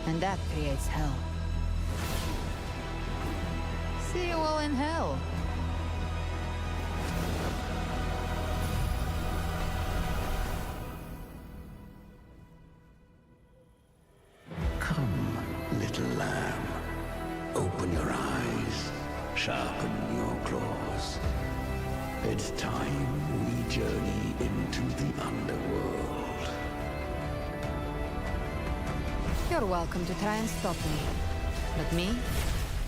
And that creates hell. See you all in hell. Come, little lamb. Open your eyes. Sharpen your claws. It's time we journey into the underworld. You're welcome to try and stop me. But me?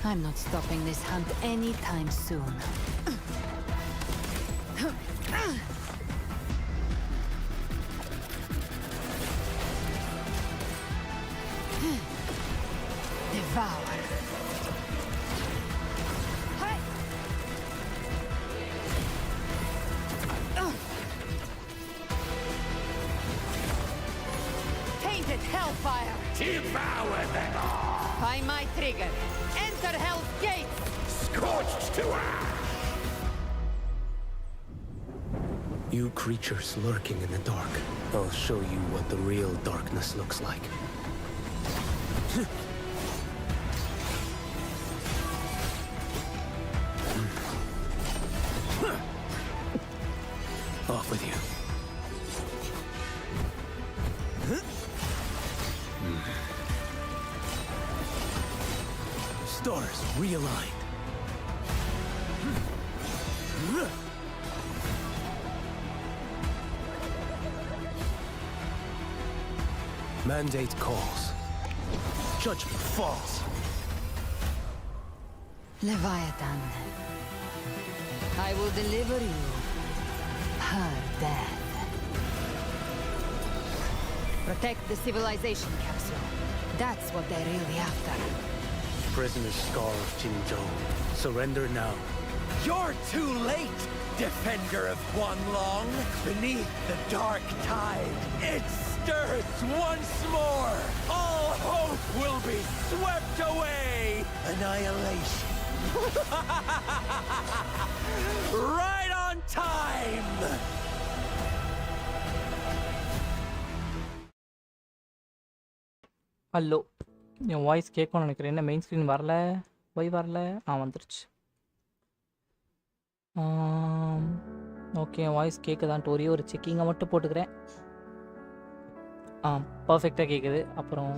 I'm not stopping this hunt anytime soon. Devour. Tainted hellfire! Devour them all! By my trigger! Enter Hell's Gates! Scorched to ash! You creatures lurking in the dark. I'll show you what the real darkness looks like. Off with you. Stars realigned. Mandate calls. Judgment falls. Leviathan. I will deliver you her death. Protect the civilization capsule. That's what they're really after. Prisoner Scar of Jinzhou. Surrender now. You're too late, defender of Guanlong. Beneath the dark tide, it stirs once more. All hope will be swept away. Annihilation. Right on time. Hello N voice கேட்கணும்னு நினைக்கிறேன். என்ன main screen வரல, போய் வரல. வந்துருச்சு. Okay, என் voice கேட்குதான்ட்டு ஒரே ஒரு செக்கிங்கை மட்டும் போட்டுக்கிறேன். பர்ஃபெக்டாக கேட்குது. அப்புறம்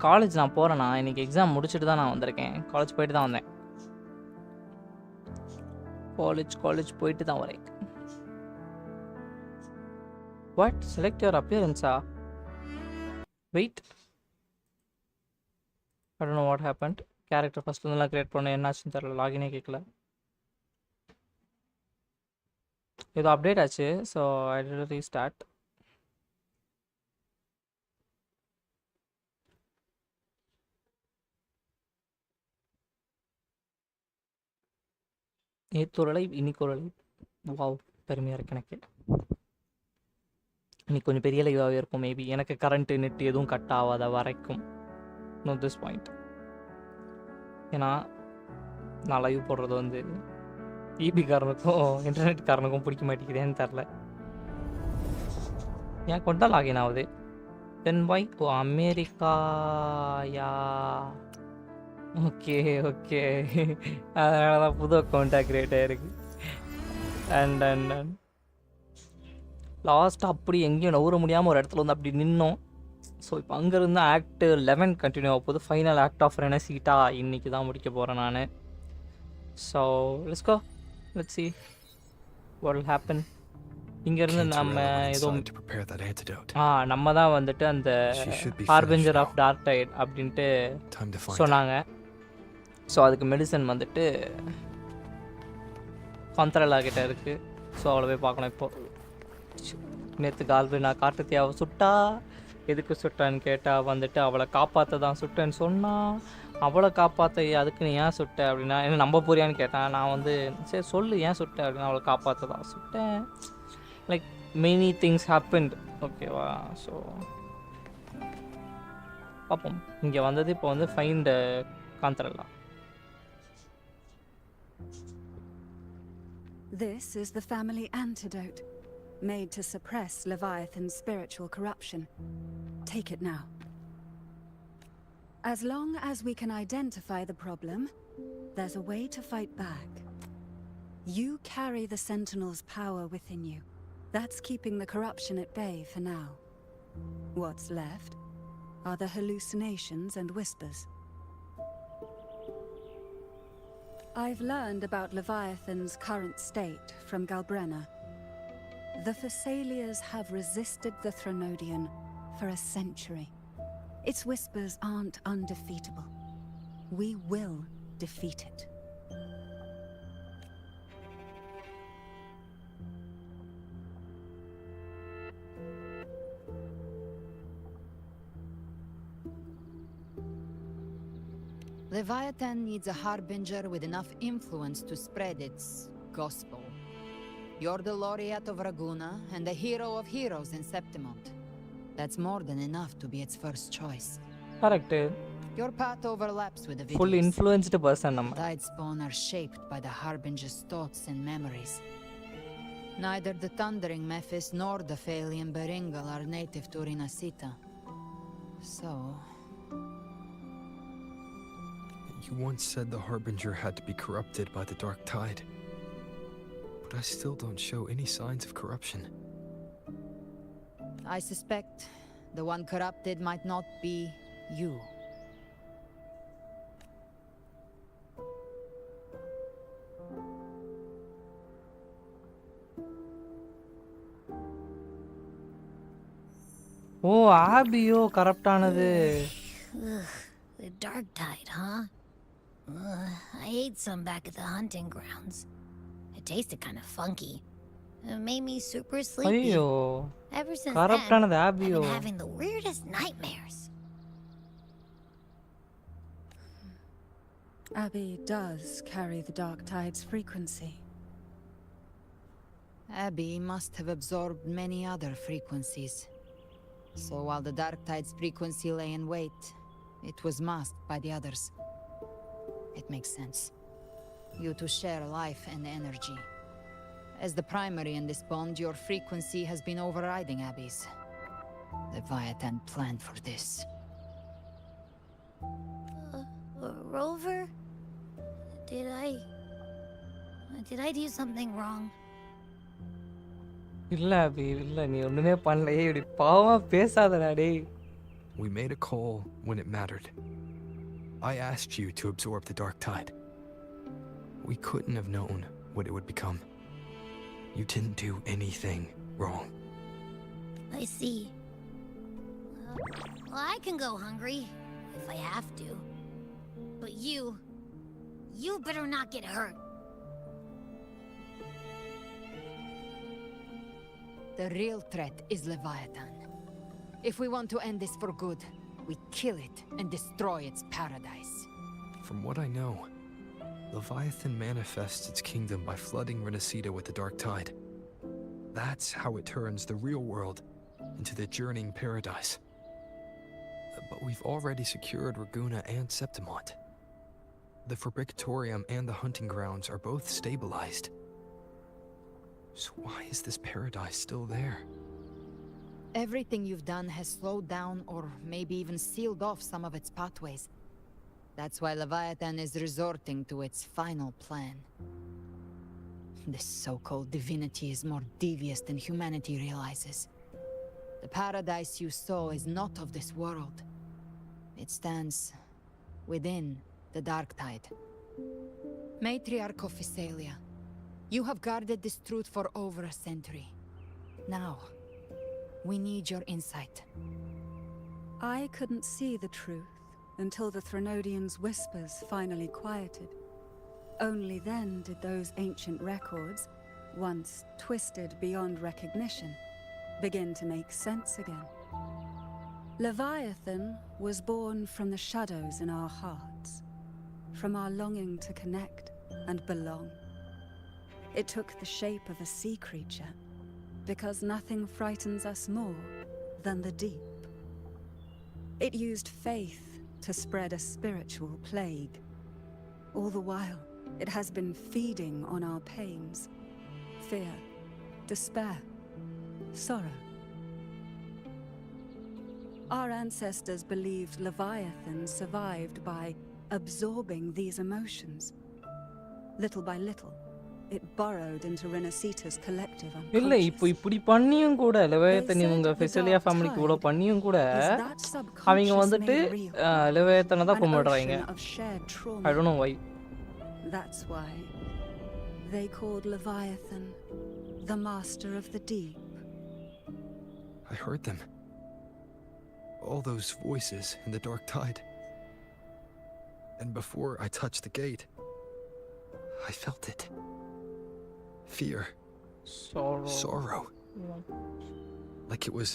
காலேஜ் போகிறேண்ணா. இன்றைக்கி எக்ஸாம் முடிச்சுட்டு தான் நான் வந்திருக்கேன். காலேஜ் போயிட்டு தான் வந்தேன். காலேஜ் போயிட்டு தான் வரேன். What? Select your appearance. Wait. I don't know what happened. Character first லாம் கிரியேட் பண்ண என்னாச்சுன்னு தெரியல. லாகினே கேட்கல. ஏதோ அப்டேட் ஆச்சு. So I did restart. நேற்று ஒரு லைவ், இன்னைக்கு ஒரு லைவ். வாவ், பெருமையாக இருக்கு எனக்கு. இன்னைக்கு கொஞ்சம் பெரிய லைவாகவே இருக்கும் மேபி. எனக்கு கரண்ட்டு நெட் எதுவும் கட் ஆகாத வரைக்கும். No this point. ஏன்னா நான் லைவ் போடுறது வந்து ஈபிக்காரனுக்கும் இன்டர்நெட்காரனுக்கும் பிடிக்க மாட்டேங்குதேன்னு தெரில. ஏன் கொண்டா லாகின் ஆகுது. தென் பாய் அமெரிக்காயா. ஓகே அதனால தான் புது அக்கௌண்ட்டாக க்ரியேட் ஆகிருக்கு. அண்ட் லாஸ்ட்டாக அப்படி எங்கேயும் நவுற முடியாமல் ஒரு இடத்துல வந்து அப்படி நின்னோம். ஸோ இப்போ அங்கேருந்து ஆக்ட் 11 கண்டினியூ ஆக போகுது. ஃபைனல் ஆக்ட் ஆஃப் ரெனசீட்டா இன்றைக்கி தான் முடிக்க போகிறேன் நான். So let's go, let's see what will happen. இங்கேருந்து நம்ம ஏதோ நம்ம தான் வந்துட்டு அந்த ஹார்பெஞ்சர் ஆஃப் டார்க் டைட் அப்படின்ட்டு சொன்னாங்க. ஸோ அதுக்கு மெடிசன் வந்துட்டு காந்தரலா கிட்ட இருக்குது. ஸோ அவளை போய் பார்க்கணும். இப்போது நேற்று கால்பிரேனா காட்டுத்தியாவை சுட்டா. எதுக்கு சுட்டான்னு கேட்டால் வந்துட்டு அவளை காப்பாற்ற தான் சுட்டேன்னு சொன்னான். அவளை காப்பாற்ற அதுக்கு நீ ஏன் சுட்ட அப்படின்னா என்ன நம்ப போறியான்னு கேட்டேன். நான் வந்து சரி சொல்லு ஏன் சுட்ட அப்படின்னா அவளை காப்பாற்ற தான் சுட்டேன். Like many things happened. ஓகேவா? ஸோ பார்ப்போம். இங்கே வந்தது இப்போ வந்து ஃபைண்ட் காந்தரலா. This is the family antidote. made to suppress Leviathan's spiritual corruption. Take it now. As long as we can identify the problem, there's a way to fight back. You carry the Sentinel's power within you. That's keeping the corruption at bay for now. What's left are the hallucinations and whispers. I've learned about Leviathan's current state from GALBRENA. The Thessalians have resisted the Threnodian for a century. Its whispers aren't undefeatable. We will defeat it. Leviathan needs a harbinger with enough influence to spread its gospel. You're the laureate of Raguna and the hero of heroes in Septimont. That's more than enough to be its first choice. Correct. Your path overlaps with the Full videos. influenced person நம்ம. Tidespawn are shaped by the harbinger's thoughts and memories. Neither the Thundering Mephis nor the Phalian Beringal are native to Rinascita. So... You once said the Harbinger had to be corrupted by the Dark Tide. But I still don't show any signs of corruption. I suspect the one corrupted might not be you. Oh ஆபியோ கரப்டானது. The Dark Tide, huh? I ate some back at the hunting grounds. It tasted kind of funky. It made me super sleepy. ஐயோ Ever since then, கரப்டானது I've ஆபியோ. been having the weirdest nightmares. Abby does carry the Dark Tide's frequency. Abby must have absorbed many other frequencies. So while the Dark Tide's frequency lay in wait, it was masked by the others. It makes sense. You two share life and energy. As the primary in this bond, your frequency has been overriding Abby's. Leviathan planned for this. Rover? Did I do something wrong? இல்ல அபி இல்ல நீ ஒண்ணுமே பண்ணல. ஏய் இப்படி பாவமா பேசாதடா டேய். We made a call when it mattered. I asked you to absorb the Dark Tide. We couldn't have known what it would become. You didn't do anything wrong. I see. Well, I can go hungry if I have to. But you better not get hurt. The real threat is Leviathan. If we want to end this for good, we kill it and destroy its paradise. From what I know, Leviathan manifests its kingdom by flooding Rinascita with the Dark Tide. That's how it turns the real world into the journeying paradise. But we've already secured Raguna and Septimont. The Fabricatorium and the hunting grounds are both stabilized. So why is this paradise still there? Everything you've done has slowed down or maybe even sealed off some of its pathways. That's why Leviathan is resorting to its final plan. This so-called divinity is more devious than humanity realizes. The paradise you saw is not of this world. It stands within the Dark Tide. Matriarch of Thessalia, you have guarded this truth for over a century. Now, we need your insight. I couldn't see the truth until the Threnodian's whispers finally quieted. Only then did those ancient records, once twisted beyond recognition, begin to make sense again. Leviathan was born from the shadows in our hearts, from our longing to connect and belong. It took the shape of a sea creature, because nothing frightens us more than the deep. It used faith to spread a spiritual plague. All the while, it has been feeding on our pains, fear, despair, sorrow. Our ancestors believed Leviathan survived by absorbing these emotions. Little by little, it burrowed into Rinascita's collective இல்லை இப்போ unconscious. இப்படி பண்ணியும் கூட லெவயத்தன் They இவங்க said the ஃபெசிலியா dark ஃபேமிலிக்கு இவ்வளோ tide பண்ணியும் கூட is that அவங்க subconscious வந்துட்டு made real, லெவயத்தனை தான் an கும்பிடுறாங்க. ocean of shared I trauma. don't know why. That's why they called Leviathan the master of the deep. I heard them. All those voices in the dark tide. And before I touched the gate, I felt it. Fear. Sorrow. Like it was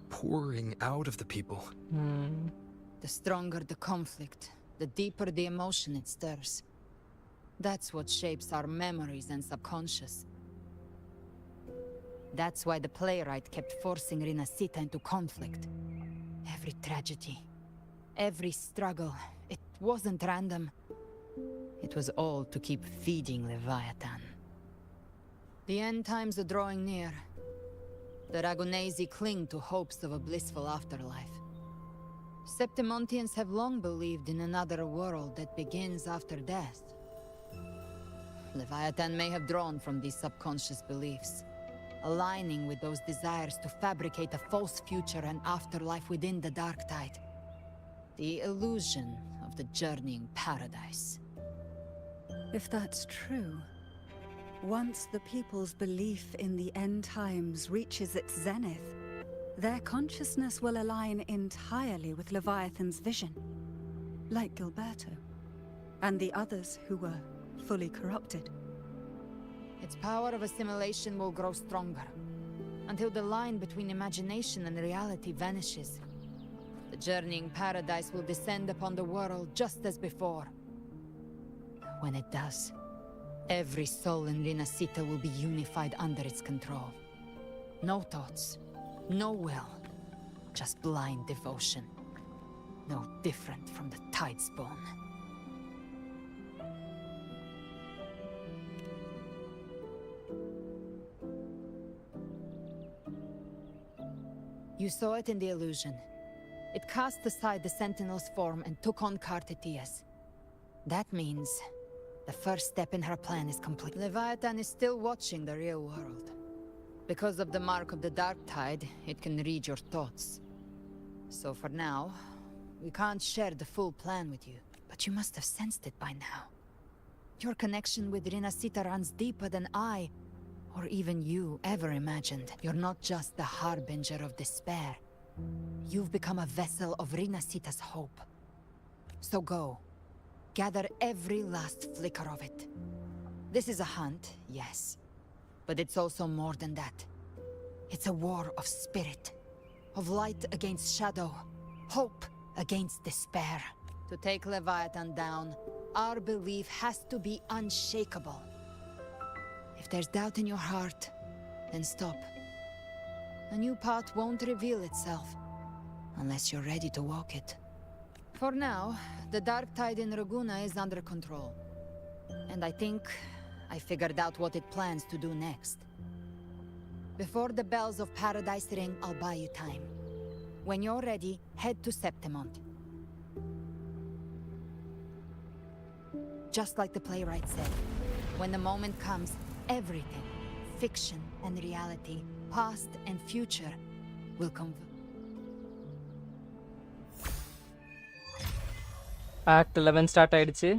pouring out of the people. The stronger the conflict, the deeper the emotion it stirs. That's what shapes our memories and subconscious. That's why the playwright kept forcing Rinascita into conflict. Every tragedy, every struggle, it wasn't random. It was all to keep feeding Leviathan. The end times are drawing near. The Ragonesi cling to hopes of a blissful afterlife. Septimontians have long believed in another world that begins after death. Leviathan may have drawn from these subconscious beliefs, aligning with those desires to fabricate a false future and afterlife within the dark tide. The illusion of the journeying paradise. If that's true, once the people's belief in the end times reaches its zenith, their consciousness will align entirely with Leviathan's vision, like Gilberto, and the others who were fully corrupted. Its power of assimilation will grow stronger, until the line between imagination and reality vanishes. The journeying paradise will descend upon the world just as before. When it does, every soul in Rinascita will be unified under its control. No thoughts, no will, just blind devotion. No different from the tide spawn. You saw it in the illusion. It cast aside the Sentinel's form and took on Cartetias. That means the first step in her plan is complete. Leviathan is still watching the real world. Because of the mark of the dark tide, it can read your thoughts. So for now, we can't share the full plan with you. But you must have sensed it by now. Your connection with Rinascita runs deeper than I, or even you, ever imagined. You're not just the harbinger of despair. You've become a vessel of Rinascita's hope. So go. Gather every last flicker of it. This is a hunt, yes. But it's also more than that. It's a war of spirit. Of light against shadow. Hope against despair. To take Leviathan down, our belief has to be unshakable. If there's doubt in your heart, then stop. A new path won't reveal itself, unless you're ready to walk it. For now, the dark tide in Raguna is under control. And I think I figured out what it plans to do next. Before the bells of Paradise ring, I'll buy you time. When you're ready, head to Septimont. Just like the playwright said, when the moment comes, everything, fiction and reality, past and future, will converge. Act 11 start ஆயிடுச்சு.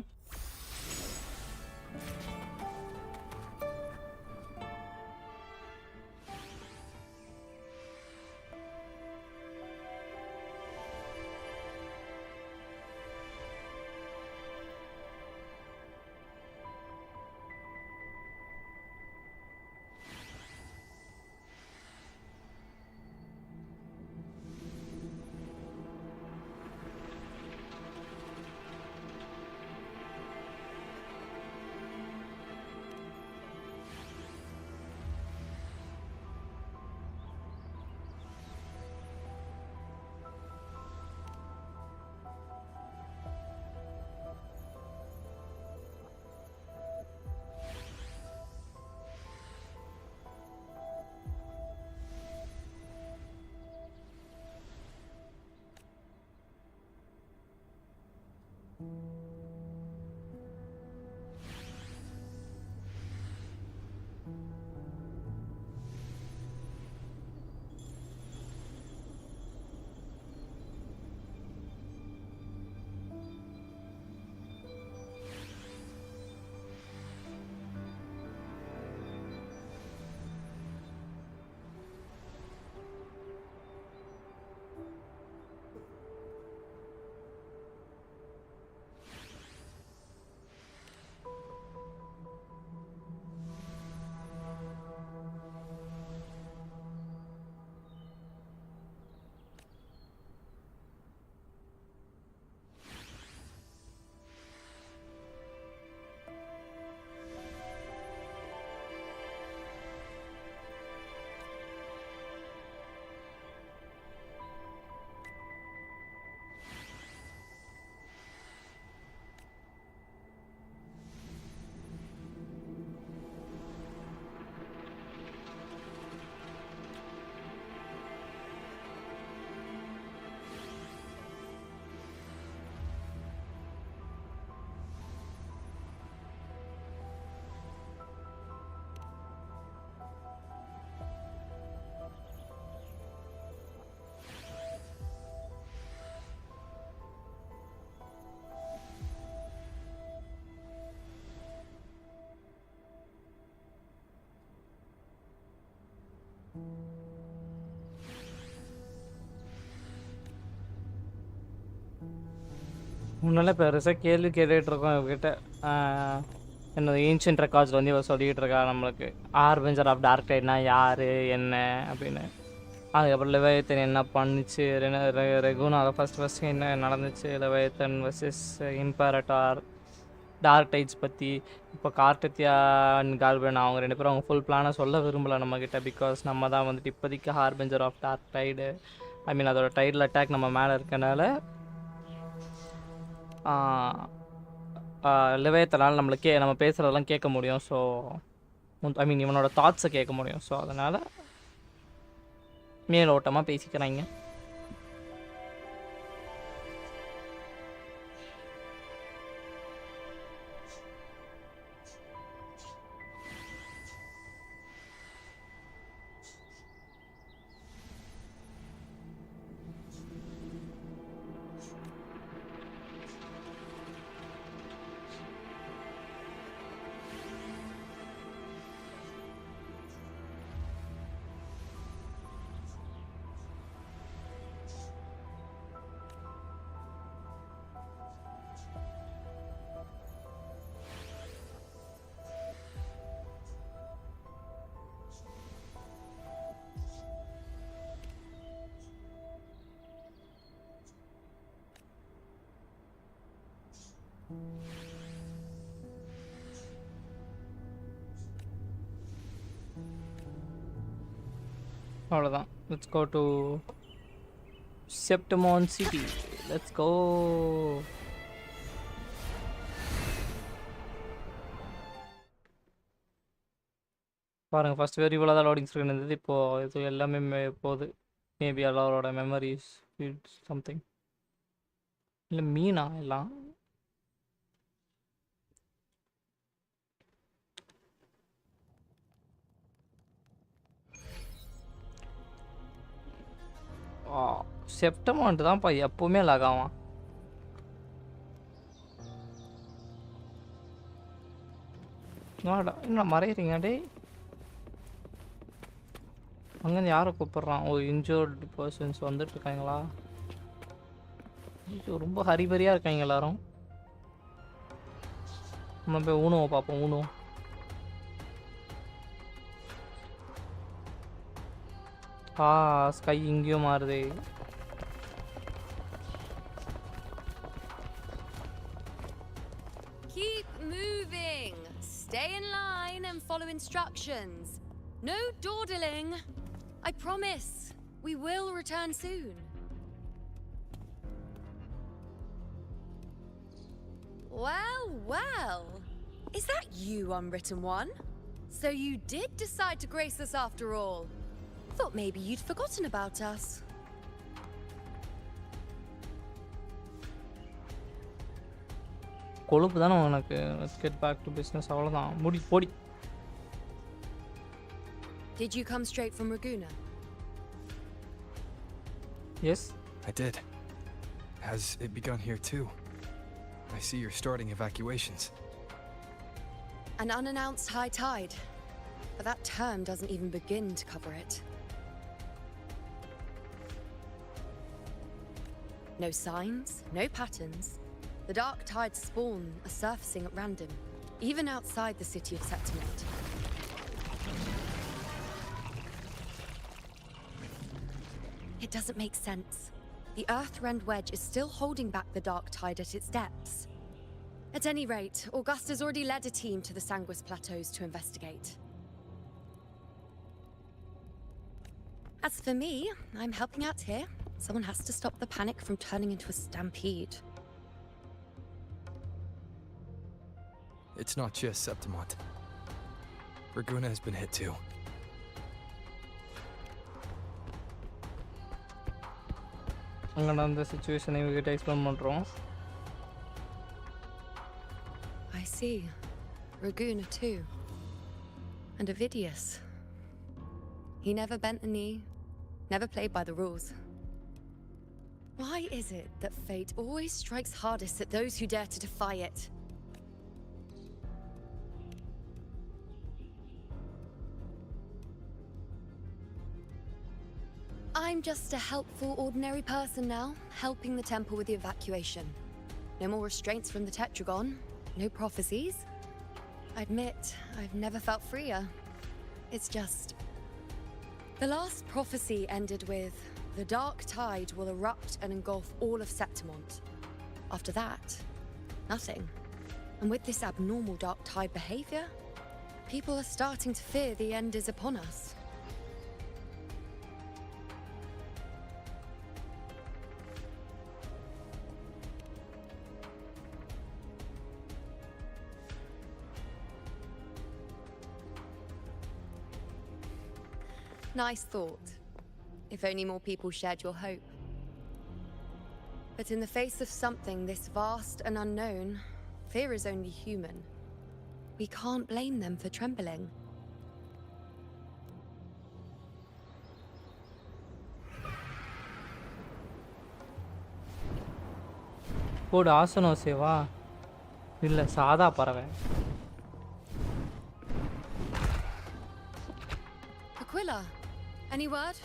முன்னால பெருசாக கேள்வி கேட்டுட்ருக்கோம் இவகிட்ட. என்னது ancient ரெக்கார்ட்ஸில் வந்து இவ சொல்லிகிட்டு இருக்கா நம்மளுக்கு ஆர்பெஞ்சர் ஆஃப் டார்க் டைட்னா யார் என்ன அப்படின்னு. அதுக்கப்புறம் லெவயத்தன் என்ன பண்ணிச்சு, ரெகுனால ஃபஸ்ட்டு என்ன நடந்துச்சு, லெவயத்தன் வர்சஸ் இம்பேரட்டார், டார்க் டைட்ஸ் பற்றி. இப்போ கார்டத்தியா அண்ட் கால்பிரனா அவங்க 2 பேரும் அவங்க ஃபுல் பிளானை சொல்ல விரும்பலை நம்மக்கிட்ட. பிகாஸ் நம்ம தான் வந்துட்டு இப்போதைக்கு ஹார்பெஞ்சர் ஆஃப் டார்க் டைடு, ஐ மீன் அதோட டைடில் அட்டாக் நம்ம மேலே இருக்கனால லெவயத்தனால் நம்மளுக்கே நம்ம பேசுகிறதெல்லாம் கேட்க முடியும். ஸோ ஐ மீன் இவனோட தாட்ஸை கேட்க முடியும். ஸோ அதனால் மேலோட்டமாக பேசிக்கிறாங்க. அவ்வளோதான். Let's go to Septimont city. Let's go. பாருங்கள், ஃபஸ்ட் வேறு இவ்வளோ தான் லோடிங் ஸ்க்ரீன் இருந்தது. இப்போது இது எல்லாமே போகுது. மேபி எல்லாரோட மெமரிஸ் சம்திங். இல்லை மீனா எல்லாம் செப்டமான்ட்டு தான்ப்பா எப்போவுமே லாக் ஆவான். என்ன மறையிறீங்க டே? அங்கேருந்து யாரை கூப்பிட்றான்? ஓ, இன்ஜோர்டு பர்சன்ஸ் வந்துட்டு இருக்காங்களா? ரொம்ப ஹரிபரியாக இருக்காங்க எல்லாரும். நம்ம போய் ஊனுவோம், பார்ப்போம். ஊனுவோம். ஸ்கை இங்கேயும் மாறுது. Keep moving. Stay in line and follow instructions. No dawdling. I promise we will return soon. Well, well. Is that you, Unwritten One? So you did decide to grace us after all. Thought maybe you'd forgotten about us. கொழுப்பு தானே உனக்கு. Let's get back to business. அவ்வளோதான். போடி. Did you come straight from Raguna? Yes. I did. Has it begun here too? I see you're starting evacuations. An unannounced high tide. But that term doesn't even begin to cover it. No signs, no patterns. The dark tide's spawn are surfacing at random, even outside the city of Timeout. It doesn't make sense. The Earthrend Wedge is still holding back the dark tide at its depths. At any rate, Augusta's already led a team to the Sanguis Plateaus to investigate. As for me, I'm helping out here. Someone has to stop the panic from turning into a stampede. It's not just Septimont. Raguna has been hit too. அங்கே நடந்த சிச்சுவேஷனை இவங்ககிட்ட explain பண்ணுறோம். I see. Raguna too. And Ovidius. He never bent a knee, never played by the rules. Why is it that fate always strikes hardest at those who dare to defy it? I'm just a helpful ordinary person now, helping the temple with the evacuation. No more restraints from the Tetragon. No prophecies. I admit, I've never felt freer. It's just... The last prophecy ended with, the dark tide will erupt and engulf all of Septimont. After that, nothing. And with this abnormal dark tide behavior, people are starting to fear the end is upon us. Nice thought. If only more people shared your hope. But in the face of something this vast and unknown, fear is only human. We can't blame them for trembling. போடு ஆசனம் சேவா இல்லை சாதா பறவை. Aquila, any word?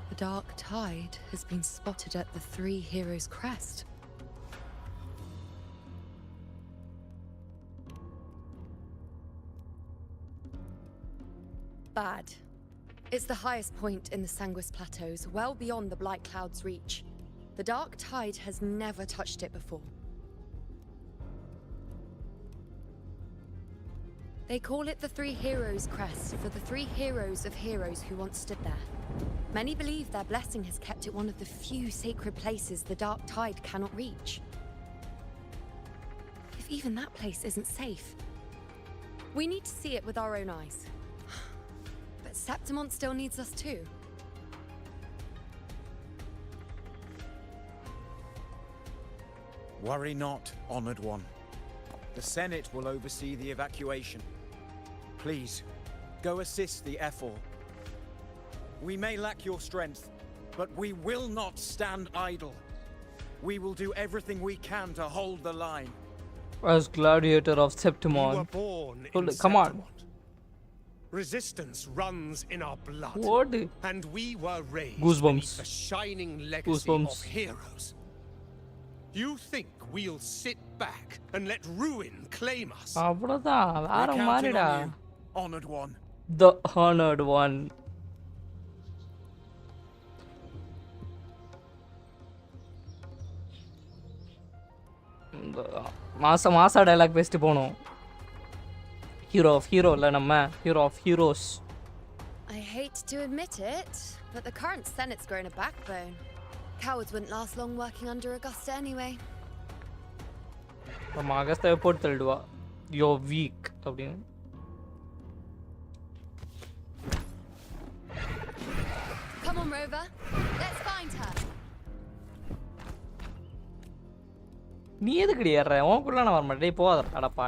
The dark tide has been spotted at the Three Heroes' crest. Bad. It's the highest point in the Sanguis Plateaus, well beyond the Blight Cloud's reach. The dark tide has never touched it before. They call it the Three Heroes' Crest for the three heroes of heroes who once stood there. Many believe their blessing has kept it one of the few sacred places the dark tide cannot reach. If even that place isn't safe, we need to see it with our own eyes. But Septimont still needs us too. Worry not, Honored One. The Senate will oversee the evacuation. Please, go assist the Ephor. We may lack your strength, but we will not stand idle. We will do everything we can to hold the line. As gladiator of Septimon. We were born Hold in it, come on. Septimont. Resistance runs in our blood. What? And we were raised Goosebumps. beneath the shining legacy Goosebumps. of heroes. You think we'll sit back and let ruin claim us? அவ்வளவுதான் வேற We're counting மாதிரிடா. on you, Honored One. The honored one. மாசா dialogue பேசிட்டு போனோம். Hero of hero இல்ல நம்ம hero of heroes. I hate to admit it, but the current Senate's grown a backbone. Cowards wouldn't last long working under Augusta anyway. நம்ம அகஸ்தாவை போட்டு தள்ளிடுவா. You're weak அப்படின்னு. Come on, Rover. Let's find her. நீ எதுக்குடி ஏறுற? உனக்குள்ள நான் வர மாட்டேன். போகாத அடப்பா.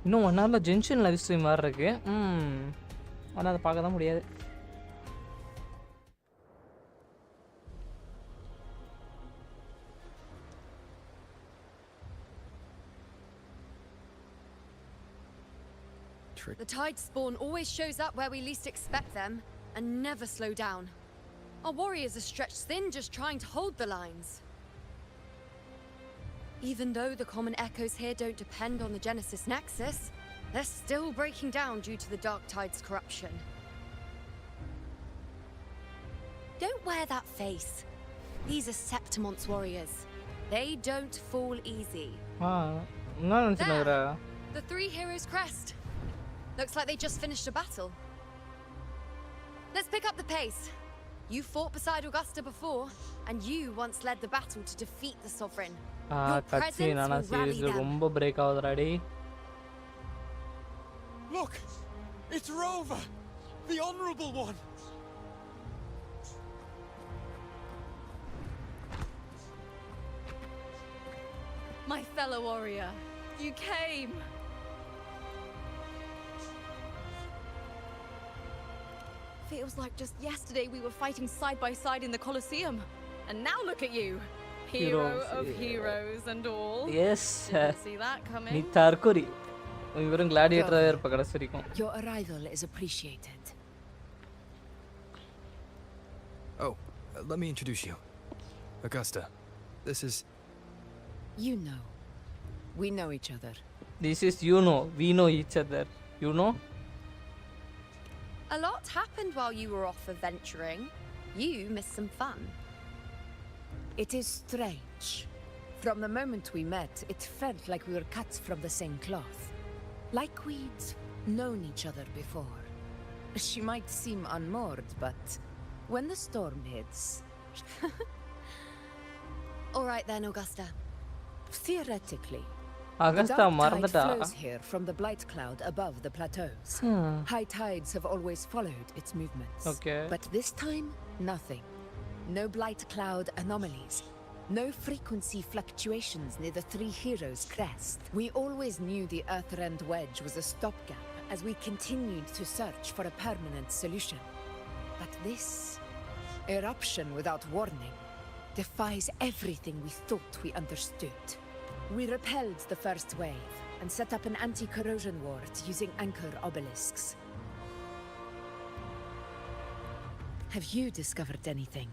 இன்னும் 1 ஹவரில் ஜென்ஷன் லைவ் ஸ்ட்ரீம் மாதிரி இருக்கு. ஆனால் அதை பார்க்க தான் முடியாது. The tide spawn always shows up where we least expect them and never slow down. Our warriors are stretched thin just trying to hold the lines. Even though the common echoes here don't depend on the Genesis Nexus, they're still breaking down due to the Dark Tide's corruption. Don't wear that face. These are Septimont's warriors. They don't fall easy. There, the Three Heroes' Crest. Looks like they just finished a battle. Let's pick up the pace. You fought beside Augusta before, and you once led the battle to defeat the Sovereign. Your presence will rally them. ரொம்ப break ஆகுதுடாடி. Look! It's Rover! The Honorable One! My fellow warrior, You came. Feels like just yesterday we were fighting side by side in the Colosseum. And now look at you. Hero of heroes and all. Yes. Didn't see that நீ coming. தற்கொரி இவரும் கிளாடியேட்டராக இருப்ப கடைசி வரைக்கும். Your arrival is appreciated. Oh, let me introduce you. Augusta, this is... You know. We know each other. This is you know. We know each other. You know? A lot happened while you were off adventuring. You missed some fun. It is strange. From the moment we met, it felt like we were cut from the same cloth. Like we'd known each other before. She might seem unmoored, but when the storm hits... All right then, Augusta. Theoretically, Augusta the dark tide மறந்துட்டா. flows here from the blight cloud above the plateaus. High tides have always followed its movements. Okay. But this time, nothing. No blight cloud anomalies. No frequency fluctuations near the Three Heroes crest. We always knew the Earthrend Wedge was a stopgap as we continued to search for a permanent solution. But this eruption without warning defies everything we thought we understood. We repelled the first wave and set up an anti-corrosion ward using anchor obelisks. Have you discovered anything?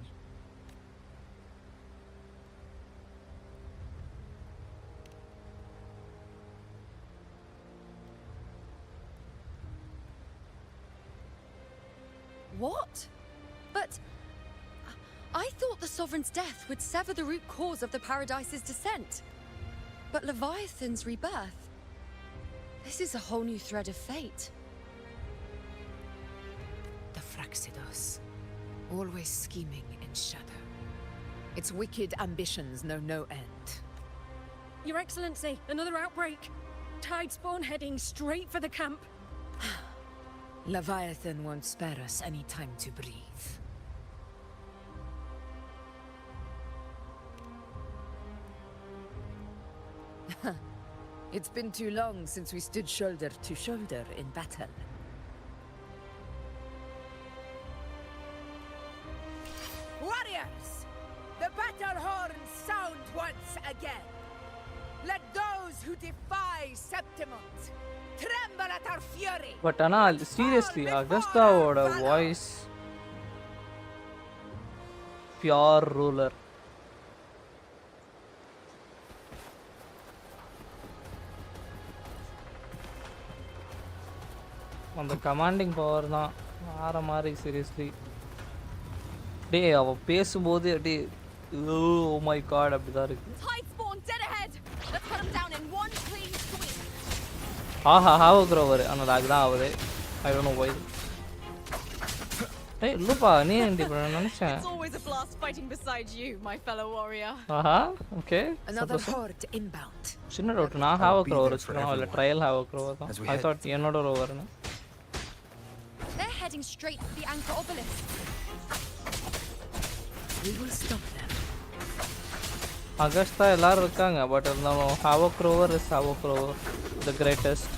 What? But I thought the Sovereign's death would sever the root cause of the Paradise's descent. But Leviathan's rebirth... This is a whole new thread of fate. The Fraxidos, always scheming in shadow. Its wicked ambitions know no end. Your Excellency, another outbreak. Tide spawn heading straight for the camp. Leviathan won't spare us any time to breathe. It's been too long since we stood shoulder to shoulder in battle. Warriors! The battle horns sound once again. Let those who defy Septimont tremble at our fury. But ஆனால் seriously அகஸ்டாவோட voice pure ruler. அந்த commanding power தான் வேற மாதிரி seriously. டேய் அவ பேசும்போது அப்படியே ஓ my God அப்படிதான் இருக்கு. Tide spawn dead ahead. Let's cut them down in one clean sweep. ஆஹா ஹாவோக்ரோவர் ஆனால் அதுதான் ஆகுது. I don't know why. ஏய் லூப்பா நீ என்ன பண்ண நினைச்சேன். It's always a blast fighting beside you, my fellow warrior. ஆஹா ஓகே. Another horde inbound. சின்ன டவுட் நான் ஹாவோக்ரோவர் வச்சுக்கணும் இல்ல ட்ரையல் ஹாவோக்ரோவர் தான். ஐ தாட் என்னோட ரோவர்னு. They're heading straight for the anchor obelisk. We will stop them. Augusta எல்லாரும் இருக்காங்க but இருந்தாலும் ஹாவோக்ரோவர் இஸ் ஹாவோக்ரோவர் தி கிரேட்டஸ்ட்.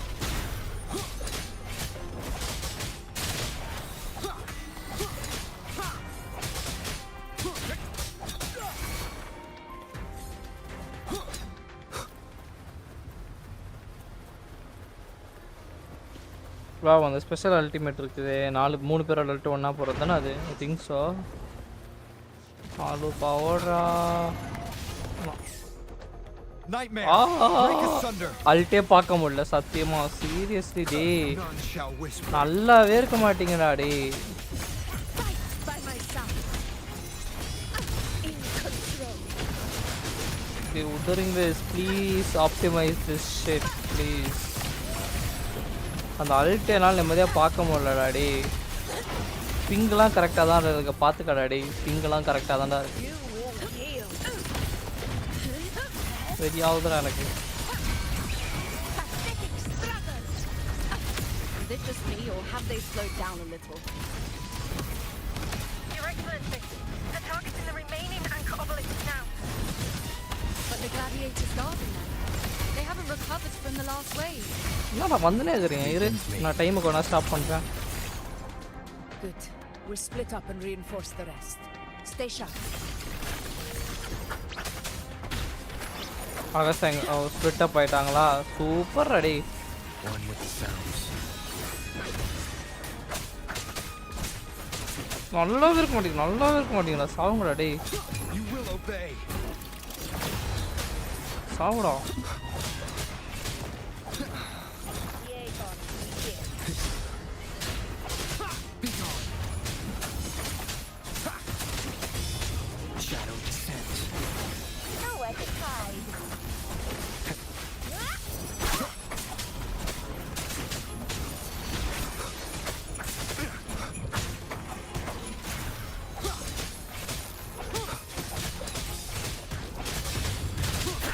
வா அந்த ஸ்பெஷல் அல்டிமேட் இருக்குது 3 பேரோட அல்ட் ஒன்றா போகிறது தானே அது. I think so. ஆலு பவரா அல்ட்டே பார்க்க முடியல சத்தியமா சீரியஸ்லி டே. நல்லாவே இருக்க மாட்டீங்கடா டே. Wuthering Waves, please optimize this shit, please. அந்த அல்ட் என்னால் நிம்மதியாக பார்க்க முடியலடா டே. பிங்கெலாம் கரெக்டாக தான் இருக்கு பார்த்துக்கடா டே. பிங்கெலாம் கரெக்டாக தான்டா இருக்கு. சரியாகுதுடா எனக்கு. Is it just me or have they slowed down a little? Your Excellency, the target's in the remaining anchor obelisk now. But the gladiators guarding them. They have a haven't recovered from the last wave. என்னடா வந்துனே இருக்கறீங்க இரு நான் time கொண்டா stop பண்றேன். Good. We'll split up and reinforce the rest. Stay sharp. Augusta split up ஆயிட்டாங்களா? Super ready. One with the sounds. நல்லாவே இருக்க மாட்டீங்களா? சாவுங்கடா டேய். You will obey. சாவுடா. Shadow descent. Nowhere to hide.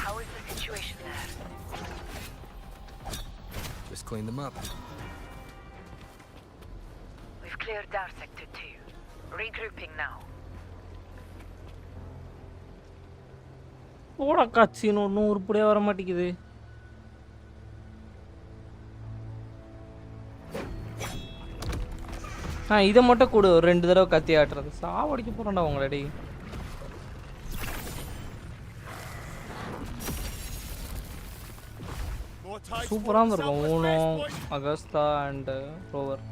How is the situation there? Just clean them up. We've cleared our sector 2. Regrouping now. போடா கட்சின்னு ஒன்றும் உருப்படியாக வர மாட்டேங்குது. இதை மட்டும் கொடு, 2 தடவை கத்தி ஆட்டுறது. சாவடிக்க போகிறோம்டா உங்களடி. சூப்பராக இருக்கும் ஊனோ, Agusta and rover.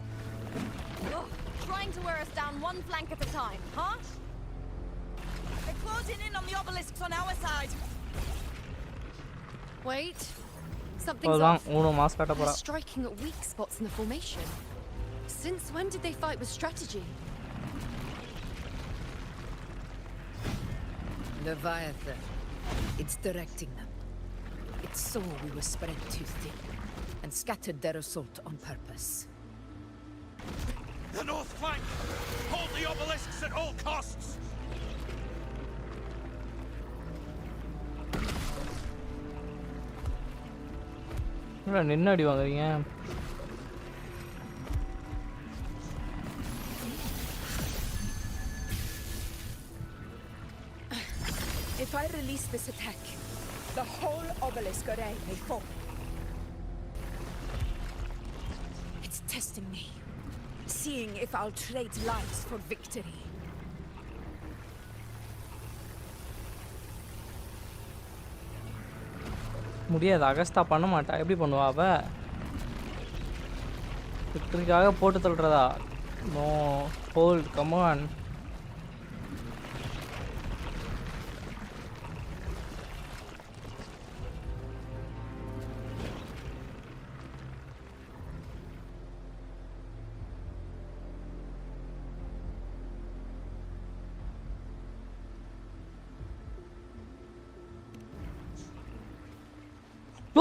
Trying to wear us down one flank at a time, huh? They're closing in on the obelisks on our side. Wait. Something's off. ஊனோ mass காட்ட போறா. They're striking at weak spots in the formation. Since when did they fight with strategy? Leviathan. It's directing them. It saw we were spread too thin and scattered their assault on purpose. The north flank! Hold the obelisks at all costs! நின்று அடி வாங்குறீங்க. If I release this attack, the whole obelisk array may fall. It's testing me, seeing if I'll trade lives for victory. முடியாது, Augusta பண்ண மாட்டா. எப்படி பண்ணுவா அவ? விக்டரிக்காக போட்டு தள்ளுறதா? No hold, come on.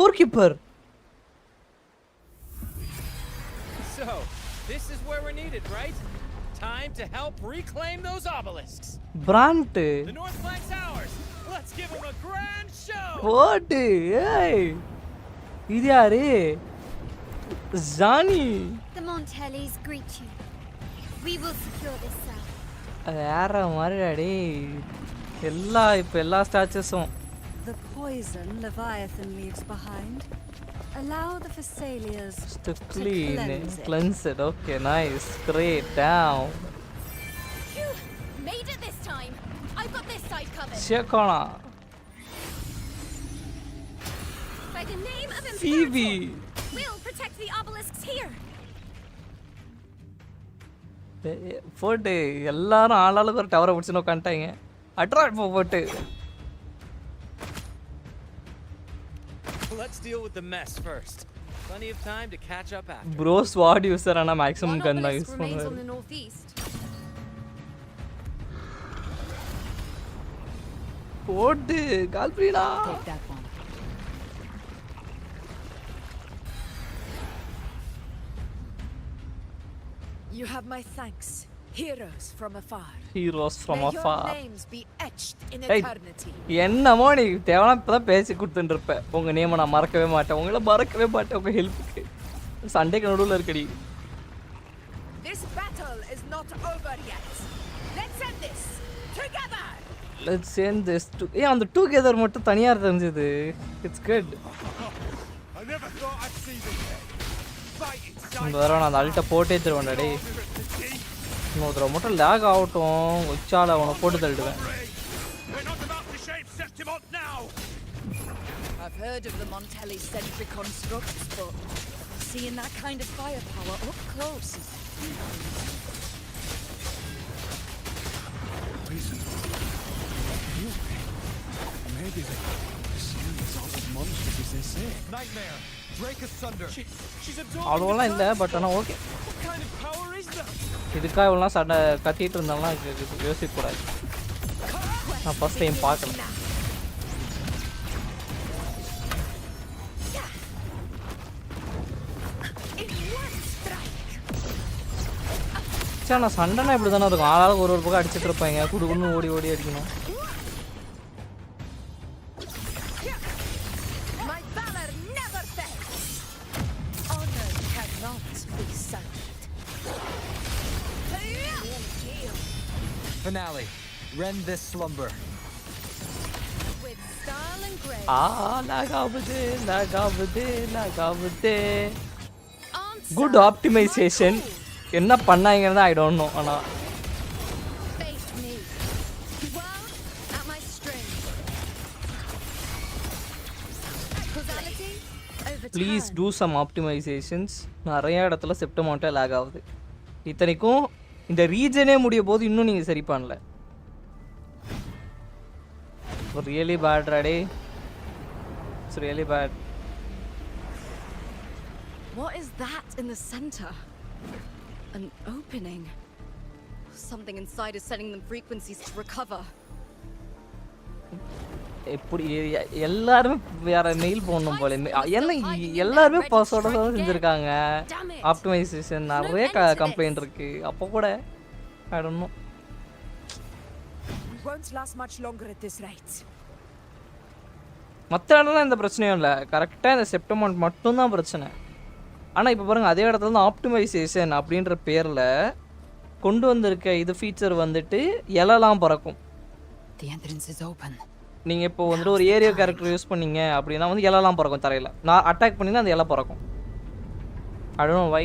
Doorkeeper. So, this is where we're needed, right? Time to help reclaim those obelisks. Brant. The north flank's ours. Let's give them a grand show. What? Hey. இது யாரு? Zani. The Montellis greet you. We will secure this cell. வேற மாதிரிடா டேய். எல்லா ஸ்டாச்சஸும். The poison Leviathan leaves behind. Allow the Phassalias to cleanse it. Okay, nice. Great. Down. Phew! Made it this time. I've got this side covered. Check on her. By the name of Phoebe. We'll protect the obelisks here. போட்டு எல்லாரும் ஆளாளுக்கு ஒரு டவரை பிடிச்சுன்னு உட்காந்துட்டாங்க. Attract போட்டு. Let's deal with the mess first. Plenty of time to catch up after. Bro sword user ana maximum gun da use remains on the northeast. போடு GALBRENA. Take that one. You have my thanks, heroes from afar. Heroes from May afar. your names be etched in Hey. eternity. என்னமோ நீ தேவனா இப்பதான் பேசி கொடுத்துட்டு இருப்ப. உங்க நேம நான் மறக்கவே மாட்டேன். உங்களை மறக்கவே மாட்டேன் உங்க ஹெல்ப்புக்கு. சண்டேக்கு நடுவுல இருக்கடி. This battle is not over yet. Let's end this together. Let's end this. On the together மட்டும் தனியா தெரிஞ்சது. It's good. never thought I'd see this day. Fighting இந்த தடவை நான் அந்த அல்ட்டை போட்டே தருவேன்டா டேய். இன்னொரு தடவை மட்டும் லேக் ஆகட்டும், உச்சால அவனை போட்டு தள்ளிடுவேன். We're not about to shape Septimont now. I've heard of the Montelli sentry constructs, but seeing that kind of firepower up close is... Poison. Maybe the series aren't as monstrous as they say. Nightmare! Break asunder! She's absorbing அவ்வளோலாம் இல்லை, but ஆனால் okay. What kind of power is that? இதுக்காக இவ்வளோ சண்டை கத்திட்டு இருந்தாலும் யோசிக்கக்கூடாது. நான் first time பார்க்கல. நான் சண்டைனா இப்படி தானே இருக்கும். ஆளாளுக்கு ஒரு பக்கம் அடிச்சுட்டு இருப்பாங்க, குடுக்குன்னு ஓடி ஓடி அடிக்கணும். Finale. Rend this slumber. With style and grace. லாகாவுது. Good optimisation. என்ன பண்ணாங்கன்னு ஐ டோன்ட் நோ. ஆனா ப்ளீஸ் டூ சம் ஆப்டிமைசேஷன்ஸ். நிறைய இடத்துல செப்டமௌண்ட்டே லாக் ஆகுது. இத்தனைக்கும் இந்த ரீஜனே முடிய போது இன்னும் நீங்கள் சரி பண்ணல. ரியலி பேட் ராடே. It's really bad. What is that in the center? An opening. Something inside is sending them frequencies to recover. எப்படி எல்லாருமே வேற மெயில் போடணும் போல. எல்லாருமே பாஸ்வேர்டோட தான் செஞ்சுருக்காங்க. ஆப்டிமைசேஷன் நிறைய கம்ப்ளைண்ட் இருக்கு. அப்போ கூட ஐ டோன்ட் நோ. மற்ற இடம்லாம் எந்த பிரச்சனையும் இல்லை. கரெக்டாக இந்த செப்டமௌண்ட் மட்டும்தான் பிரச்சனை. ஆனால் இப்போ பாருங்கள், அதே இடத்துல தான் ஆப்டிமைசேஷன் அப்படின்ற பேரில் கொண்டு வந்திருக்க இது ஃபீச்சர் வந்துட்டு இலலாம் பறக்கும். நீங்கள் இப்போ வந்துட்டு ஒரு ஏரியா கேரக்டர் யூஸ் பண்ணீங்க அப்படின்னா வந்து இலலாம் பறக்கும் தரையில். நான் அட்டாக் பண்ணிங்கன்னா அந்த இலை பறக்கும். I don't know why.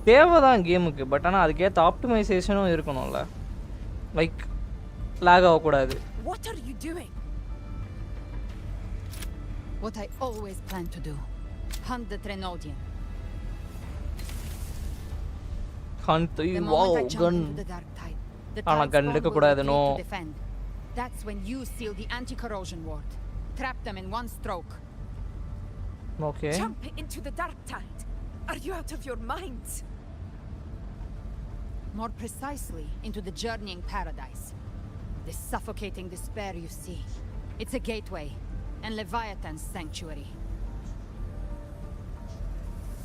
தேவை தான் கேமுக்கு, பட் ஆனால் அதுக்கேற்ற ஆப்டிமைசேஷனும் இருக்கணும்ல. லைக் லாக் ஆகக்கூடாது. What are you doing? What I always plan to do. Hunt the Trenodian. Hunt the gun. ஆனா கன் எடுக்க கூடாது. No. That's when you seal the anti-corrosion ward. Trap them in one stroke. Okay. Jump into the dark tide. Are you out of your minds? More precisely, into the journeying paradise. This suffocating despair you see. It's a gateway, and Leviathan's sanctuary.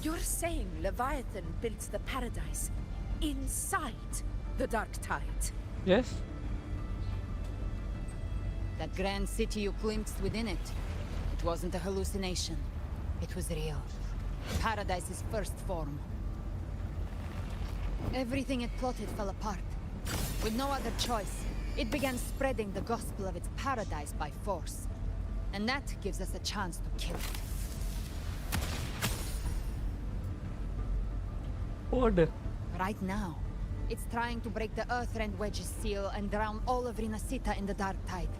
You're saying Leviathan built the paradise inside the dark tide? Yes. That grand city you glimpsed within it. It wasn't a hallucination. It was real. Paradise's first form. Everything it plotted fell apart. With no other choice, it began spreading the gospel of its paradise by force. And that gives us a chance to kill it. What? Right now, it's trying to break the Earthrend Wedge's seal and drown all of Rinascita in the dark tide.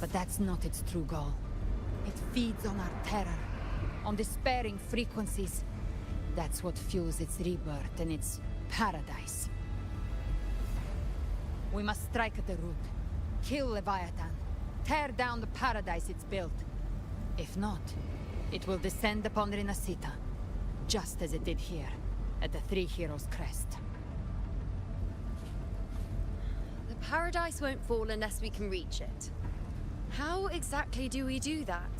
But that's not its true goal. It feeds on our terror, on despairing frequencies. That's what fuels its rebirth and its paradise. We must strike at the root, kill Leviathan, tear down the paradise it's built. If not, it will descend upon Rinascita, just as it did here, at the Three Heroes' Crest. The paradise won't fall unless we can reach it. How exactly do we do that?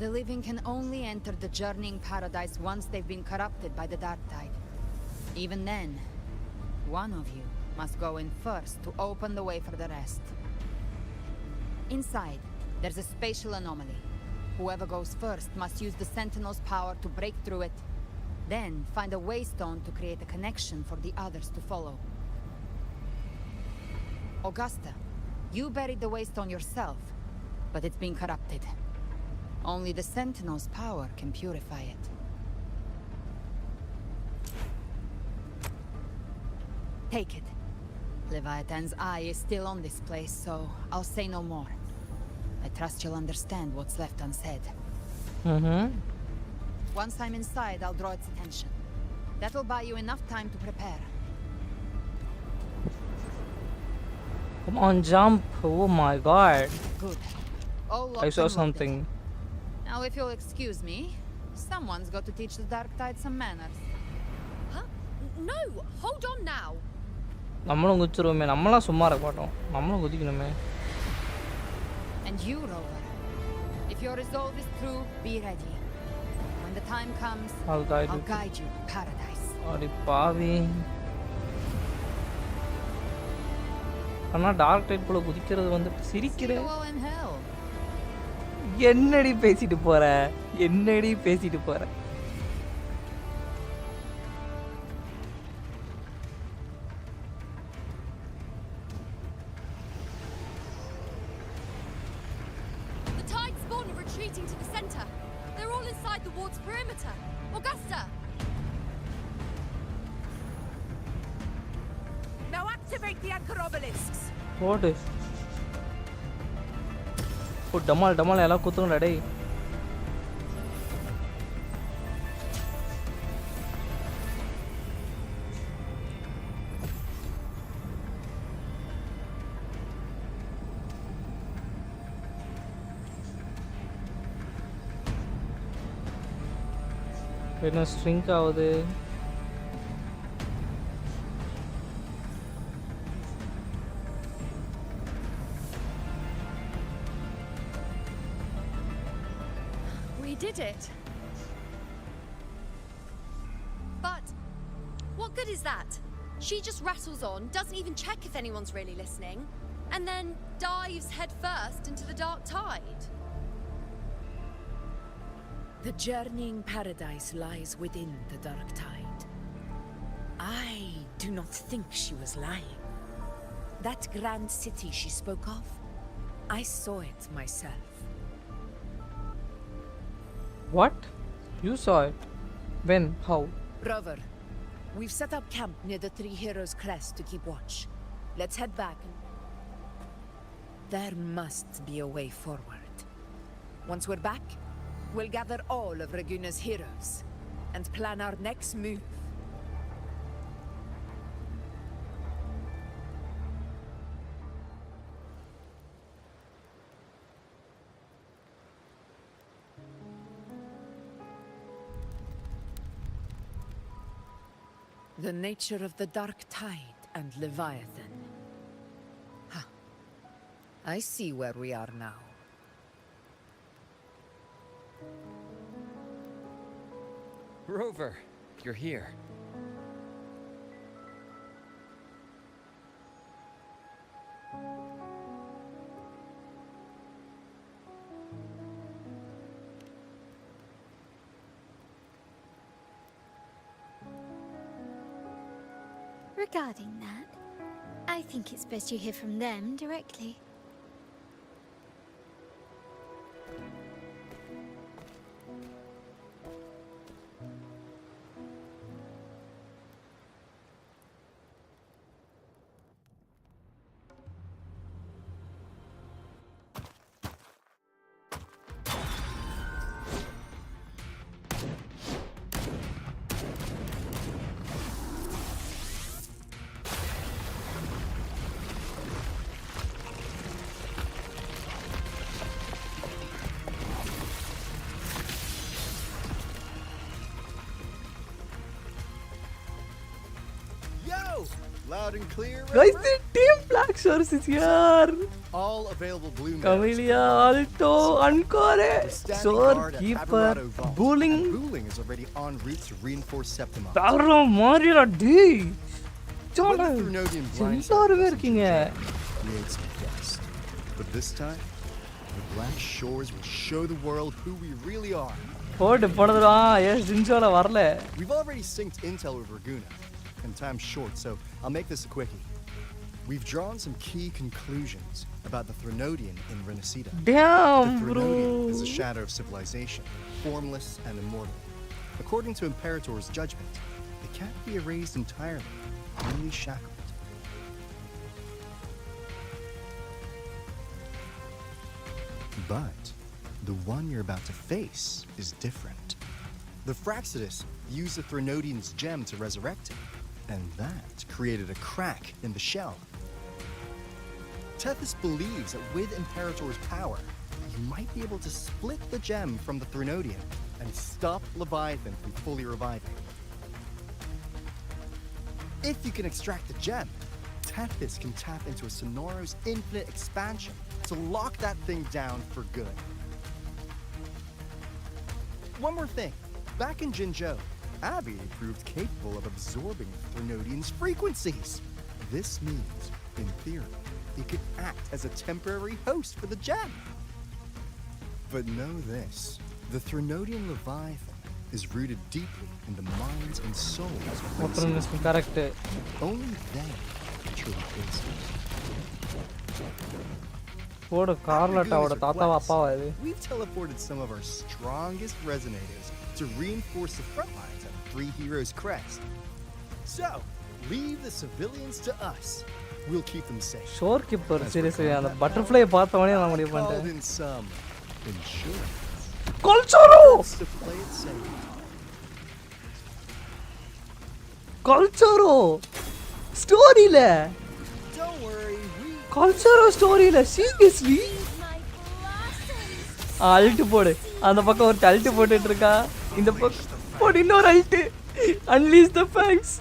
The living can only enter the journeying paradise once they've been corrupted by the dark tide. Even then, one of you must go in first to open the way for the rest. Inside, there's a spatial anomaly. Whoever goes first must use the Sentinel's power to break through it, then find a waystone to create a connection for the others to follow. Augusta, you buried the waystone yourself. but it's been corrupted. Only the Sentinel's power can purify it. Take it. Leviathan's eye is still on this place, so I'll say no more. I trust you'll understand what's left unsaid. Once I'm inside, I'll draw its attention. That'll buy you enough time to prepare. Come on, jump. Oh my god. Good. All I locked saw and loaded. something. Now, if you'll excuse me, someone's got to teach the Dark Tide some manners. Huh? No! Hold on now! நம்மளும் குதிச்சிருவோமே, நம்மளாம் சும்மா இருக்க மாட்டோம், நம்மளும் குதிக்கணுமே. And you, Rover. If your resolve is true, be ready. When the time comes, I'll guide you to paradise. அடி பாவி. ஆனா dark tight குள்ள குதிக்கிறது வந்து சிரிக்கிற. என்னடி பேசிட்டு போற? The tide spawn are retreating to the center. They're all inside the ward's perimeter. Augusta! Now activate the anchor obelisks. What is? Oh, டமால் எல்லாம் குத்துங்கடா டேய். என்ன ஸ்ட்ரிங்க் ஆகுது? We did it. But what good is that? She just rattles on, doesn't even check if anyone's really listening, and then dives headfirst into the dark tide. The journeying paradise lies within the dark tide. I do not think she was lying. That grand city she spoke of, I saw it myself. What? You saw it? When? How? Rover, we've set up camp near the Three Heroes Crest to keep watch. Let's head back. There must be a way forward. Once we're back, we'll gather all of Raguna's heroes and plan our next move. The nature of the dark tide and Leviathan. Huh. I see where we are now. Rover, you're here. Regarding that, I think it's best you hear from them directly. Loud and clear. Guys, the team Black Shores is here. All available blue Camellia, Alto, Encore, Sword, Keeper, Bowling. Bowling is already en route to reinforce Septima. Taro Mario D. Chola. Sorry, working it. Creates some guest. But this time, the Black Shores will show the world who we really are. Yes, We've already synced intel with Raguna, and time's short, so I'll make this a quickie. we've drawn some key conclusions about the Threnodian in Rinascita. Damn, the Threnodian bro. is a shadow of civilization, formless and immortal. According to Imperator's judgment, it can't be erased entirely, only shackled. But the one you're about to face is different. The Fraxidus used the Threnodian's gem to resurrect him, and that created a crack in the shell. Tethys believes that with Imperator's power, you might be able to split the gem from the Threnodian and stop Leviathan from fully reviving. If you can extract the gem, Tethys can tap into a Sonoros infinite expansion to lock that thing down for good. One more thing. Back in Jinzhou, Abby proved capable of absorbing Threnodian's frequencies. This means, in theory, it could act as a temporary host for the gem. But know this, the Threnodian Leviathan is rooted deeply in the minds and souls of Rinascita. Correct. Only then can truly face it. போடு கார்லட்டாவோட தாத்தாவா அப்பாவா இது We've teleported some of our strongest resonators to reinforce the front lines at Three Heroes Crest. So, leave the civilians to us. We'll keep them safe. Shore keeper seriously அந்த butterfly பார்த்தவனே நான் முடிவு பண்ணிட்டேன். Called in some insurance. Calcharo To play it safe. Calcharo ஸ்டோரியில Don't worry, Calcharo ஸ்டோரியில seriously alt போடு அந்த பக்கம் ஒரு அல்ட் போட்டுட்டு இருக்கா இந்த பக்கம் போடு இன்னொரு Alt அன்லீஸ் the fangs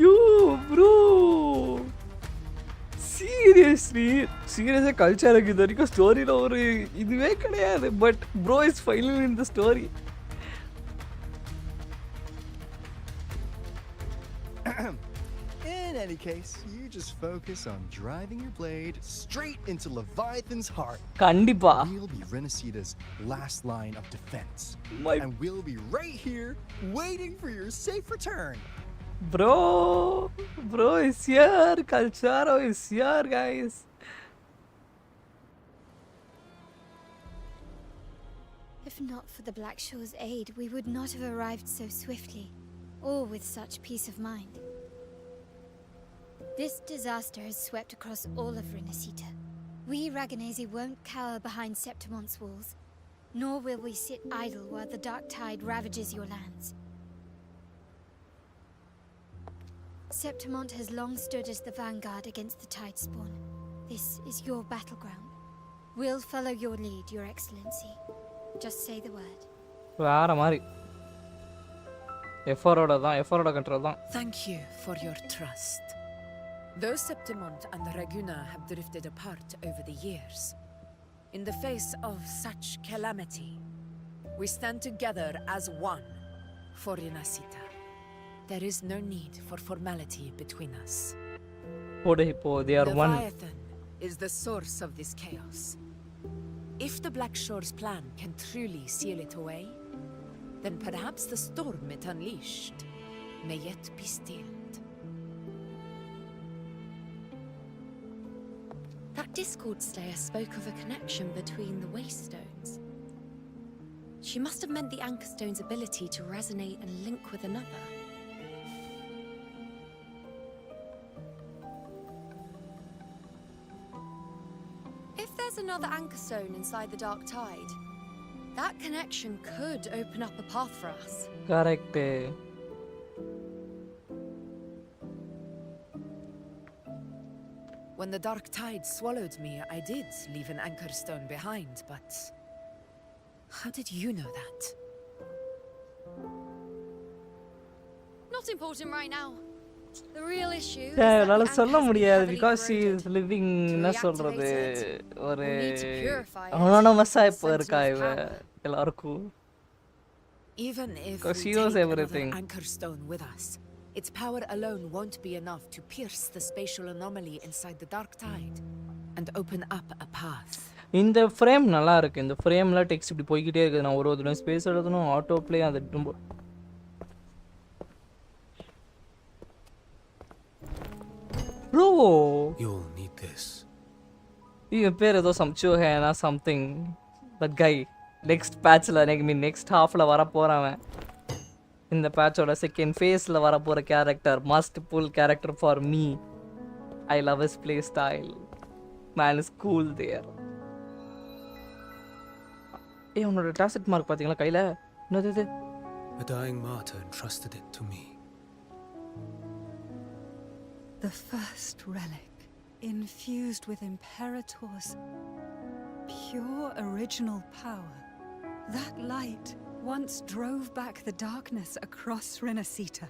you bro சீரியஸாக கல்ச்சருக்கு இது வரைக்கும் ஸ்டோரியில் ஒரு இதுவே கிடையாது but bro is final in the story In any case, you just focus on driving your blade straight into Leviathan's heart. கண்டிப்பா. We'll be Rinascita's last line of defense. And we'll be right here waiting for your safe return. Bro is here. Calciaro is here, guys. If not for the Black Shore's aid, we would not have arrived so swiftly, or with such peace of mind. This disaster has swept across all of Rinascita. We Raganazi won't cower behind Septimon's walls, nor will we sit idle while the dark tide ravages your lands. Septimont has long stood as the vanguard against the tide spawn. This is your battleground. We'll follow your lead, Your Excellency. Just say the word. வேற மாதிரி எஃபரோட control தான். Thank you for your trust. Though Septimont and Raguna have drifted apart over the years, in the face of such calamity, we stand together as one for Rinascita. There is no need for formality between us. They are one. Leviathan is the source of this chaos. If the Black Shore's plan can truly seal it away, then perhaps the storm it unleashed may yet be stilled. That Discord Slayer spoke of a connection between the Waystones. She must have meant the Anchor Stone's ability to resonate and link with another. If there's another Anchor Stone inside the Dark Tide, that connection could open up a path for us. Correct. When the Dark Tide swallowed me, I did leave an Anchor Stone behind, but how did you know that? Not important right now. The real issue is என்னால that சொல்ல முடியாது because she is living என்ன சொல்றது ஒரு அனானமஸா இப்ப இருக்கா இவ எல்லாருக்கும். Even if because she we knows take everything. another Anchor Stone with us, its power alone won't be enough to pierce the spatial anomaly inside the Dark Tide and open up a path. இந்த frame நல்லா இருக்கு. இந்த ஃப்ரேம்ல text இப்படி போய்க்கிட்டே இருக்குது. நான் ஒரு தடவை ஸ்பேஸ் எழுதணும் ஆட்டோ ப்ளே அது ரொம்ப Bro, You'll need this. இவன் பேர் ஏதோ சம்சுஹேனா சம்திங். That guy next patchல next halfல வர போறவன். இந்த பேட்சோட செகண்ட் ஃபேஸ்ல வர போற character must pull character for me. I love his play style. Man is cool there. உன்னோட டாசெட் மார்க் பாத்தீங்களா கையில? என்னது இது? A dying martyr entrusted it to me. The first relic, infused with Imperator's pure original power. That light once drove back the darkness across Rinascita.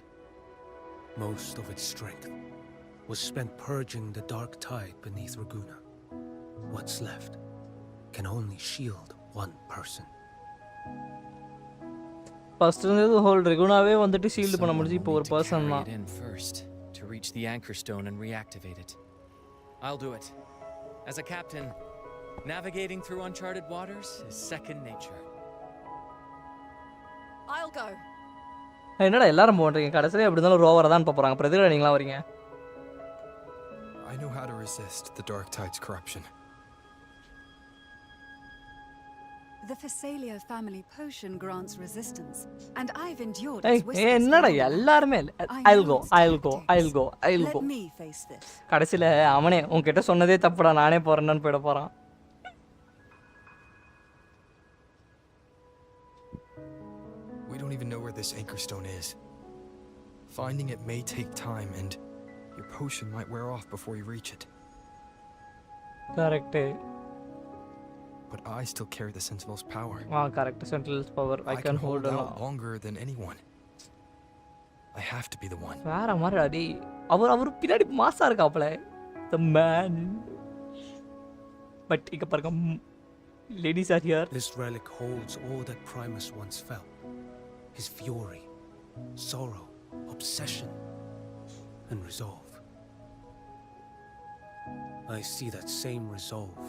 Most of its strength was spent purging the dark tide beneath Raguna. What's left can only shield one person. First இருந்தது whole ரெகுனாவே வந்துட்டு shield பண்ண முடிஞ்சு இப்போ ஒரு person தான். To reach the anchor stone and reactivate it. I'll do it. As a captain, navigating through uncharted waters is second nature. I'll go. என்னடா எல்லாரும் போறீங்க கடைசில எப்படி இருந்தாலும் ரோவரா தான் போறாங்க. அப்புறம் எதுக்கு நீங்களா வரீங்க? I know how to resist the dark tide's corruption. The Phasalia family potion grants resistance, and I've endured Hey, its whispers. என்னடா எல்லாரும் I'll go. Let me face this. கடைசில அவனே உன்கிட்ட சொன்னதே தப்புடா நானே போறேன்னு போய்ட போறான். We don't even know where this anchor stone is. Finding it may take time, and your potion might wear off before you reach it. Correct. But I still carry the Sentinel's power. Correct. Sentinel's power. I can hold out longer than anyone. I have to be the one. வேற மாதிரி அடி. அவர் பின்னாடி மாசா இருக்காப்ல. The man. But இங்க பாருங்க ladies are here. This relic holds all that Primus once felt. His fury, sorrow, obsession, and resolve. I see that same resolve.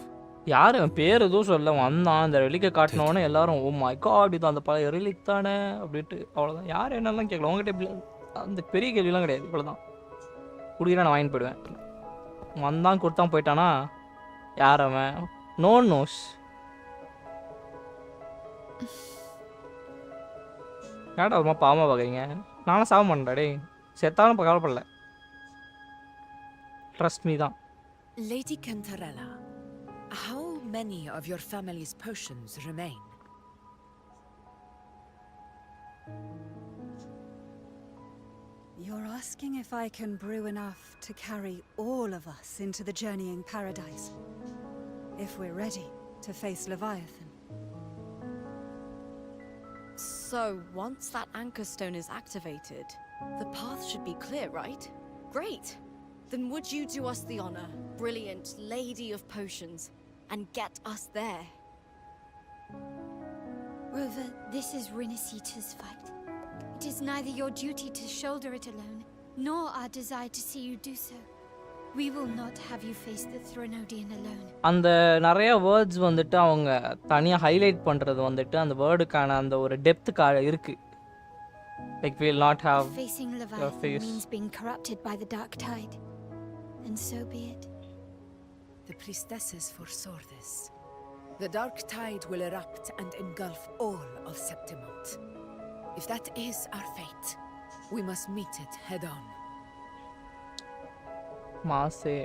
யாரு பேர் எதுவும் சொல்ல வந்தான் அந்த ரெலிக்கை காட்டினோன்னே எல்லாரும் ஓ மை காட் இது அந்த பழைய ரெலிக் தானே அப்படின்ட்டு அவ்வளோதான். யார் என்னெல்லாம் கேட்கல உங்ககிட்ட அந்த பெரிய கேள்விலாம் கிடையாது. இவ்வளோதான் குடிக்கிறா நான் வாங்கிட்டு போயிடுவேன். வந்தான் கொடுத்தான் போயிட்டானா யார் அவன் நோ நோஸ். ஏடா ஒருமா பாவமா பார்க்குறீங்க? நானும் சாக மாட்டேன்டா டே செத்தாலும் கவலைப்படல. ட்ரஸ்ட் மீ தான். Lady Cantarella, how many of your family's potions remain? You're asking if I can brew enough to carry all of us into the journeying paradise, if we're ready to face Leviathan. So, once that anchor stone is activated, the path should be clear, right? Great! Then would you do us the honor, brilliant Lady of Potions, and get us there? Rover, this is Rinascita's fight. It is neither your duty to shoulder it alone, nor our desire to see you do so. We will not have you face the Threnodian alone. அந்த நிறைய words வந்துட்டு அவங்க தனியாக highlight பண்ணுறது வந்துட்டு அந்த வேர்டுக்கான அந்த ஒரு டெப்த் இருக்கு. Like we'll not have facing Leviathan means being corrupted by the dark tide. And so be it. The priestesses foresaw this. The dark tide will erupt and engulf all of Timeout. If that is our fate, we must meet it head on. மாசே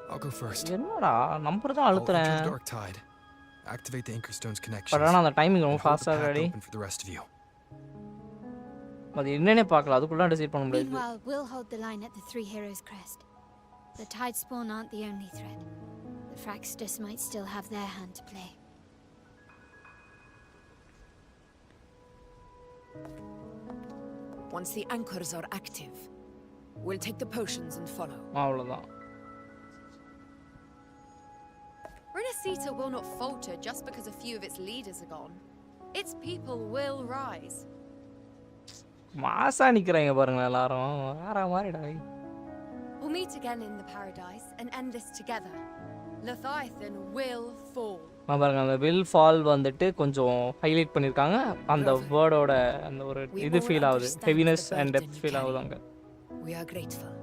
I'll go first. என்னடா number தான் அழுத்துறேன். I'll enter the dark tide. Activate the anchor stone's connections. But அந்த timing ரொம்ப ஃபாஸ்டா ready. For the rest of you. அது என்னன்னே பார்க்கலாம். அதுக்குள்ள decide பண்ண முடியாது. Meanwhile, we'll hold the line at the Three Heroes Crest. The tide spawn aren't the only threat. The Fraxtus might still have their hand to play. Once the anchors are active, we'll take the potions and follow. அவ்வளவுதான். Rinascita will not falter just because a few of its leaders are gone. Its people will rise. மாசா நிக்கறாங்க பாருங்க எல்லாரும். வேற மாதிரிடா. We'll meet again in the paradise and end this together. Leviathan will fall. பாருங்க அந்த will fall வந்துட்டு கொஞ்சம் highlight பண்ணிருக்காங்க. அந்த வேர்டோட அந்த ஒரு இது ஃபீல் ஆகுது. ஹெவினஸ் அண்ட் டெப்த் ஃபீல் ஆகுது அங்க. We are grateful.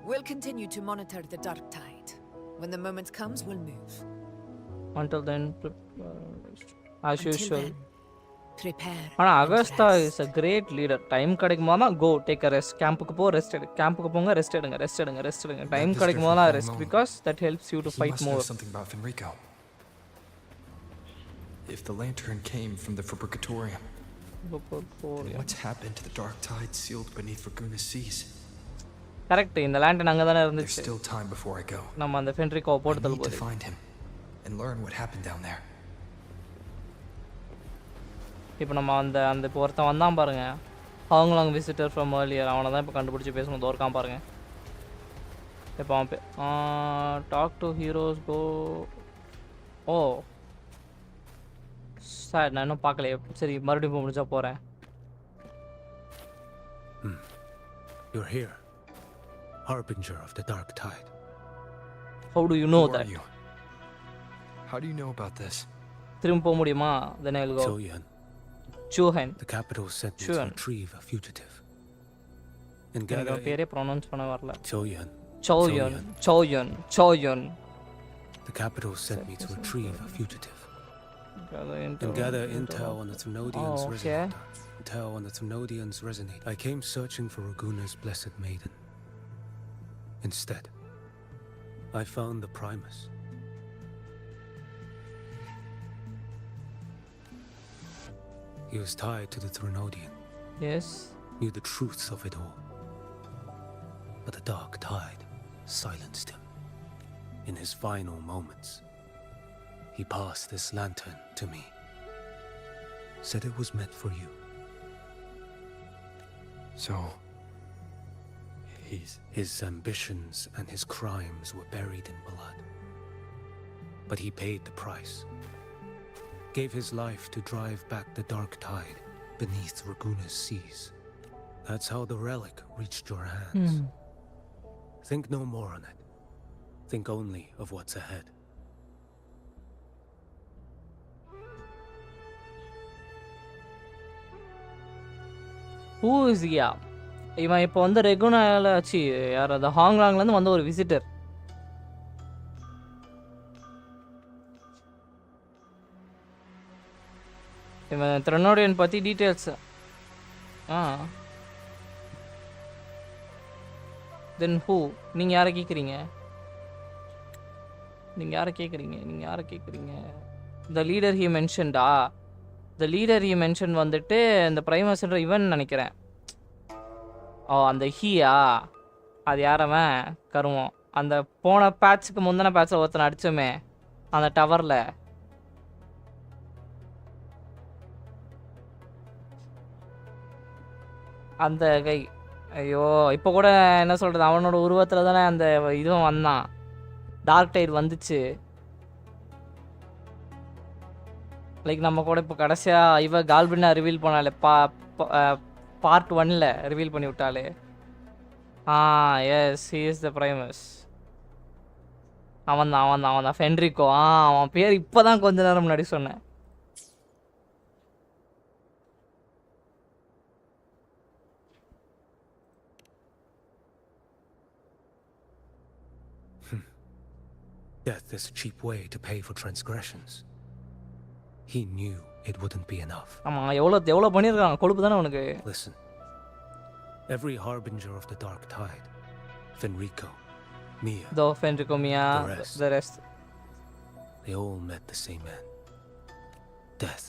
We'll continue to monitor the dark tide. When the moment comes, we'll move. Until then, as Until usual. then, prepare. ஆனா and Augusta rest. Is a great leader. Time கிடைக்கும் போதெல்லாம் go take a rest. கேம்புக்கு போ rest எடு. கேம்புக்கு போங்க rest எடுங்க. Rest எடுங்க. ரெஸ்ட் எடுங்க. டைம் visitor கிடைக்கும் from போதெல்லாம் Hong rest Kong. because that helps you to He fight must know more. something about Fenrico. If the lantern came from the Fabricatorium, then what's happened to the dark tide sealed beneath Raguna's seas? Correct. இந்த lantern அங்க தானே There's இருந்துச்சு. still time before I go. நம்ம அந்த ஃபென்ரிகோ போட்டு I தள்ள need to போகுது. find him and learn what happened down there. இப்போ நம்ம அந்த இப்போ ஒருத்தன் வந்தான் பாருங்க. அவங்களாங்க விசிட்டர் ஃப்ரம் ஏர்லியர். அவனை தான் இப்போ கண்டுபிடிச்சி பேசணும். தோற்கான் பாருங்க. இப்போ அவன் talk to heroes go. Oh sir நான் இன்னும் பார்க்கலையே. சரி மறுபடியும் போக முடிஞ்சா போகிறேன். You're here, harbinger of the dark tide. How do you know Who that? are you? How do you know about this? திரும்ப போக முடியுமா? Then I'll go. Chuhan. The capital sent me to Chuhan. retrieve a fugitive. And எனக்கு gather பேரே pronounce பண்ண வரல. Choyan. Choyan. The capital sent me to retrieve a fugitive. And gather intel on the Thrunodians' resonator. Intel on the Thrunodians' resonator. I came searching for Raguna's blessed maiden. Instead, I found the Primus. He was tied to the Thrunodian. Yes. Knew the truths of it all. But the dark tide silenced him. In his final moments, he passed this lantern to me. Said it was meant for you. So, his ambitions and his crimes were buried in blood. But he paid the price. Gave his life to drive back the dark tide beneath Raguna's seas. That's how the relic reached your hands. Think no more on it. Think only of what's ahead. Who is he? இவன் இப்போ வந்து ரெகுனால ஆச்சு. யார் அது? ஹாங்லாங்லேருந்து வந்த ஒரு visitor. இவன் த்ரெனோடியன் பற்றி டீட்டெயில்ஸ். Then who? நீங்கள் யாரை கேட்குறீங்க? நீங்கள் யாரை கேட்குறீங்க? த லீடர் ஹி மென்ஷன்டா. த லீடர் ஹி மென்ஷன் வந்துட்டு இந்த பிரைமஸ்ன்ற இவன் நினைக்கிறேன். ஓ அந்த ஹீயா? அது யாரவன்? கருவம். அந்த போன பேட்சுக்கு முந்தின பேட்சில் ஒருத்தனை அடித்தோமே அந்த டவரில். அந்த கை. ஐயோ இப்போ கூட என்ன சொல்கிறது, அவனோட உருவத்தில் தானே அந்த இதுவும் வந்தான். டார்க் டைட் வந்துச்சு. லைக் நம்ம கூட இப்போ கடைசியாக இவ கால்பிரினா ரிவீல் பண்ணாலே பார்ட் 1ல் ரிவீல் பண்ணி விட்டாலே. Yes he is the Primus. அவன் தான் ஃபென்ரிகோ. அவன் பேர் இப்போ தான் கொஞ்ச நேரம் முன்னாடி சொன்னேன். Death is a cheap way to pay for transgressions. He knew it wouldn't be enough. ஆமாம் எவ்வளோ பண்ணியிருக்காங்க. கொழுப்பு தானே உனக்கு. Listen. Every harbinger of the dark tide, Fenrico, Mia, Fenrico, Mia, the rest. They all met the same end. Death.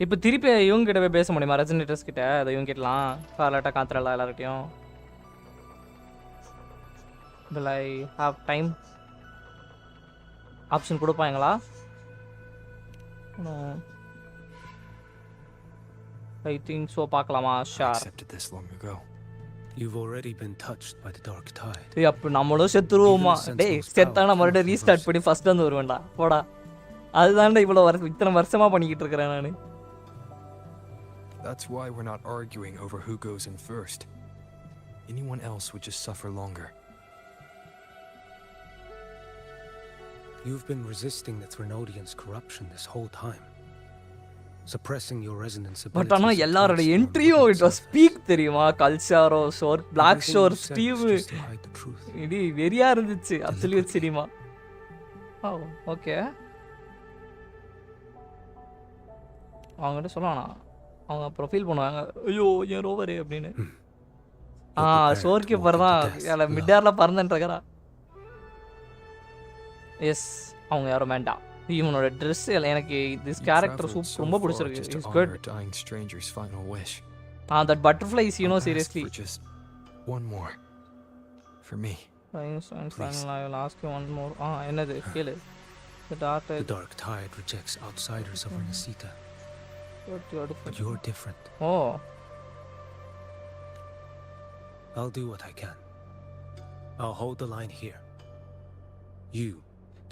இப்போ திருப்பி இவங்க கிட்ட போய் பேச முடியுமா? ரெசனேட்டர்ஸ் கிட்ட அதை இவங்க கிட்டலாம். கார்லாட்டா காத்திரலா எல்லார்கிட்டையும். Will I have time? Option கொடுப்பாங்களா? I think so. பார்க்கலாமா? Sure. Accepted this long ago. You've already been touched by the dark tide. டேய் அப்ப நம்மளும் செத்துருவோமா? டேய் செத்தானா மறுபடியும் ரீஸ்டார்ட் பண்ணி ஃபர்ஸ்ட் வந்து வருவேன்டா. போடா. அதுதான்டா இத்தனை வருஷமா பண்ணிக்கிட்டு இருக்கறேன் நானு. That's why we're not arguing over who goes in first. Anyone else would just suffer longer. You've been resisting the Thrunodians' corruption this whole time. suppressing your resonance but abilities. ஆனால் எல்லாரோட என்ட்ரியும் இட் வாஸ் ஸ்பீக் தெரியுமா? Calcharo shore black shore Steve இது வெறியா இருந்துச்சு. Absolute cinema. Oh okay. அவங்ககிட்ட சொல்லலாம்ண்ணா, அவங்க அப்புறம் ஃபீல் பண்ணுவாங்க, ஐயோ என் ரோவரு அப்படின்னு. ஷோர் கீப்பர் தான் மிட்-ஏரில் பறந்துன்றா. எஸ், அவங்க யாரும் வேண்டாம். இவனோட ட்ரெஸ் எனக்கு திஸ் கேரக்டர் ரொம்ப பிடிச்சிருக்கு. It's good. That butterflies you know seriously. One more for me. I will ask you one more. என்னது கேளு. The dark tide rejects outsiders of Rinascita. But you're different. Oh. I'll do what I can. I'll hold the line here. You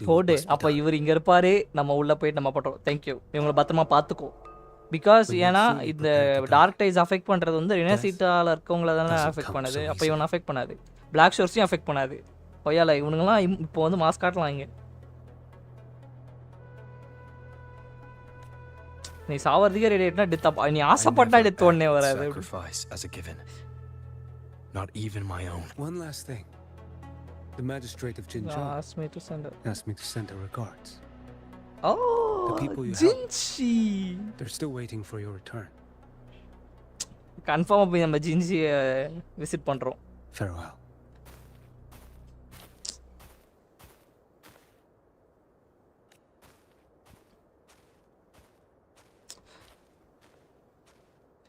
போடு. அப்போ இவர் இங்கே இருப்பார், நம்ம உள்ளே போயிட்டு நம்ம போட்டோம். தேங்க்யூ. இவங்களை பத்திரமா பார்த்துக்கோ. பிகாஸ் ஏன்னா இந்த டார்க் டைஸ் அஃபெக்ட் பண்ணுறது வந்து ரினசிட்டாவில் இருக்கவங்கள தானே அஃபெக்ட் பண்ணுது. அப்போ இவனை அஃபெக்ட் பண்ணாது. பிளாக் ஷோர்ஸையும் அஃபெக்ட் பண்ணாது. ஒய்யால இவனுங்களாம் இப்போ வந்து மாஸ்க் காட்டலாம். இங்கே நீ சாவறதுக்கே ரெடி ஆயிட்டா டெத். நீ ஆசைப்பட்டா டெத் உடனே வராது. Not even my own. One last thing. The magistrate of Jinzhou asked me to send her regards. Oh, the people you Jinchi. They're still waiting for your return. Confirm போய் நம்ம Jincy visit பண்றோம். Farewell.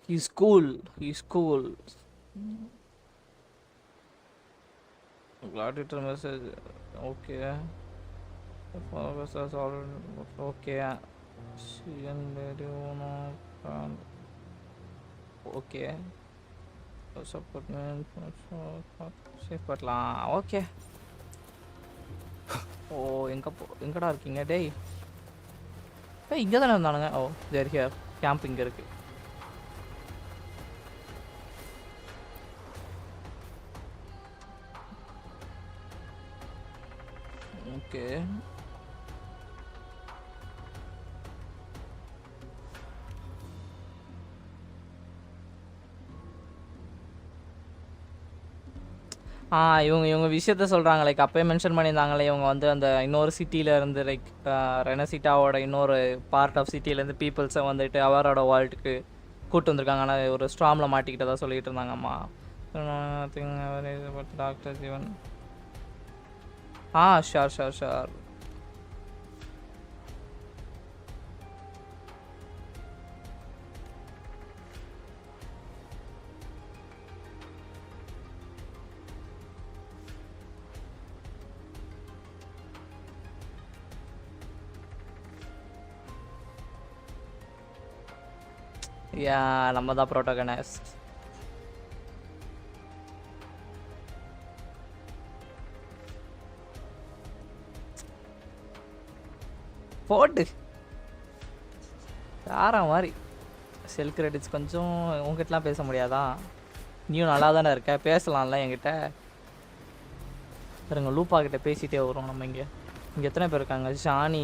He's cool. Gladiator message. Okay. The followers are already okay. She and lady one okay. Support man safe பட்டலாம். Okay. Oh எங்கடா இருக்கீங்க டேய்? இங்கே தானே இருந்தானுங்க. ஓ தேர் ஹியர். கேம்ப் இங்கே இருக்கு. ஓகே. இவங்க விஷயத்த சொல்கிறாங்க. லைக் அப்போயே மென்ஷன் பண்ணியிருந்தாங்களே, இவங்க வந்து அந்த இன்னொரு சிட்டியிலேருந்து லைக் ரெனசிட்டாவோட இன்னொரு பார்ட் ஆஃப் சிட்டியிலேருந்து பீப்புள்ஸை வந்துட்டு அவரோட வேர்ல்டுக்கு கூப்பிட்டு வந்திருக்காங்க. ஆனால் ஒரு ஸ்ட்ராமில் மாட்டிக்கிட்டதா சொல்லிகிட்டு இருந்தாங்கம்மா. டாக்டர் ஜீவன் ஷோர். நம்ம தான் ப்ரோட்டோகனிஸ்ட். போட்டு யாரா மாதிரி செல் கிரெடிட்ஸ் கொஞ்சம் உங்ககிட்டலாம் பேச முடியாதா? நீயும் நல்லா தானே இருக்க, பேசலாம்ல என்கிட்ட. இருங்க லூப்பா கிட்ட பேசிகிட்டே வரும். நம்ம இங்கே எத்தனை பேர் இருக்காங்க? ஷானி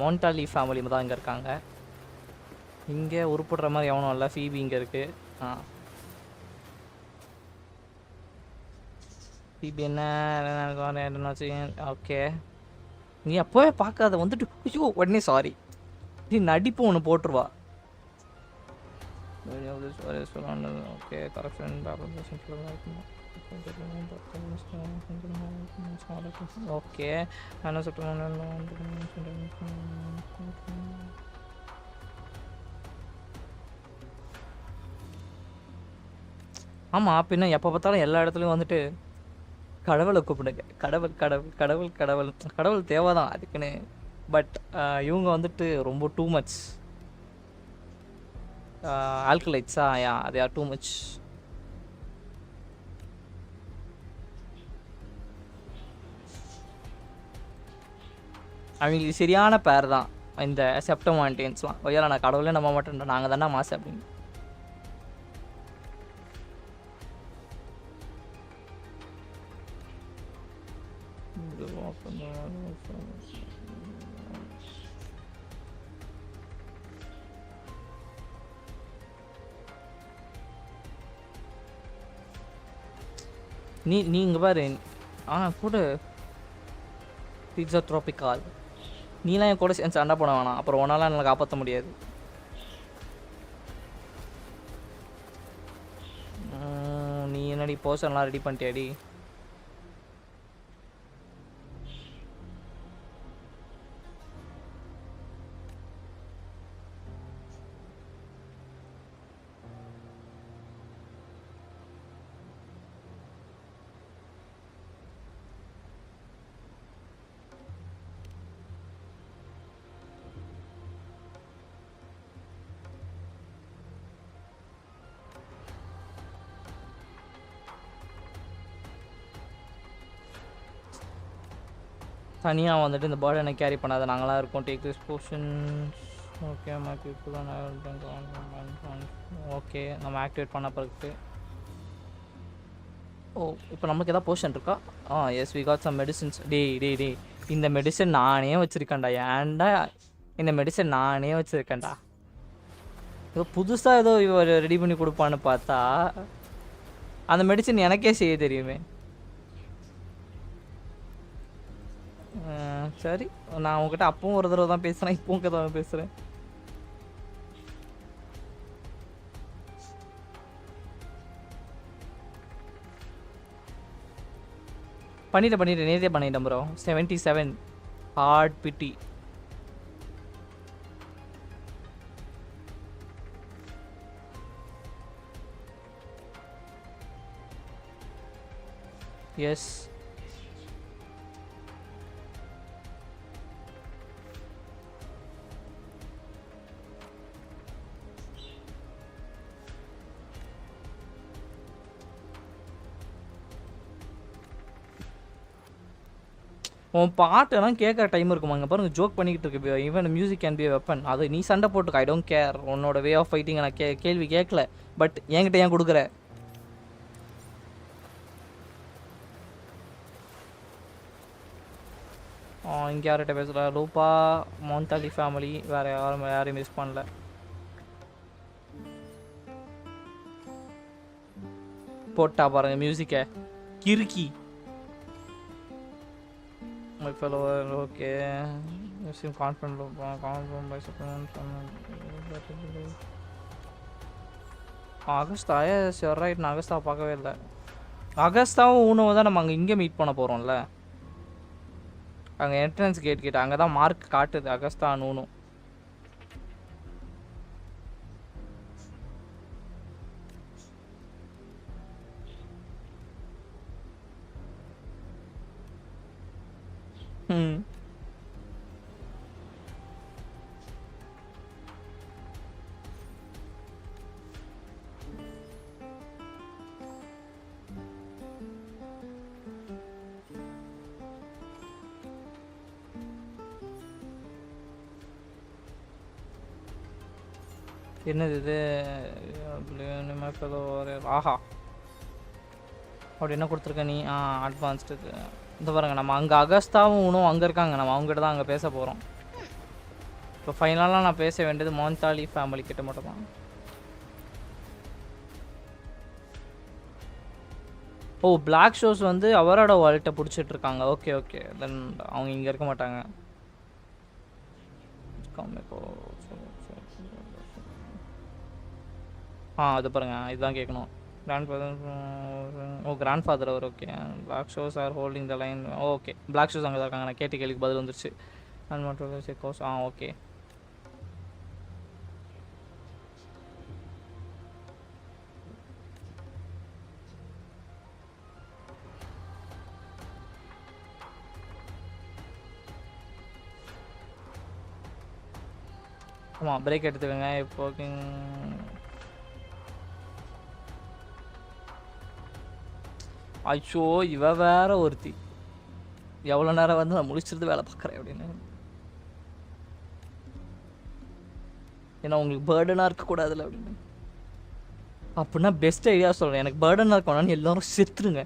மோண்டாலி ஃபேமிலி தான் இங்கே இருக்காங்க. இங்கே உருப்படுற மாதிரி எவனும் இல்லை. ஃபீபி இங்கே இருக்குது. ஃபீபி என்னாச்சு? ஓகே, நீ அப்போவே பார்க்காத வந்துட்டு ஐயோ உடனே சாரி. நீ நடிப்பு ஒன்று போட்டுருவா. ஓகே கரெக்ஷன் ஓகே என்ன சொல்கிறேன். ஆமாம், பின்ன எப்போ பார்த்தாலும் எல்லா இடத்துலையும் வந்துட்டு கடவுளை கூப்பிடுங்க. கடவுள் கடவுள் கடவுள் கடவுள் கடவுள் தேவை தான் அதுக்குன்னு. பட் இவங்க வந்துட்டு ரொம்ப டூ மச் ஆல்கலைட்ஸா தே ஆர் டூ மச். அவங்களுக்கு சரியான பேர் தான் இந்த செப்டமான்டேன்ஸ்லாம். ஒய்யால நான் கடவுளே நம்ப மாட்டேன், நாங்கள் தானே மாசு அப்படின்னு. நீ இங்கே பாரு. கூட பீட்சா ட்ராபிக்கால். நீலாம் என் கூட சேர்ந்து சண்டை போட வேணாம். அப்புறம் ஒன்னால என்னால் காப்பாற்ற முடியாது. நீ என்னடி போஷன்லாம் ரெடி பண்ணிட்டியாடி? தனியாக வந்துட்டு இந்த பேர்டனை கேரி பண்ணாத நாங்களாம் இருக்கோம். Take this portion. Okay my people okay நம்ம ஆக்டிவேட் பண்ண பிறகு. இப்போ நமக்கு எதாவது போர்ஷன் இருக்கா? Yes we got some medicines. டேய் இந்த மெடிசன் நானே வச்சுருக்கேன்டா. ஏன்டா இந்த மெடிசன் நானே வச்சுருக்கேன்டா. ஏதோ புதுசாக ஏதோ இவர் ரெடி பண்ணி கொடுப்பான்னு பார்த்தா அந்த மெடிசன் எனக்கே செய்ய தெரியுமே. சரி, நான் உங்ககிட்ட அப்பவும் ஒரு தடவை தான் பேசுகிறேன், இப்பவும் தான் பேசுகிறேன். பண்ணிட்டேன் நேரே பண்ணிட்டேன் ப்ரோ. 77 ஹார்ட் பிட்டி. எஸ் உன் பாட்டெல்லாம் கேட்குற டைம் இருக்குமாங்க பாருங்க. ஜோக் பண்ணிக்கிட்டு இருக்கு. Even music can be weapon. அது நீ சண்டை போட்டுக்க. I don't care. உன்னோட வே ஆஃப் ஃபைட்டிங் நான் கேள்வி கேட்கல. பட் என்கிட்ட ஏன் கொடுக்குற? இங்கே யார்கிட்ட பேசுகிற? லூப்பா, மோந்தாலி ஃபேமிலி, வேறு யாரையும் மிஸ் பண்ணல. போட்டா பாருங்க மியூசிக்கை. கிறுக்கி. My fellow, okay. You seem confident by supplement. August, yes, you're right. நான் அகஸ்தா பார்க்கவே இல்லை. அகஸ்தாவும் ஊனவும் தான் நம்ம அங்கே இங்கே மீட் பண்ண போகிறோம்ல. அங்கே என்ட்ரன்ஸ் கேட் கிட்ட அங்கே தான் மார்க் காட்டுது அகஸ்தா ஊனும். என்னது இது? ஆஹா, அப்படி என்ன கொடுத்துருக்க நீ? அட்வான்ஸ்டு. இந்த பாருங்க, நம்ம அங்கே அகஸ்தாவும் உணும் அங்கே இருக்காங்க. நம்ம அவங்ககிட்ட தான் அங்கே பேச போகிறோம். இப்போ ஃபைனலாக நான் பேச வேண்டியது மோந்தாலி ஃபேமிலி கிட்ட மட்டும் தான். பிளாக் ஷோஸ் வந்து அவரோட வால்ட்டை பிடிச்சிட்டு இருக்காங்க. ஓகே தென் அவங்க இங்கே இருக்க மாட்டாங்க. அது பாருங்க, இதுதான் கேட்கணும். கிராண்ட் ஃபாதர் அவர். ஓகே, பிளாக் ஷோஸ் are holding the line. Okay, Black ஷோஸ் அங்கே தான் இருக்காங்க. நான் கேட்ட கேள்விக்கு பதில் வந்துருச்சு. ஓகே. ஆமாம், பிரேக் எடுத்துக்கோங்க இப்போ. ஐயோ, இவ வேற ஒருத்தி. எவ்வளோ நேரம் வந்து நான் முடிச்சிருந்து வேலை பார்க்குறேன் அப்படின்னு. ஏன்னா உங்களுக்கு பேர்டனாக இருக்கக்கூடாதுல்ல அப்படின்னு. அப்படின்னா பெஸ்ட் ஐடியா சொல்கிறேன். எனக்கு பேர்டனாக இருக்கணும்னு எல்லாரும் செத்துருங்க.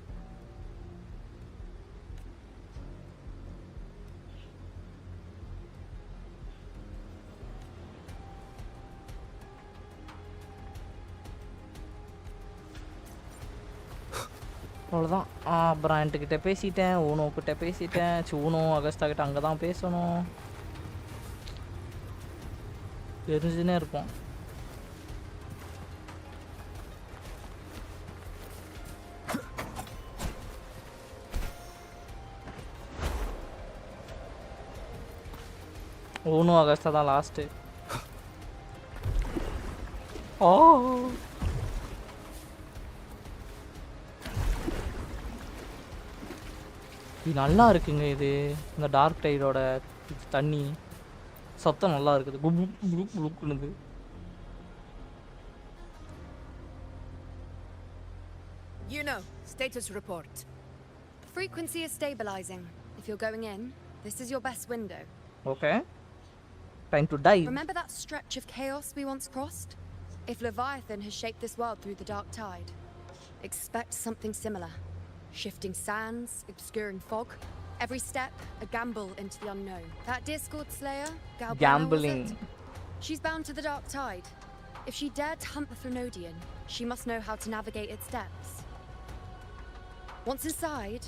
அவ்வளோதான். பிராண்ட்கிட்ட பேசிட்டேன், ஊனோக்கிட்ட பேசிட்டேன். ஊனோ அகஸ்டா கிட்ட அங்கே தான் பேசணும். தெரிஞ்சுனே இருப்போம். ஊனோ அகஸ்டா தான் லாஸ்ட்டு. ஓ இது நல்லா இருக்குங்க. இது இந்த டார்க் டைடோட தண்ணி சத்தம் நல்லா இருக்குது. குளுக்குனுது. You know, status report. Frequency is stabilizing. If you're going in, this is your best window. Okay. Time to dive. Remember that stretch of chaos we once crossed? If Leviathan has shaped this world through the dark tide, expect something similar. Shifting sands, obscuring fog. Every step, a gamble into the unknown. That Discord Slayer, GALBRENA, Gambling. was it? She's bound to the dark tide. If she dared to hunt the Threnodian, she must know how to navigate its depths. Once inside,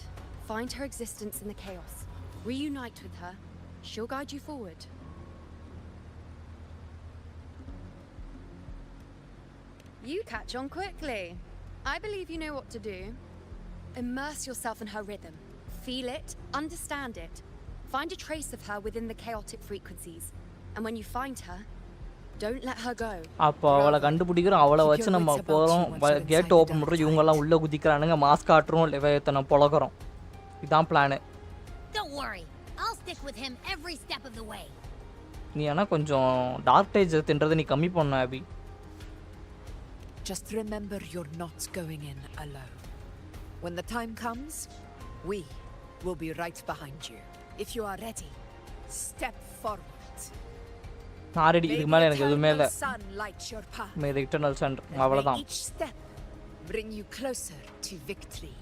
find her existence in the chaos. Reunite with her. She'll guide you forward. You catch on quickly. I believe you know what to do. Immerse yourself in her rhythm. Feel it, understand it. Find a trace of her within the chaotic frequencies. And when you find her, don't let her go. அப்போ அவளை கண்டுபிடிக்கிறோம். அவளை வச்சு நம்ம போகிறோம். Gate open பண்ணுறோம். இவங்கெல்லாம் உள்ளே குதிக்கிறானுங்க. மாஸ்க் காட்டுறோம். லெவியத்தனை பொழக்கிறோம். இதான் plan. Don't worry. I'll stick with him every step of the way. நீ ஆனால் கொஞ்சம் டார்க் டைஜ் தின்றதை நீ கம்மி பண்ண அபி. Just remember you're not going in alone. When the time comes, we will be right behind you. If you are ready, step forward. நான் ready. இதுக்கு மேலே எனக்கு எதுவுமே இல்லை. Sun light your path. May the eternal sun. அவ்வளோதான். Each step bring you closer to victory.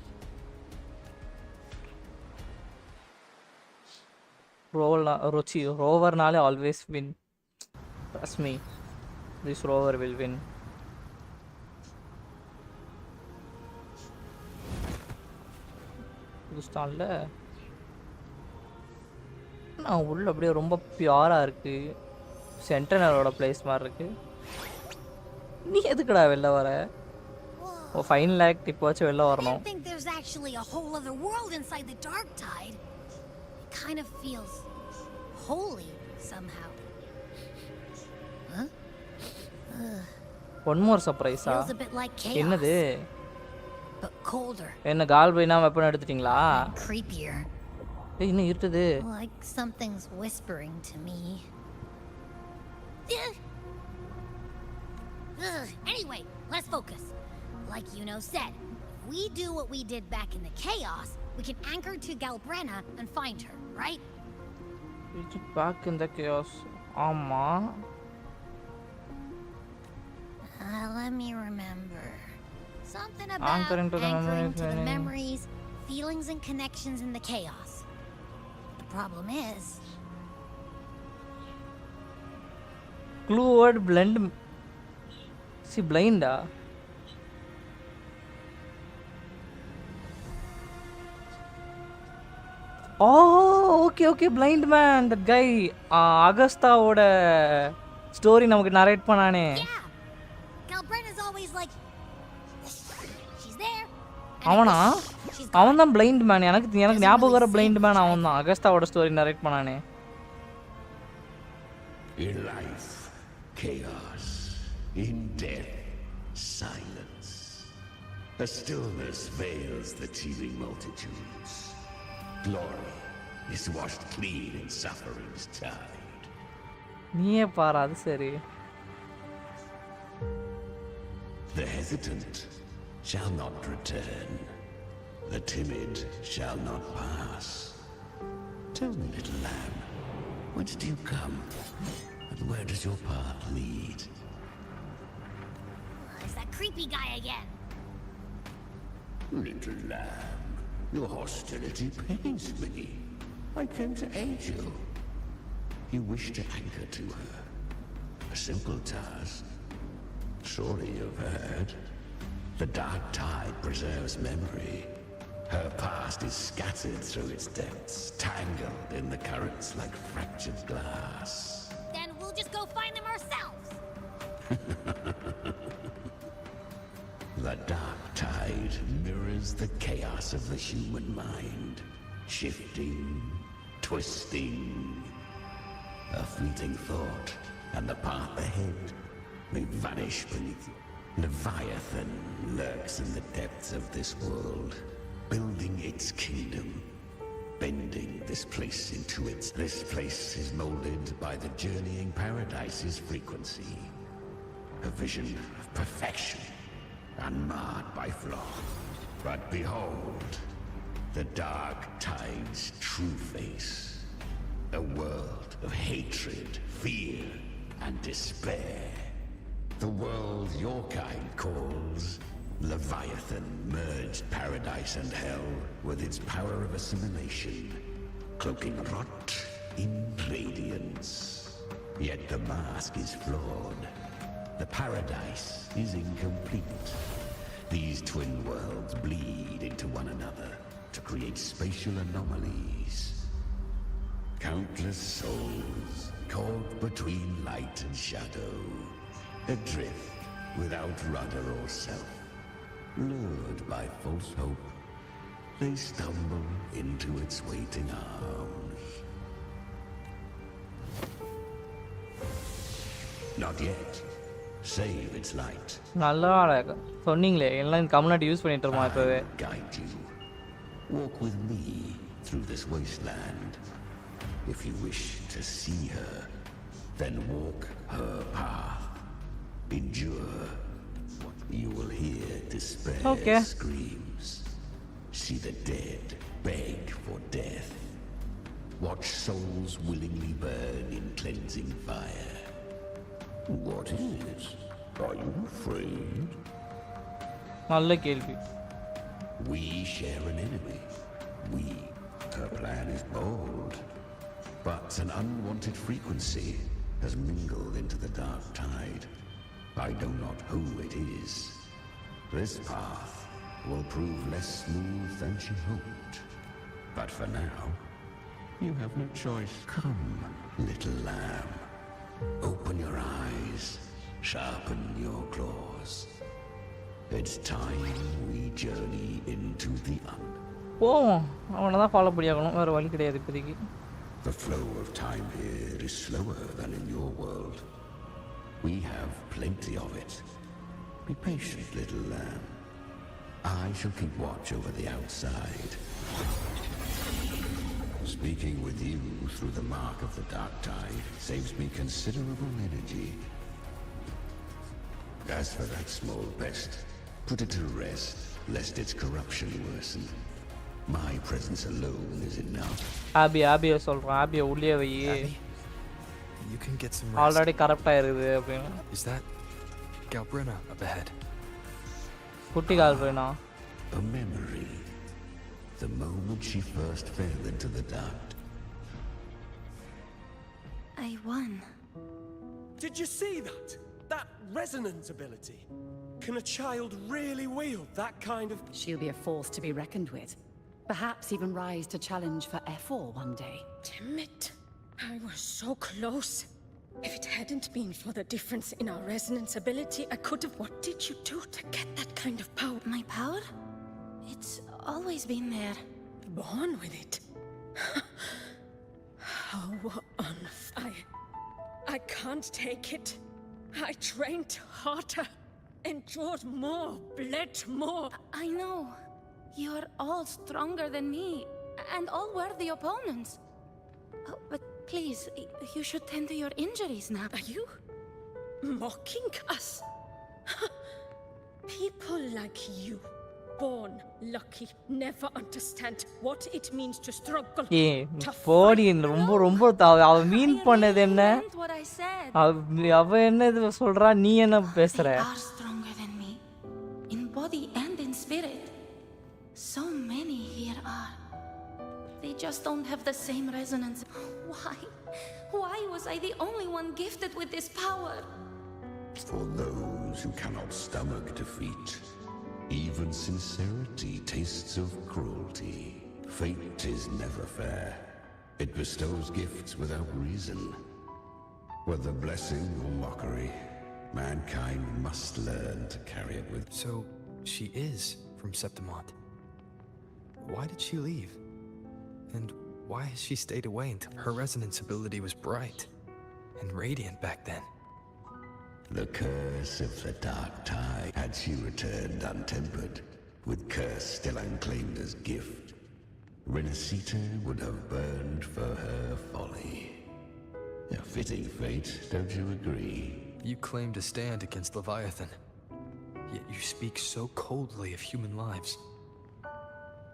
ரோவர்னாலே always win. Trust me, this rover will win. புதுஸ்தான்ல நான் உள்ள அப்படியே ரொம்ப பியூராக இருக்கு. சென்டனரோட பிளேஸ் மாதிரி இருக்கு. நீ எதுக்குடா வெளில வர? ஓ ஃபைனல் ஆக்ட் இப்போ வச்சு வெளில வரணும். I think there's actually a whole other world inside the dark tide. It kind of feels holy somehow. Huh? One more surprise. Feels a bit like chaos. என்னது? But colder. என்ன கால்பிரேனா weapon எடுத்துட்டீங்களா? Creepier. ஏய் என்ன இருட்டுது? Like something's whispering to me. Anyway, let's focus. Like said, if we do what we did back in the chaos, we can anchor to GALBRENA and find her, right? Back in the chaos. ஆமா. Let me remember. Something about anchoring to the memories, feelings and connections in the chaos. The problem is... Clue word blend... See, blind ah? Oh, okay, blind man. That guy, Augusta oda story namakku narrate panane. Yeah. GALBRENA's always like, she's there. அவனா? அவன் தான் blind man. எனக்கு ஞாபகம் வர blind man அவன் தான். Augusta oda story narrate panane. In life, chaos. In death, silence. A stillness veils the teeming multitudes. Glory is washed clean in suffering's tide. நீயே பாரு அது சரி. The hesitant shall not return. The timid shall not pass. Tell me, little lamb, whence do you come? And where does your path lead? It's that creepy guy again. Little lamb, your hostility pains me. I came to aid you. You wish to anchor to her. A simple task. Surely you've heard. The dark tide preserves memory, Her past is scattered through its depths, tangled in the currents like fractured glass. Then we'll just go find them ourselves. The dark tide mirrors the chaos of the human mind, shifting, twisting. A fleeting thought, and the path ahead may vanish beneath. Leviathan lurks in the depths of this world, building its kingdom, bending this place into its. This place is molded by the journeying paradise's frequency, a vision of perfection, unmarred by flaw. But behold, the dark tide's true face, a world of hatred, fear, and despair. The world your kind calls Leviathan merged paradise and hell with its power of assimilation, cloaking rot in radiance. Yet the mask is flawed. The paradise is incomplete. These twin worlds bleed into one another to create spatial anomalies. Countless souls caught between light and shadow, adrift without rudder or self. Lured by false hope, they stumble into its waiting arms. Not yet. Save its light. நல்லா சொன்னீங்களே எல்லாம் இந்த community use பண்ணிட்டு இருக்கோம் இப்பவே. Guide you. Walk with me through this wasteland. If you wish to see her, then walk her path. Endure. You will hear despair screams. See the dead beg for death. Watch souls willingly burn in cleansing fire. What is it? Are you afraid? நல்ல கேள்வி. We share an enemy. Her plan is bold, but an unwanted frequency has mingled into the dark tide. I know not who it is. This path will prove less smooth than she hoped. But for now, you have no choice. Come, little lamb. Open your eyes. Sharpen your claws. It's time we journey into the போவோம் அவனை தான் follow பண்ணியாகணும் வேறு வழி கிடையாது இப்போதைக்கு. The flow of time here is slower than in your world. We have plenty of it. Be patient, little lamb. I shall keep watch over the outside. Speaking with you through the mark of the dark tide saves me considerable energy. As for that small pest, put it to rest, lest its corruption worsen. My presence alone is enough. ஆபியை சொல்கிறேன் ஆபியை உள்ளே வை. You can get some rest. Already கரப்டாக இருக்குது அப்படின்னு. Is that GALBRENA up ahead? குட்டி GALBRENA. A memory. The moment she first fell into the dark. I won. Did you see that? That resonance ability. Can a child really wield that kind of... She'll be a force to be reckoned with. Perhaps even rise to challenge for F4 one day. Damn it. I was so close. If it hadn't been for the difference in our resonance ability, I could have... What did you do to get that kind of power? My power? It's always been there. Born with it? How on... I can't take it. I trained harder, endured more, bled more. I know. You're all stronger than me, and all worthy opponents. Oh, but please, you should tend to your injuries now. Are you mocking us? People like you, born lucky, never understand what it means to struggle. போடி ரொம்ப அவ மீன் பண்ணது என்ன? அவ என்ன இது சொல்றா நீ என்ன பேசுற? They are stronger than me, in body and in spirit. So many here are. They just don't have the same resonance. Why was I the only one gifted with this power? For those who cannot stomach defeat, Even sincerity tastes of cruelty. Fate is never fair. It bestows gifts without reason. Whether blessing or mockery, mankind must learn to carry it with... So, she is from Septimont. Why did she leave? And why has she stayed away until her resonance ability was bright and radiant back then? The curse of the dark tide. Had she returned untempered, with curse still unclaimed as gift, Rinascita would have burned for her folly. A fitting fate, don't you agree? You claim to stand against Leviathan, yet you speak so coldly of human lives.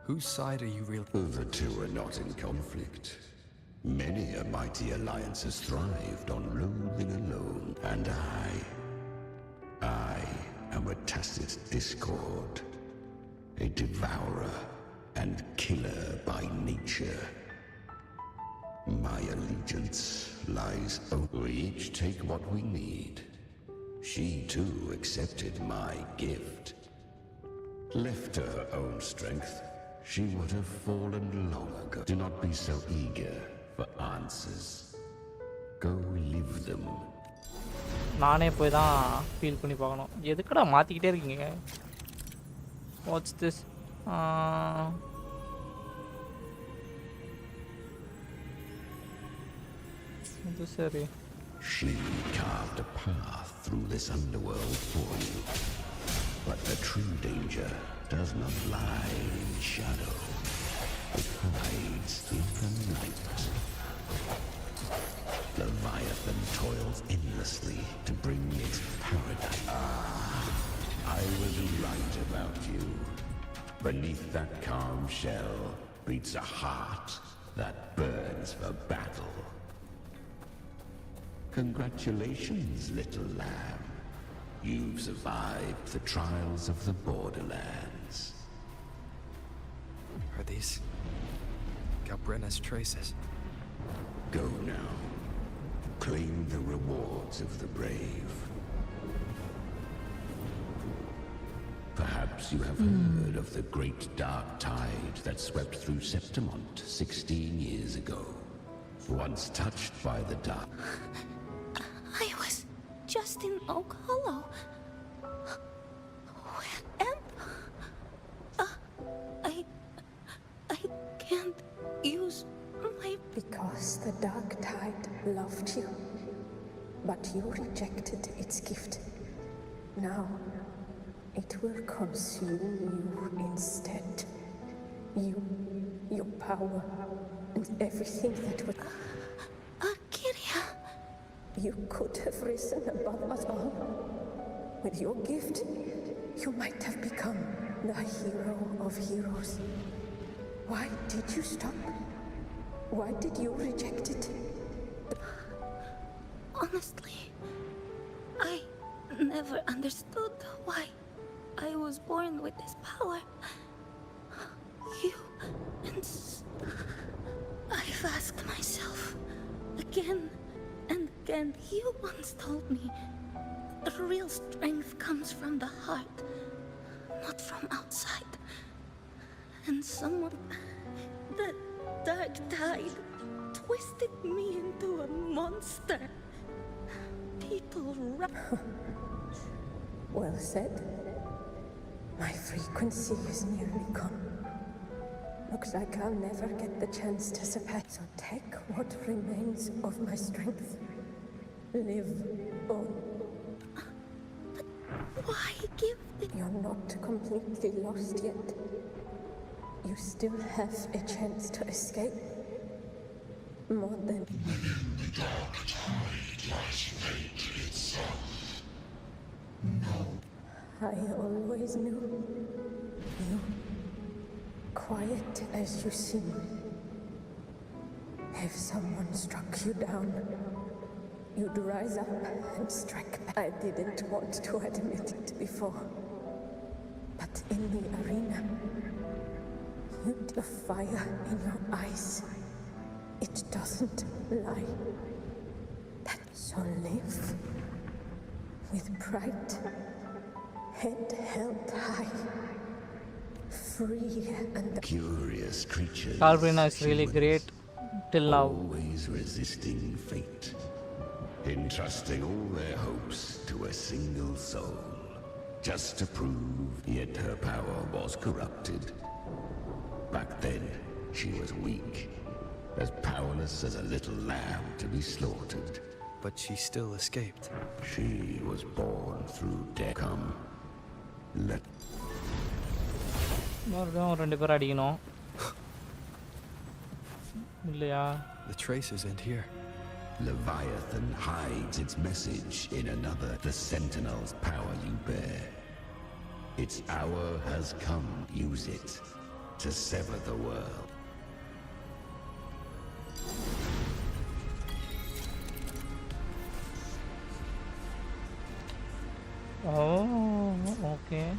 Whose side are you really? The two are not in conflict. Many a mighty alliance has thrived on loathing alone, and I am a tacit discord, a devourer and killer by nature. My allegiance lies we each take what we need. She too accepted my gift. Left to her own strength, she would have fallen long ago. Do not be so eager for answers. Go live them. நானே போய் தான் feel பண்ணி பார்க்கணும். எதுக்குடா மாற்றிக்கிட்டே இருக்கீங்க? Watts this? இது சரி. She carved a path through this underworld for you. But the true danger does not lie in shadow. It hides in the night. Leviathan toils endlessly to bring its paradise. I was right about you. Beneath that calm shell beats a heart that burns for battle. Congratulations, little lamb. You've survived the trials of the borderlands. Are these GALBRENA's traces? Go now. Claim the rewards of the brave. Perhaps you have heard of the great dark tide that swept through Septimont 16 years ago. Once touched by the dark... I was just in Oak Hollow. Where am I can't use my... Because the dark tide loved you, but you rejected its gift. Now, it will consume you instead. You, your power, and everything that would... Kiria! You could have risen above us all. With your gift, you might have become the hero of heroes. Why did you stop? Why did you reject it? Honestly, I never understood why I was born with this power. You and... I've asked myself again and again. You once told me real strength comes from the heart, not from outside. And someone... the dark tide twisted me into a monster. People Well said. My frequency is nearly gone. Looks like I'll never get the chance to surpass. So take what remains of my strength. Live on. But why give it? You're not completely lost yet. You still have a chance to escape. More than... The dark tide lies fate itself. No. I always knew. You, quiet as you seem. If someone struck you down, you'd rise up and strike back. I didn't want to admit it before. But in the arena, you'd the fire in your eyes. It doesn't lie. That so live with pride Head held high. Free and Curious creatures. GALBRENA is really great till now. Always resisting fate. Entrusting all their hopes to a single soul. Just to prove yet her power was corrupted. Back then, she was weak. As powerless as a little lamb to be slaughtered. But she still escaped. She was born through death. Come, let... The traces end here. Leviathan hides its message in another. The Sentinel's power you bear. Its hour has come. Use it to sever the world. Oh, okay.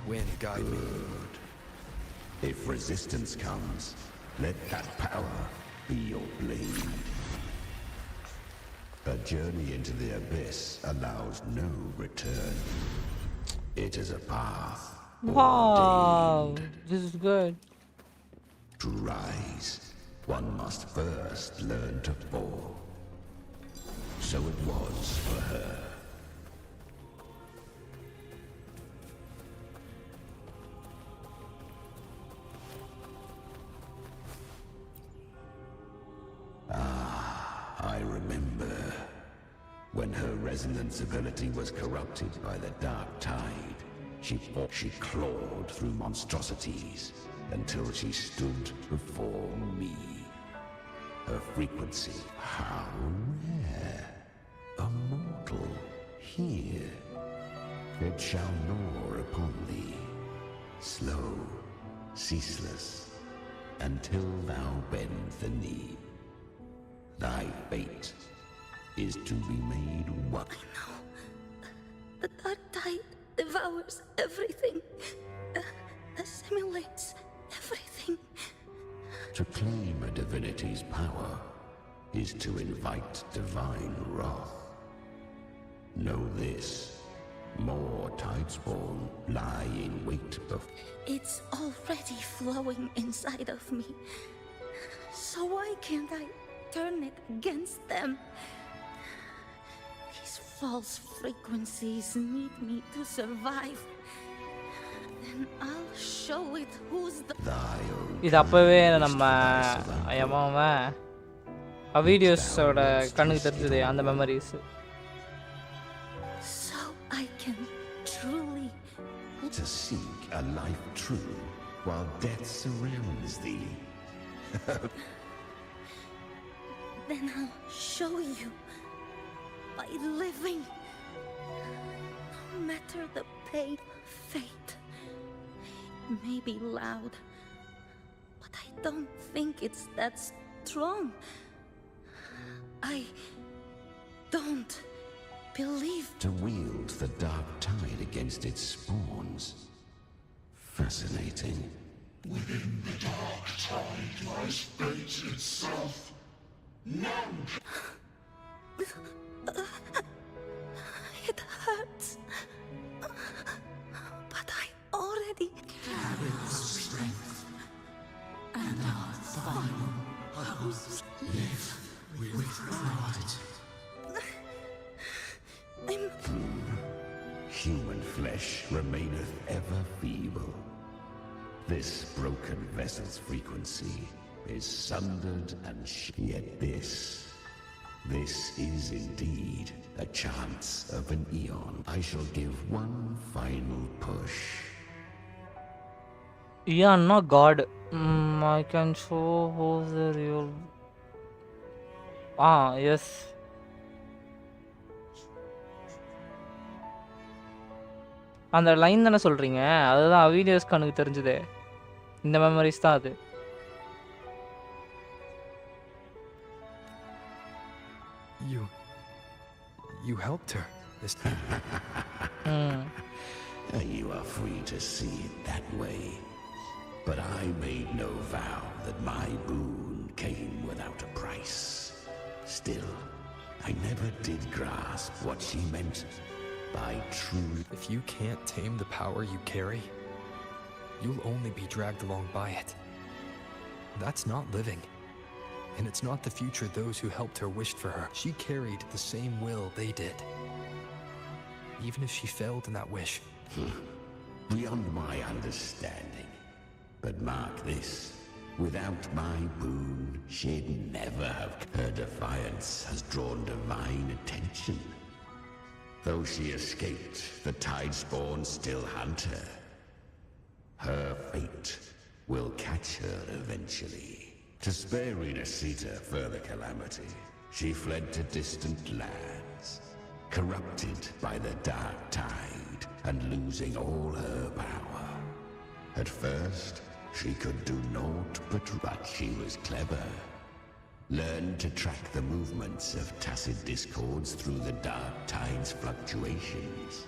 Wind guide me. If resistance comes, let that power be your blade. A journey into the abyss allows no return. It is a path. Wow, ordained. this is good. To rise, one must first learn to fall. So it was for her. I remember when her resonance ability was corrupted by the dark tide. She clawed through monstrosities until she stood before me. Her frequency, how rare. A mortal here. It shall gnaw upon thee, slow, ceaseless, until thou bend the knee. Thy fate is to be made one. I know. The dark tide devours everything. Assimilates everything. To claim a divinity's power is to invite divine wrath. Know this. More tidespawn lie in wait before. It's already flowing inside of me. So why can't I turn it against them? These false frequencies need me to survive. Then I'll show it who's the... இது அப்பவே நம்ம வீடியோஸோட கண்ணுக்கு தெரிஞ்சது அந்த memories. So I can truly to seek a life true while death surrounds thee. Then I'll show you by living. No matter the pain, fate may be loud, but I don't think it's that strong. I don't believe. To wield the dark tide against its spawns. Fascinating. Within the dark tide lies fate itself. None! It hurts. But I already carry the strength. And our final house. Live with pride. Human flesh remaineth ever feeble. This broken vessel's frequency is sundered and yet this is indeed a chance of an eon. I shall give one final push. Yeah, not God. I can show who's the real. Yes. அந்த line தானே சொல்றீங்க? அதுதான் videos கண்ணுக்கு தெரிஞ்சது. இந்த memories தான் அது. You helped her this time. You are free to see it that way. But I made no vow that my boon came without a price. Still, I never did grasp what she meant by true. If you can't tame the power you carry, you'll only be dragged along by it. That's not living. And it's not the future those who helped her wished for her. She carried the same will they did. Even if she failed in that wish. Beyond my understanding. But mark this. Without my boon, she'd never have. Her defiance has drawn divine attention. Though she escaped, the Tidespawn still hunt her. Her fate will catch her eventually. To spare Rinascita further calamity, she fled to distant lands, corrupted by the dark tide and losing all her power. At first, she could do naught but she was clever. Learned to track the movements of tacit discords through the dark tide's fluctuations.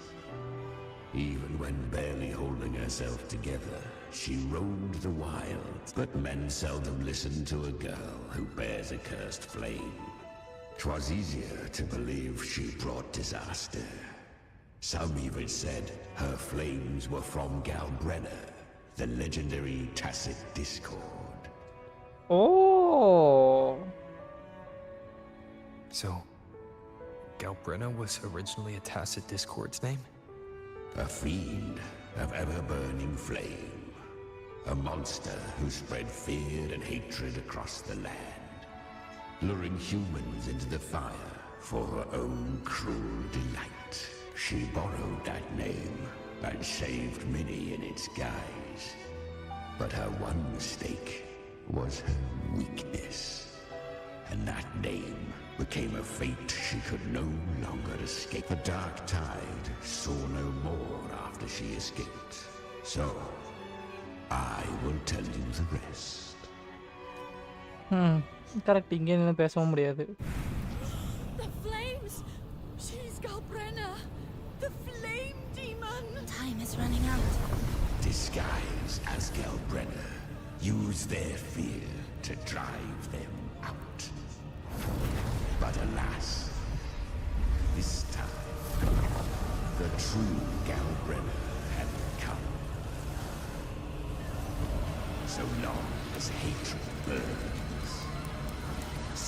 Even when barely holding herself together, she roamed the wilds. But men seldom listen to a girl who bears a cursed flame. 'Twas easier to believe she brought disaster. Some even said her flames were from GALBRENA, the legendary tacit discord. Oh. So, GALBRENA was originally a tacit discord's name? A fiend of ever-burning flame. A monster who spread fear and hatred across the land, luring humans into the fire for her own cruel delight. She borrowed that name and saved many in its guise. But her one mistake was her weakness. And that name became a fate she could no longer escape. The dark tide saw no more after she escaped. So, I will tell you the rest. Correct. இங்கே நின்னு பேசவும் முடியாது. The flames! She's GALBRENA! The flame demon! Time is running out. Disguised as GALBRENA, use their fear to drive them out. But alas, this time, the true GALBRENA had come. So long as hatred burns,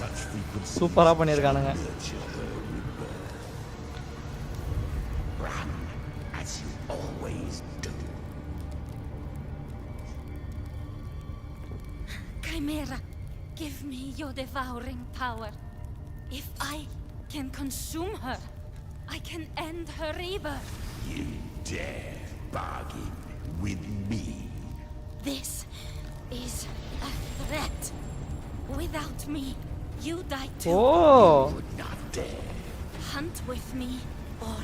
such frequencies சூப்பரா பண்ணிருக்கானுங்க. nurture her rebirth. Run as you always do. Chimera, give me your devouring power. If I can consume her, I can end her rebirth. You dare bargain with me? This is a threat. Without me, you die too. Oh. You would not dare. Hunt with me or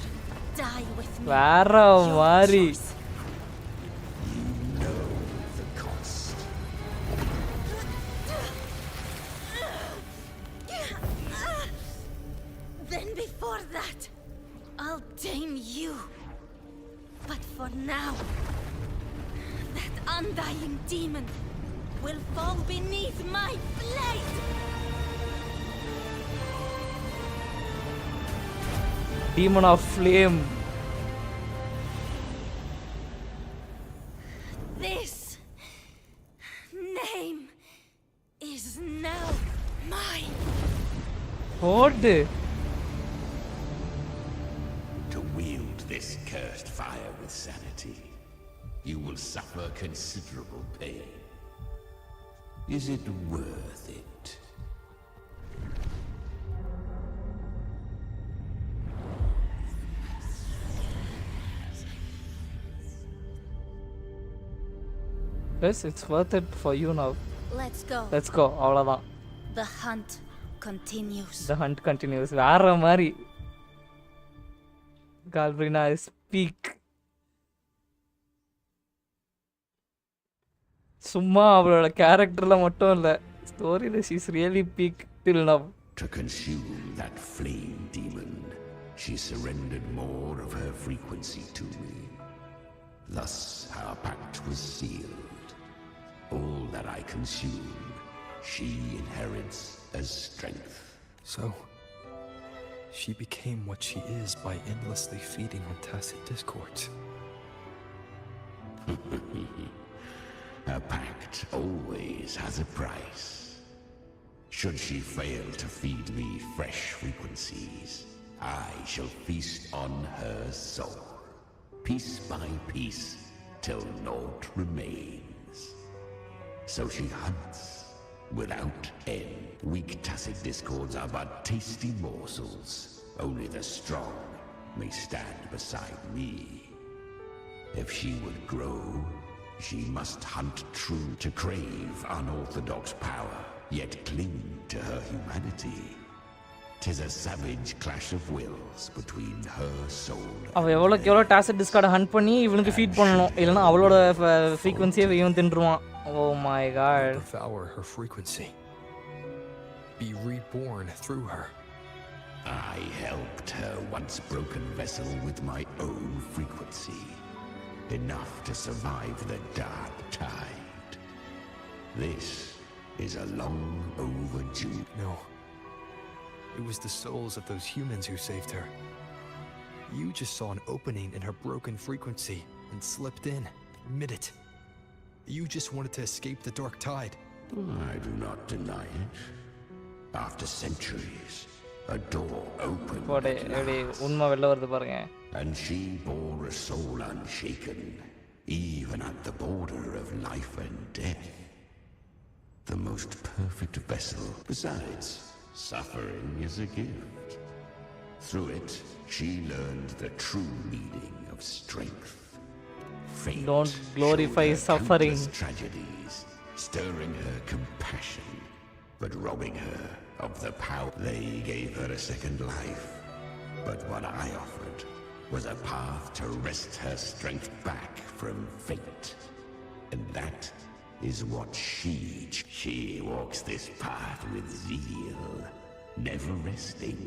die with me. வேற மாதிரி. You know the cost. Then before that, I'll tame you. But for now, that undying demon will fall beneath my blade. Demon of flame. This name is now mine. What? To wield this cursed fire with sanity, you will suffer considerable pain. Is it worth it? Yes, it's worth it for you now. Let's go. Let's go. அவ்வளவுதான். The hunt continues. The hunt continues. வேற மாதிரி. GALBRENA is peak. சும்மா அவளோட கேரக்டர்ல மட்டும் இல்ல, ஸ்டோரியில she is really peak till now. To consume that flame demon, she surrendered more of her frequency to me. Thus our pact was sealed. All that I consume, she inherits as strength. So, she became what she is by endlessly feeding on tacit discords. A pact always has a price. Should she fail to feed me fresh frequencies, I shall feast on her soul, piece by piece, till naught remains. So she hunts without end. Weak tacit discords are but tasty morsels. Only the strong may stand beside me. If she would grow, she must hunt true to crave unorthodox power, yet cling to her humanity. 'Tis a savage clash of wills between her soul. அவ எவ்வளோ tacit டிஸ்கார்டை hunt பண்ணி இவனுக்கு feet பண்ணணும், இல்லைன்னா அவளோட ஃப்ரீக்வன்சியை இவன் தின்றுவான். Oh my god. Devour her frequency. Be reborn through her. I helped her once broken vessel with my own frequency. Enough to survive the dark tide. This is a long overdue. No. It was the souls of those humans who saved her. You just saw an opening in her broken frequency and slipped in. Admit it. You just wanted to escape the dark tide. I do not deny it. After centuries, a door opened and she bore a soul unshaken, even at the border of life and death. The most perfect vessel. Besides, suffering is a gift. Through it, she learned the true meaning of strength. Fate don't glorify suffering. Tragedies, stirring her compassion, but robbing her of the power. They gave her a second life, but what I offered was a path to wrest her strength back from fate. And that is what she walks this path with zeal, never resting,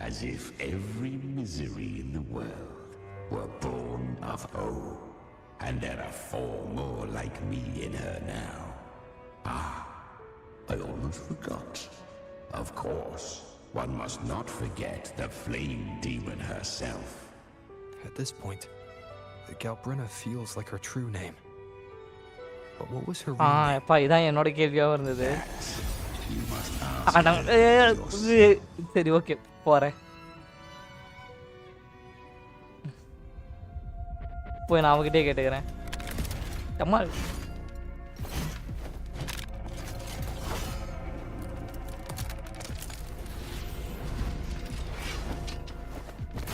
as if every misery in the world were born of woe. And there are 4 more like me in her now. I almost forgot. Of course, one must not forget the flame demon herself. At this point, the GALBRENA feels like her true name. But what was her real name? அப்பா இதான் என்னோட கேள்வியாக இருந்தது. சரி okay போகிறேன். போய் நான் அவகிட்டே கேட்டுக்கிறேன். அம்மா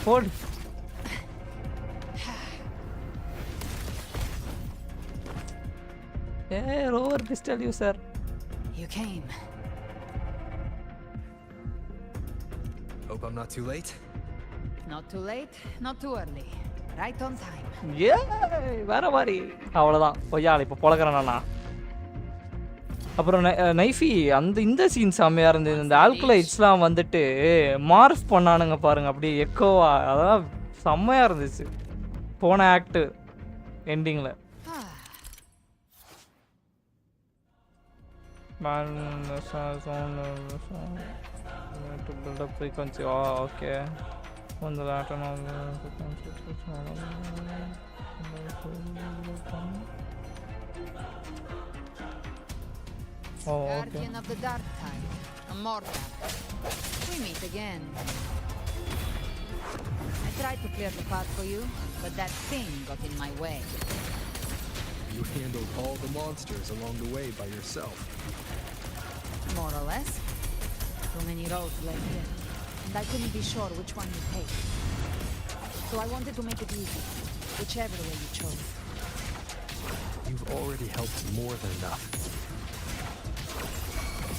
போடு. Rover pistol user. You came. Hope I'm not too late. Not too late, not too early. Right on time. வேற மாதிரி அவ்வளோதான் பொய்யாள் இப்போ பொழக்கிறேண்ணா. அப்புறம் நைஃபி இந்த சீன் செம்மையாக இருந்தது. இந்த ஆல்கலைட்ஸ்லாம் வந்துட்டு மார்ஃப் பண்ணானுங்க பாருங்க, அப்படியே எக்கோவா. அதெல்லாம் செம்மையாக இருந்துச்சு போன act எண்டிங்கில். to build up frequency. Oh, okay. On the latter of the frequency. Oh, okay. Guardian of the Dark Tide, a mortal. We meet again. I tried to clear the path for you, but that thing got in my way. You handled all the monsters along the way by yourself. More or less. Too many roads led here, and I couldn't be sure which one you take. So I wanted to make it easy, whichever way you chose. You've already helped more than enough.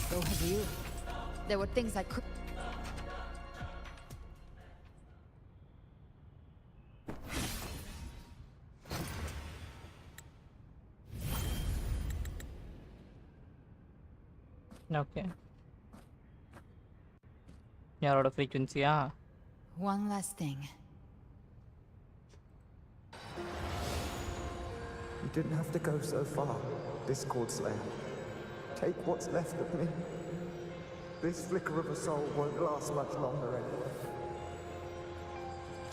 So have you. There were things I could... Okay. Yaroda frequency, yeah. One last thing. You didn't have to go so far, Discord Slayer. Take what's left of me. This flicker of a soul won't last much longer anyway.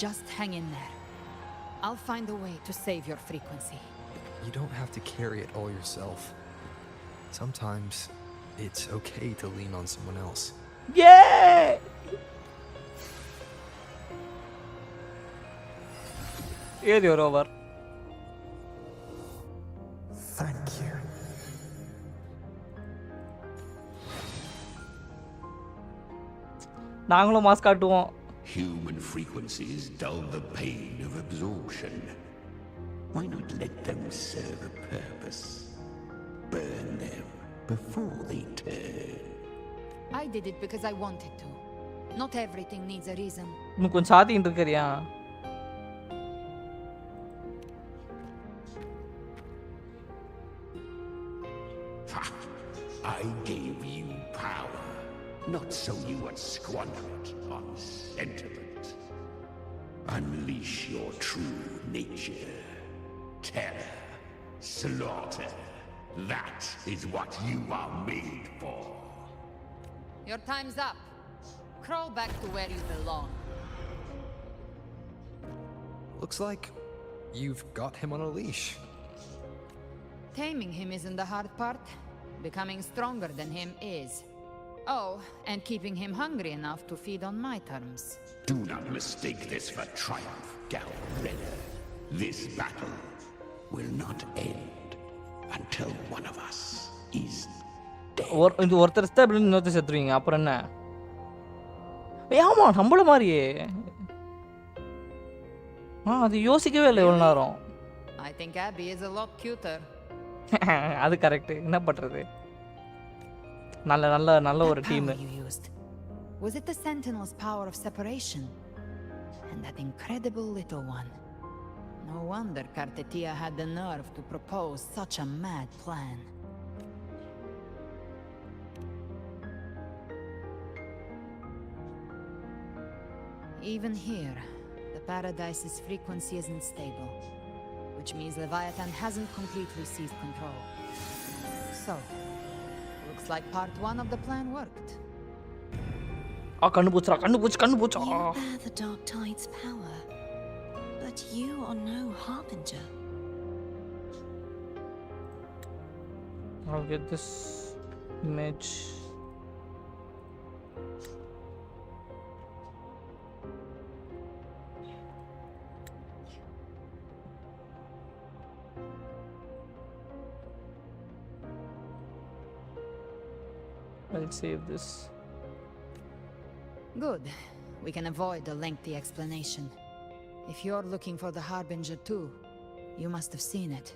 Just hang in there. I'll find a way to save your frequency. You don't have to carry it all yourself. Sometimes it's okay to lean on someone else. Yeah! Here you're over. Thank you. நாங்களும் mask காட்டுவோம். Human frequencies dull the pain of absorption. Why not let them serve a purpose? Burn them before they turn. I did it because I wanted to. Not everything needs a reason. இன்னும் கொஞ்சம் சாத்திட்டு இருக்கறியா? I gave you power, not so you would squander it on sentiment. Unleash your true nature. Terror, slaughter. That is what you are made for. Your time's up. Crawl back to where you belong. Looks like you've got him on a leash. Taming him isn't the hard part. Becoming stronger than him is. Oh, and keeping him hungry enough to feed on my terms. Do not mistake this for triumph, GALBRENA. This battle will not end until one of us is இந்த ஒருத்தர் step இன்னொருத்தர் செத்துருவீங்க. அப்புறம் என்ன? ஆமா நம்மள மாதிரியே. அது யோசிக்கவே இல்லை இவ்வளவு நேரம். I think Abby is a lot cuter. அது கரெக்ட். என்ன பண்றது? நல்ல ஒரு team. Was it the Sentinel's power of separation? And that incredible little one. No wonder Kartetia had the nerve to propose such a mad plan. Even here, the Paradise's frequency isn't stable, which means Leviathan hasn't completely seized control. So, looks like part 1 of the plan worked. கண்ணு பூச்சா. You bear the Dark Tide's power, but you are no harbinger. I'll get this image. I'll save this. Good. We can avoid a lengthy explanation. If you're looking for the Harbinger too, you must have seen it.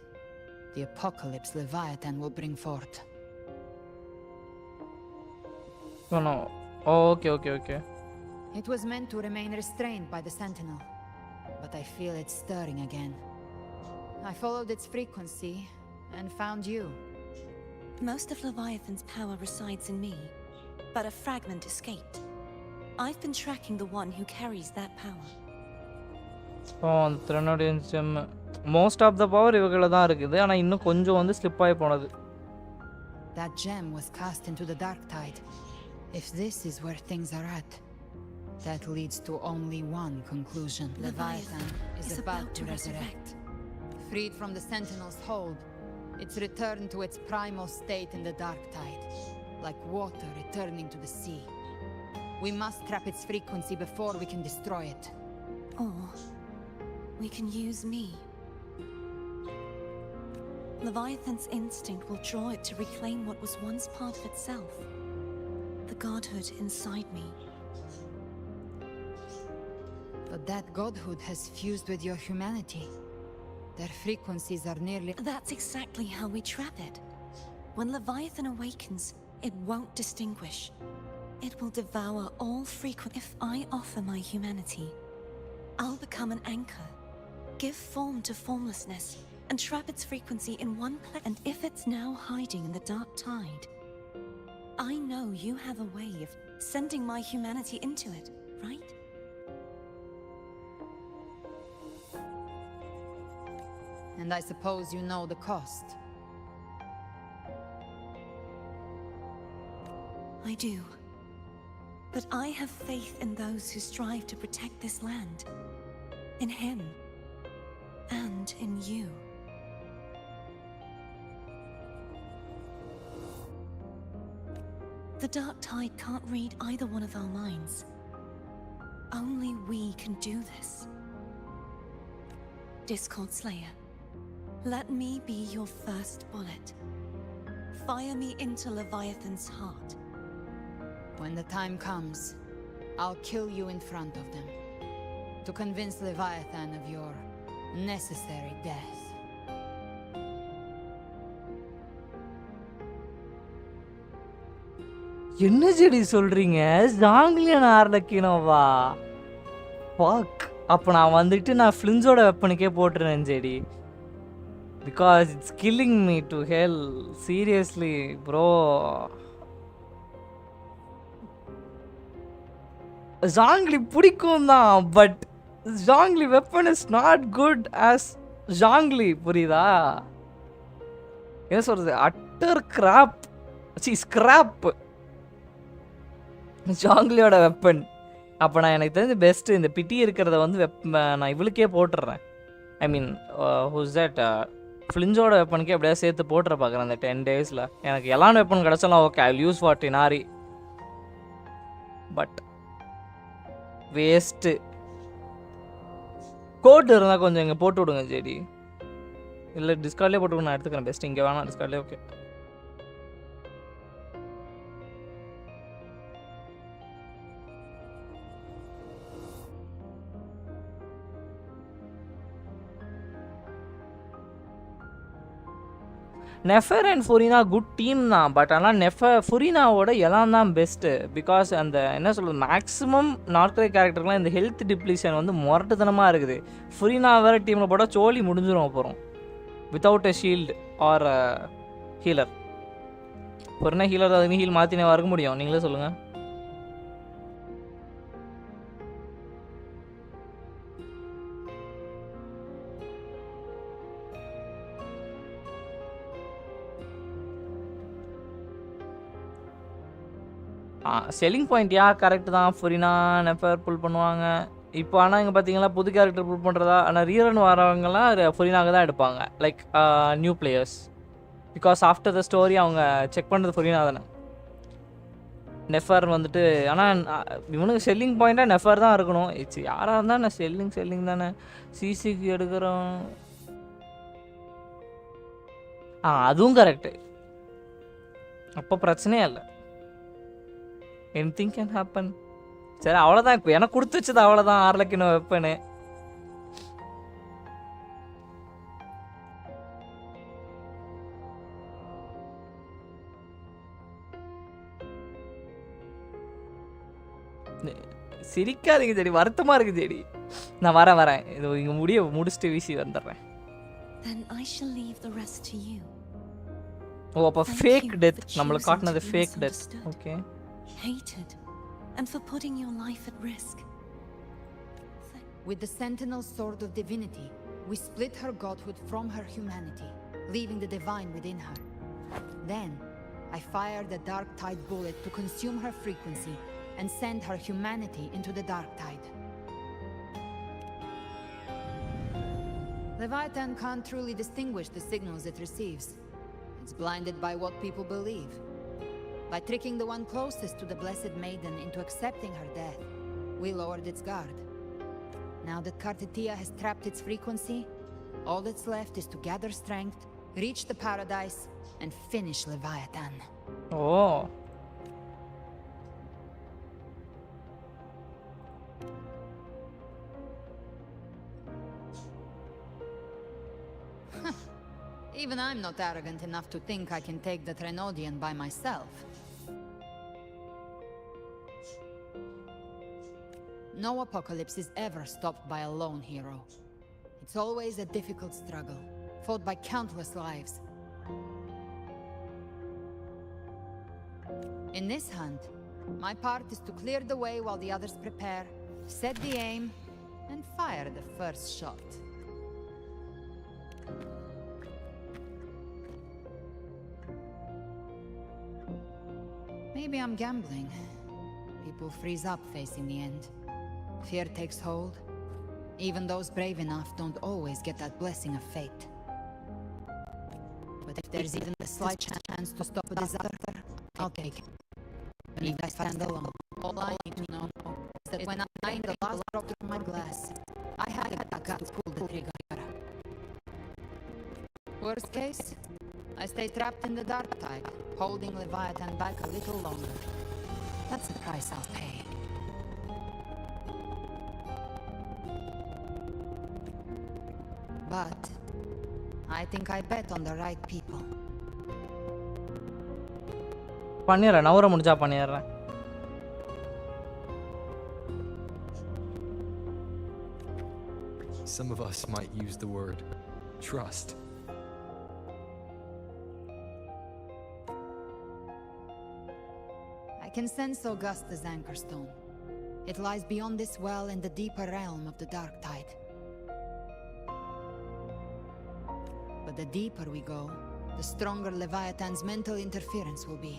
The apocalypse Leviathan will bring forth. No. Oh, okay. It was meant to remain restrained by the Sentinel, but I feel it stirring again. I followed its frequency and found you. Most of Leviathan's power resides in me, but a fragment escaped. I've been tracking the one who carries that power. Oh, the Threnodian gem. Most of the power இவங்கள தான் இருக்குது. ஆனா இன்னும் கொஞ்சம் வந்து slip ஆயி போனது. That gem was cast into the dark tide. If this is where things are at, that leads to only one conclusion. Leviathan is about to resurrect. Freed from the Sentinel's hold, it's returned to its primal state in the dark tide, like water returning to the sea. We must trap its frequency before we can destroy it. Or we can use me. Leviathan's instinct will draw it to reclaim what was once part of itself. The godhood inside me. But that godhood has fused with your humanity. Their frequencies are nearly... That's exactly how we trap it. When Leviathan awakens, it won't distinguish. It will devour all frequency. If I offer my humanity, I'll become an anchor, give form to formlessness, and trap its frequency in one place. And if it's now hiding in the dark tide, I know you have a way of sending my humanity into it, right? And I suppose you know the cost. I do. But I have faith in those who strive to protect this land. In him. And in you. The dark tide can't read either one of our minds. Only we can do this. Discord Slayer, let me be your first bullet. Fire me into Leviathan's heart. When the time comes, I'll kill you in front of them. To convince Leviathan of your necessary death. என்ன ஜெடி சொல்றீங்க? ஜாங்கிலியன் ஆர்லக்கினோவா? Fuck. அப்ப நான் வந்துட்டு நான் ஃப்ளின்ஸோட வெப்பனுக்கே போட்டுறேன் ஜெடி. Because it's killing me to hell. Seriously, bro. ஜாங்லி பிடிக்கும் தான், பட் ஜாங்லி weapon is not good as ஜாங்லி, புரியுதா? என்ன சொல்றது? Utter crap. ஸ்கிராப் ஜாங்கிலியோட வெப்பன். அப்போ நான் எனக்கு தெரிஞ்ச பெஸ்ட்டு இந்த பிட்டி இருக்கிறத வந்து நான் இவளுக்கே போட்டுடுறேன். ஐ மீன் ஹூஸ் தட் ஃப்ளின்ஸோட வெப்பனுக்கே எப்படியாவது சேர்த்து போட்டுற பார்க்குறேன் அந்த 10 daysல. எனக்கு எல்லாம் வெப்பன் கிடச்சாலும் ஓகே, ஐ யூஸ் ஃபார் டினாரி. But waste. கோட் இருந்தால் கொஞ்சம் இங்கே போட்டு விடுங்க ஜெடி. இல்லை டிஸ்கார்ட்லேயே போட்டு நான் எடுத்துக்கிறேன். பெஸ்ட் இங்கே வேணாம், டிஸ்கார்ட்லேயே ஓகே. நெஃபர் அண்ட் ஃபுரினா குட் டீம் தான், பட் ஆனால் ஃபுரினாவோட எல்லாம் தான் பெஸ்ட்டு. பிகாஸ் அந்த என்ன சொல்கிறது, மேக்ஸிமம் நார்த்ரே கேரக்டருக்குலாம் இந்த ஹெல்த் டிப்ளீஷன் வந்து முரட்டுத்தனமாக இருக்குது. ஃபுரினா வேறு டீமில் போட்டால் சோலி முடிஞ்சிடும் அப்புறம். Without a shield or healer. Furina healer, அதுக்கு ஹீல் மாற்றினே இருக்க முடியும், நீங்களே சொல்லுங்கள். செல்லிங் பாயிண்ட் கரெக்டு தான். ஃபுரினா நெஃபர் புல் பண்ணுவாங்க இப்போ. ஆனால் இங்கே பார்த்தீங்கன்னா புது கேரக்டர் புல் பண்ணுறதா, ஆனால் ரீரன் வரவங்கலாம் ஃபுரினாக தான் எடுப்பாங்க. Like new players. Because after the story அவங்க செக் பண்ணுறது ஃபுரினா தானே. நெஃபர் வந்துட்டு ஆனால் இவனுக்கு செல்லிங் பாயிண்ட்டாக நெஃபர் தான் இருக்கணும். யாராக இருந்தால் நான் செல்லிங் தானே. சிசிக்கு எடுக்கிறோம். அதுவும் கரெக்டு. அப்போ பிரச்சனையே இல்லை. Anything can happen. சரி அவ்வளோதான். இப்போ எனக்கு கொடுத்து வச்சது அவ்வளோதான். ஆர்லக்கினோ வெப்பனு. சிரிக்காதீங்க ஜெடி, வருத்தமாக இருக்குது ஜெடி. நான் வரேன். இது இங்கே முடிச்சுட்டு வீசி வந்துடுறேன். ஓ அப்போ ஃபேக் டெத் நம்மளுக்கு காட்டினது fake death. Okay. Hated, and for putting your life at risk. With the sentinel sword of divinity, we split her godhood from her humanity, leaving the divine within her. Then, I fired the dark tide bullet to consume her frequency and send her humanity into the dark tide. Leviathan can't truly distinguish the signals it receives. It's blinded by what people believe. By tricking the one closest to the Blessed Maiden into accepting her death, we lowered its guard. Now that Kartetia has trapped its frequency, all that's left is to gather strength, reach the paradise, and finish Leviathan. Oh. Even I'm not arrogant enough to think I can take the Trenodian by myself. No apocalypse is ever stopped by a lone hero. It's always a difficult struggle, fought by countless lives. In this hunt, my part is to clear the way while the others prepare, set the aim, and fire the first shot. Maybe I'm gambling. People freeze up facing the end. Fear takes hold, Even those brave enough don't always get that blessing of fate. But if there's even the slight chance to stop a disaster, I'll take it. Even if I stand alone, all I need to know is that when I find the last drop through my glass, I had the guts to pull the trigger. Worst case, I stay trapped in the dark tide, holding Leviathan back a little longer. That's the price I'll pay. But I think I bet on the right people. பண்ணிடுறேன், நவர முடிஞ்சா பண்ணிடுறேன். Some of us might use the word trust. I can sense Augusta's anchorstone. It lies beyond this well in the deeper realm of the dark tide. But the deeper we go, the stronger Leviathan's mental interference will be.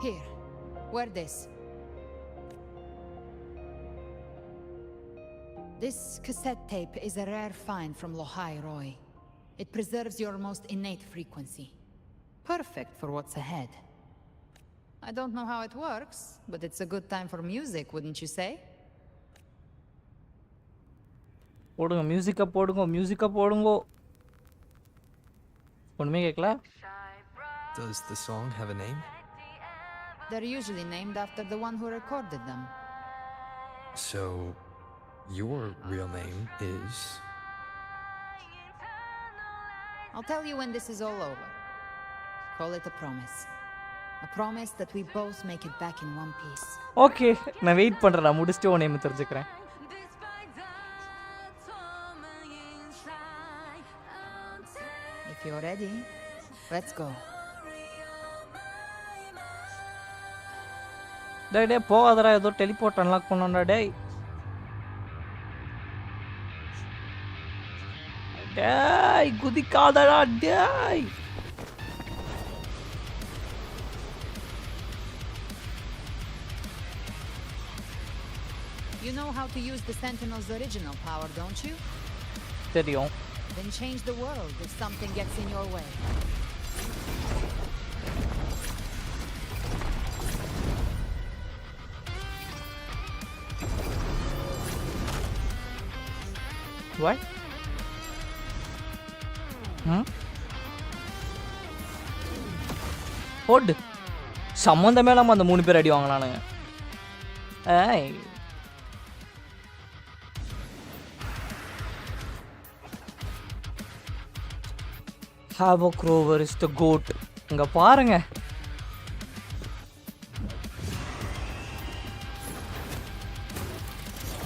Here, wear this. This cassette tape is a rare find from Lohai Roy. It preserves your most innate frequency. Perfect for what's ahead. I don't know how it works, but it's a good time for music, wouldn't you say? போடுங்க, மியூசிக்கை போடுங்க, மியூசிக்கை போடுங்க. ஒண்ணுமே கேட்கல. Does the song have a name? They're usually named after the one who recorded them. So, your real name is? I'll tell you when this is all over. Call it a promise. A promise that we both make it back in one piece. Okay, நான் wait பண்றேன், நான் முடிச்சிட்டு உன் name தெரிஞ்சுக்கிறேன். If you're ready, let's go. டேய் டேய் போகாதடா, ஏதோ teleport unlock பண்ணனும்டா டேய். டேய் குதிக்காதடா டேய். You know how to use the Sentinel's original power, don't you? தெரியும். Then change the world if something gets in your way. What? Hot சம்மந்தமே இல்லாம அந்த 3 பேர் அடி வாங்கினானுங்க. ஏய் Havoc Rover is the goat. இங்க பாருங்க.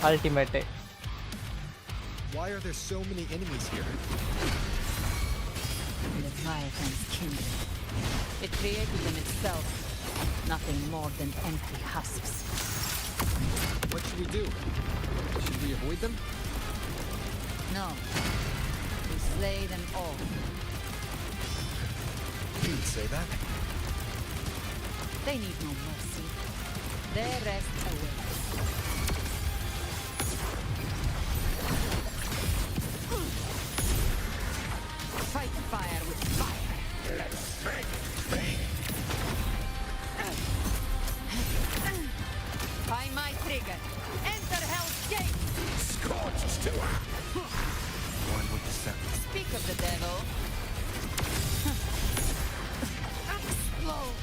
Ultimate. Why are there so many enemies here? Leviathan's kingdom. It created them itself. Nothing more than empty husks. What should we do? Should we avoid them? No. We slay them all. You would say that? They need no mercy. Their rest awaits. Fight fire with fire. Let's fight. By my trigger. Enter Hell's Gate. Scorched to her. One with the sun. Speak of the devil. Explode.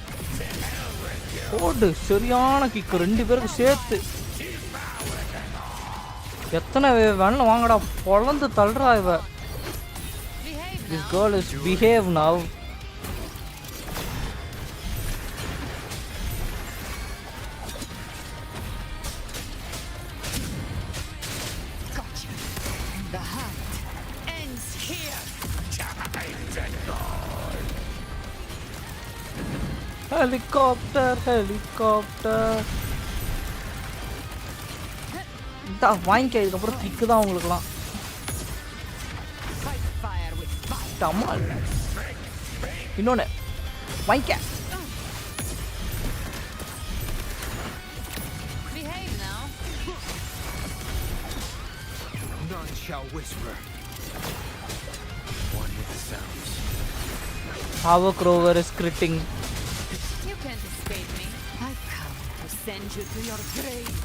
ஓடு சரியான kick, 2 பேருக்கு சேர்த்து எத்தனை வேணா வாங்கடா, பொளந்து தள்ளுறா இவ. This girl is behave now. Gotcha. The hunt ends here. Helicopter, helicopter. இதா வாங்கிக்க, இதுக்கப்புறம் கிக்கு தான் உங்களுக்குலாம். டமால் இன்னொன்று வாங்கிக்க. No. None shall whisper. One with the sounds. Havoc Rover is critting. You can't escape me. I've come to send you to your grave.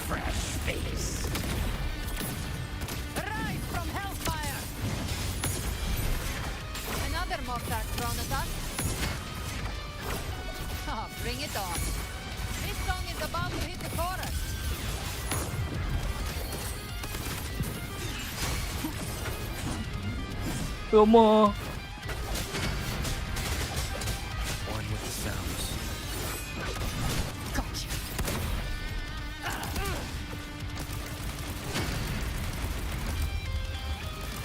Fresh face. Rise from hellfire! Another mortar thrown at us. Oh, bring it on. This song is about to hit the chorus. Come on. One with the sounds. Gotcha.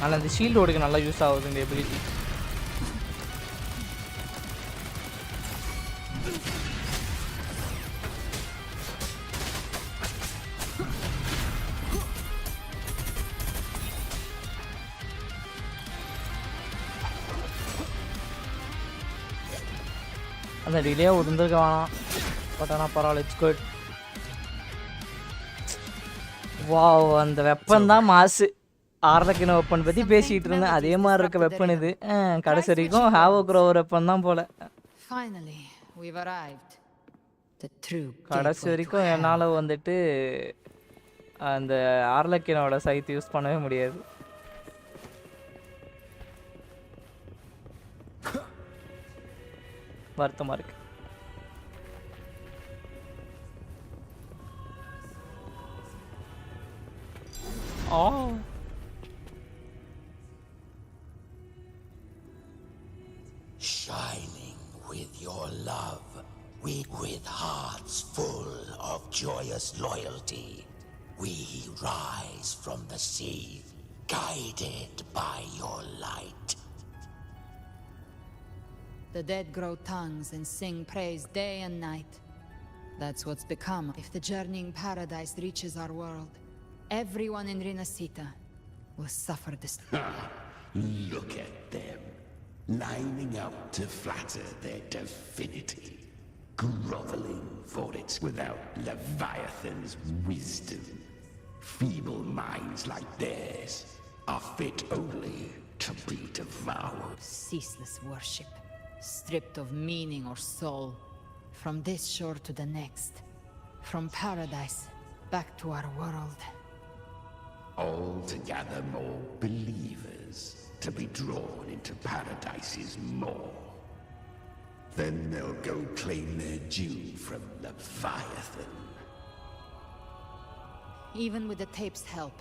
ஆனால் அந்த ஷீல்டோடுக்கு நல்லா use ஆகுது இந்த ability. அந்த delay விழுந்துருக்க வேணாம், but ஆனால் பரவாயில்ல, it's good. Wow, அந்த வெப்பன் தான் மாசு. ஆர்லக்கின வெப்பன் பற்றி பேசிகிட்டு இருந்தேன், அதே மாதிரி இருக்க வெப்பன் இது. கடைசி வரைக்கும் ஹேவோக் ரோவர் வெப்பன் தான் போல. கடைசி வரைக்கும் என்னால் வந்துட்டு அந்த ஆர்லக்கினோட சைத்து யூஸ் பண்ணவே முடியாது. வருத்தமாக இருக்கு. Shining with your love, with hearts full of joyous loyalty, we rise from the sea, guided by your light. The dead grow tongues and sing praise day and night. That's what's become. If the journeying paradise reaches our world, everyone in Rinascita will suffer this. Look at them, lining up to flatter their divinity, groveling for it without Leviathan's wisdom. Feeble minds like theirs are fit only to be devoured. Ceaseless worship, stripped of meaning or soul, from this shore to the next, from paradise back to our world. All to gather more believers, to be drawn into paradise's maw. Then they'll go claim their due from Leviathan. Even with the tape's help,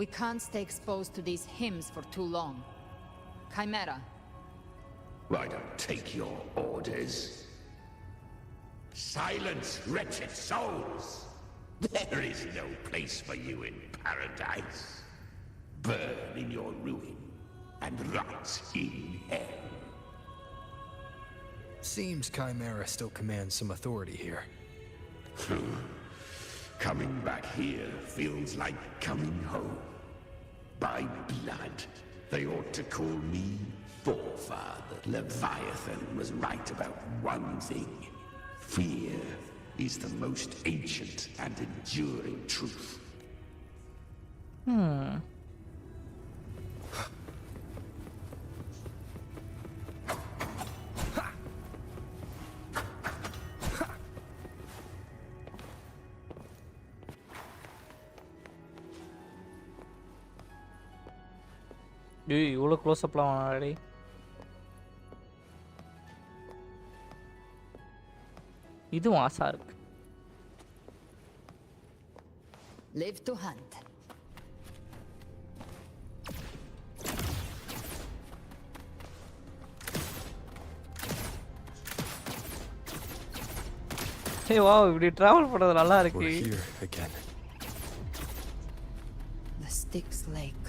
we can't stay exposed to these hymns for too long. Chimera. I don't take your orders. Silence, wretched souls! There is no place for you in paradise. Burn in your ruin and rot in hell. Seems Chimera still commands some authority here. Coming back here feels like coming home. By blood, they ought to call me forefather. Leviathan was right about one thing. Fear is the most ancient and enduring truth. இவ்வளோ க்ளோஸ்அப்லாம் வேணாடி. இதுவும் ஆசா இருக்கு. Live to hunt. Hey wow, இப்படி travel பண்றது நல்லா இருக்கு. We're here again. The Styx Lake.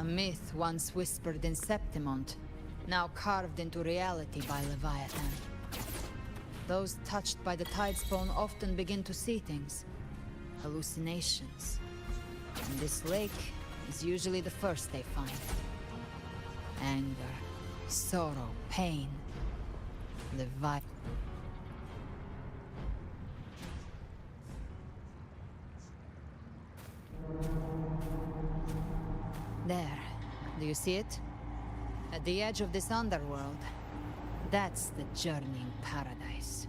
A myth once whispered in Septimont, now carved into reality by Leviathan. Those touched by the tide spawn often begin to see things. Hallucinations. And this lake is usually the first they find. Anger, sorrow, pain. Leviathan. There. Do you see it? At the edge of this underworld. That's the journeying paradise.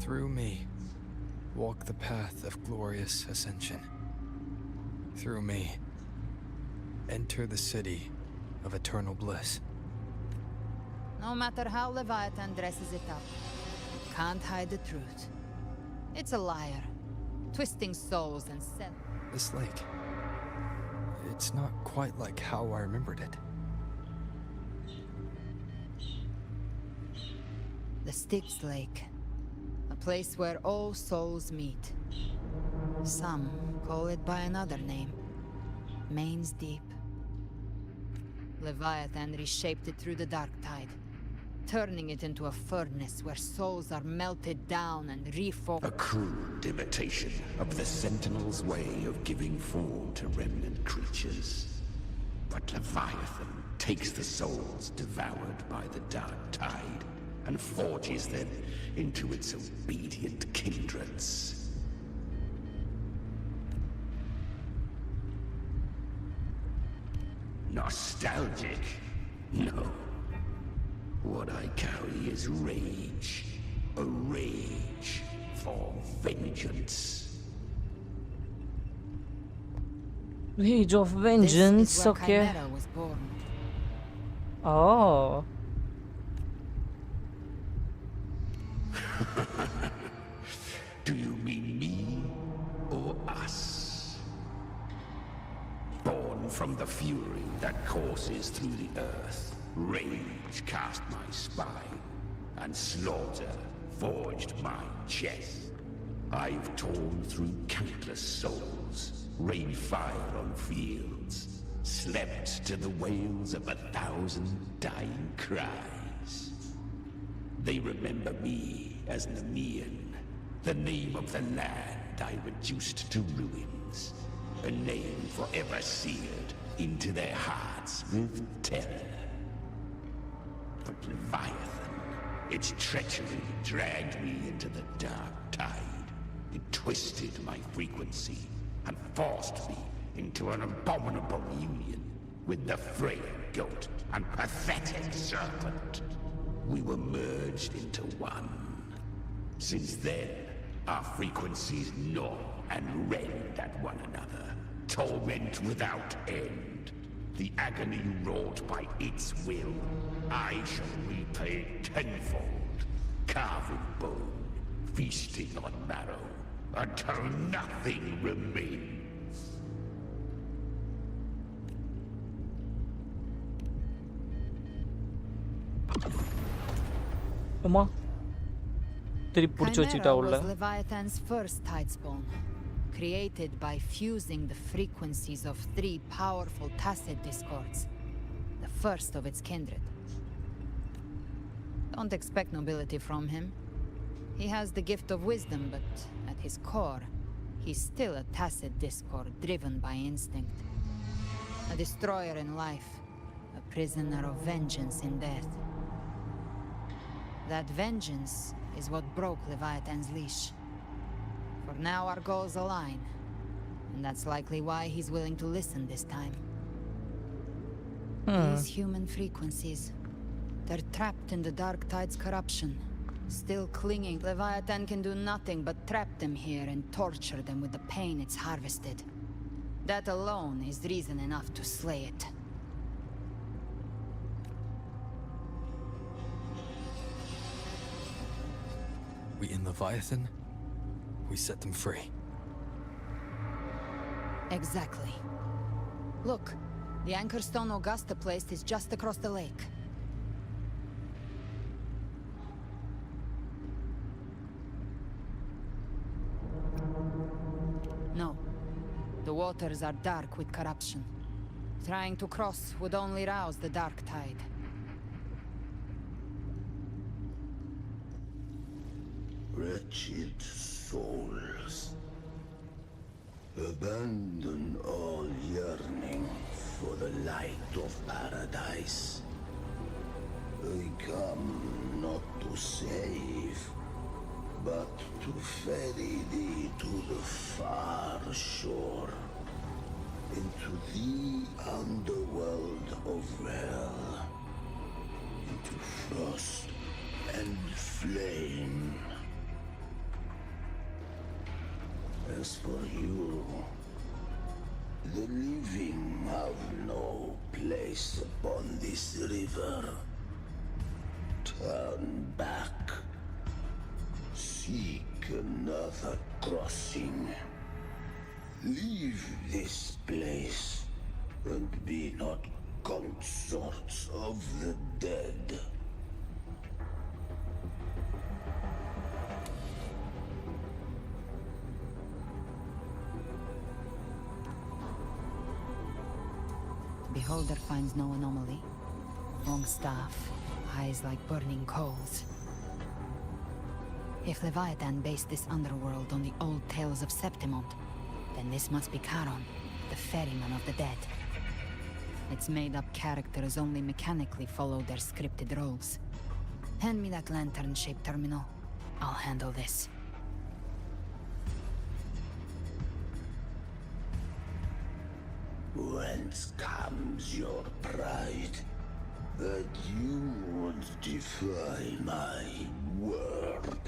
Through me, walk the path of glorious ascension. Through me, enter the city of eternal bliss. No matter how Leviathan dresses it up, it can't hide the truth. It's a liar, twisting souls and This lake, it's not quite like how I remembered it. The Styx Lake. A place where all souls meet. Some call it by another name. Main's Deep. Leviathan reshaped it through the dark tide, turning it into a furnace where souls are melted down and reformed. A crude imitation of the Sentinel's way of giving form to remnant creatures. But Leviathan takes the souls devoured by the dark tide and forges them into its obedient kindreds. Nostalgic? No. What I carry is rage. A rage for vengeance. Rage of Vengeance, This is where okay. Chimera was born. Oh. Do you mean me or us? Born from the fury that courses through the earth, rage cast my spine, and slaughter forged my chest. I've torn through countless souls, rained fire on fields, slept to the wails of 1,000 dying cries. They remember me as Nemean, the name of the land I reduced to ruins, a name forever seared into their hearts with terror. But Leviathan, its treachery dragged me into the dark tide. It twisted my frequency and forced me into an abominable union with the frail goat and pathetic serpent. We were merged into one. Since then, our frequencies gnaw and rend at one another, torment without end. The agony wrought by its will, I shall repay tenfold, carving bone, feasting on marrow, until nothing remains. அம்மா திருப்பி புடிச்சு வச்சிட்டா Chimera உள்ள was Leviathan's first tidespawn, created by fusing the frequencies of 3 powerful tacit discords, the first of its kindred. Don't expect nobility from him. He has the gift of wisdom, but at his core, he's still a tacit discord driven by instinct. A destroyer in life, a prisoner of vengeance in death. That vengeance is what broke Leviathan's leash. For now our goals align, and that's likely why he's willing to listen this time. These human frequencies, they're trapped in the dark tide's corruption, still clinging. Leviathan can do nothing but trap them here and torture them with the pain it's harvested. That alone is reason enough to slay it. We in Leviathan, we set them free. Exactly. Look, the anchor stone Augusta placed is just across the lake. No. The waters are dark with corruption. Trying to cross would only rouse the dark tide. Wretched souls, abandon all yearning for the light of paradise. They come not to save, but to ferry thee to the far shore, into the underworld of hell, into frost and flame. As for you, the living have no place upon this river. Turn back. Seek another crossing. Leave this place, and be not consorts of the dead. Beholder finds no anomaly. Long staff, eyes like burning coals. If Leviathan based this underworld on the old tales of Septimont, then this must be Charon, the ferryman of the dead. Its made-up characters only mechanically follow their scripted roles. Hand me that lantern-shaped terminal. I'll handle this. Whence comes your pride that you would defy my word?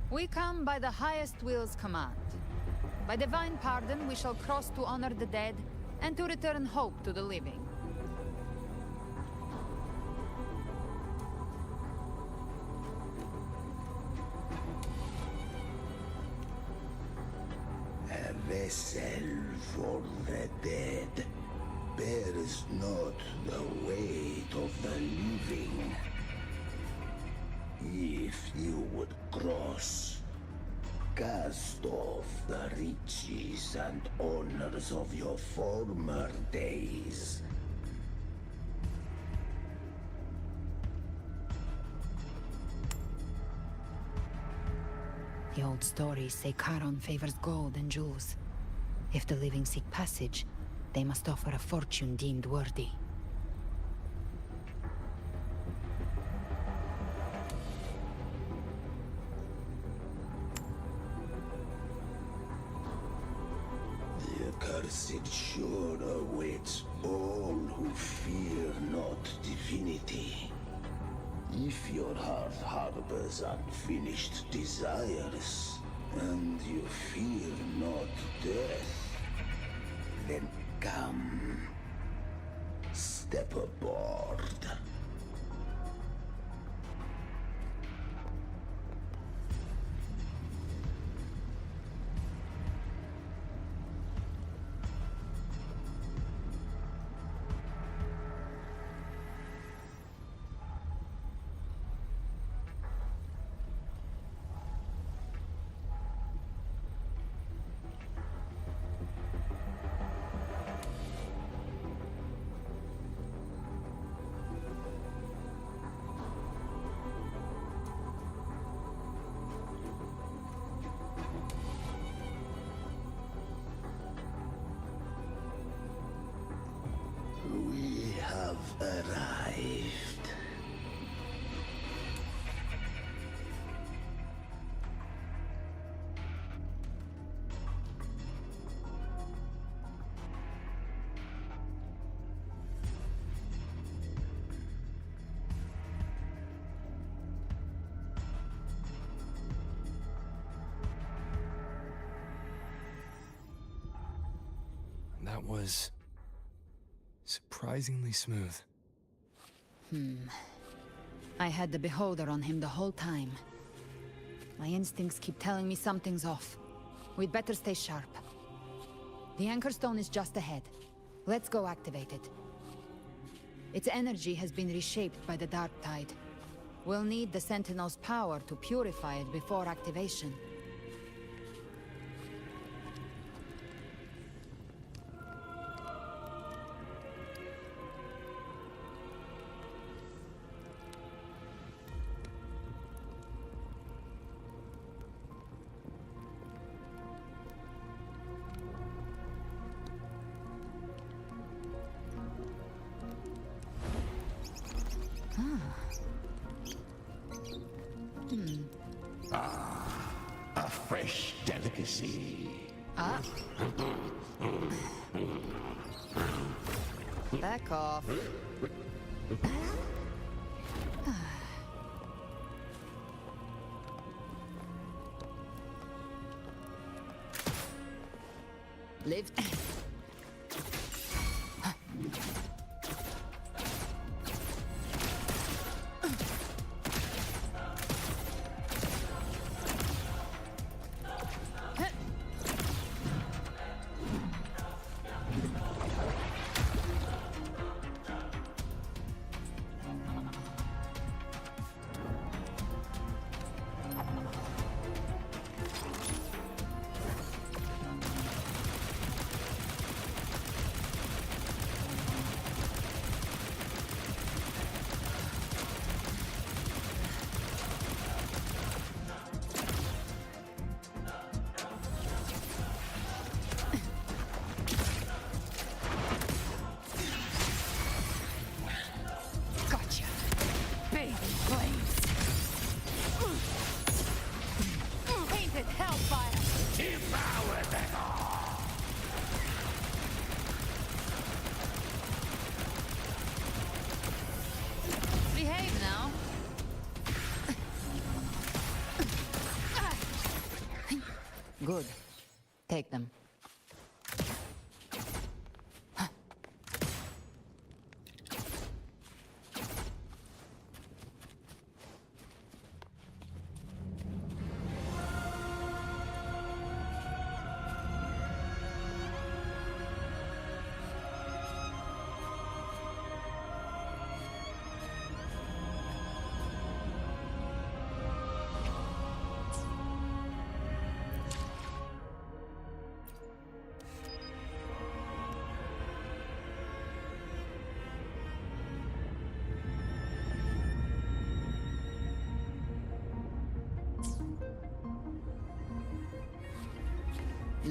We come by the highest will's command. By divine pardon, we shall cross to honor the dead and to return hope to the living. A vessel for the dead bears not the weight of the living. If you would cross, cast off the riches and honors of your former days. The old stories say Charon favors gold and jewels. If the living seek passage, they must offer a fortune deemed worthy. The accursed shore awaits all who fear not divinity. If your heart harbors unfinished desires, and you fear not death, then come, step aboard. We have arrived. That was surprisingly smooth. I had the Beholder on him the whole time. My instincts keep telling me something's off. We'd better stay sharp. The Anchor Stone is just ahead. Let's go activate it. Its energy has been reshaped by the Dark Tide. We'll need the Sentinel's power to purify it before activation. A fresh delicacy. Back off. Lift. Good. Take them.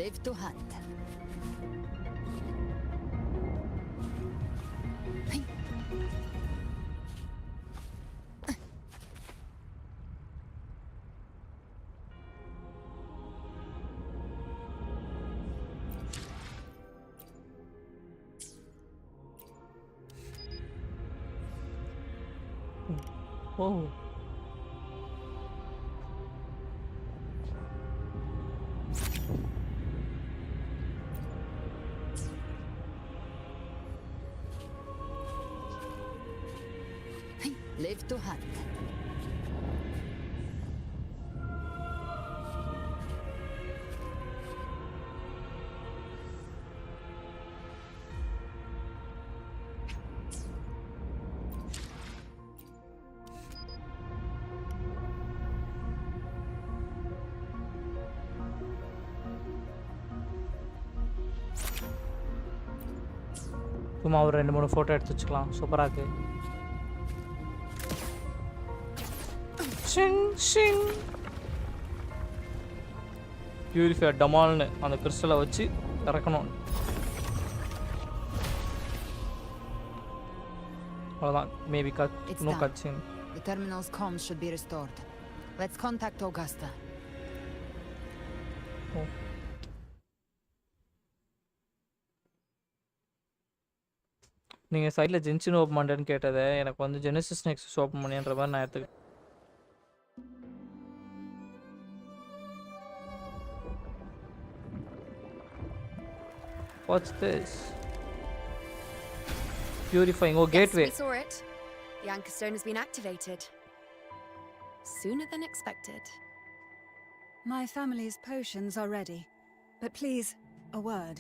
Live to hunt. Whoa. Live to hunt. சும்மா ஒரு 2-3 photo எடுத்து வச்சுக்கலாம். சூப்பராக இருக்கு. ஷிங் ஷிங் purifier டமால்னு அந்த கிறிஸ்டலை வச்சு இறக்கணும். அவ்வளோதான். Maybe no cut scene. The terminal's comms should be restored. Let's contact Augusta. Oh. நீங்கள் சைடில் ஜென்சின் ஓப்பன் பண்ணுறேன்னு கேட்டதை எனக்கு வந்து ஜெனசிஸ் நெக்ஸஸ் ஓப்பன் பண்ணின்ற மாதிரி நான் எடுத்துக்கிட்டேன். What's this? Purifying. Oh, gateway. Yes, we saw it. The anchor stone has been activated. Sooner than expected. My family's potions are ready. But please, a word.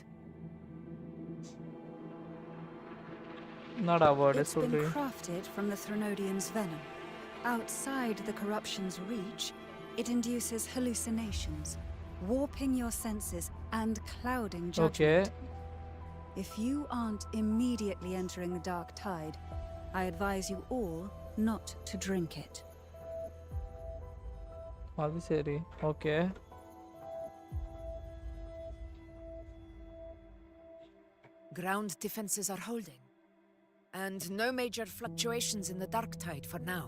Not a word, it's been crafted from the Threnodian's venom. Outside the corruption's reach, it induces hallucinations, warping your senses and clouding judgment. Okay. If you aren't immediately entering the dark tide, I advise you all not to drink it. அது சரி. Okay. Ground defenses are holding. And no major fluctuations in the dark tide for now.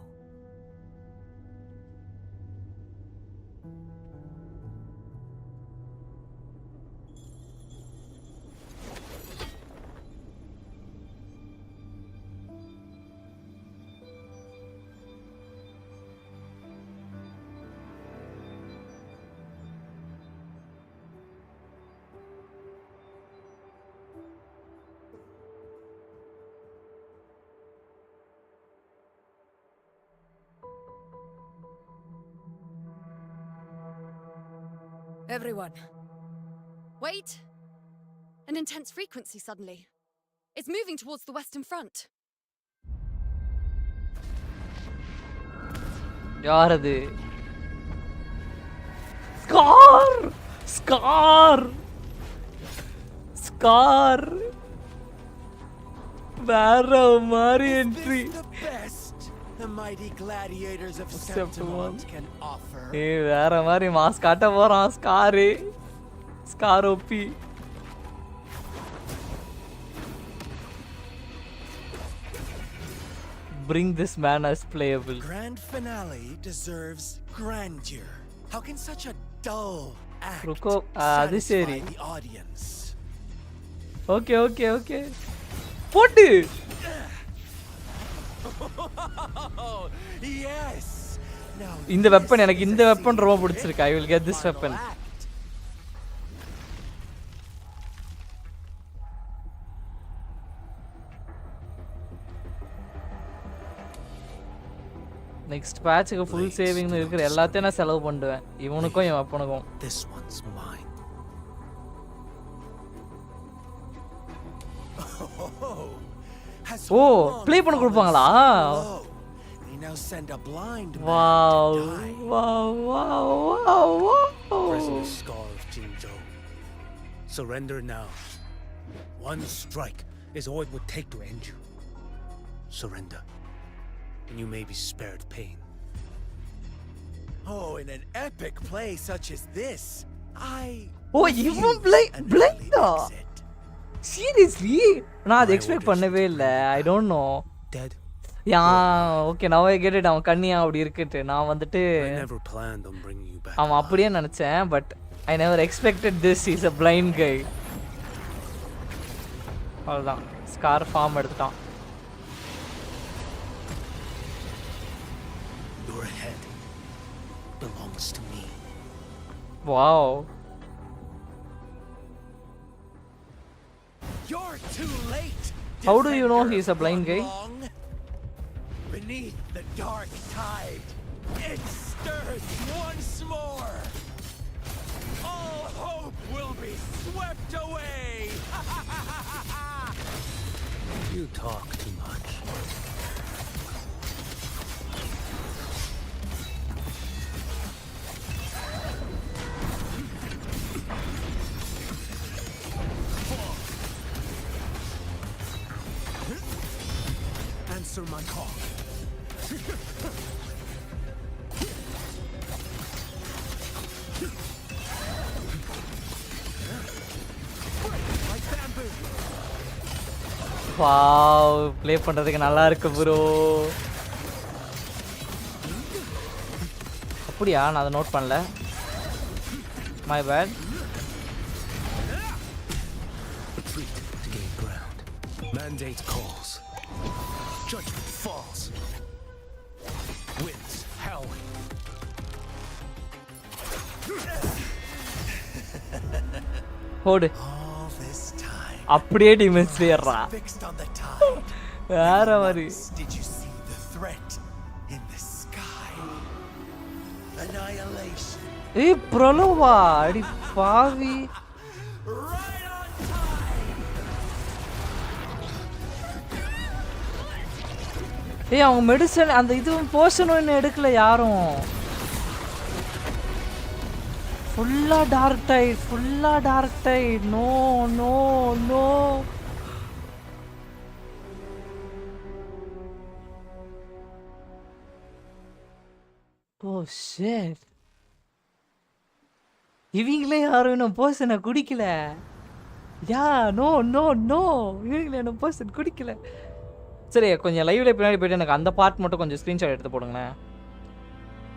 Everyone. Wait! An intense frequency suddenly. It's moving towards the Western Front. யார் அது? Scar! Scar! Scar! வேற மாதிரி entry. The mighty gladiators of Timeout can offer. வேற மாதிரி mass காட்ட போறான் Scar. Scar OP. Bring this man as playable. Grand finale deserves grandeur. How can such a dull act satisfy the audience? Okay. போட்டு. Yes. இந்த weapon எனக்கு இந்த weapon ரொம்ப பிடிச்சிருக்கு. I will get this weapon. Next பேட்ச்க்கு full சேவிங்னு இருக்கிற எல்லாத்தையும் நான் செலவு பண்ணுவேன். இவனுக்கும் இவன் வெப்பனுக்கும். This one's mine. Oh play பண்ண கொடுப்பாங்களா? Wow. Prisoner Scar of Jinzhou. Surrender now. One strike is all it would take to end you. Surrender, and you may be spared pain. Oh, in an epic play such as this, Oh, even blind. Seriously? நான் அதை expect பண்ணவே இல்லை. I don't know. Dead. Okay now I get it. அவன் கண்ணியா அப்படி இருக்குட்டு நான் வந்துட்டு அவன் அப்படியே நினைச்சேன். But I never expected this. He's a blind guy. அவ்வளோதான் ஸ்கார் ஃபார்ம் எடுத்துட்டான். Your head belongs to me. Wow. You're too late. How do you know he's a blind guy? Beneath the dark tide, it stirs once more. All hope will be swept away. You talk too much. Answer my call. Wow play பண்றதுக்கு நல்லா இருக்கு bro. அப்படியா நான் அதை note பண்ணல. My bad. Retreat to gain ground. Mandate calls. Judgment falls. Winds howling. ஓடு. அப்படியே டிமென்ஸ் ஏறா. வேற மாதிரி. Did you see the threat in the sky? Annihilation. ஏய் பிரலோவா அடி பாவி. ஏய் அவங்க மெடிசன் அந்த இது போஷனும் இன்னும் எடுக்கல யாரும். ஃபுல்லா dark tide. No. Oh shit. இவங்களே யாரும் இன்னும் போஷனை குடிக்கல. நோ இவங்களே இன்னும் போஷன் குடிக்கல. சரி கொஞ்சம் லைவ்ல பின்னாடி போயிட்டு எனக்கு அந்த பார்ட் மட்டும் கொஞ்சம் ஸ்கிரீன்ஷாட் எடுத்து போடுங்களேன்.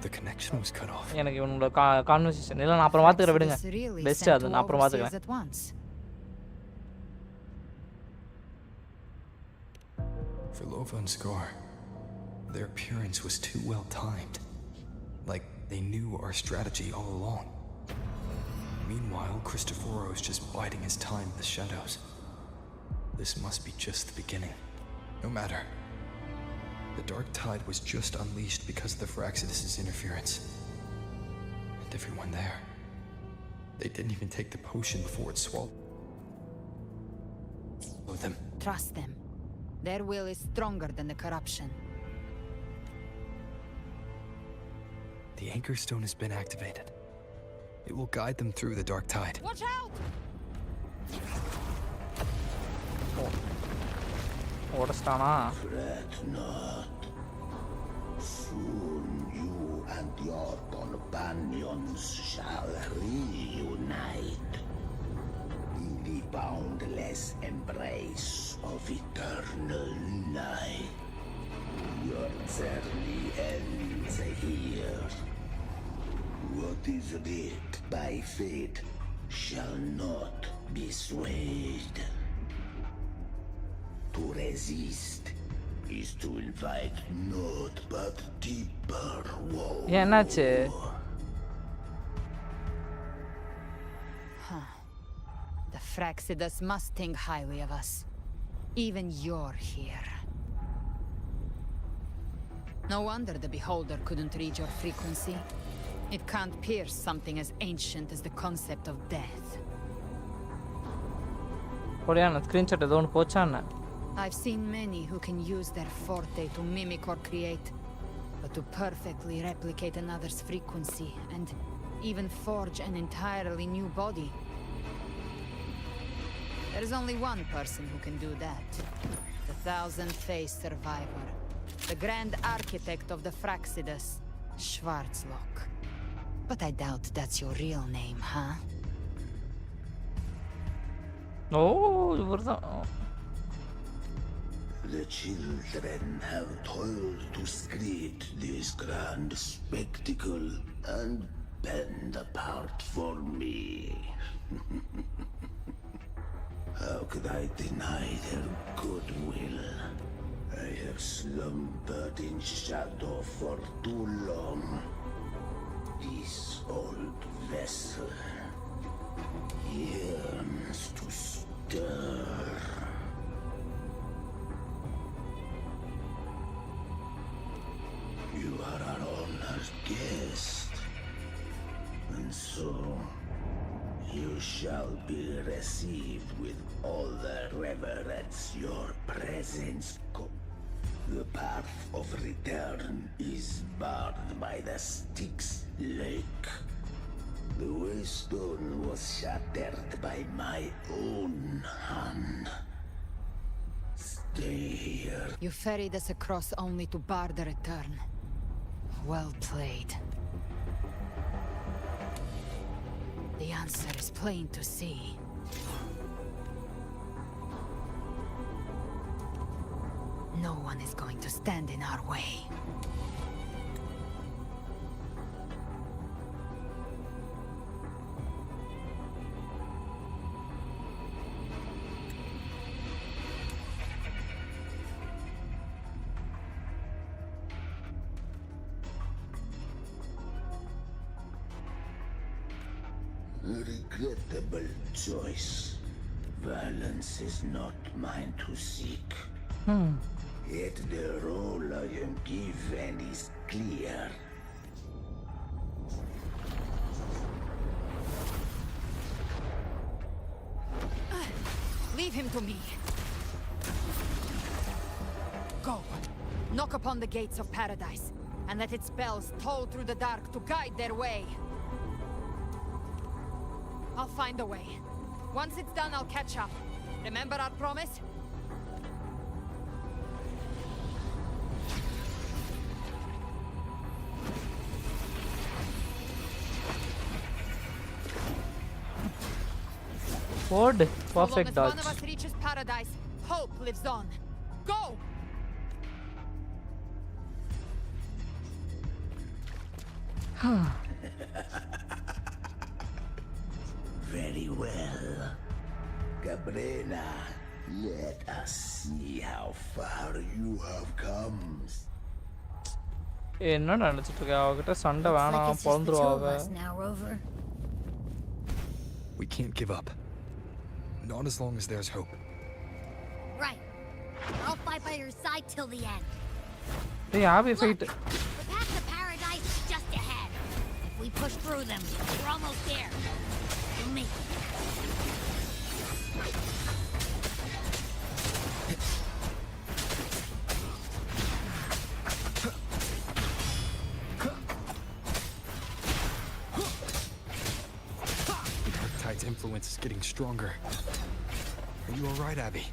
The connection was cut off. எனக்கு இவனோட கான்வர்சேஷன் இல்ல நான் அப்புறம் பாத்துக்கறேன் விடுங்க. பெஸ்ட் அது நான் அப்புறம் பாத்துக்கறேன். For Lova and Scar, their appearance was too well timed. Like they knew our strategy all along. Meanwhile, Cristoforo is just biding his time in the shadows. This must be just the beginning. No matter. The dark tide was just unleashed because of the Fraxidus' interference. And everyone there. They didn't even take the potion before it swallowed them. Trust them. Their will is stronger than the corruption. The Anchor Stone has been activated. It will guide them through the dark tide. Watch out! ஓடஸ்டானா? Fret not. Soon you and your companions shall reunite in the boundless embrace of eternal night. Your journey ends here. What is writ by fate shall not be swayed. To resist is to invite naught but deeper woe. என்னாச்சு? The Fraxidus must think highly of us. Even you're here. No wonder the Beholder couldn't read your frequency. It can't pierce something as ancient as the concept of death. ஒரேயான screenshot ஏதோ ஒன்று போச்சான்னு. I've seen many who can use their forte to mimic or create, but to perfectly replicate another's frequency and even forge an entirely new body. There is only one person who can do that. The thousand-faced survivor. The grand architect of the Fraxidus, Schwarzlock. But I doubt that's your real name, huh? Oh, இவர்தான். The children have toiled to create this grand spectacle and bend apart for me. How could I deny their goodwill? I have slumbered in shadow for too long. This old vessel yearns to stir. You are our honored guest, and so you shall be received with all the reverence your presence The path of return is barred by the Styx Lake. The waystone was shattered by my own hand. Stay here. You ferried us across only to bar the return. Well played. The answer is plain to see. No one is going to stand in our way. Regrettable choice. Violence is not mine to seek. Yet the role I am given is clear. Leave him to me. Go. Knock upon the gates of paradise, and let its bells toll through the dark to guide their way. I'll find a way. Once it's done, I'll catch up. Remember our promise? Perfect As long as dodge. one of us reaches paradise, hope lives on. Go! Very well. GALBRENA, let us see how far you have come. என்ன நினைச்சிட்டு இருக்க? அவகிட்ட சண்டை Looks like வேணாம், it's just the two of பொழந்துருவாங்க. us now, Rover. We can't give up. Not as long as there's hope. Right. I'll fight by your side till the end. Hey, Abby, fight. The path to paradise is just ahead. If we push through them, we're almost there. We'll make it. Tide's influence is getting stronger. Are you all right, Abby?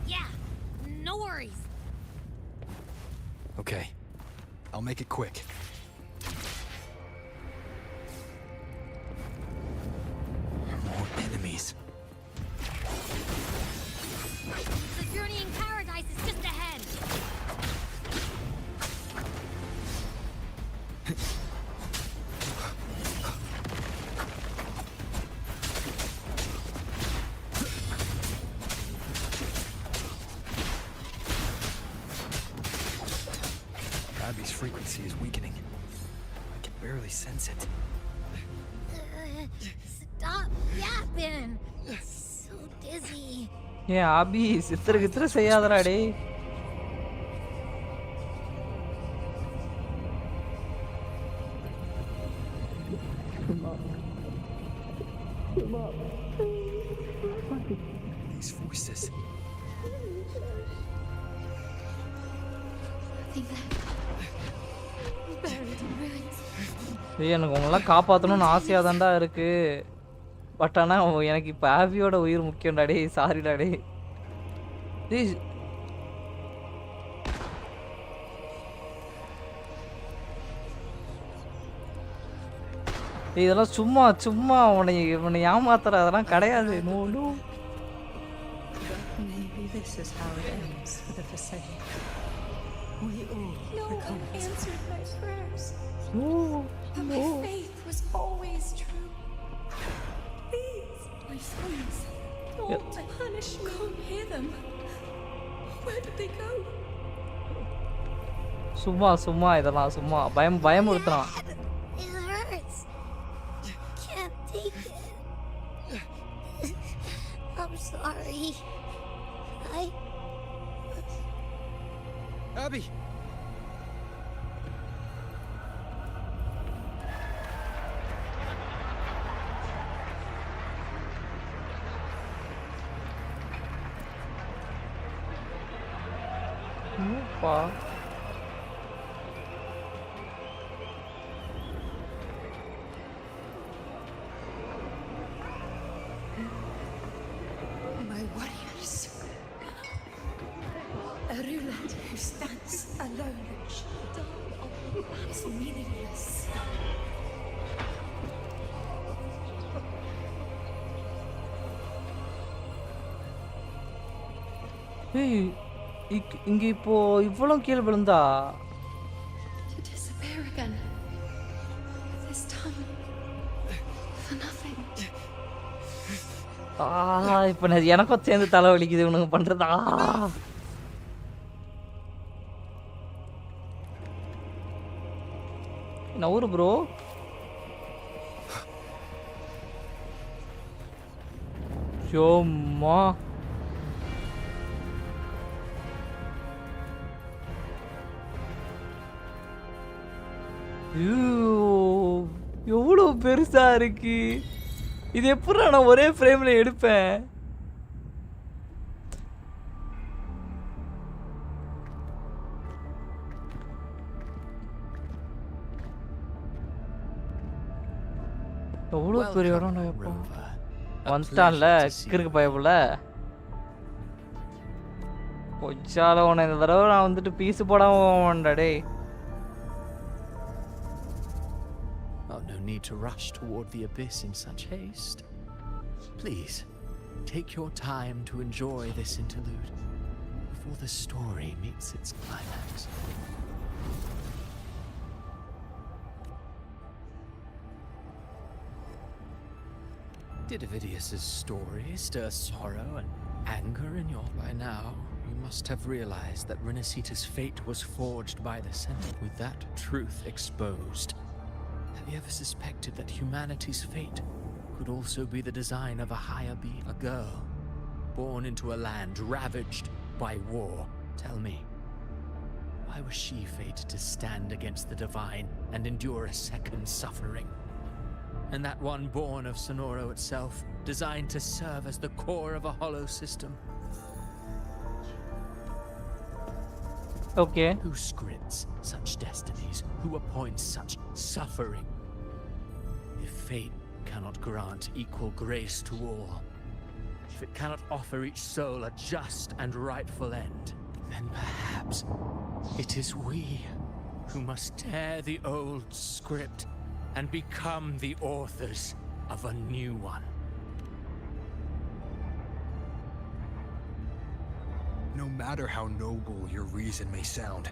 Yeah, no worries. Okay, I'll make it quick. More enemies. The journey in paradise is just ahead. Abby's frequency is weakening. I can barely sense it. Stop yapping. So dizzy. ஏன் ஆபி சித்திர கித்திர செய்யாதடா டேய். These voices. ஏய் எனக்கு உங்களெல்லாம் காப்பாற்றணும்னு ஆசையாக தான்டா இருக்கு. பட் ஆனால் எனக்கு இப்போ ஆபியோட உயிர் முக்கியம்டா டேய். சாரிடா டேய். டேய் இதெல்லாம் சும்மா சும்மா உன்னை ஏமாத்துற அதெல்லாம் கிடையாது. No no. Maybe this is how it ends for the Forsaken. We all one answered my prayers. No, But my faith was always true. Please, my sons, don't punish me. Can't hear them. Where did they go? சும்மா சும்மா இதெல்லாம் சும்மா பயமுறுத்துறான். It hurts. Can't take it. I'm sorry. Abby! பா My warriors. A ruler who stands alone is meaningless. ஏய் இங்க இப்போ இவ்வளவு கீழே விழுந்தா To disappear again. This time for nothing. இப்போ எனக்கும் சேர்ந்து தலை வலிக்குது இவனுங்க பண்றதா. நவுரு ப்ரோ. யோம்மா எவ்வளோ பெருசா இருக்கு. இது எப்படி நான் ஒரே ஃப்ரேம்ல எடுப்பேன்? எவ்வளோ பெரிய இடம் எப்போ வந்துட்டான்ல கிறுக்கு பயப்புல. கொஞ்சால உன இந்த தடவை நான் வந்துட்டு பீஸு போடாம டே. Oh, no need to rush toward the abyss in such haste. Please, take your time to enjoy this interlude before the story meets its climax. Did Avidius's story stir sorrow and anger in your... By now, you must have realized that Rinascita's fate was forged by the Senate. With that truth exposed, have you ever suspected that humanity's fate could also be the design of a higher being? A girl, born into a land ravaged by war. Tell me, why was she fated to stand against the divine and endure a second suffering? And that one born of Sonoro itself, designed to serve as the core of a hollow system. Okay. Who scripts such destinies? Who appoints such suffering? If fate cannot grant equal grace to all, if it cannot offer each soul a just and rightful end, then perhaps it is we who must tear the old script and become the authors of a new one. No matter how noble your reason may sound,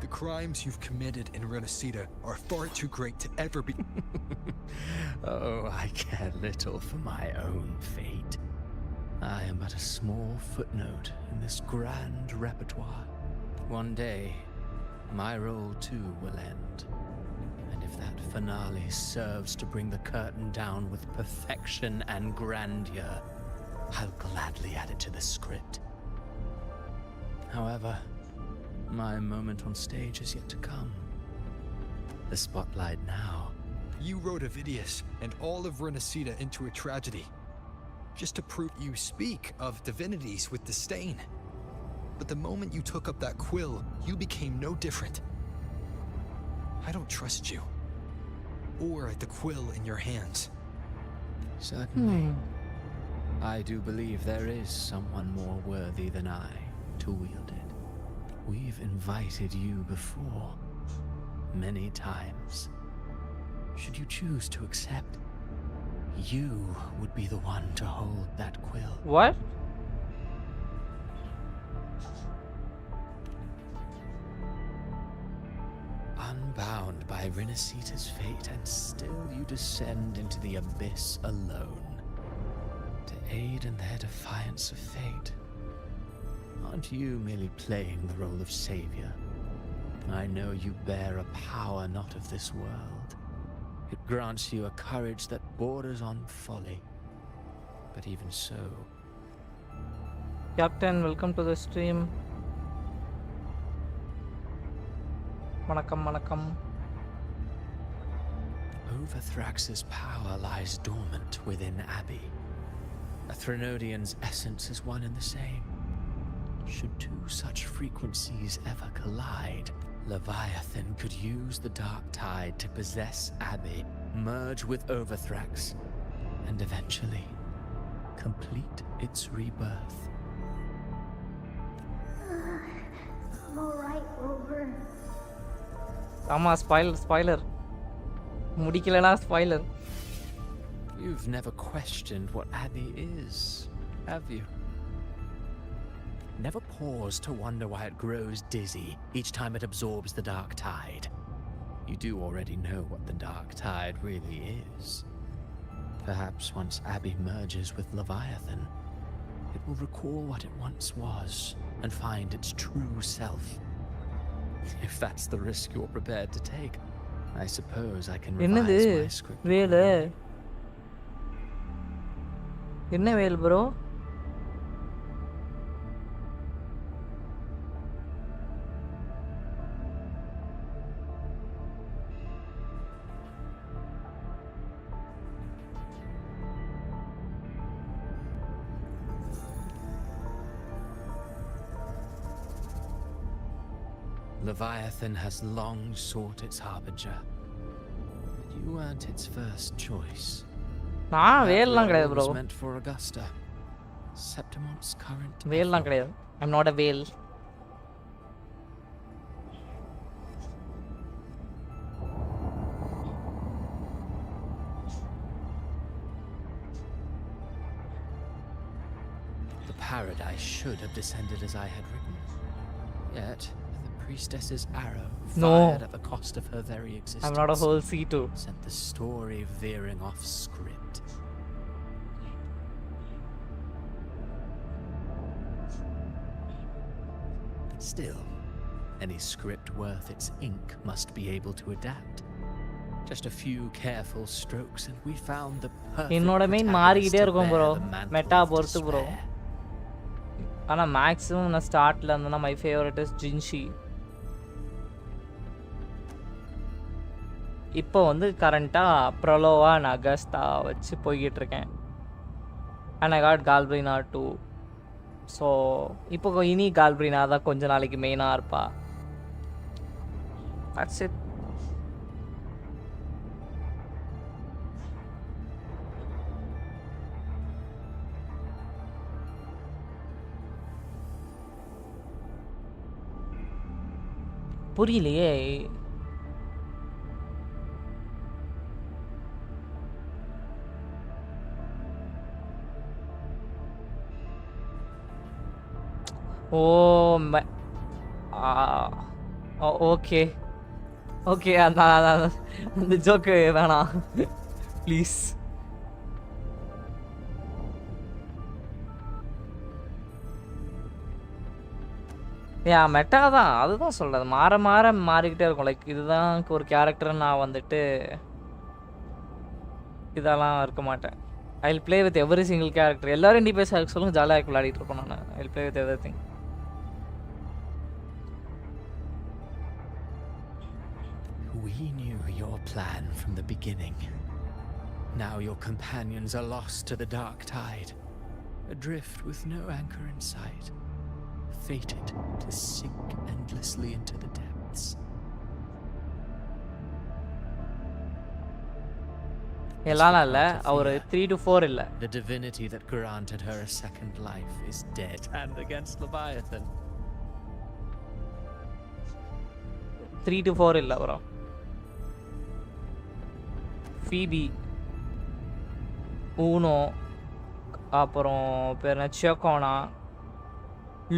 the crimes you've committed in Rinascita are far too great to ever be... Oh, I care little for my own fate. I am but a small footnote in this grand repertoire. One day, my role too will end. And if that finale serves to bring the curtain down with perfection and grandeur, I'll gladly add it to the script. However, my moment on stage is yet to come. The spotlight now. You wrote Avidius and all of Rinascita into a tragedy, just to prove you speak of divinities with disdain. But the moment you took up that quill, you became no different. I don't trust you, or the quill in your hands. Certainly. I do believe there is someone more worthy than I to wield it. We've invited you before, many times. Should you choose to accept, you would be the one to hold that quill. What? Unbound by Rinascita's fate, and still you descend into the abyss alone, to aid in their defiance of fate. Aren't you merely playing the role of savior? I know you bear a power not of this world. It grants you a courage that borders on folly. But even so... Captain, welcome to the stream. Manakam. Overthrax's power lies dormant within Abbey. A Threnodian's essence is one and the same. Should two such frequencies ever collide, Leviathan could use the dark tide to possess Abbey, merge with Overthrax, and eventually complete its rebirth. I'm alright, Rover. Ama, spoiler. Mudikilana spoiler. You've never questioned what Abbey is, have you? Never pause to wonder why it grows dizzy each time it absorbs the dark tide. You do already know what the dark tide really is. Perhaps once Abbey merges with Leviathan, it will recall what it once was and find its true self. If that's the risk you're prepared to take, I suppose I can revise my script. Enna veil, bro? Leviathan has long sought its harbinger, but you weren't its first choice. Veil lang was bro. meant for Augusta, Septimon's current. Veil lang kediyadu. I'm not a veil. The paradise should have descended as I had written. Yet priestess's arrow, fired at the cost of her very existence, I'm not a whole C2. sent the story veering off script. Still, any script worth its ink must be able to adapt. Just a few careful strokes and we found the perfect என்னோட main மாறிக்கிட்டே இருக்கும் bro meta பொறுத்து bro ஆனால் maximum நான் ஸ்டார்ட்டில் இருந்தேன்னா my favourite is ஜின்ஷி இப்போ வந்து கரண்ட்டாக ப்ரொலோவா நான் அகஸ்தா வச்சு போய்கிட்டு இருக்கேன் அண்ட் ஐ காட் கால்ப்ரினா 2 ஸோ இப்போ இனி கால்ப்ரினா தான் கொஞ்ச நாளைக்கு மெயினாக இருப்பா தட்ஸ் இட் புரியலையே ஓ ஓகே ஓகே அந்த ஜோக்கு வேணாம் ப்ளீஸ் ஏன் மெட்டா தான் அதுதான் சொல்கிறது மாறிக்கிட்டே இருக்கும் லைக் இதுதான் ஒரு கேரக்டர் நான் வந்துட்டு இதெல்லாம் இருக்க மாட்டேன் I will play with every single character எல்லாரும் டிபேஸ் ஆக சொல்லுங்க ஜாலியாக விளையாடிட்டு இருப்போம் நான் I will play with every thing We knew your plan from the beginning. Now your companions are lost to the dark tide, adrift with no anchor in sight, fated to sink endlessly into the depths. The divinity that granted her a second life is dead and against Leviathan. 3 to 4 illa bro. Phoebe Uno அப்புறம் பேர் சியோகோனா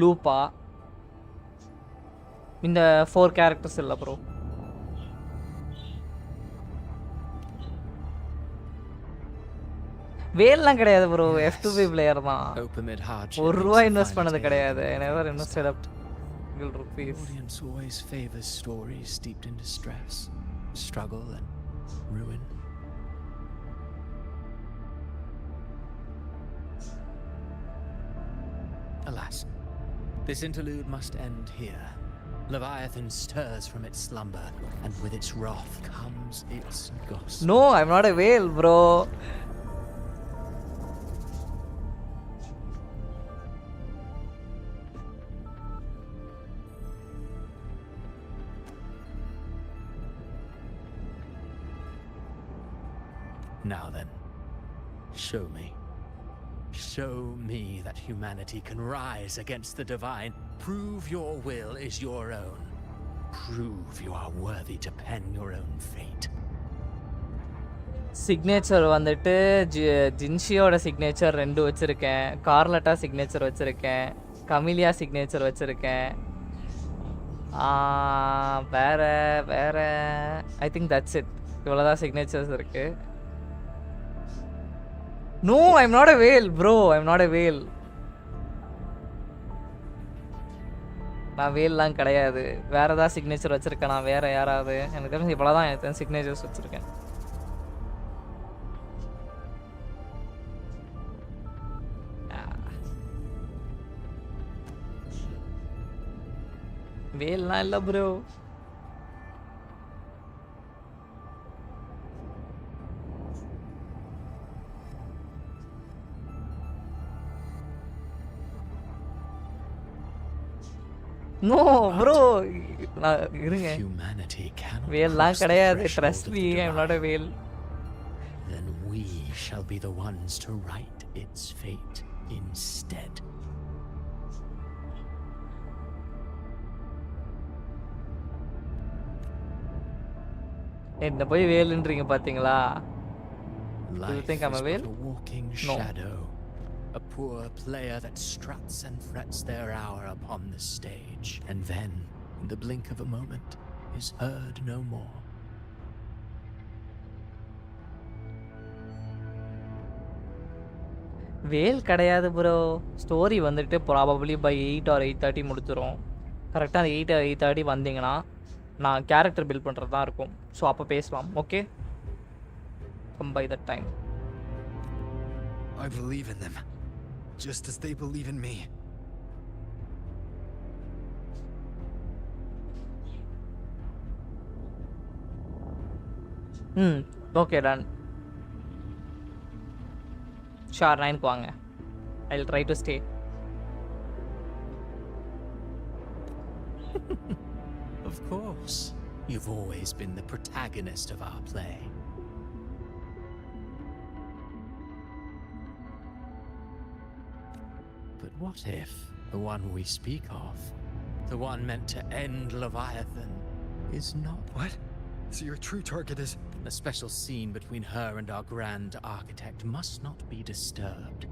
லூப்பா இந்த 4 characters இல்லை bro வேல்லாம் கிடையாது bro F2B player தான் ₹1 invest பண்ணது கிடையாது I never invested up rupees. Audience always favors stories steeped in distress, struggle and ruin. Alas, this interlude must end here. Leviathan stirs from its slumber, and with its wrath comes its gospel. No, I'm not a whale, bro. Now then, show me. Show me that humanity can rise against the divine. Prove your will is your own. Prove you are worthy to pen your own fate. Signature வந்துட்டு ஜின்ஷியோட signature 2 வச்சுருக்கேன் கார்லட்டா signature வச்சுருக்கேன் கமிலியா signature வச்சுருக்கேன் வேற I think that's it இவ்வளோதான் signatures இருக்குது No, I'm not a whale, bro. I'm not a whale. நான் வேல்லாம் கிடையாது வேற ஏதாவது சிக்னேச்சர் வச்சிருக்கேன் நான் வேற யாராவது எனக்கு தெரிஞ்சு இவ்வளோதான் எனக்கு சிக்னேச்சர்ஸ் வச்சிருக்கேன் வேல்லாம் இல்லை ப்ரோ No, bro. இருங்க வேல்லாம் கிடையாது trust me, I'm not a whale. Then we shall be the ones to write its fate instead. என்ன போய் வேல்ன்றீங்க பாத்தீங்களா? Do you think I'm a whale? No. A poor player that struts and frets their hour upon the stage, and then, in the blink of a moment, is heard no more. வேல் கிடையாது bro story வந்துட்டு probably by 8 or 8:30 முடிச்சிரும் கரெக்டாக அந்த 8:30 வந்தீங்கன்னா நான் character build பண்ணுறது தான் இருக்கும். So அப்போ பேசலாம். Okay, come by that time. I believe in them, just as they believe in me. Okay done. ஷார் 9க்கு வாங்க. I will try to stay. Of course. You've always been the protagonist of our play. But what if the one we speak of, the one meant to end Leviathan, is not? What? So your true target is... A special scene between her and our grand architect must not be disturbed.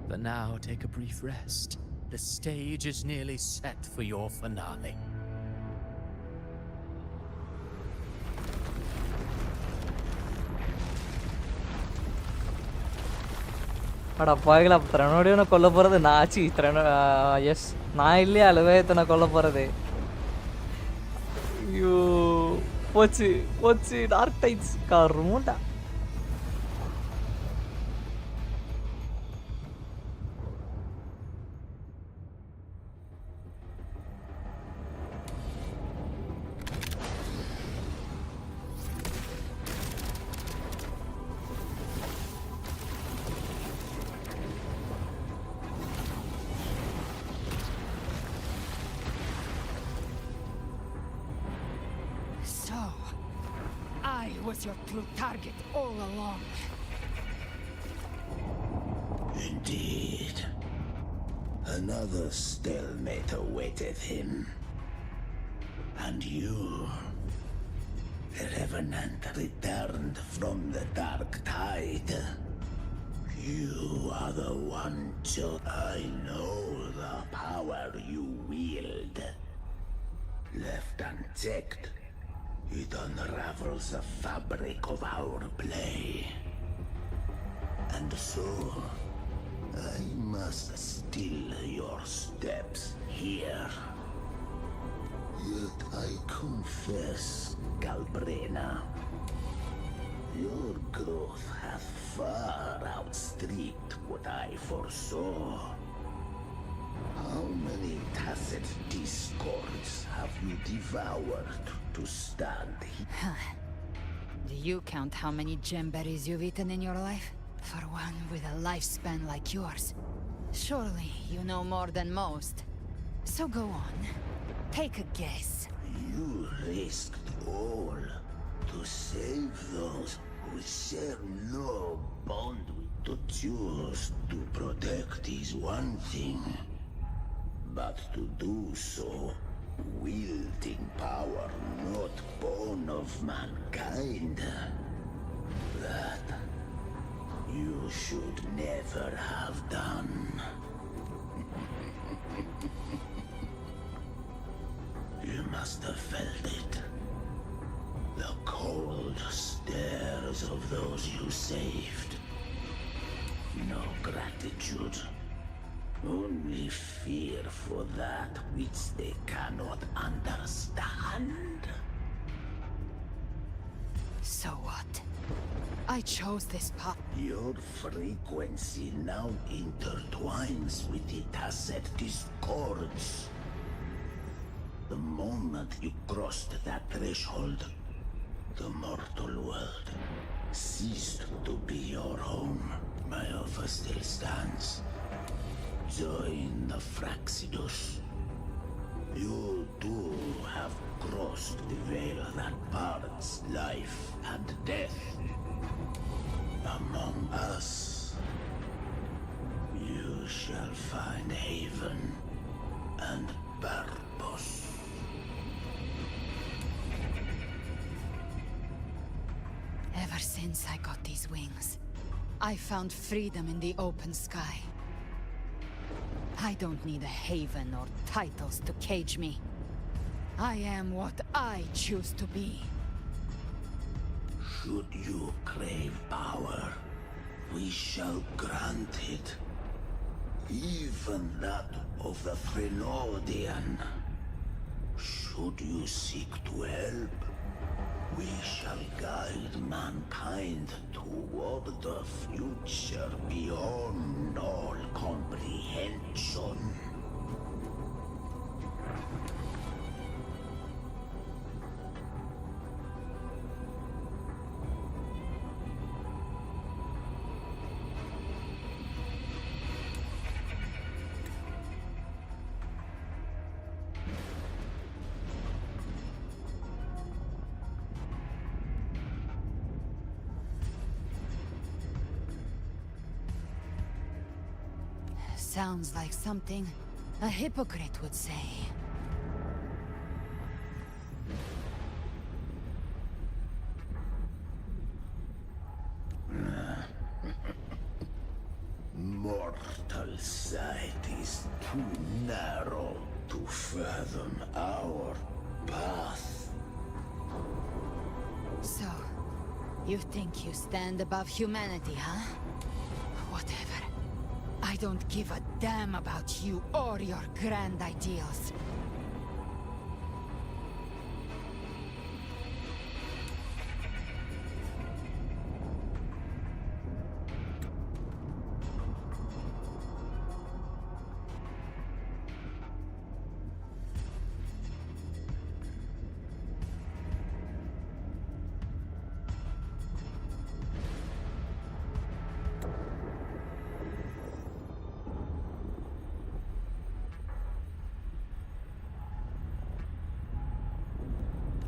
But now take a brief rest. The stage is nearly set for your finale. அடா பாய்களா, திறனோடையும் கொல்ல போகிறது நான் ஆச்சு. S, நான் இல்லையா லெவியாத்தனை கொல்ல போகிறது. ஐயோ போச்சு போச்சு, டார்க் டைட்ஸ் கருமுண்டா. Your true target all along. Indeed. Another stalemate awaited him. And you, the Revenant, returned from the dark tide. You are the one to... I know the power you wield. Left unchecked, it unravels the fabric of our play. And so, I must still your steps here. Yet I confess, GALBRENA, your growth hath far outstripped what I foresaw. How many tacit discords have you devoured to stand here? Do you count how many gemberries you've eaten in your life? For one with a lifespan like yours. Surely you know more than most. So go on. Take a guess. You risked all to save those who share no bond with. To choose to protect is one thing. But to do so, wielding power not born of mankind, that you should never have done. You must have felt it. The cold stares of those you saved. No gratitude. Only fear for that which they cannot understand. So what? I chose this path. Your frequency now intertwines with the tacit discords. The moment you crossed that threshold, the mortal world ceased to be your home. My offer still stands. Join the Fraxidus. You too have crossed the veil that parts life and death. Among us, you shall find haven and purpose. Ever since I got these wings, I found freedom in the open sky. I don't need a haven or titles to cage me. I am what I choose to be. Should you crave power, we shall grant it. Even that of the Threnodian. Should you seek to help, we shall guide mankind toward the future beyond all comprehension. Sounds like something a hypocrite would say. Mortal sight is too narrow to fathom our path. So, you think you stand above humanity, huh? Whatever. I don't give a damn about you or your grand ideals.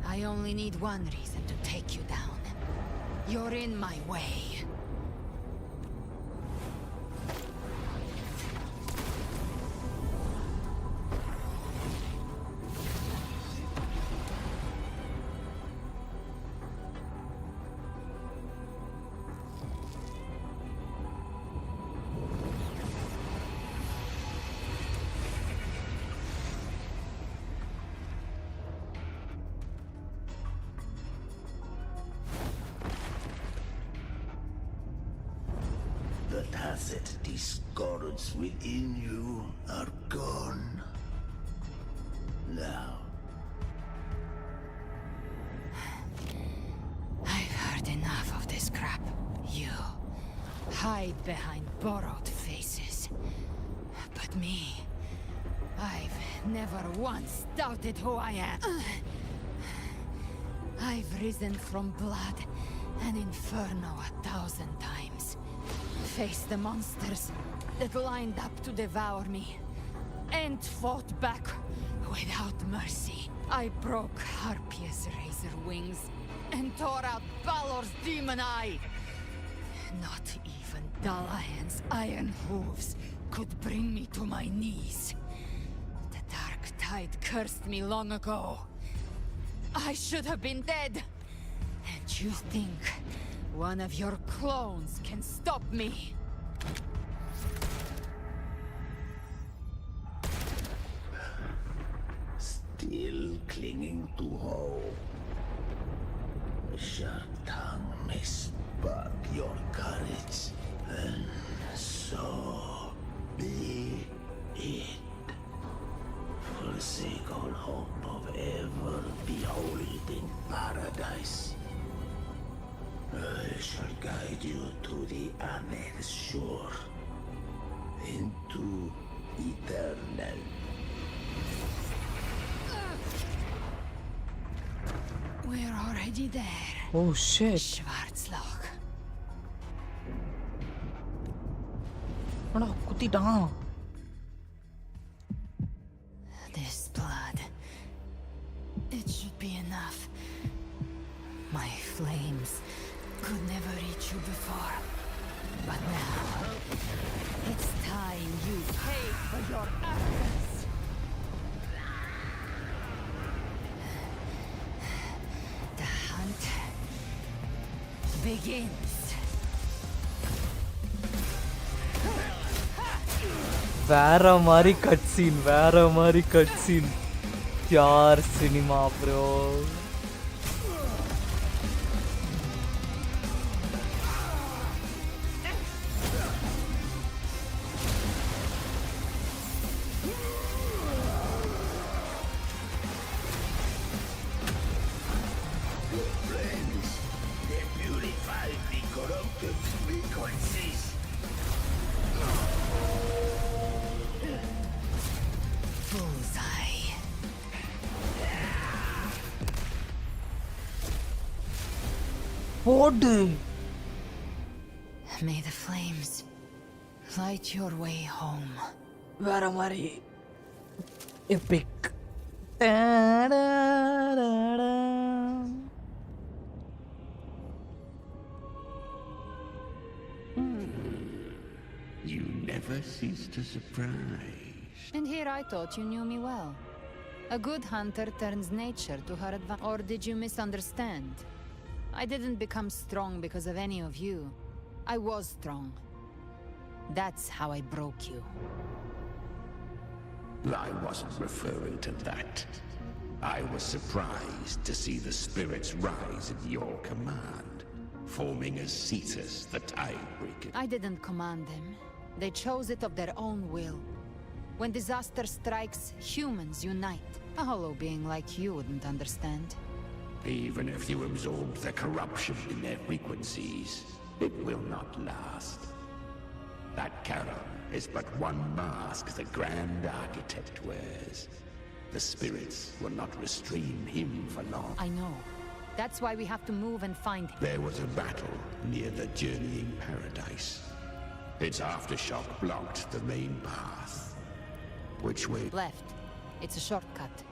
I only need one reason to take you down. You're in my way. The tacit discords within you are gone. Now, I've heard enough of this crap. You hide behind borrowed faces. But me, I've never once doubted who I am. I've risen from blood and inferno 1,000 times. Faced the monsters that lined up to devour me, and fought back without mercy. I broke Harpia's razor wings and tore out Balor's demon eye. Not even Dalahan's iron hooves could bring me to my knees. The dark tide cursed me long ago. I should have been dead. And you think one of your clones can stop me? still clinging to hope. A sharp tongue may spark your courage, and so be it. Forsake all hope of ever beholding paradise. I shall guide you to the Amet's shore, into eternal. We're already there. Oh shit. Schwarzloch. Ana குத்திட்டான். This blood. It should be enough. My flames could never reach you before. But now, it's time you pay for your arrogance. The hunt begins. வேற மாதிரி cut scene, வேற மாதிரி cut scene. யார் cinema bro. May the flames light your way home. வேற மாதிரி Epic. You never cease to surprise. And here I thought you knew me well. A good hunter turns nature to her advantage. Or did you misunderstand? I didn't become strong because of any of you. I was strong. That's how I broke you. I wasn't referring to that. I was surprised to see the spirits rise at your command, forming as Cetus, the Tidebreaker. I didn't command them. They chose it of their own will. When disaster strikes, humans unite. A hollow being like you wouldn't understand. Even if you absorb the corruption in their frequencies, it will not last. That Charon is but one mask the Grand Architect wears. The spirits will not restrain him for long. I know. That's why we have to move and find him. There was a battle near the Journeying Paradise. Its aftershock blocked the main path. Which way? Left. It's a shortcut.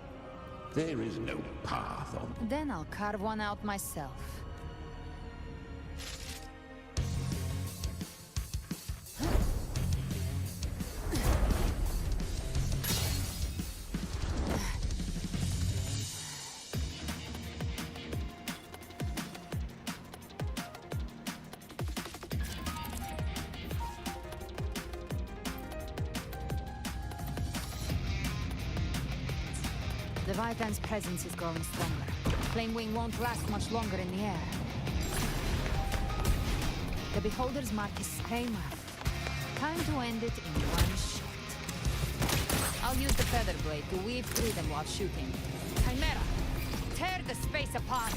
There is no path on. Then I'll carve one out myself. Leviathan's presence is growing stronger. Flame Wing won't last much longer in the air. The Beholder's mark is Kramer. Time to end it in one shot. I'll use the feather blade to weave through them while shooting. Chimera, tear the space apart!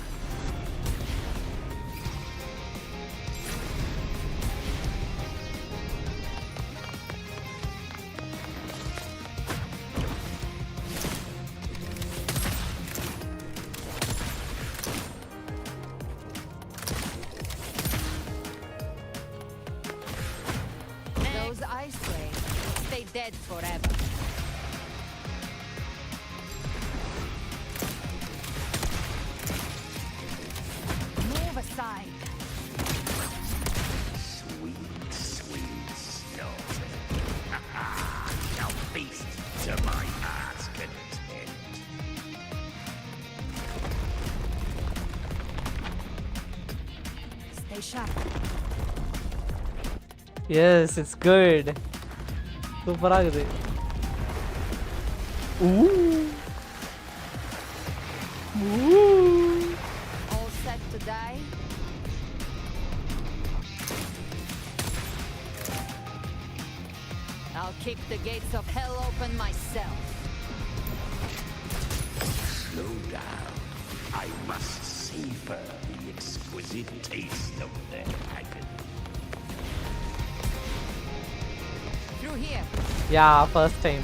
Dead forever. Move aside. Sweet, sweet skeleton. Now feast to my heart's content. Stay sharp. Yes, it's good. Super ஆகுது. All set to die? I'll kick the gates of hell open myself. Slow down. I must savor the exquisite taste of their agony. Through here. Yeah, first time.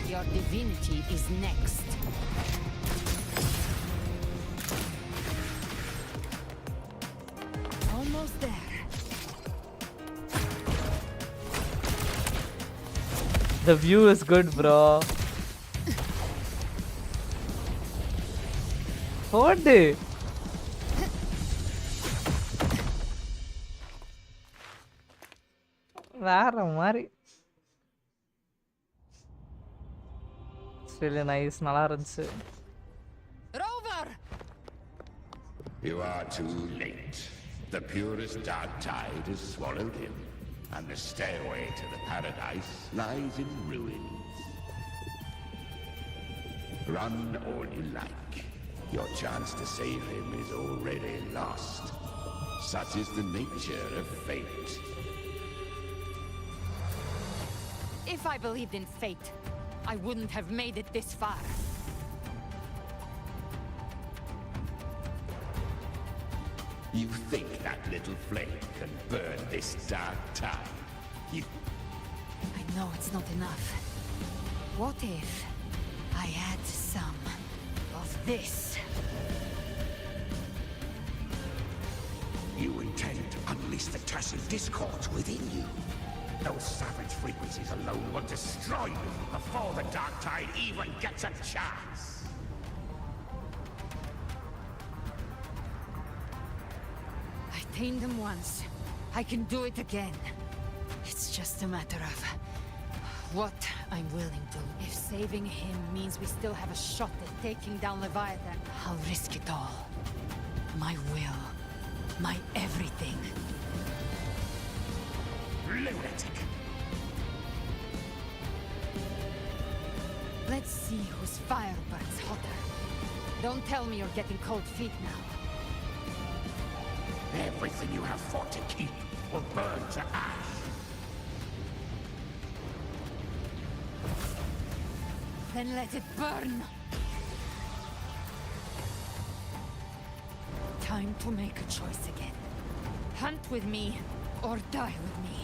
Your divinity is next. Almost there. The view is good, bro. What? வேற மாதிரி. It's really nice. நல்லா இருந்துச்சு. Rover! You are too late. The purest dark tide has swallowed him, and the stairway to the paradise lies in ruins. Run all you like. Your chance to save him is already lost. Such is the nature of fate. If I believed in fate, I wouldn't have made it this far. You think that little flame can burn this dark tide? You... I know it's not enough. What if I add some of this? unleash the tacit discords within you. Those savage frequencies alone will destroy you before the Dark Tide even gets a chance. I tamed him once. I can do it again. It's just a matter of what I'm willing to. If saving him means we still have a shot at taking down Leviathan, I'll risk it all. My will. My everything. Lunatic! Let's see whose fire burns hotter. Don't tell me you're getting cold feet now. Everything you have fought to keep will burn to ash. Then let it burn! Time to make a choice again. Hunt with me, or die with me.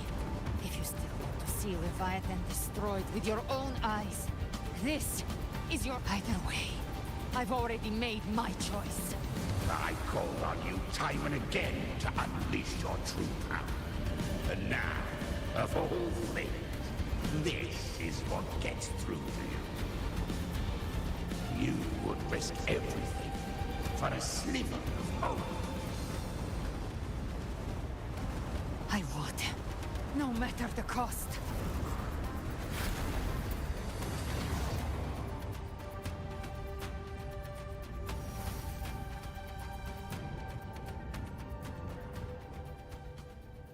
If you still want to see Leviathan destroyed with your own eyes, this is your either way. I've already made my choice. I called on you time and again to unleash your true power. And now, of all things, this is what gets through to you. You would risk everything for a sliver of hope. I would. No matter the cost.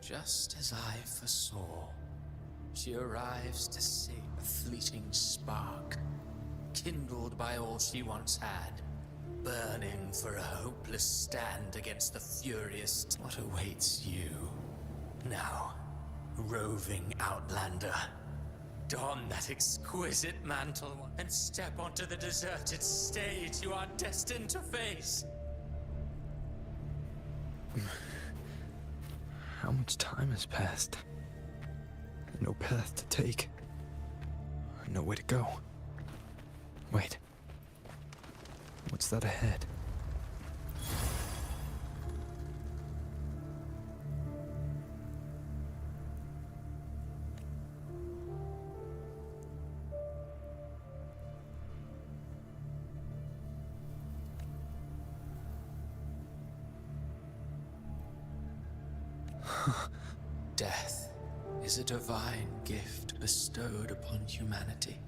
Just as I foresaw, she arrives to save a fleeting spark, kindled by all she once had, burning for a hopeless stand against the furious. What awaits you now, roving outlander? Don that exquisite mantle and step onto the deserted stage you are destined to face. How much time has passed? No path to take. Nowhere to go. Wait. What's that ahead? Death is a divine gift bestowed upon humanity.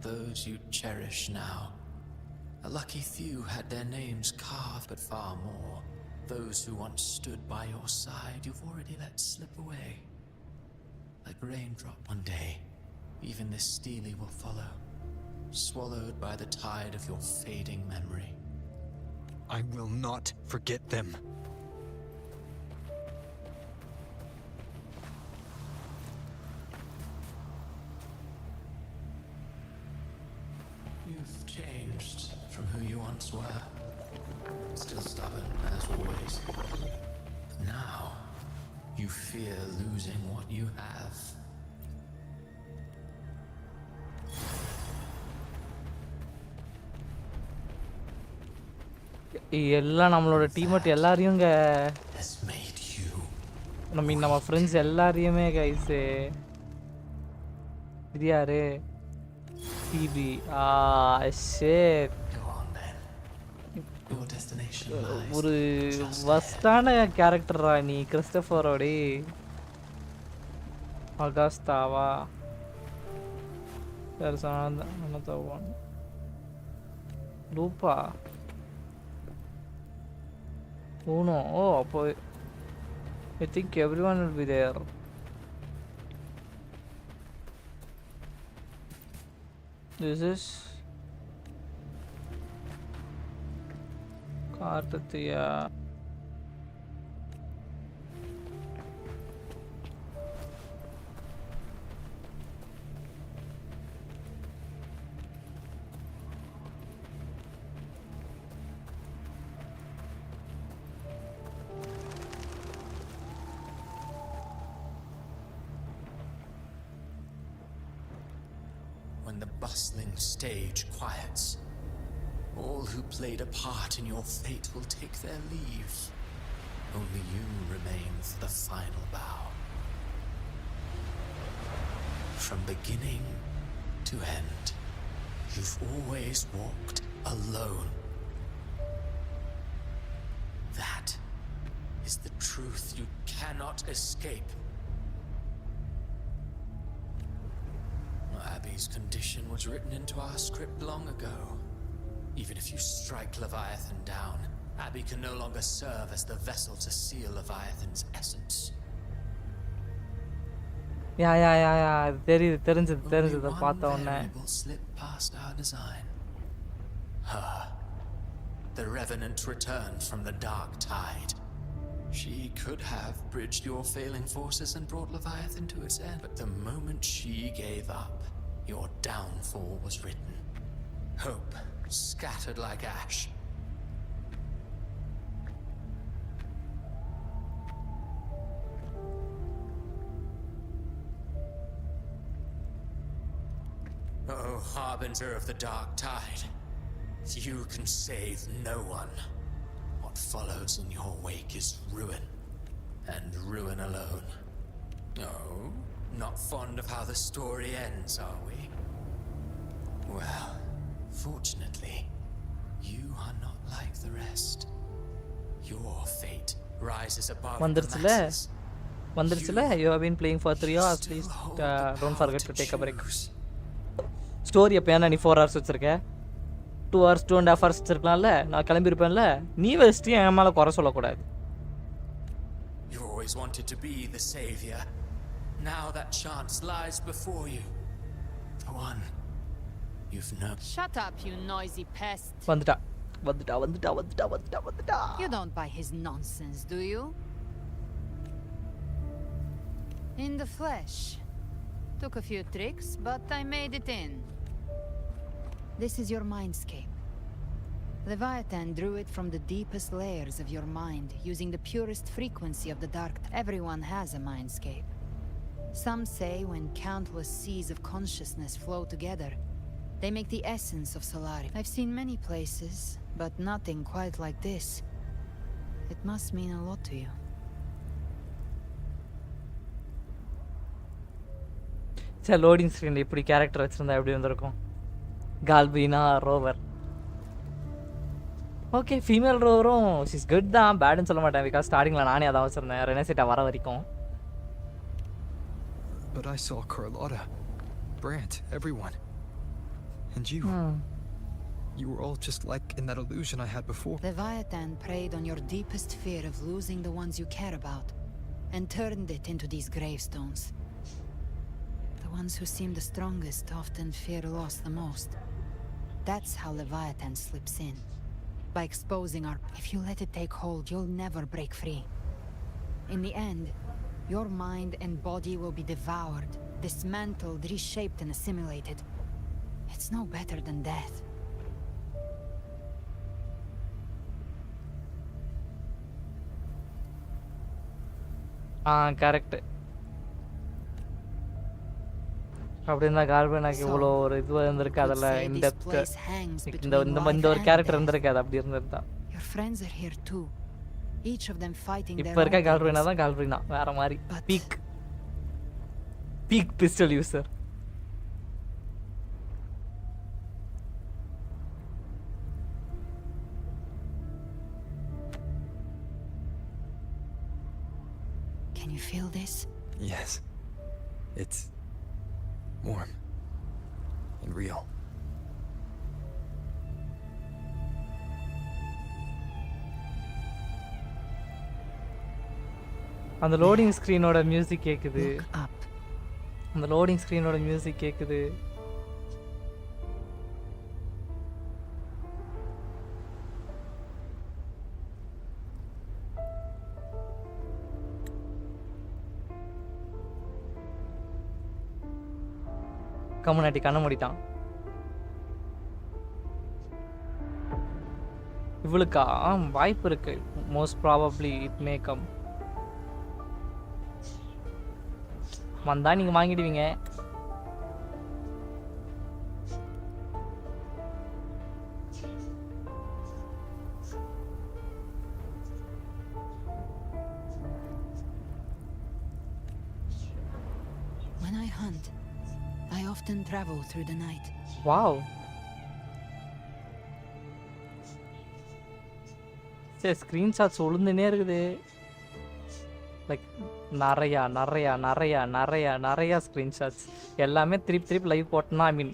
Those you cherish now. A lucky few had their names carved, but far more. Those who once stood by your side, you've already let slip away. Like a raindrop one day, even this stele will follow, swallowed by the tide of your fading memory. I will not forget them. You've changed from who you once were. Still stubborn, as always. But now, you fear losing what you have. எல்லாம் நம்மளோட teammate எல்லாரையுங்க நம்ம friends எல்லாரையுமே guys இது யாரு DP shade ஒரு வஸ்டான கேரக்டரா நீ கிறிஸ்டோபரோட அகாஸ்தாவா there's another one லூப்பா Uno. Oh, boy. I think everyone will be there. This is Karthia. When the bustling stage quiets, all who played a part in your fate will take their leave. Only you remain for the final bow. From beginning to end, you've always walked alone. That is the truth you cannot escape. Abby's condition was written into our script long ago. Even if you strike Leviathan down, Abby can no longer serve as the vessel to seal Leviathan's essence. தெரிஞ்சது பார்த்த உடனே. Slip past our design. Her. The Revenant returned from the dark tide. She could have bridged your failing forces and brought Leviathan to its end, but the moment she gave up, your downfall was written. Hope scattered like ash. Oh, harbinger of the dark tide, you can save no one. What follows in your wake is ruin, and ruin alone. Oh, not fond of how the story ends, are we? Well, fortunately, you are not like the rest. Your fate rises above the masses. வந்துருச்சுல. You have been playing for 3 hours. Please don't forget to take a break. Story எப்போ ஏன்னா நீ 4 hours வச்சிருக்க? 2 hours 2.5 hours வச்சிருக்கலாம்ல. நான் கிளம்பியிருப்பேன்ல. நீ வச்சுட்டு என் மேலே குறை சொல்லக்கூடாது. You always wanted to be the savior. Now that chance lies before you. The one you've known. Shut up, you noisy pest. வந்துட்டா. You don't buy his nonsense, do you? In the flesh. Took a few tricks, but I made it in. This is your mindscape. Leviathan drew it from the deepest layers of your mind, using the purest frequency of the dark. Everyone has a mindscape. Some say when countless seas of consciousness flow together, they make the essence of Solari. I've seen many places, but nothing quite like this. It must mean a lot to you. சரி, loading ஸ்க்ரீனில் இப்படி character வச்சுருந்தா எப்படி வந்திருக்கும்? கால்பினா rover. Okay, female ரோவரும் she's good தான், பேடுன்னு சொல்ல மாட்டேன். பிகாஸ் ஸ்டார்டிங்கில் நானே அதான் வச்சுருந்தேன் ரெனசிட்டா வர வரைக்கும். But I saw Carlotta, Brant, everyone. And you. You were all just like in that illusion I had before. Leviathan preyed on your deepest fear of losing the ones you care about, and turned it into these gravestones. The ones who seem the strongest often fear loss the most. That's how Leviathan slips in. By exposing our... If you let it take hold, you'll never break free. In the end, your mind and body will be devoured, dismantled, reshaped and assimilated. It's no better than death. Correct. அப்படி இருந்தால் கால்பனாக்கு இவ்வளோ ஒரு இதுவாக இருந்திருக்கு. அதில் in-depth இந்த ஒரு character இருந்திருக்காது அப்படி இருந்திருந்தா. இப்போ இருக்க கால்பனா தான் கால்பனா, வேற மாதிரி. Peak pistol user. Can you feel this? Yes. It's warm and real. அந்த லோடிங் ஸ்க்ரீனோட மியூசிக் கேக்குது. அந்த லோடிங் ஸ்க்ரீனோட மியூசிக் கேக்குது. கம்முனாட்டி கண்ண மூடிட்டான். இவளுக்கா வாய்ப்பு இருக்கு. Most probably it may come. வந்தா நீங்க வாங்கிடுவீங்க. hunt. I often travel through the night. Wow. சரி ஸ்க்ரீன்ஷாட்ஸ் உளுந்துனே இருக்குது. லைக் நிறையா ஸ்க்ரீன்ஷாட்ஸ் எல்லாமே திருப்பி லைவ் போட்டோன்னா ஐ மீன்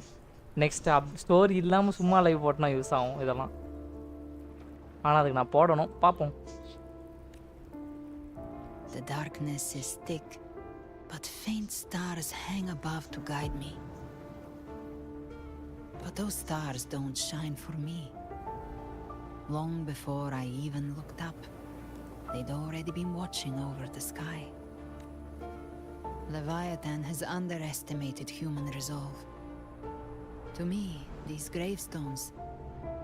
நெக்ஸ்ட் ஸ்டோரி இல்லாமல் சும்மா லைவ் போட்டோன்னா யூஸ் ஆகும் இதெல்லாம். ஆனால் அதுக்கு நான் போடணும், பார்ப்போம். The darkness is thick, but faint stars hang above to guide me. But those stars don't shine for me. Long before I even looked up, they'd already been watching over the sky. Leviathan has underestimated human resolve. To me, these gravestones,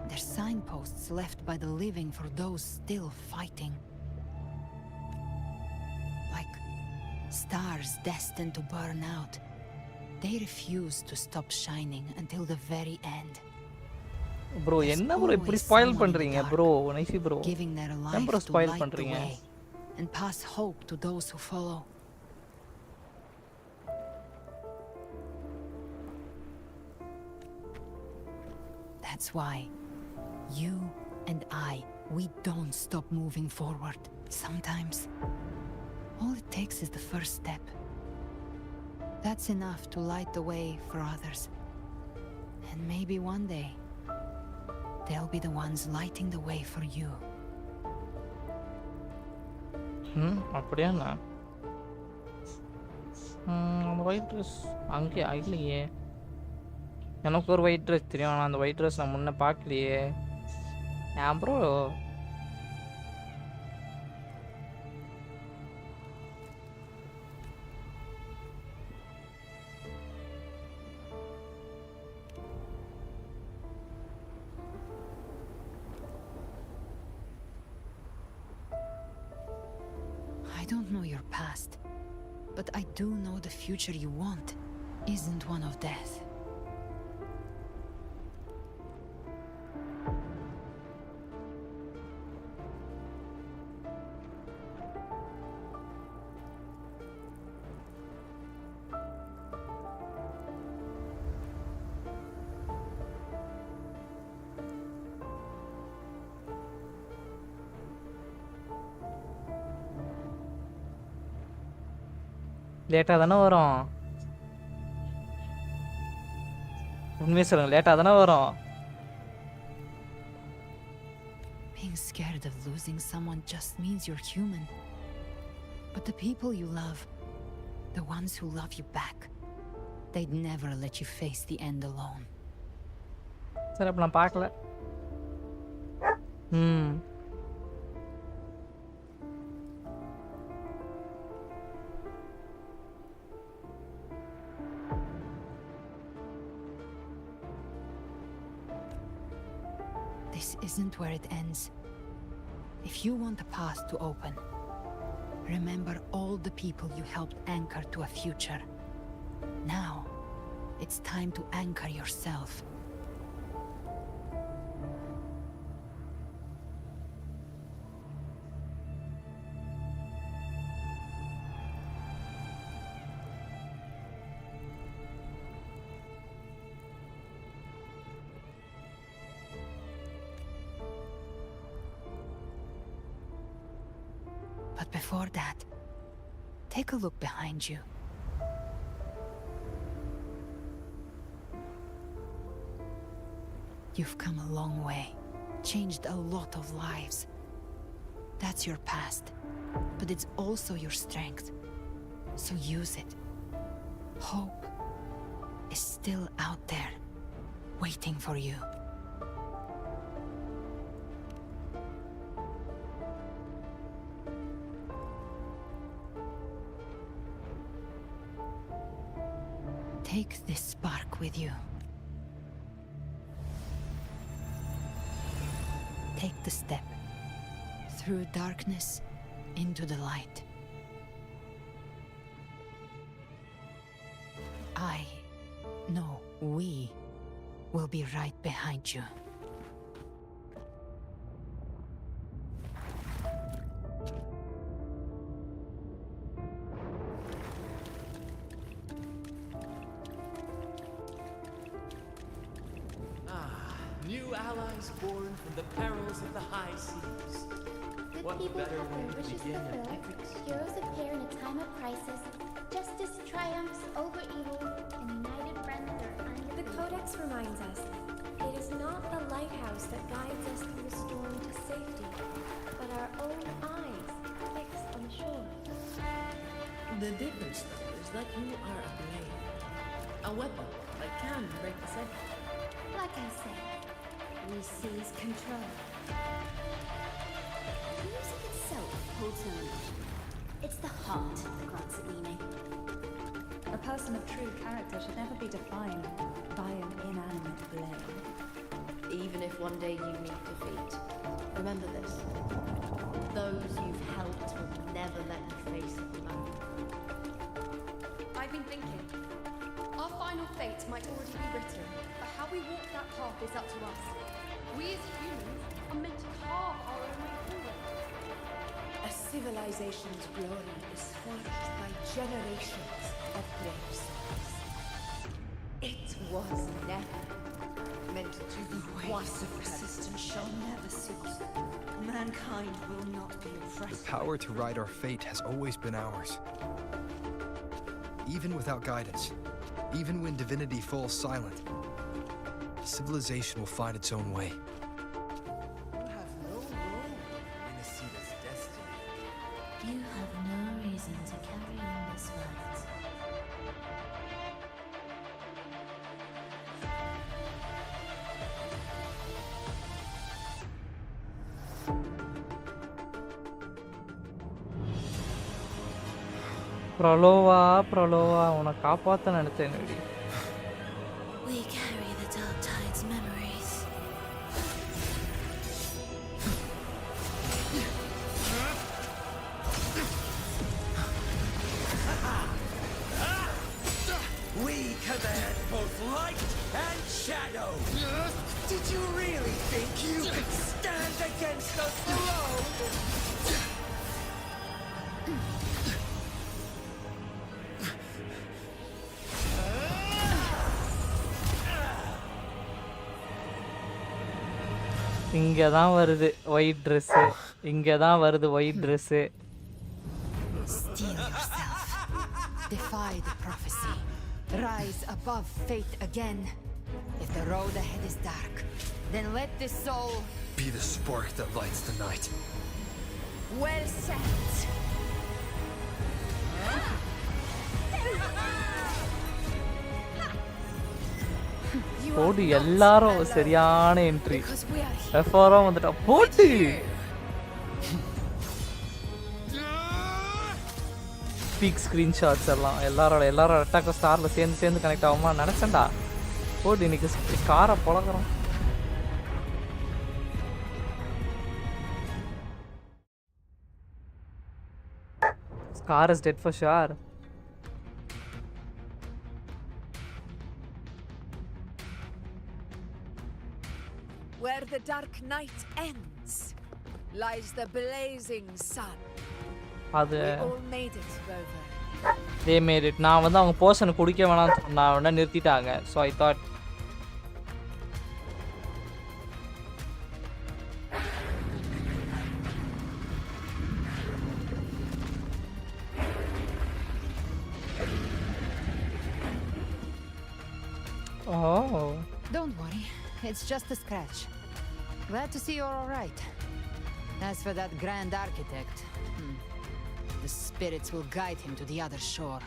they're signposts left by the living for those still fighting. Like stars destined to burn out. They refuse to stop shining until the very end. Bro, என்ன bro இப்படி spoil பண்றீங்க bro? Nyishi bro. Giving their என்ன life bro to spoil light the பண்றீங்க? way and pass hope to those who follow. That's why you and we don't stop moving forward. Sometimes all it takes is the first step. That's enough to light the way for others. And maybe one day they'll be the ones lighting the way for you. அப்படியாண்ணா? அந்த white dress அங்கே இல்லையே. எனக்கு ஒரு white dress தெரியும், ஆனால் அந்த white dress நான் முன்னே பார்க்கலையே. ஏன் bro? I don't know your past, but I do know the future you want isn't one of death. லேட்டாக தானே வரும். உண்மையை சொல்லுங்க, லேட்டாக தானே வரும். Being scared of losing someone just means you're human. But the people you love, the ones who love you back, they'd never let you face the end alone. சரி அப்போ நான் பார்க்கல. This isn't where it ends. If you want the path to open, remember all the people you helped anchor to a future. Now, it's time to anchor yourself. But before that, take a look behind you. You've come a long way, changed a lot of lives. That's your past, but it's also your strength. So use it. Hope is still out there, waiting for you. Take this spark with you. Take the step through darkness into the light. We will be right behind you. New allies born from the perils of the high seas. What better way to begin an epic Heroes appear in a time of crisis. Justice triumphs over evil, and united friends are undefeated. The Codex reminds us, it is not the lighthouse that guides us through the storm to safety, but our own eyes fixed on the shore. The difference, though, is that you are a blade. A weapon that can break the cycle. Like I said, we seize control. Music itself holds no emotion. It's the heart that grants it meaning. A person of true character should never be defined by an inanimate blade. Even if one day you meet defeat, remember this. Those you've helped will never let you face it alone. I've been thinking. Our final fate might already be written, but how we walk that path is up to us. We as humans are meant to carve our own way forward. A civilization's glory is forged by generations of brave souls. It was never meant to be Waves of resistance shall never cease. Mankind will not be The oppressed. power to ride our fate has always been ours. Even without guidance, even when divinity falls silent, civilization will find its own way. You have no role in Rinascita's destiny. You have no reason to carry on this fight. பிரலோவா உன்னை காப்பாற்ற நினைச்சேன். We carry the dark tide's memories. We command both light and shadow. Did you really think you could stand against the throne? இங்கே தான் வருது white dress, இங்கே தான் வருது white dress. Steel yourself. Defy the prophecy. Rise above fate again. If the road ahead is dark, then let this soul Be the spark that lights the night. well said. போடு எல்லாரும் சரியான entry. எஃப்ஆரும் வந்துட்டா போட்டு peak screenshots எல்லாம் எல்லாரோட attack ஸ்டாரில் சேர்ந்து connect ஆகுமா நினச்சேன்டா. போட்டு இன்னைக்கு காரை பழகிறோம். Scar is dead for sure. Where the dark night ends lies the blazing sun. அது We all made it, Rover. they made it. நான் வந்து அவங்க போர்ஷனை குடிக்க வேணாம்னு சொன்னா உடனே நிறுத்திட்டாங்க. So I thought oh. Don't worry, it's just a scratch. Glad to see you're all right. As for that Grand Architect, the spirits will guide him to the other shore.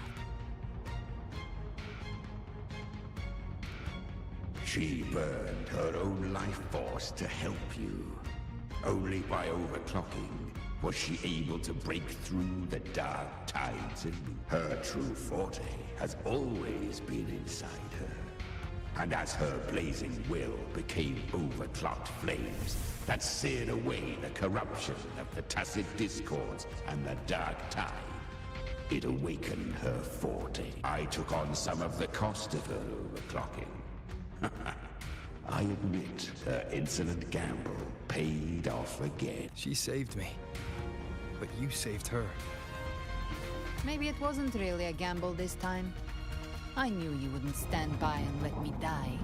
She burned her own life force to help you. Only by overclocking was she able to break through the dark tides in me. Her true forte has always been inside her. And as her blazing will became overclocked flames that seared away the corruption of the tacit discords and the dark tide, it awakened her forte. I took on some of the cost of her overclocking. I admit her insolent gamble paid off again. She saved me, but you saved her. Maybe it wasn't really a gamble this time. I knew you wouldn't stand by and let me die.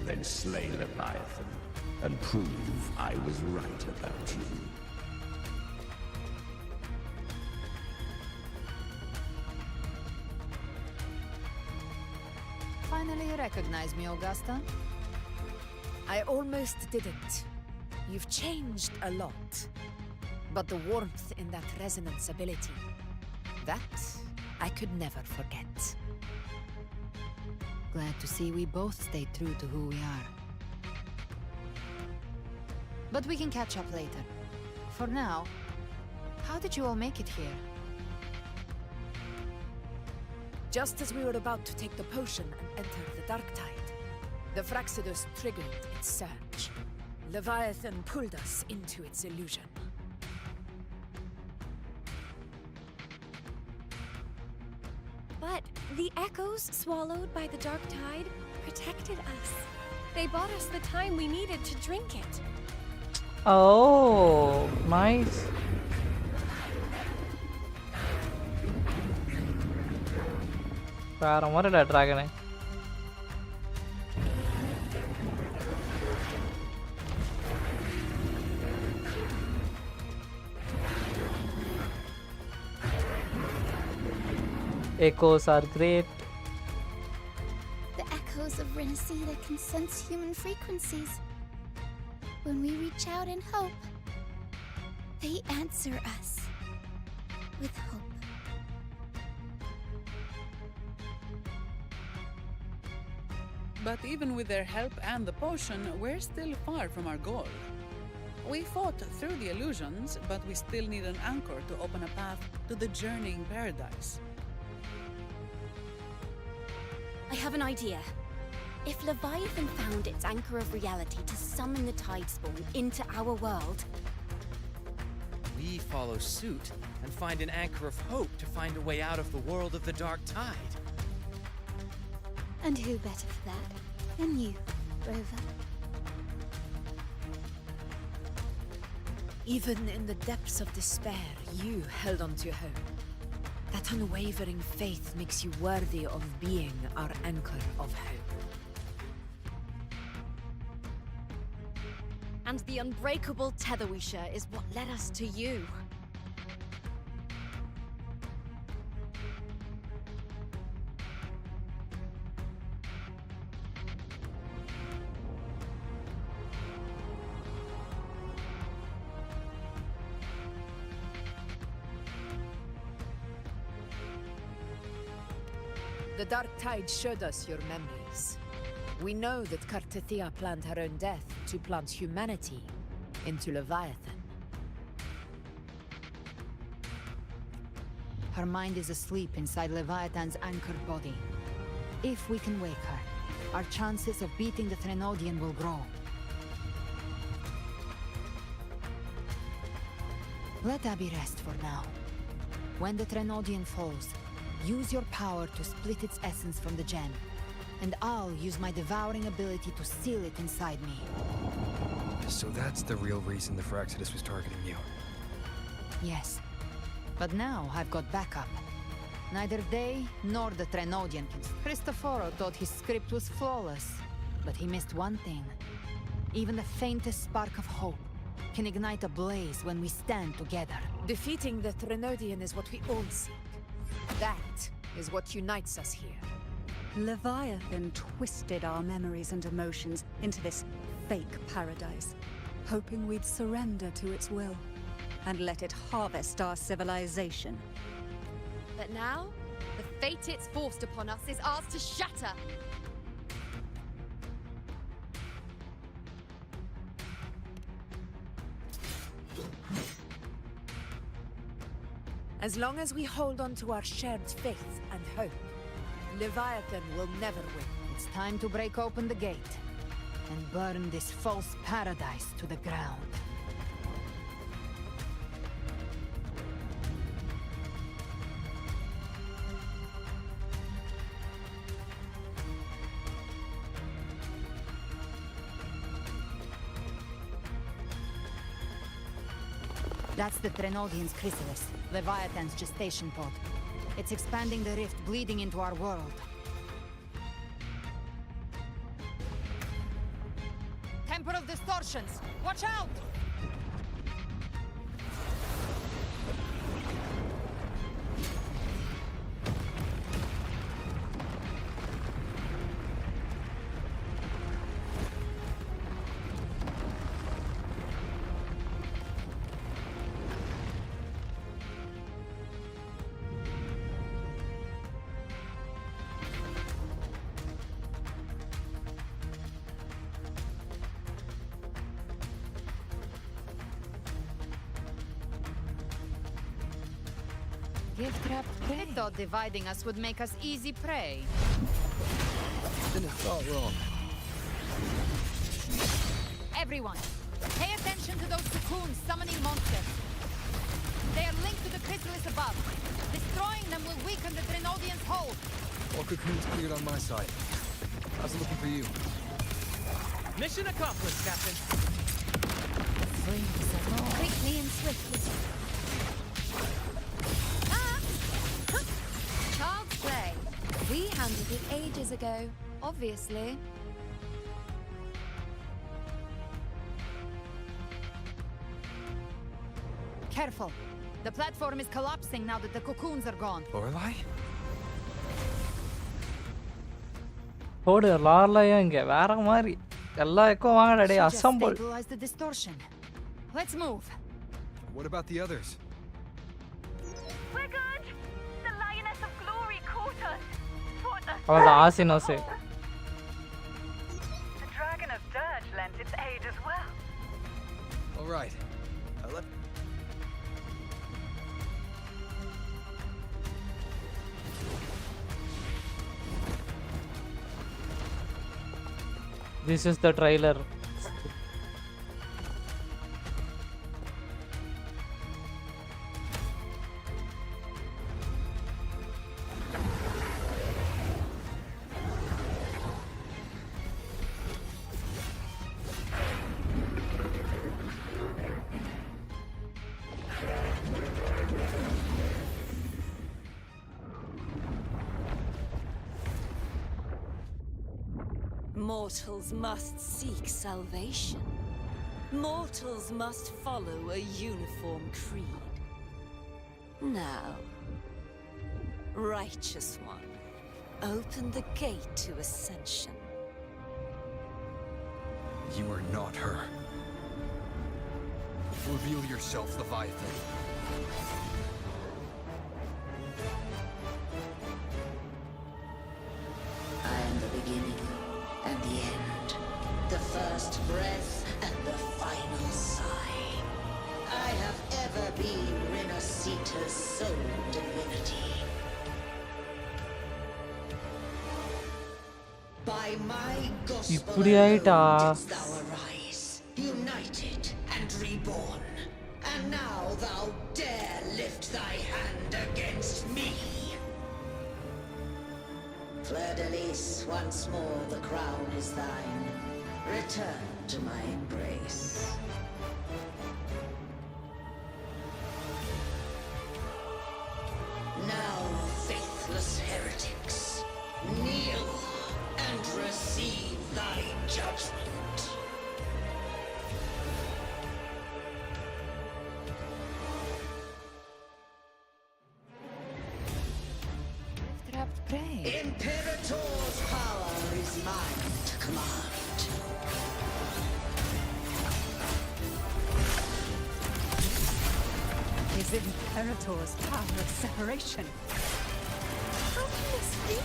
Then slay Leviathan and prove I was right about you. Finally you recognize me, Augusta? I almost didn't. You've changed a lot. But the warmth in that resonance ability, that I could never forget. Glad to see we both stayed true to who we are. But we can catch up later. For now, how did you all make it here? Just as we were about to take the potion and enter the dark tide, the Fraxidus triggered its surge. Leviathan pulled us into its illusion. But the echoes swallowed by the dark tide protected us. They bought us the time we needed to drink it. Oh, nice. What did that dragon? Echoes are great. The echoes of Rinascita can sense human frequencies. When we reach out in hope, they answer us with hope. But even with their help and the potion, we're still far from our goal. We fought through the illusions, but we still need an anchor to open a path to the journeying paradise. I have an idea. If Leviathan found its anchor of reality to summon the Tidespawn into our world, We follow suit and find an anchor of hope to find a way out of the world of the dark tide. And who better for that than you, Rover? Even in the depths of despair, you held on to hope. That unwavering faith makes you worthy of being our anchor of hope. and the unbreakable tether we share is what led us to you. The dark tide showed us your memories. We know that Kartathea planned her own death to plant humanity into Leviathan. Her mind is asleep inside Leviathan's anchored body. If we can wake her, our chances of beating the Threnodian will grow. Let Abby rest for now. When the Threnodian falls, use your power to split its essence from the gem, and I'll use my devouring ability to seal it inside me. So that's the real reason the Fraxidus was targeting you. Yes. But now I've got backup. Neither they nor the Threnodian can. Cristoforo thought his script was flawless, but he missed one thing. Even the faintest spark of hope can ignite a blaze when we stand together. Defeating the Threnodian is what we all seek. That is what unites us here. Leviathan twisted our memories and emotions into this fake paradise, hoping we'd surrender to its will and let it harvest our civilization. But now, the fate it's forced upon us is ours to shatter. As long as we hold on to our shared faith and hope, Leviathan will never win. It's time to break open the gate and burn this false paradise to the ground. That's the Threnodian's chrysalis, Leviathan's gestation pod. It's expanding the rift, bleeding into our world. distortions! Watch out! I thought dividing us would make us easy prey. Then it felt wrong. Everyone, pay attention to those cocoons summoning monsters. They are linked to the chrysalis above. Destroying them will weaken the Drenodian's hold. All cocoons cleared on my side. How's it looking for you? Mission accomplished, Captain. Quickly and swiftly. Child's play. We handled it ages ago, obviously. Careful. The platform is collapsing now that the cocoons are gone. Lorelei? ஓடு லார்லையும் இங்க வேற மாதிரி எல்லா echo வாங்கடா டேய் assemble. Stabilize the distortion. Let's move. What about the others? We're good. The lioness of glory caught us. Fought us. அவள ஆசினோசே. The dragon of dirge lent its aid as well. All right. This is the trailer. Mortals must seek salvation. Mortals must follow a uniform creed. Now, righteous one, open the gate to ascension. You are not her. Reveal yourself, Leviathan. I am the beginning and the end, the first breath and the final sigh. I have ever been Rinascita's sole divinity. By my gospel alone didst thou arise, united and reborn, and now thou dare lift thy hand against me. Fleur-de-Lis, once more the crown is thine. Return to my embrace. Now, faithless heretics, kneel and receive thy judgment. Imperator's power is mine to command. Is it Imperator's power of separation? How can this be?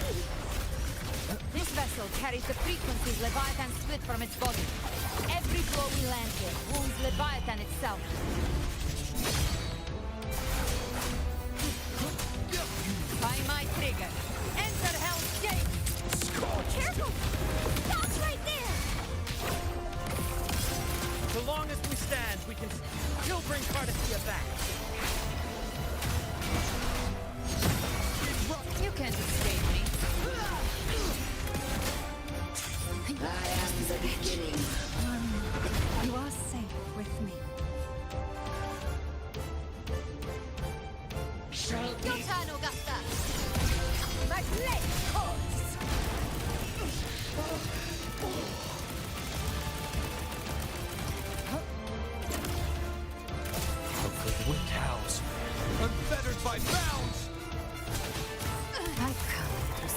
This vessel carries the frequencies Leviathan split from its body. Every blow we land here wounds Leviathan itself. By my trigger, enter Hell's Gate! Careful! Stop right there! So long as we stand, we can still bring Cardathia back. You can't escape me. I am the beginning. You are safe with me.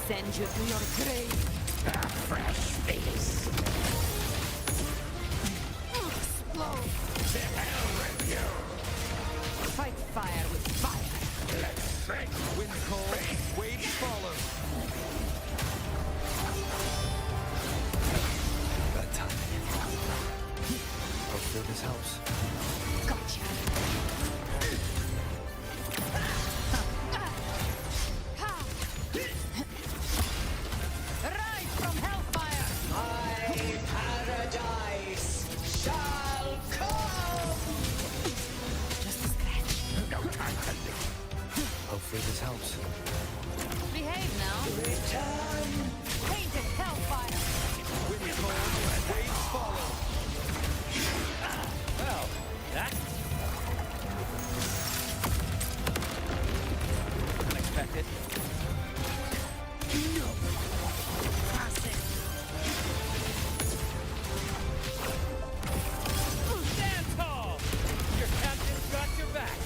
send you to your grave. A fresh feast. Explode. To hell with you. Fight fire with fire. Let's strike. Wind cold, waves follow. That time. Hopefully this helps. Gotcha. Rise from hellfire. My paradise shall come. Just a scratch. No time to live. Hopefully this helps. Behave now. Return. Painted hellfire. Wind cold, waves follow. Well, that's unexpected. No. Pass it. Stand tall. Your captain's got your back.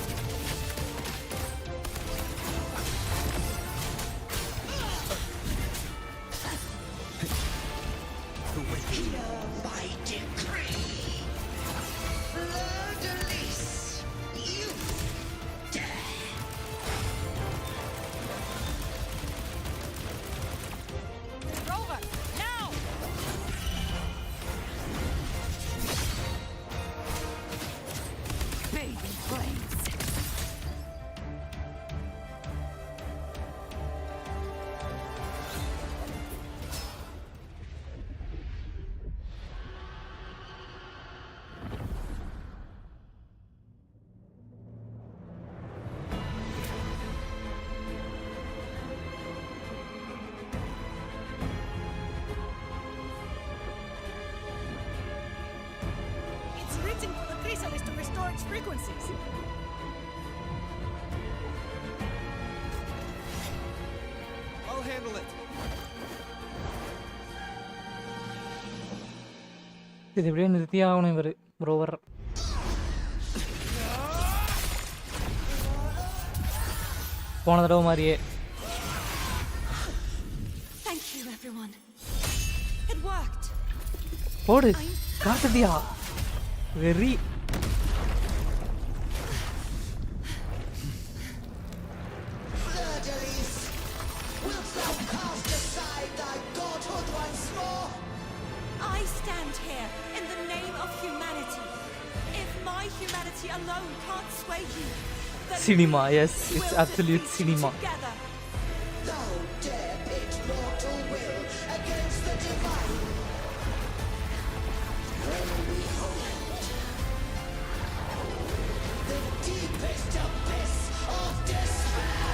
Hear my decree. Fleur-de-lis. You dare. Rover, now! Baby flames. It's written for the chrysalis to restore its frequencies. I'll handle it. இது எப்படியே நிறுத்தியே ஆகணும் இவர் rover. போன தடவை மாதிரியே. Thank you, everyone. It worked. போடு காட்டுதியா very. Fleur-de-lis, wilt thou cast aside thy godhood once more? I stand here in the name of humanity. If my humanity alone can't sway you, then Cinema, we yes, it's will absolute defeat cinema. Together. Thou dare pit mortal will against the divine. When we hold the deepest abyss of despair.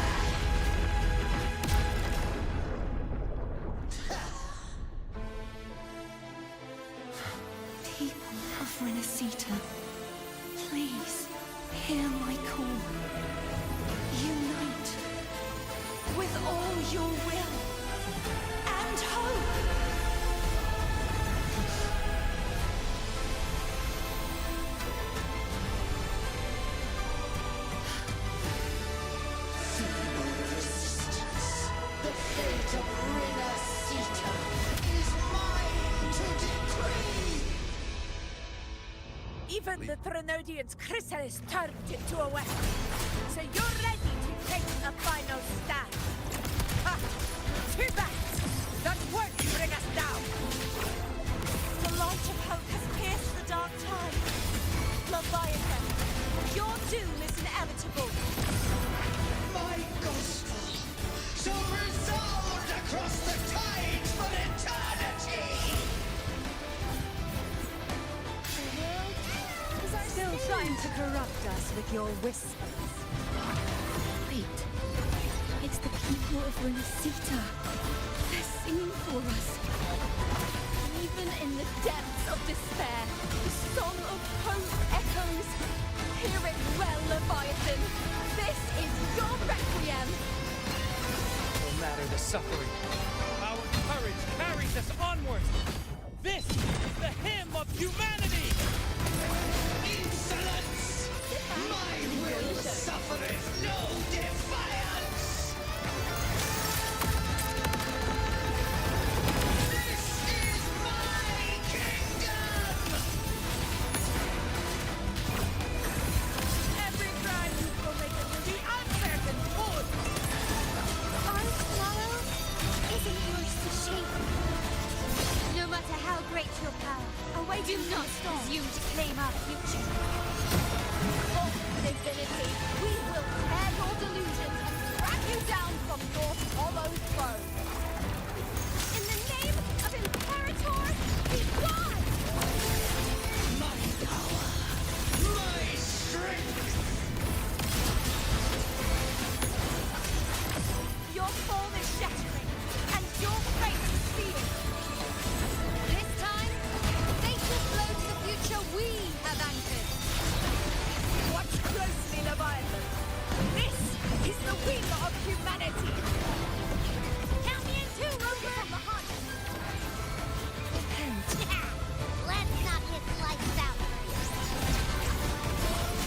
People of Rinascita, please hear my call. Unite with all your will and hope. Feeble resistance. The fate of Rinascita is mine to decree. Even the Threnodian's chrysalis turned into a weapon. So you're ready to take the final stand. Ha! Too bad! That won't bring us down! The light of hope has pierced the dark tide. Leviathan, your doom is inevitable. My gospel shall resound across the tides for eternity. Still trying to corrupt us with your whispers. Wait. It's the people of Rinascita. They're singing for us. Even in the depths of despair, the song of hope echoes. Hear it well, Leviathan. This is your requiem. No matter the suffering, our courage carries us onward. This is the hymn of humanity. Insolence! My will suffereth no defiance! presume to claim our future. Forth with infinity, we will tear your delusions and drag you down from your hollow throne. In the name of Imperator, be gone! My power, my strength. Your form is shattering, and your fate is sealed. This time, fate will flow to the future we have anchored. Watch closely, Leviathan. This is the wing of humanity. Count me in too, Rover! From the heart. Let's knock his lights out first.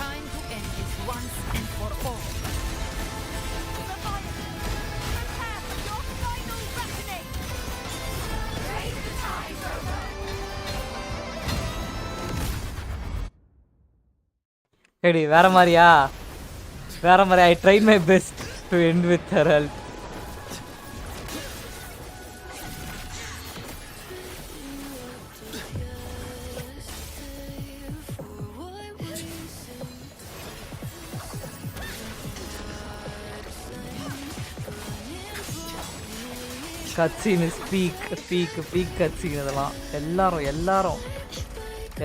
Time to end this once and for all. Leviathan, prepare for your final reckoning! Raise the tide, Rover. Hey, வேற மாதிரியா I tried my best to end with her help. cutscene is peak cutscene இதெல்லாம்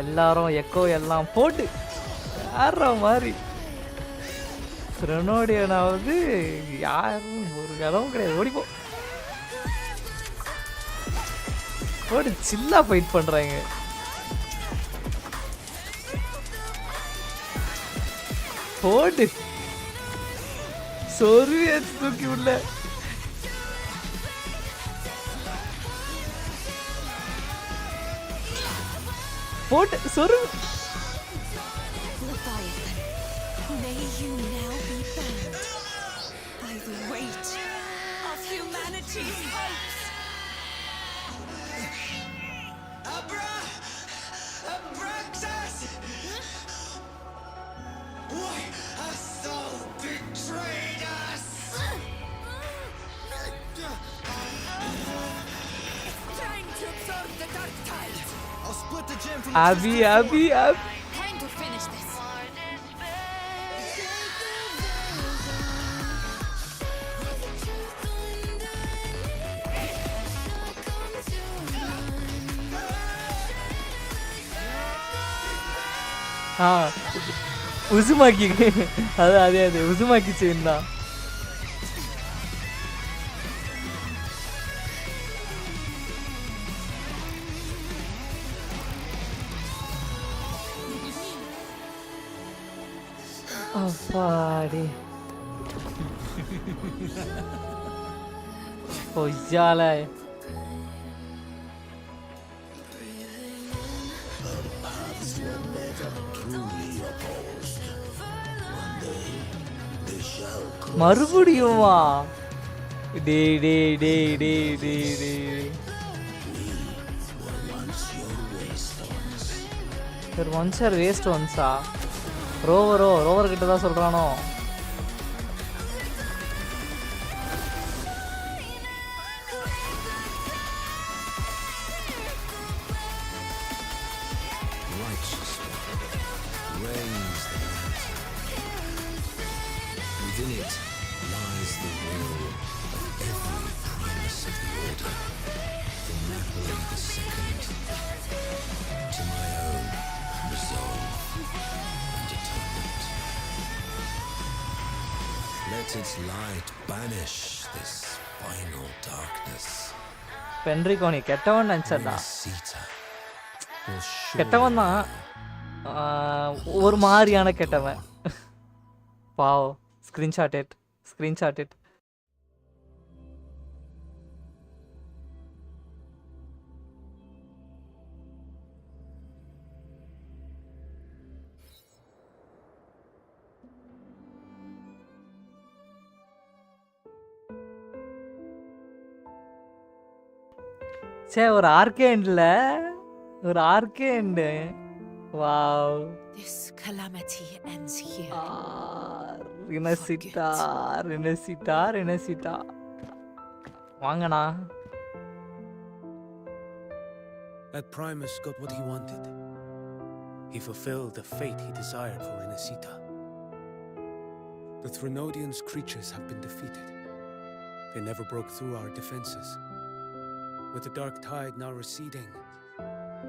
எல்லாரும் echo எல்லாம் போட்டு ஆடுற மாதிரி ரெனோடியனாவது யாரும் ஒரு இடமும் கிடையாது ஓடிப்போ போட்டு சில்லா ஃபைட் பண்றாங்க போட்டு சொருவிய தூக்கி உள்ள போட்டு சொரு May you now be bound by the weight of humanity's hopes. Abraxas! Why has Saul betrayed us? It's time to absorb the dark tide. I'll split the gem from Abby. Time to finish this. Uzumaki அதே Uzumaki chain தான் அப்பாடி பொய்யால மறுபடியுமா once or waste once rover கிட்ட தான் சொல்றானோ Within it lies the will of every primus of the Order, from Napoli II to my own resolve and atonement. Let its light banish this final darkness. பென்ரிகோனி கெட்டவன் நினச்சடா Rinascita will கெட்டவன் தான் ஒரு மாதிரியான கெட்டவன் pav screenshot it சே ஒரு ஆர்கேண்ட்ல wow This calamity ends here. Rinascita. வாங்கண்ணா. That Primus got what he wanted. He fulfilled the fate he desired for Rinascita. The Threnodians' creatures have been defeated. They never broke through our defenses. With the dark tide now receding,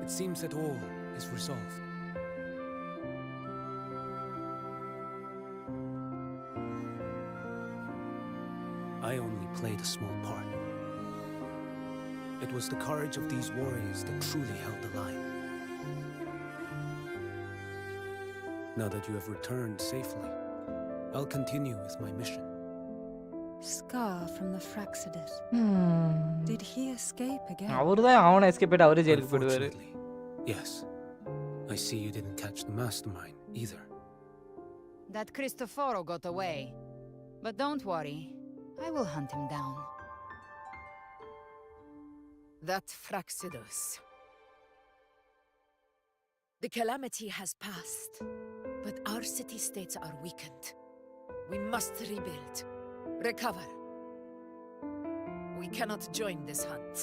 it seems that all is resolved. I only played a small part. It was the courage of these warriors that truly held the line. Now that you have returned safely, I'll continue with my mission. Scar from the Fraxidus. Did he escape again? அவர்தான் அவனை escape பண்ணிட்டு அவரே ஜெயிலுக்கு போயிடுவாரு. Yes. I see you didn't catch the mastermind either. That Cristoforo got away. But don't worry, I will hunt him down. That Fraxidus. The calamity has passed, but our city-states are weakened. We must rebuild. Recover. We cannot join this hunt.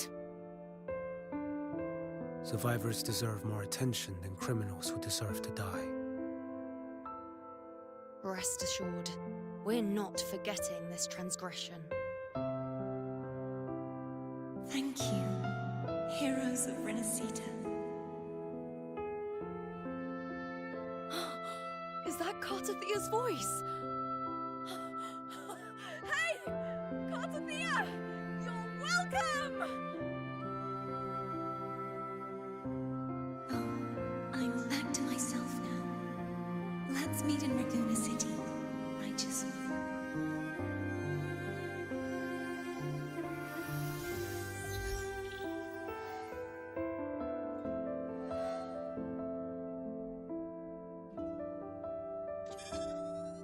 Survivors deserve more attention than criminals who deserve to die. Rest assured, we're not forgetting this transgression. Thank you, heroes of Rinascita. Is that Cartathia's voice? Hey! Cartathia! You're welcome! Oh, I'm back to myself now. Let's meet in Raguna City, righteous one.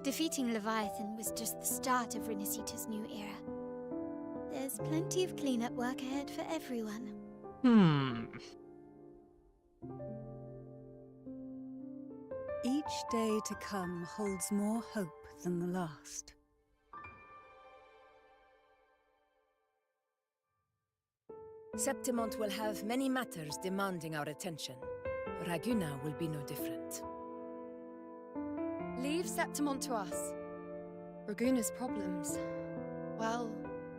Defeating Leviathan was just the start of Rinascita's new era. There's plenty of cleanup work ahead for everyone. Each day to come holds more hope than the last. Septimont will have many matters demanding our attention. Raguna will be no different. Leave Septimont to us. Raguna's problems, well,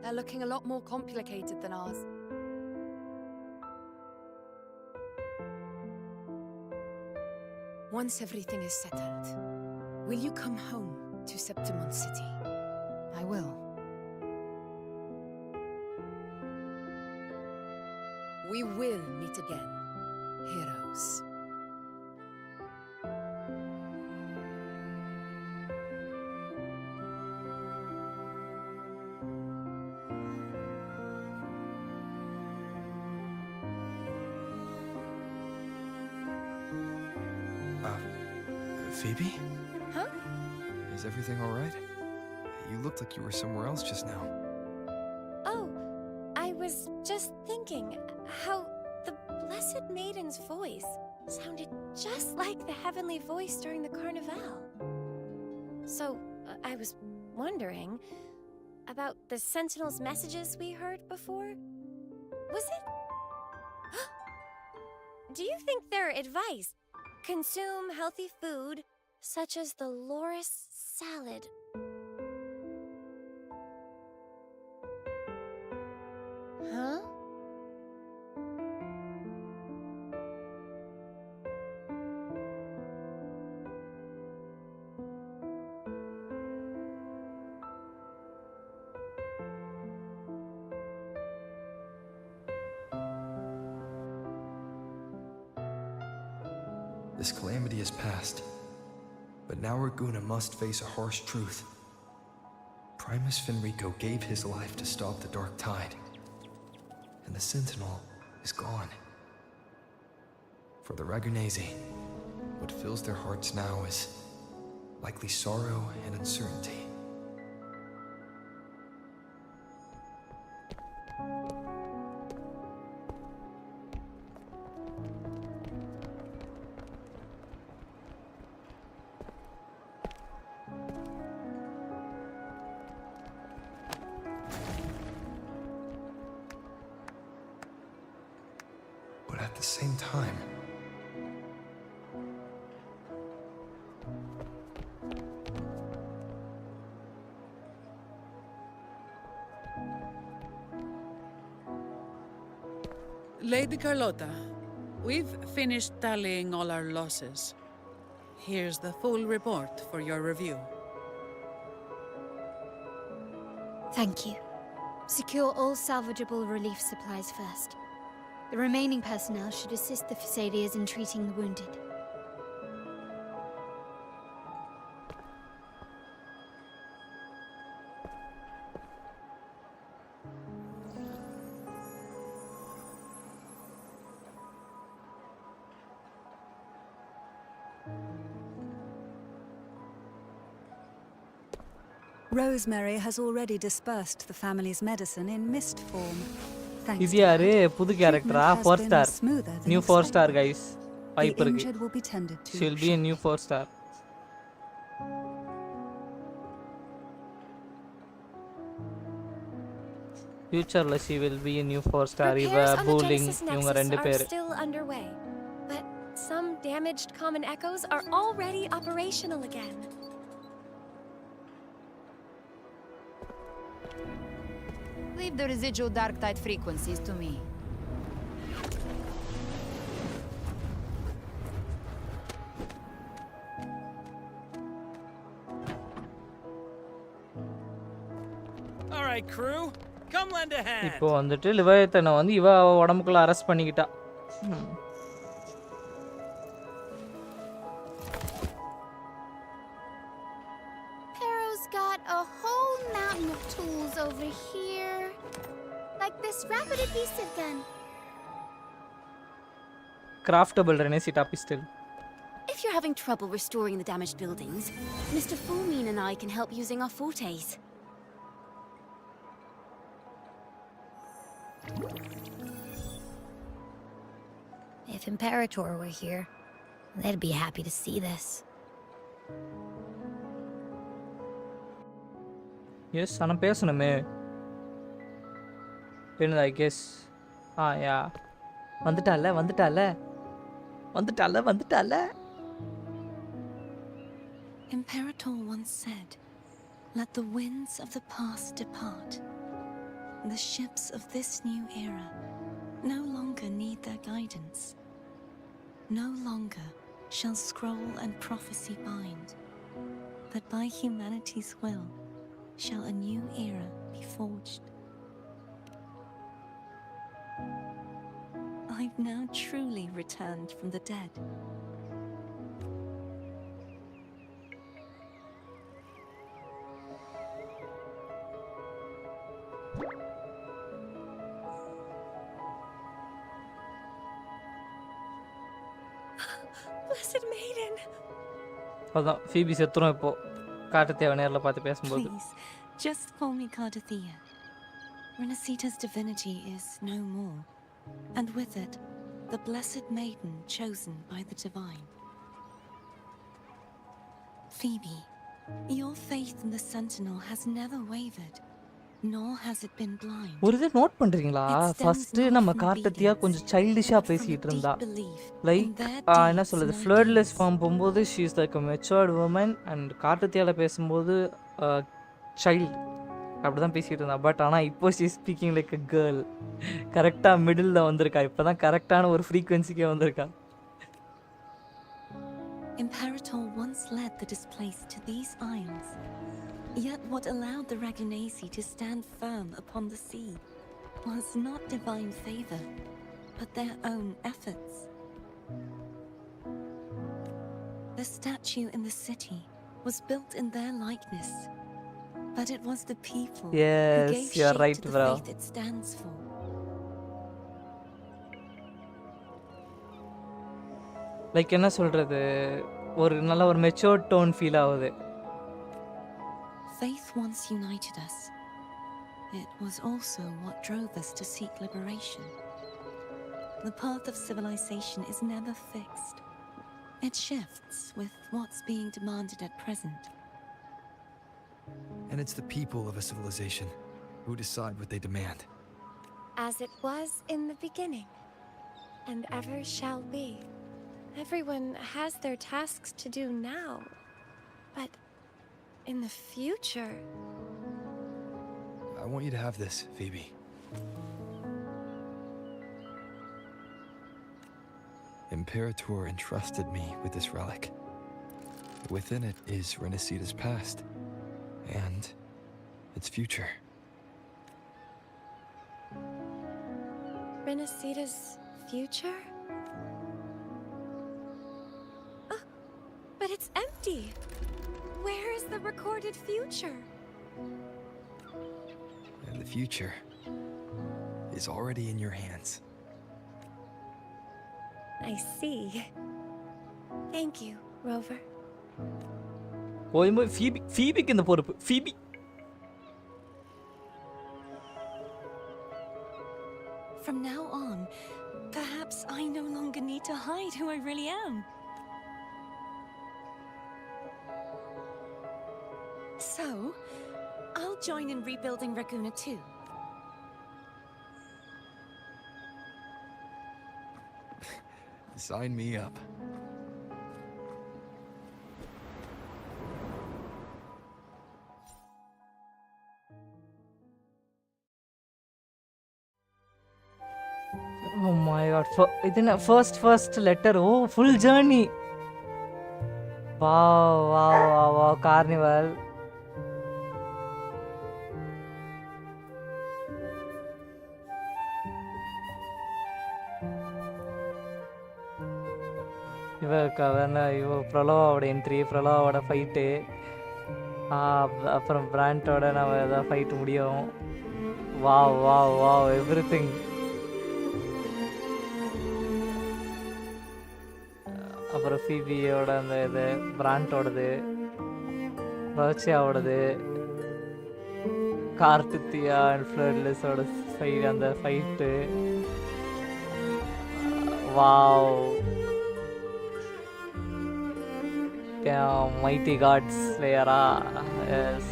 they're looking a lot more complicated than ours. Once everything is settled, will you come home to Septimont City? I will. We will meet again, heroes. Phoebe? Huh? Is everything all right? You looked like you were somewhere else just now. Oh, I was just thinking how the Blessed Maiden's voice sounded just like the heavenly voice during the Carnival. So, I was wondering about the Sentinel's messages we heard before. Was it? Do you think their advice? Consume healthy food, such as the loris salad. Huh? This calamity is past, but now Raguna must face a harsh truth. Primus Fenrico gave his life to stop the Dark Tide, and the Sentinel is gone. For the Ragunesi, what fills their hearts now is likely sorrow and uncertainty. But at the same time, Lady Carlotta, we've finished tallying all our losses. Here's the full report for your review. Thank you. Secure all salvageable relief supplies first. The remaining personnel should assist the Phasadeas in treating the wounded. Rosemary has already dispersed the family's medicine in mist form. Thanks இது to யாரு that, புது treatment கேரக்டரா has 4 been star smoother than new 4 star expected. Guys வாய்ப்பு The இருக்கு injured will be tended to. she will be a new 4 star futureல she will be a new 4 star இவ Repairs on the bowling Genesis இவங்க Nexus ரெண்டு are பேர் still underway, but some damaged common echoes are already operational again. Leave the residual dark tide frequencies to me. All right, crew, come lend a hand. இப்போ வந்துட்டு லிவயத்தனை வந்து இவ அவ உடம்புக்குள்ள arrest பண்ணிக்கிட்டா Pero's got a whole mountain of tools over here. Like this rapid abusive gun. craftable Rinascita pistol If you're having trouble restoring the damaged buildings, Mr. Fulmin and I can help using our fortes. If Imperator were here, they'd be happy to see this. Yes ஆனா பேசணுமே என்னது I guess ya வந்துட்டால Imperator once said, "Let the winds of the past depart. The ships of this new era no longer need their guidance. No longer shall scroll and prophecy bind, but by humanity's will shall a new era be forged." I've now truly returned from the dead. Blessed Maiden! அதான் Phoebe செத்துரும் இப்போ காட்டு தேவை நேரில் பார்த்து பேசும்போது Please, just call me Cardathea. Rinascita's divinity is no more, and with it, the Blessed Maiden chosen by the Divine. Phoebe, your faith in the Sentinel has never wavered, nor has it been blind. ஒரு இதை note பண்றீங்களா first நம்ம கார்டத்தியா கொஞ்சம் சைல்டிஷா பேசிட்டு இருந்தா like என்ன சொல்றது ஃப்ளர்ட்லெஸ் form போகும்போது she is like a matured woman and கார்டத்தியால பேசும்போது சைல்டு அப்படிதான் பேசிட்டு இருந்தா பட் ஆனா இப்போ she speaking like a girl கரெக்டா மிடில்ல வந்திருக்கா இப்பதான் கரெக்டான ஒரு ஃப்ரீக்வன்சிக்கே வந்திருக்கா Imperator once led the displaced to these isles. Yet what allowed the Ragunasi to stand firm upon the sea was not divine favor, but their own efforts. The statue in the city was built in their likeness, but it was the people who Yes, gave you're shape right, to the bro. faith it stands for. Like என்ன சொல்றது ஒரு நல்ல ஒரு matured tone feel ஆகுது Faith once united us. It was also what drove us to seek liberation. The path of civilization is never fixed. It shifts with what's being demanded at present. And it's the people of a civilization who decide what they demand. As it was in the beginning, and ever shall be. Everyone has their tasks to do now, but in the future... I want you to have this, Phoebe. Imperator entrusted me with this relic. Within it is Rinascita's past and its future. Rinascita's future? Oh, but it's empty. Where is the recorded future? And the future is already in your hands. I see. Thank you, Rover. Phoebe in the பொறுப்பு Phoebe. From now on, perhaps I no longer need to hide who I really am. So, I'll join in rebuilding Raguna too. Sign me up. Oh my god. Idina first letter. Oh, full journey. Wow. Carnival. இவ பிரலோவோட entry, பிரலோவோட fight, அப்புறம் பிராண்டோட நம்ம எதாவது fight முடியும். Wow everything. அப்புறம் ஃபீபியோட அந்த இது, பிராண்டோடது, ரச்சியாவோடது, கார்த்தித்தியா and ஃப்ளர்லெஸோட அந்த fight. Wow. Mighty God Slayer, yes.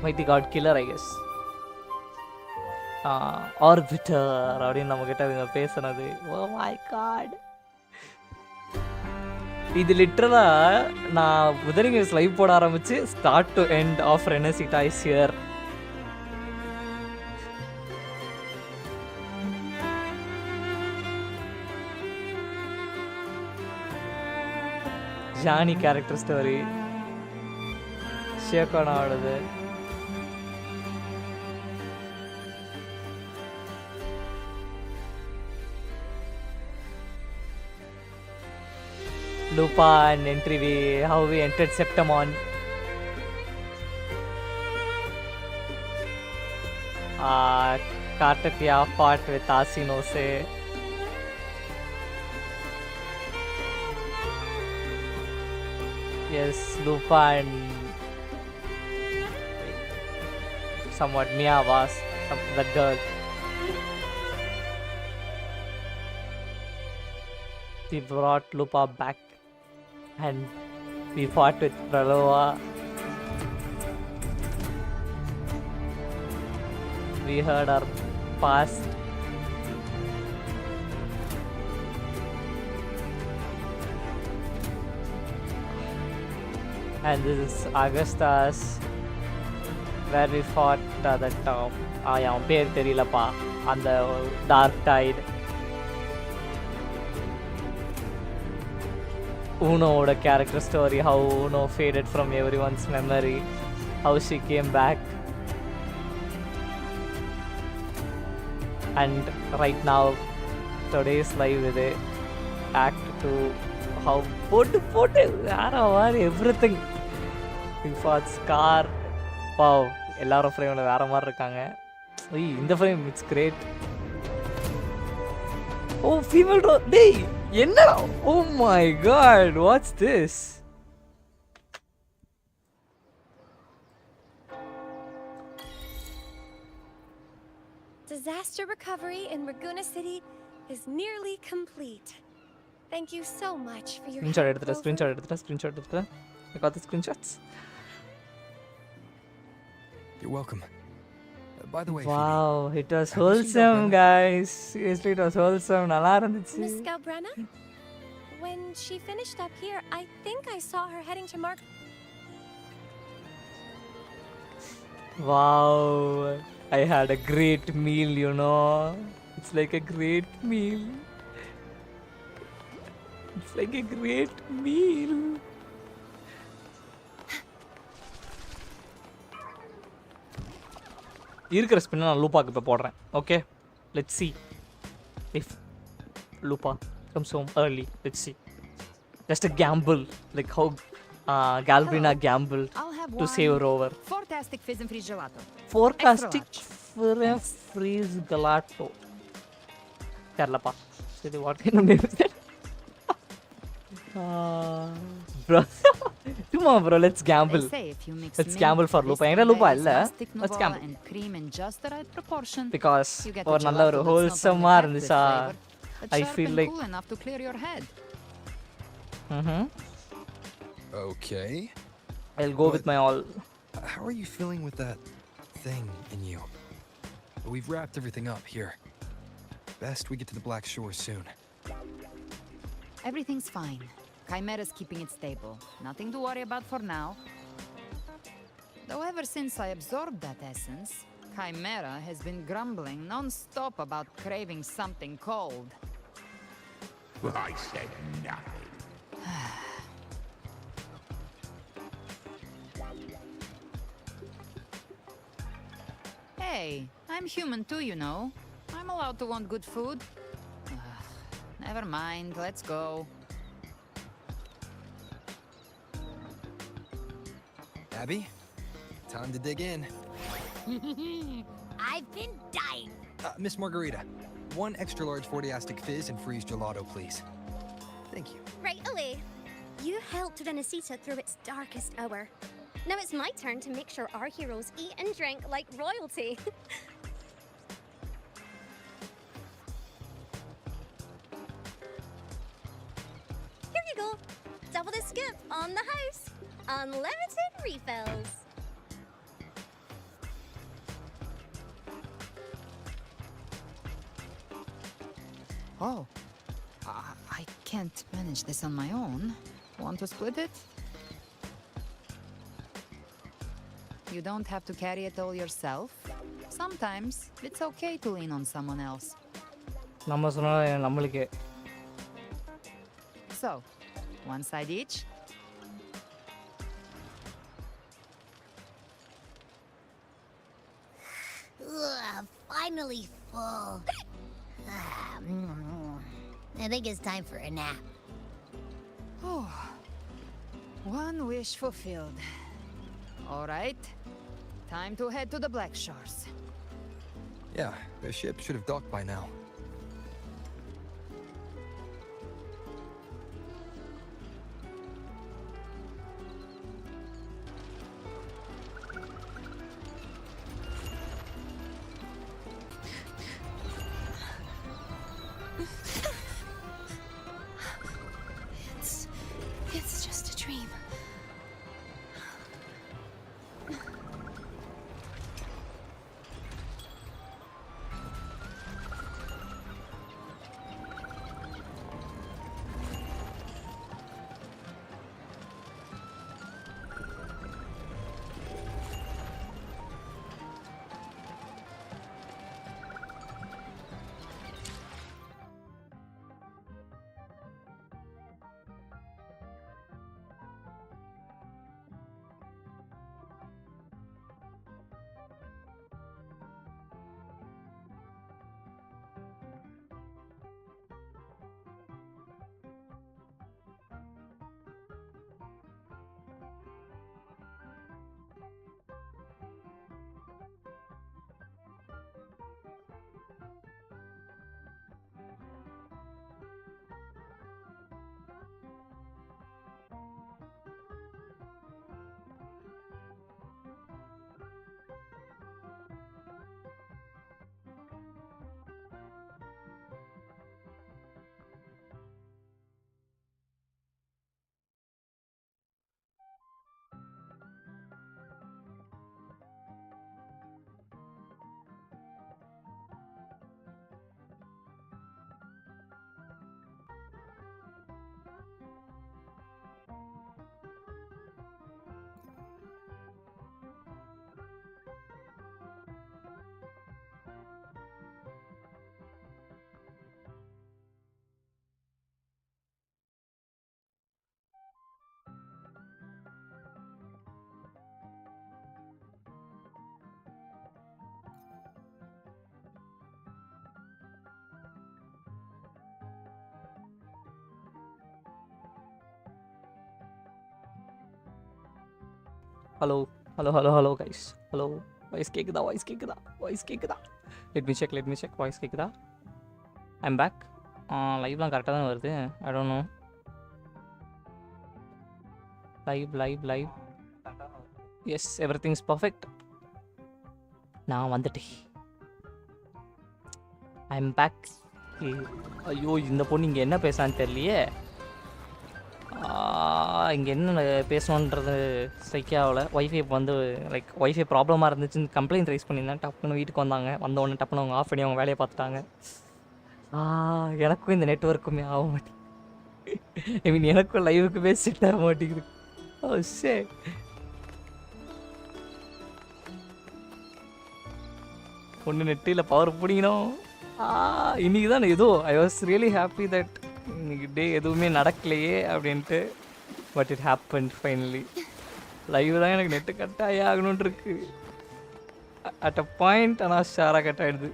Mighty God Killer, I guess. Arbiter அப்படின்னு நம்ம கிட்ட இவங்க பேசுனது. Oh my god. இது லிட்டரலா நான் Wuthering Waves லைவ் போட ஆரம்பிச்சு start to end of Rinascita is here. ஜானி கேரக்டர் ஸ்டோரி, ஷியோகோனாவோடது, Lupin entry, how we entered Septamon, Kartakia fought with Asinose. Yes, Lupin, somewhat Mia was that girl. We brought Lupa back and we fought with Pralova. We heard our past. And this is Augustus, where we fought that அவன் பேர் தெரியலப்பா, அந்த dark tide. Uno's character story, how Uno faded from everyone's memory, how she came back. And right now, today's live with it, Act 2, how put everything. We fought Scar. Wow, எல்லாரும் ஃப்ரேம்ல வேற மாதிரி இருக்காங்க. இந்த frame it's great. Oh, female டேய் என்னடா? Oh my god, what's this? Disaster recovery in Raguna City is nearly complete. Thank you so much for your Screenshot help, Rover. screenshot எடுத்துட்டேன். I got the screenshots. You're welcome. By the way, Wow, Phoebe, it was have you seen wholesome, GALBRENA? guys. Seriously, it was wholesome. நல்லா இருந்துச்சு. Miss Galbrena? When she finished up here, I think I saw her heading to Mark. Wow, I had a great meal, you know. It's like a great meal. It's like a great meal. இருக்கிற ஸ்பின்னை நான் லூப்பாக்கு இப்போ போடுறேன். Okay, let's see if Lupa comes home early. Let's see. Just a gamble, like how Galbrena gambled to save her over. Forecastic fizz and freeze gelato. Forecastic freeze gelato. Kerlapa. See what kind of name is that? Bro. Come on, bro. Let's gamble. Let's gamble for Lupa. Engra Lupa illa. Let's gamble. And cream in just the right proportion. Because or nalla oru wholesome ah irundhucha. I feel like cool enough to clear your head. Okay. I'll go with my all. How are you feeling with that thing in you? We've wrapped everything up here. Best we get to the Black Shore soon. Everything's fine. Chimera's keeping it stable. Nothing to worry about for now. Though ever since I absorbed that essence, Chimera has been grumbling non-stop about craving something cold. I said nothing. Hey, I'm human too, you know. I'm allowed to want good food. Never mind, let's go. Abby, time to dig in. I've been dying. Miss Margarita, one extra large 40-astic fizz and freeze gelato, please. Thank you. Right away. You helped Rinascita through its darkest hour. Now it's my turn to make sure our heroes eat and drink like royalty. Here you go. Double the scoop on the house. Unlimited refills. Oh, I can't manage this on my own. Want to split it? You don't have to carry it all yourself. Sometimes it's okay to lean on someone else. நம்ம சொன்னா நம்மளுக்கே. So, one side each. Ugh, finally full. I think it's time for a nap. Oh, one wish fulfilled. All right, time to head to the Black Shores. Yeah, the ship should have docked by now. It's just a dream. Hello. Hello, guys. Hello. Voice கேக்குதா? Let me check. Voice கேக்குதா? I'm back. லைவ்லாம் கரெக்டாக தான் வருது. I don't know. Live. Yes, everything's perfect. நான் வந்துட்டேன். I'm back. ஐயோ இந்த பொண்ணு இங்கே என்ன பேசான்னு தெரியலையே. இங்கே என்ன பேசணுன்றது ஸ்ட்ரைக்கே ஆகலை. ஒய்ஃபை வந்து லைக் ஒய்ஃபை ப்ராப்ளமாக இருந்துச்சுன்னு கம்ப்ளைண்ட் ரைஸ் பண்ணியிருந்தேன். டப்புன்னு வீட்டுக்கு வந்தாங்க. வந்தோடனே டப்புன்னு அவங்க ஆஃப் பண்ணி அவங்க வேலையை பார்த்துட்டாங்க. எனக்கும் இந்த நெட்ஒர்க்குமே ஆக மாட்டேங்குது. ஐ மீன் எனக்கும் லைவுக்குமே செட் ஆக மாட்டேங்குது. ஓ சே ஒன்று நெட்டு இல்லை பவர் பிடிக்கணும். இன்றைக்கி தான் ஏதோ I was really happy that இன்னைக்கு டே எதுவுமே நடக்கலையே அப்படின்ட்டு. But it happen finally. Live தான் எனக்கு நெட்டு கட்டாயே ஆகணுன்ட்டு இருக்கு அட் அ பாயிண்ட். ஆனால் ஷேராக கட் ஆகிடுது.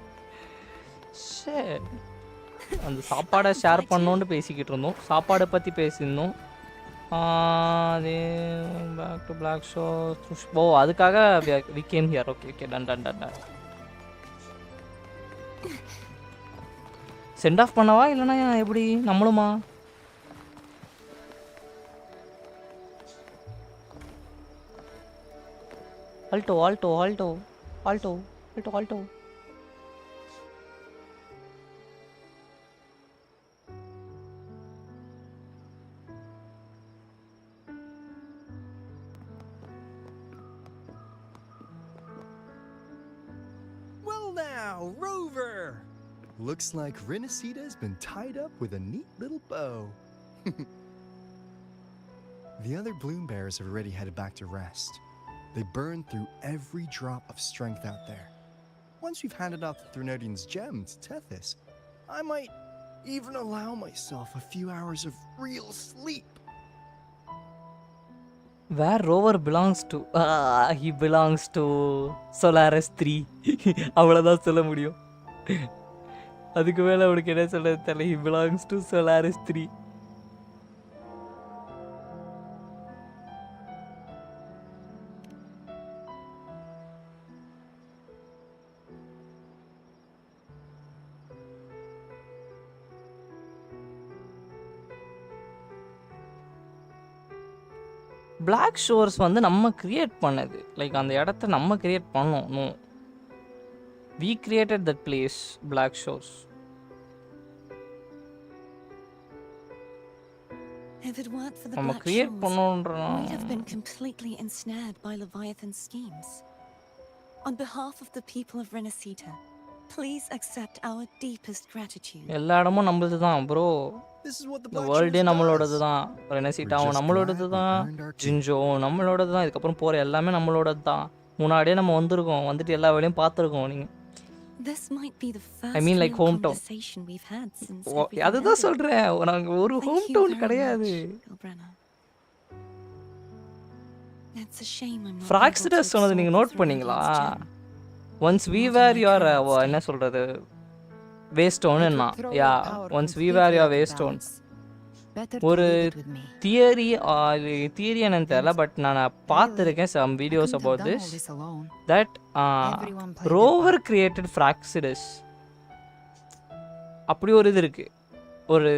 அந்த சாப்பாடை ஷேர் பண்ணோன்னு பேசிக்கிட்டு இருந்தோம். சாப்பாடை பற்றி பேசியிருந்தோம். அது back to Black Shore. Oh அதுக்காக we came here. Okay done. Send off பண்ணவா இல்லைனா எப்படி நம்மளுமா? ஆல்டோ. Well now, Rover! Looks like Rinascita has been tied up with a neat little bow. The other bloom bearers have already headed back to rest. They burned through every drop of strength out there. Once we've handed out the Threnodian's gem to Tethys, I might even allow myself a few hours of real sleep. Where Rover belongs to? He belongs to Solaris 3. அவ்வளோதான் சொல்ல முடியும். அதுக்கு மேலே அவனுக்கு என்ன சொல்ல தெரியல. He belongs to Solaris 3. Black Shores வந்து நம்ம கிரியேட் பண்ணது. லைக் அந்த இடத்த நம்ம கிரியேட் பண்ணோம். No, we created that place. Black Shores If it weren't for the நம்ம Black கிரியேட் Shores, பண்ணோன்றோம். we'd have been completely ensnared by Leviathan's schemes. On behalf of the people of Rinascita, please accept our deepest gratitude. எல்லா இடமும் நம்மளது தான் bro. இந்த வேர்ல்டே நம்மளோடது தான். ரெனசிட்டாவும் நம்மளோடது தான். ஜின்ஜோவும் நம்மளோடது தான். இதுக்கப்புறம் போகிற எல்லாமே நம்மளோடது தான். முன்னாடியே நம்ம வந்திருக்கோம். வந்துட்டு எல்லா வேலையும் பார்த்துருக்கோம். நீங்கள் This might be the first I mean like real hometown. conversation we've had since அதுதான் சொல்கிறேன். நாங்கள் ஒரு ஹோம் டவுன் கிடையாது. GALBRENA. It's a shame I'm not ஃப்ராக்ஸிடஸ் சொன்னது நீங்கள் நோட் பண்ணீங்களா? ஒன்ஸ் வி வேர் யுவர் என்ன சொல்கிறது வேஸ்டோன்னா ya once we where your வேஸ்டோன். ஒரு தியரி என்னன்னு தெரியல. பட் நான் பார்த்துருக்கேன் some videos about this that rover created ஃப்ராக்ஸிடஸ். அப்படி ஒரு இது இருக்குது. ஒரு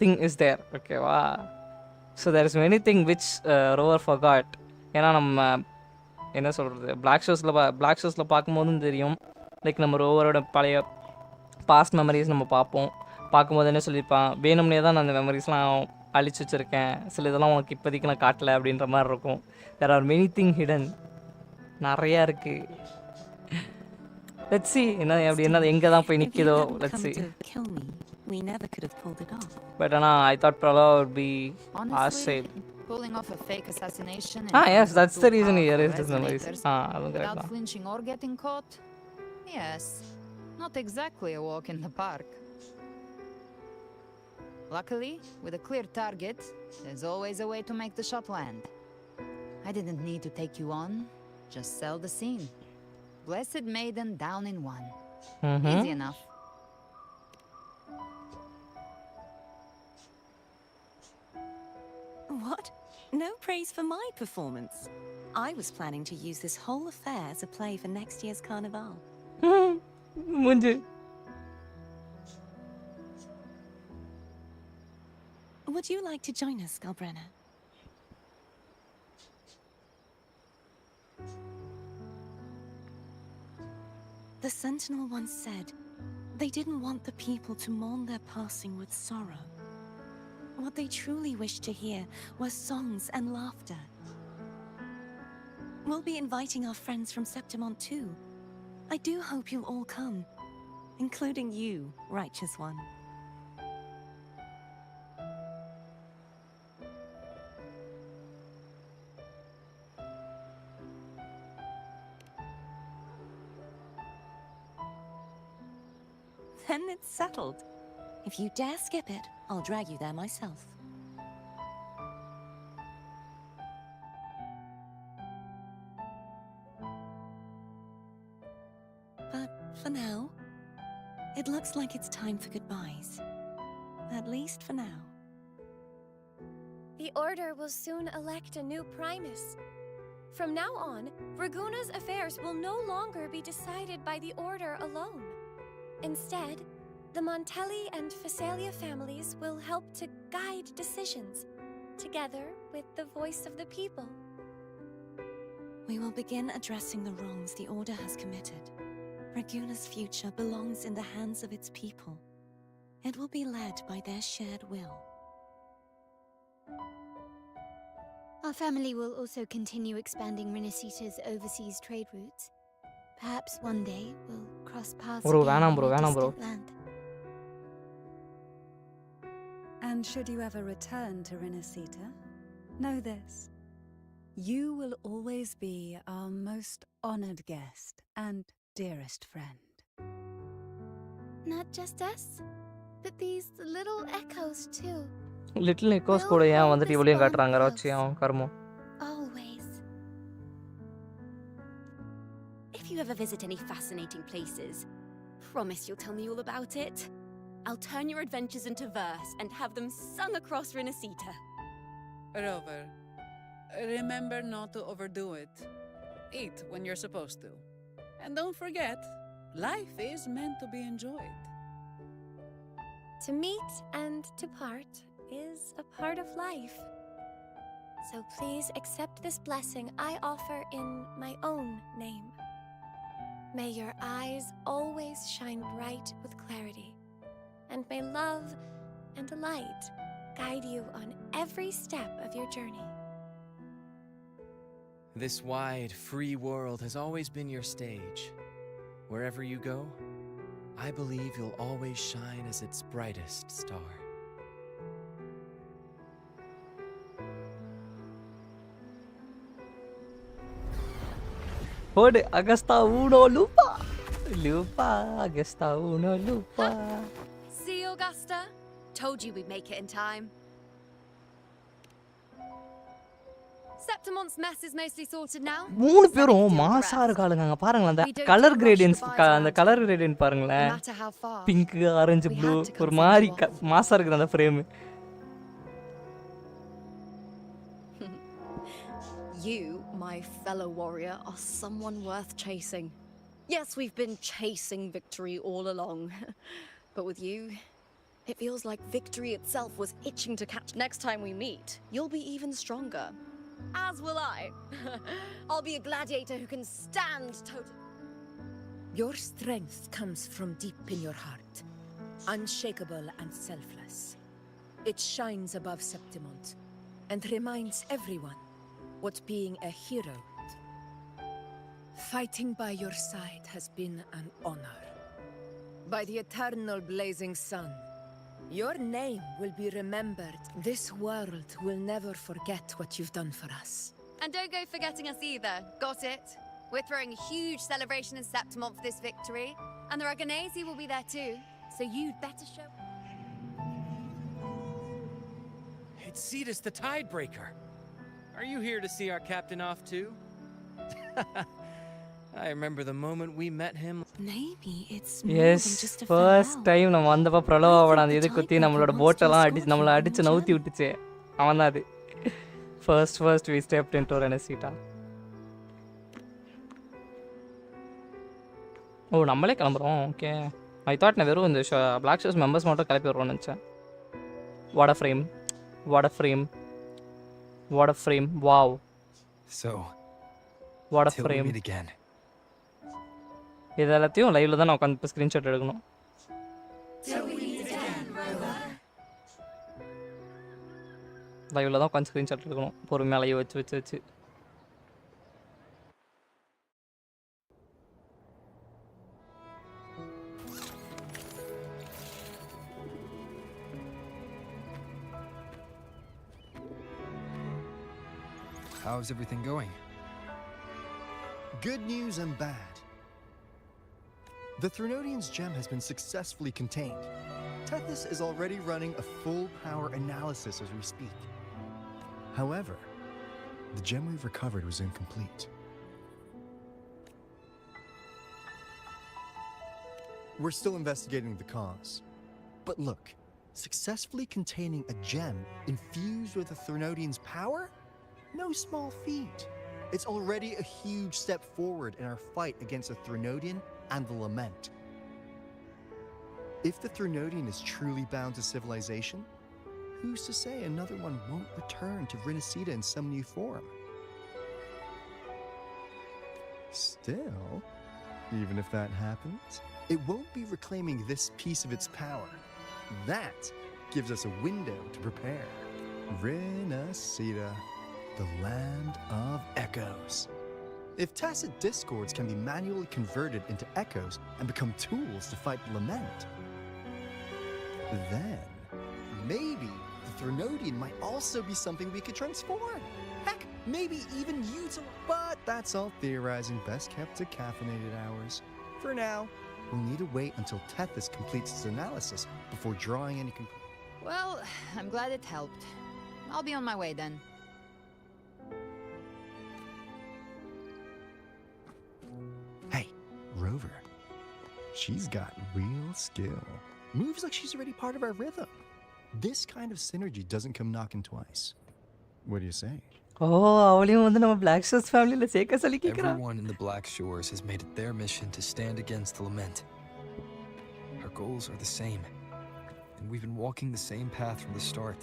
திங் இஸ் தேர். ஓகேவா? So there is many thing which rover forgot. ஏன்னா நம்ம என்ன சொல்கிறது பிளாக் ஷோஸில் பார்க்கும்போதும் தெரியும். லைக் நம்ம ரோவரோட பழைய பாஸ்ட் மெமரிஸ் நம்ம பார்க்கும்போது என்ன சொல்லியிருப்பான், வேணும்னே தான் நான் அந்த மெமரிஸ்லாம் அழிச்சு வச்சுருக்கேன், சில இதெல்லாம் உனக்கு இப்போதைக்கு நான் காட்டலை அப்படின்ற மாதிரி இருக்கும். There are many thing hidden. நிறையா இருக்குது. லெட்ஸ் சி என்ன அப்படி என்ன எங்கே தான் போய் நிற்கிதோ. Let's see. பட் ஆனால் ஐ தாட் ப்ராலா would be our side. Pulling off a fake assassination. Yes, that's the reason he erased his memories. Without flinching or getting caught. Yes, not exactly a walk in the park. Luckily, with a clear target, there's always a way to make the shot land. I didn't need to take you on, just sell the scene. Blessed Maiden down in one. Easy enough. What? No praise for my performance? I was planning to use this whole affair as a play for next year's carnival. munju. Would you like to join us, GALBRENA? The Sentinel once said they didn't want the people to mourn their passing with sorrow. What they truly wished to hear were songs and laughter. We'll be inviting our friends from Septimont too. I do hope you'll all come, including you, righteous one. Then it's settled. If you dare skip it, I'll drag you there myself. But for now, it looks like it's time for goodbyes. At least for now. The Order will soon elect a new Primus. From now on, Raguna's affairs will no longer be decided by the Order alone. Instead, the Montelli and Phasalia families will help to guide decisions, together with the voice of the people. We will begin addressing the wrongs the Order has committed. Raguna's future belongs in the hands of its people. It will be led by their shared will. Our family will also continue expanding Rinascita's overseas trade routes. Perhaps one day we'll cross paths Bro, again வேணாம் in bro, a வேணாம் bro. distant land. And should you ever return to Rinascita, know this. You will always be our most honored guest and dearest friend. Not just us, but these little echoes too. Little Eggoz கூட ஏன் வந்துட்டு இவ்வளோயும் காட்டுறாங்க ராச்சி அவன் கர்மம். Always. If you ever visit any fascinating places, promise you'll tell me all about it. I'll turn your adventures into verse and have them sung across Rinascita. Rover, remember not to overdo it. Eat when you're supposed to. And don't forget, life is meant to be enjoyed. To meet and to part is a part of life. So please accept this blessing I offer in my own name. May your eyes always shine bright with clarity, and may love and light guide you on every step of your journey. This wide, free world has always been your stage. Wherever you go, I believe you'll always shine as its brightest star. Ode, Agasta uno lupa. Lupa, Agasta uno lupa. See, Augusta? Told you we'd make it in time. Septimont's mess is mostly sorted now. மூணு பேரும் மாசா இருக்காளுங்க அங்க பாருங்களேன் அந்த colour gradients அந்த colour gradient பாருங்களேன் pink orange blue ஒரு மாதிரி மாசா இருக்குது அந்த frame. You, my fellow warrior, are someone worth chasing. Yes, we've been chasing victory all along. But with you, it feels like victory itself was itching to catch. Next time we meet, you'll be even stronger. As will I. I'll be a gladiator who can stand toe-to-toe. Your strength comes from deep in your heart, unshakable and selfless. It shines above Septimont and reminds everyone what being a hero is. Fighting by your side has been an honor. By the eternal blazing sun, your name will be remembered. This world will never forget what you've done for us. And don't go forgetting us either. Got it? We're throwing a huge celebration in Septimont for this victory. And the Raganesi will be there too. So you'd better show... It's Cetus the Tidebreaker. Are you here to see our captain off too? I remember the moment we met him. Maybe it's Yes, first time நம்ம வந்தப்ப பிரலவாவோட அந்த இது குத்தி நம்மளோட போட்டெல்லாம் அடிச்சு நம்மளை அடிச்சு நவுத்தி விட்டுச்சு அவன் தான் அது. First we stepped into Rinascita. ஓ நம்மளே கிளம்புறோம். ஓகே. ஐ தாட் நான் வெறும் இந்த பிளாக் ஷோஸ் மெம்பர்ஸ் மட்டும் கிளப்பி வருவோம்னு நினச்சேன். What a frame, what a frame, what a frame, wow. So, what a till we frame. meet again. இது எல்லாத்தையும் லைவ்ல தான் நான் உட்காந்து இப்போ ஸ்க்ரீன்ஷாட் எடுக்கணும். லைவ்ல தான் உட்காந்து ஸ்க்ரீன்ஷாட் எடுக்கணும். பொறுமையாக லைவ் வச்சு வச்சு வச்சு. How's everything going? Good news and bad. The Threnodian's gem has been successfully contained. Tethys is already running a full power analysis as we speak. However, the gem we've recovered was incomplete. We're still investigating the cause. But look, successfully containing a gem infused with the Threnodian's power? No small feat. It's already a huge step forward in our fight against the Threnodian and the Lament. If the Threnodian is truly bound to civilization, who's to say another one won't return to Rinascita in some new form? Still, even if that happens, it won't be reclaiming this piece of its power. That gives us a window to prepare. Rinascita, the land of echoes. If tacit discords can be manually converted into echoes and become tools to fight the Lament, then maybe the Threnodian might also be something we could transform. Heck, maybe even use. But that's all theorizing, best kept to caffeinated hours. For now, we'll need to wait until Tethys completes its analysis before drawing any conclusions. Well, I'm glad it helped. I'll be on my way then. Hey, Rover. She's got real skill. Moves like she's already part of our rhythm. This kind of synergy doesn't come knocking twice. What do you say? ஓ அவளையும் வந்து நம்ம black shows ஃபேமிலியில் சேர்க்க சொல்லி கேட்குறா. Everyone in the Black Shores has made it their mission to stand against the Lament. Our goals are the same, and we've been walking the same path from the start.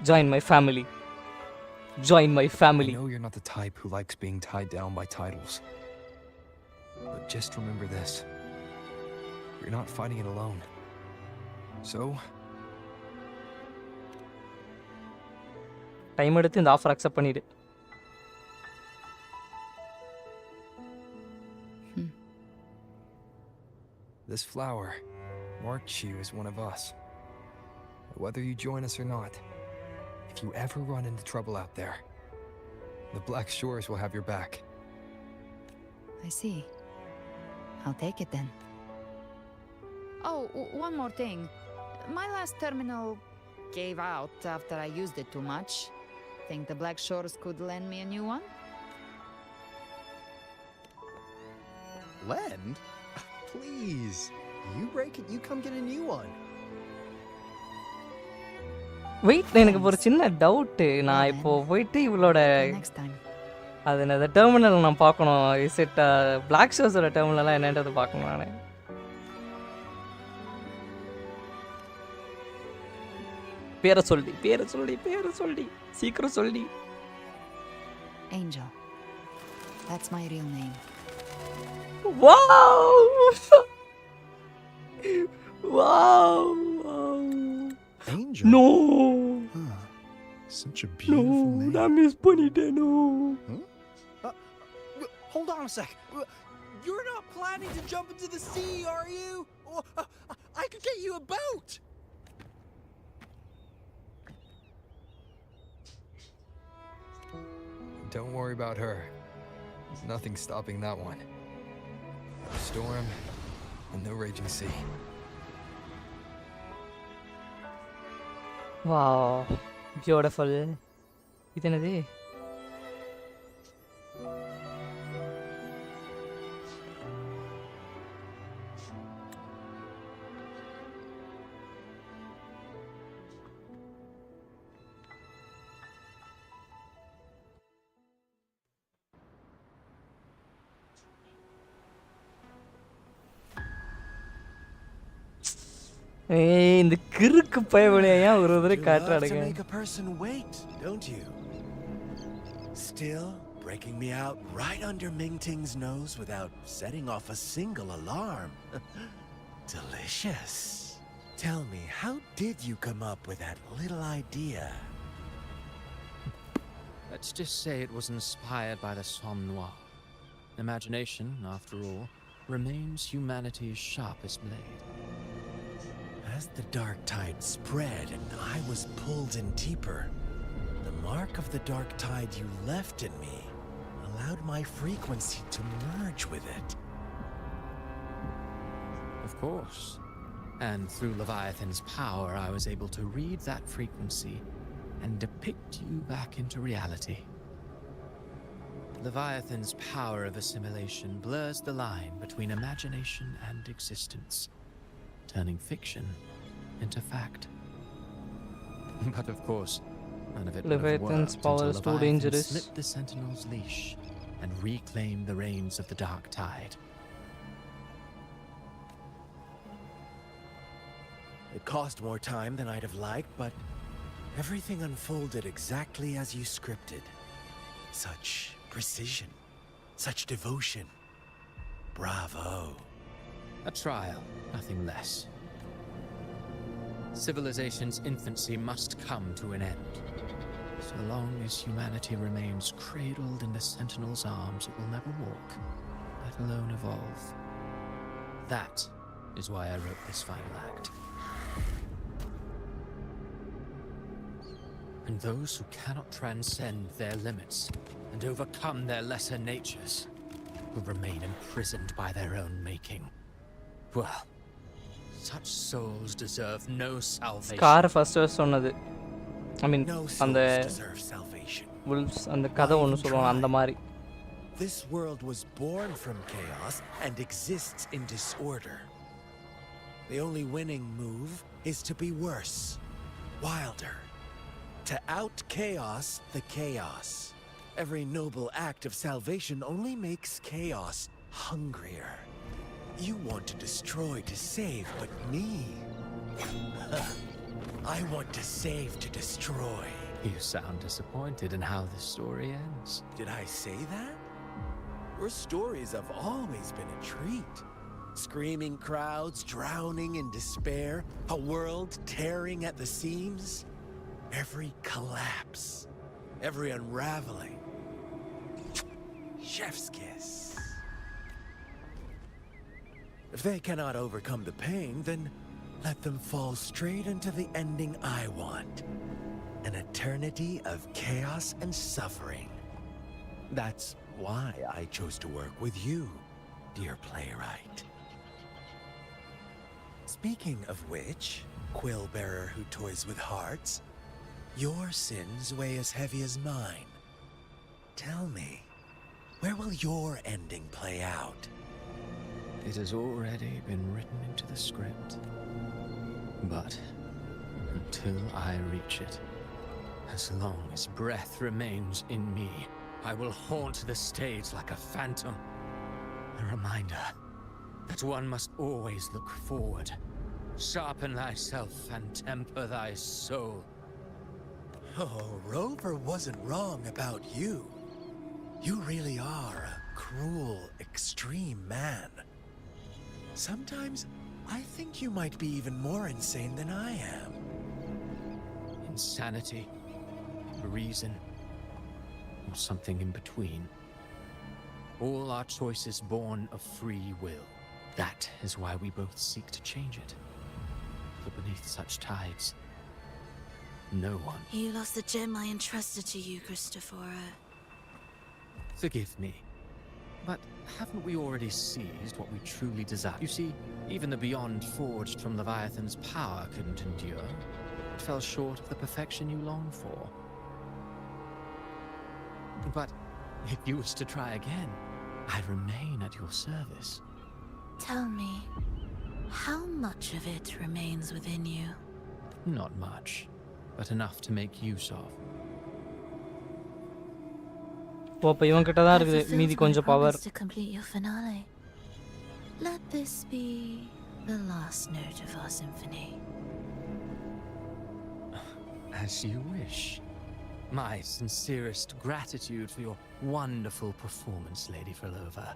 Join my family. Join my family. I know you're not the type who likes being tied down by titles. But just remember this. You're not fighting it alone. So, time எடுத்து இந்த offer accept பண்ணிடு. this flower marks you as one of us. Whether you join us or not, if you ever run into trouble out there, the Black Shores will have your back. I see. I'll take it then. Oh, one more thing. My last terminal gave out after I used it too much. Think the Black Shores could lend me a new one? Lend? Please. You break it, you come get a new one. Wait, எனக்கு ஒரு சின்ன doubt. நான் இப்போ போயிட்டு இவளோட அது என்னது terminal நான் பார்க்கணும். இஸ் இட் பிளாக் ஷோஸோட டெர்மினலாக என்னன்றது பார்க்கணும் நான். பேரை சொல்லி சீக்கிரம் சொல்லி. Angel. That's my real name. Wow! Wow! Angel? No! Huh. Such a beautiful name. No, I miss பண்ணிட்டேன். No. Hold on a sec. You're not planning to jump into the sea, are you? I could get you a boat. Don't worry about her. Nothing's stopping that one. No storm and no raging sea. Wow, beautiful. இது என்னது? ஏய் இந்த கிறுக்கு பயவளையா ஏன் ஒரு தடவை To காட்டுறானுங்க. make a person wait, don't you? Still breaking me out right under Mingting's nose without setting off a single alarm. Delicious. Tell me, how did you come up with that little idea? Let's just say it was inspired by the Somme Noir. Imagination, after all, remains humanity's sharpest blade. As the dark tide spread and I was pulled in deeper, the mark of the dark tide you left in me allowed my frequency to merge with it. Of course. And through Leviathan's power, I was able to read that frequency and depict you back into reality. Leviathan's power of assimilation blurs the line between imagination and existence, turning fiction into fact. But of course, none of it would have Leviathan's worked power until is too Leviathan dangerous. slipped the Sentinel's leash and reclaimed the reins of the Dark Tide. It cost more time than I'd have liked, but everything unfolded exactly as you scripted. Such precision, such devotion. Bravo. A trial, nothing less. Civilization's infancy must come to an end. So long as humanity remains cradled in the Sentinel's arms, it will never walk, let alone evolve. That is why I wrote this final act. And those who cannot transcend their limits and overcome their lesser natures will remain imprisoned by their own making. Well, such souls deserve no salvation. Scar first சொன்னது. I mean No அந்த souls deserve salvation. wolves அந்த கதை ஒன்னு சொல்லுவாங்க அந்த மாதிரி. This world was born from chaos and exists in disorder. The only winning move is to be worse, wilder. To out chaos the chaos. Every noble act of salvation only makes chaos hungrier. You want to destroy to save, but me? I want to save to destroy. You sound disappointed in how this story ends. Did I say that? Your stories have always been a treat. Screaming crowds drowning in despair, a world tearing at the seams. Every collapse, every unraveling. Chef's kiss. If they cannot overcome the pain, then let them fall straight into the ending I want. An eternity of chaos and suffering. That's why I chose to work with you, dear playwright. Speaking of which, quill bearer who toys with hearts, your sins weigh as heavy as mine. Tell me, where will your ending play out? It has already been written into the script. But until I reach it, as long as breath remains in me, I will haunt the stage like a phantom. A reminder that one must always look forward. Sharpen thyself and temper thy soul. Oh, Rover wasn't wrong about you. You really are a cruel, extreme man. Sometimes I think you might be even more insane than I am. Insanity, reason, or something in between. All our choices born of free will. That is why we both seek to change it. But beneath such tides, no one. You lost the gem I entrusted to you, Christopher. Forgive me, but haven't we already seized what we truly desire? You see, even the beyond forged from Leviathan's power couldn't endure. It fell short of the perfection you long for. But if you wish to try again, I remain at your service. Tell me, how much of it remains within you? Not much, but enough to make use of. ஓ அப்ப இவன் கிட்ட தான் இருக்குது மீதி கொஞ்சம் power. To complete your finale. Let this be The last note of our symphony. As you wish. My sincerest gratitude for your wonderful performance, Lady Frolova.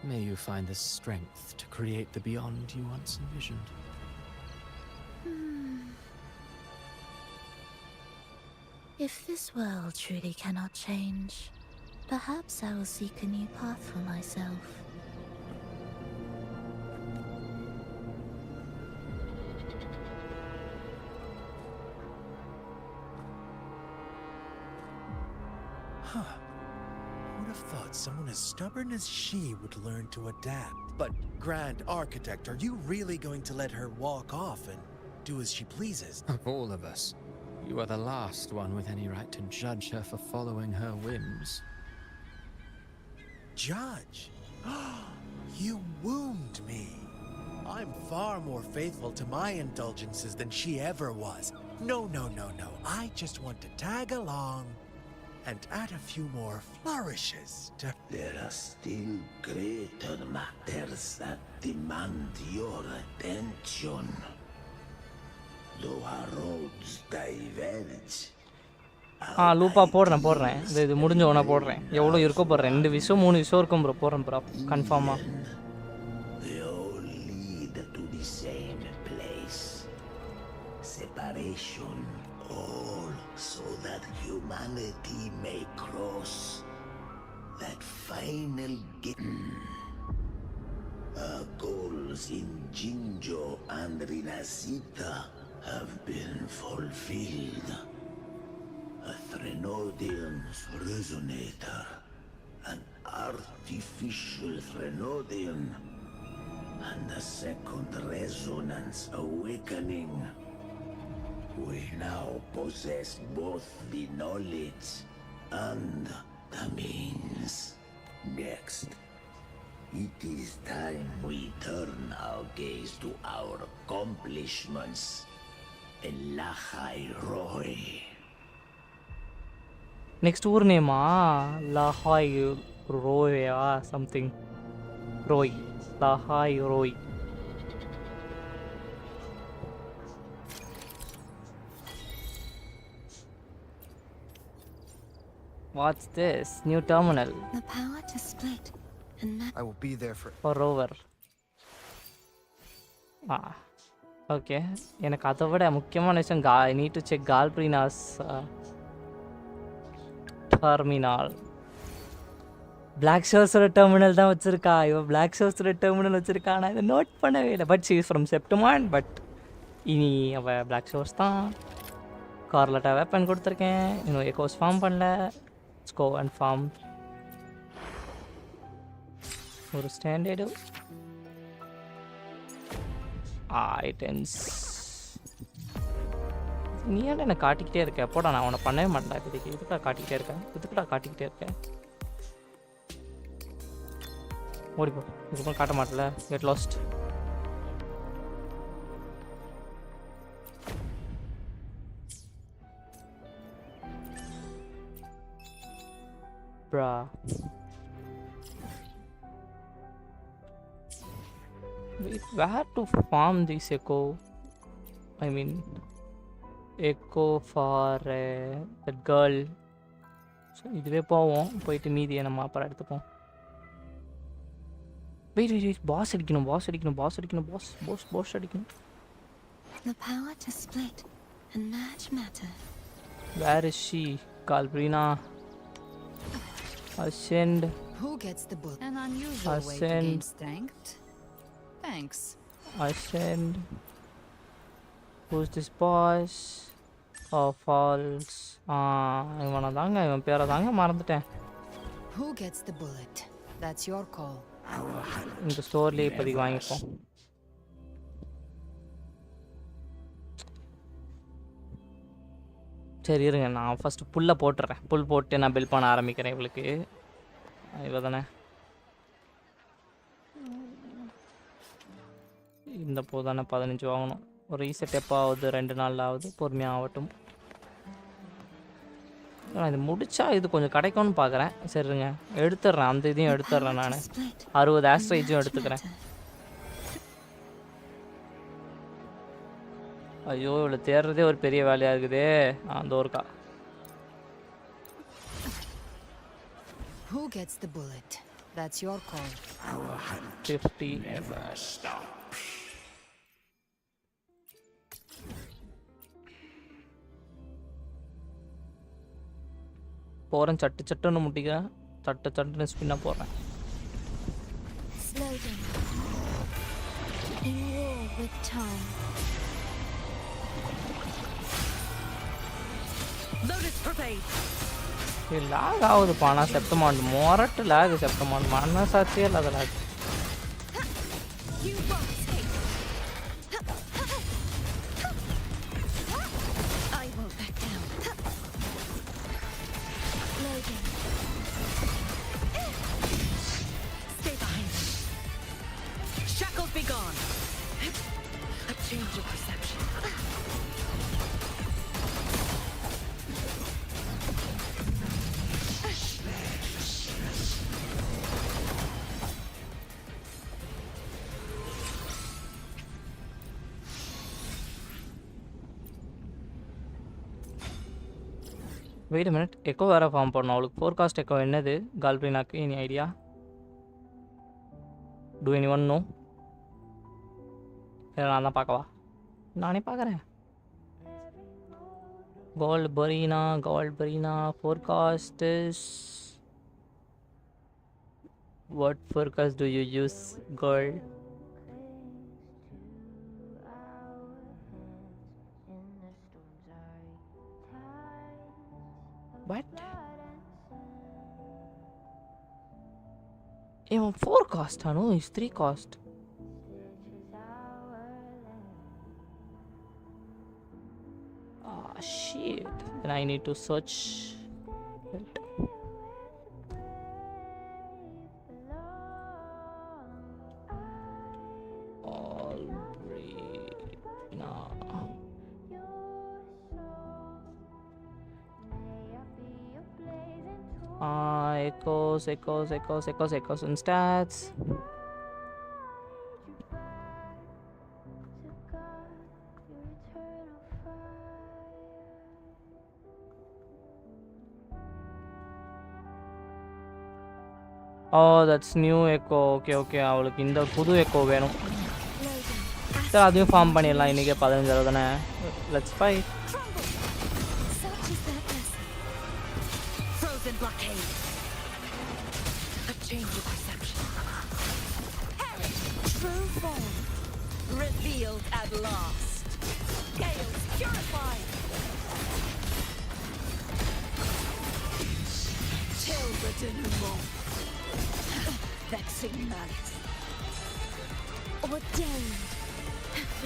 May you find the strength to create the beyond you once envisioned. If this world truly cannot change, perhaps I will seek a new path for myself. Huh. Who'd have thought someone as stubborn as she would learn to adapt? But, Grand Architect, are you really going to let her walk off and do as she pleases? Of all of us, you are the last one with any right to judge her for following her whims. Judge? You wound me. I'm far more faithful to my indulgences than she ever was. No. I just want to tag along and add a few more flourishes to... There are still greater matters that demand your attention. Though our roads diverge, லூப்பா போடுறேன் இது முடிஞ்ச உடனே போடுறேன் எவ்வளோ இருக்கோ போடுறேன் 2 விஷயம் 3 விஷயம் இருக்கும் ப்ரோ போடுறேன் ப்ரோ கன்ஃபார்மாக they all lead to the same place. Separation, all so that humanity may cross that final gate. Our goals in Jinjo and Rinascita have been fulfilled. A Threnodian's resonator, an artificial Threnodian, and a second resonance awakening. We now possess both the knowledge and the means. Next, it is time we turn our gaze to our accomplishments. Elahai Roy. Next tour name Lahai Roy something. Roy. Lahai Roy. What's this? New terminal. The power to split and I will be there for over. Okay. எனக்கு அதை விட முக்கியமான விஷயம் I need to check GALBRENA's terminal. Black Sorcerer terminal தான் வச்சிருக்கா. இவ Black Sorcerer terminal வச்சிருக்கா. நான் இதை நோட் பண்ணவே இல்லை. But she is from Septimon. But இனி அவ Black Source தான். கார்லட்டா வெப்பன் கொடுத்துருக்கேன். இன்னும் எக்கோஸ் ஃபார்ம் பண்ணல. Let's go and farm. ஒரு ஸ்டாண்டர்டு ஐட்டம்ஸ் நீ ஏன் என்ன காட்டிக்கிட்டே இருக்க போடா நான் உன்னை பண்ணவே மாட்டேன் இப்போதைக்கு இதுக்கா காட்டிக்கிட்டே இருக்கேன் காட்டிக்கிட்டே இருக்கேன் ஓடிப்போ இதுக்கப்புறம் காட்ட மாட்டல கெட் லாஸ்ட் ப்ரா where to farm this echo? I mean echo for that girl. So இதுவே போவோம் போயிட்டு மீதியை நம்ம அப்புறம் எடுத்துப்போம் வெயிட் பாஸ் அடிக்கணும் The power to split and merge matter. Where is she? GALBRENA. Ascend. Who gets the book? An unusual way to gain strength. Thanks. Ascend. Who's this boss? Oh, false. இவன் பேரை தாங்க மறந்துட்டேன். Who gets the bullet? That's your call. இந்த ஸ்டோர்லேயே இப்போதைக்கு வாங்கிப்போம். சரி இருங்க நான் ஃபஸ்ட்டு புல்லை போட்டுறேன். புல் போட்டு நான் பில் பண்ண ஆரம்பிக்கிறேன் இவளுக்கு. இவ தானே இந்த போதானே 15 வாங்கணும். ஒரு ரீசெட் எப்போ ஆகுது 2 நாள் ஆகுது பொறுமையாக ஆகட்டும். நான் இது முடிச்சா இது கொஞ்சம் கிடைக்கும்னு பார்க்குறேன். சரிங்க எடுத்துடுறேன் அந்த இதையும் எடுத்துடுறேன் நான் 60 ஆஸ்ட்ரேஜும் எடுத்துக்கிறேன். ஐயோ இவ்வளோ தேடுறதே ஒரு பெரிய வேலையாக இருக்குதே. அந்த ஒருக்கா Who gets the bullet? That's your call. Our hunt 50. never stops. போகிறேன் சட்டு சட்டுன்னு முட்டிக்கிறேன். சட்டு சட்டுன்னு ஸ்பின்னாக போடுறேன். Slow down. In war with time. Lotus prepared. இது லாக் ஆகுதுப்பா. ஆனால் செப்டமாண்ட் மொரட்டு லேக். செப்டமாண்ட் மனசாட்சியே இல்லாத lakh. You won't escape. I won't back down. Loading. Stay behind me. Shackles be gone. A change of perception. Wait minute. Echo வேறு ஃபார்ம் பண்ணணும். அவளுக்கு forecast echo என்னது கால்பிரினாக்கு? Any idea? Do any one know? இல்லை நான் தான் பார்க்கவா? நானே பார்க்குறேன். Galbrena forecast is... What forecast do you use, girl? What? Even 4 cost, no, it's 3 cost. Ah, shit. Then I need to search it. Echoes and stats. Oh, that's new echo. Okay. அவளுக்கு இந்த புது echo வேணும். சரி அதையும் form பண்ணிடலாம். இன்னைக்கு 15 தானே. Let's fight. Frozen blockade. A change of perception. True form revealed at last. Gales purified. Till the denouement. Vexing malice. Ordained.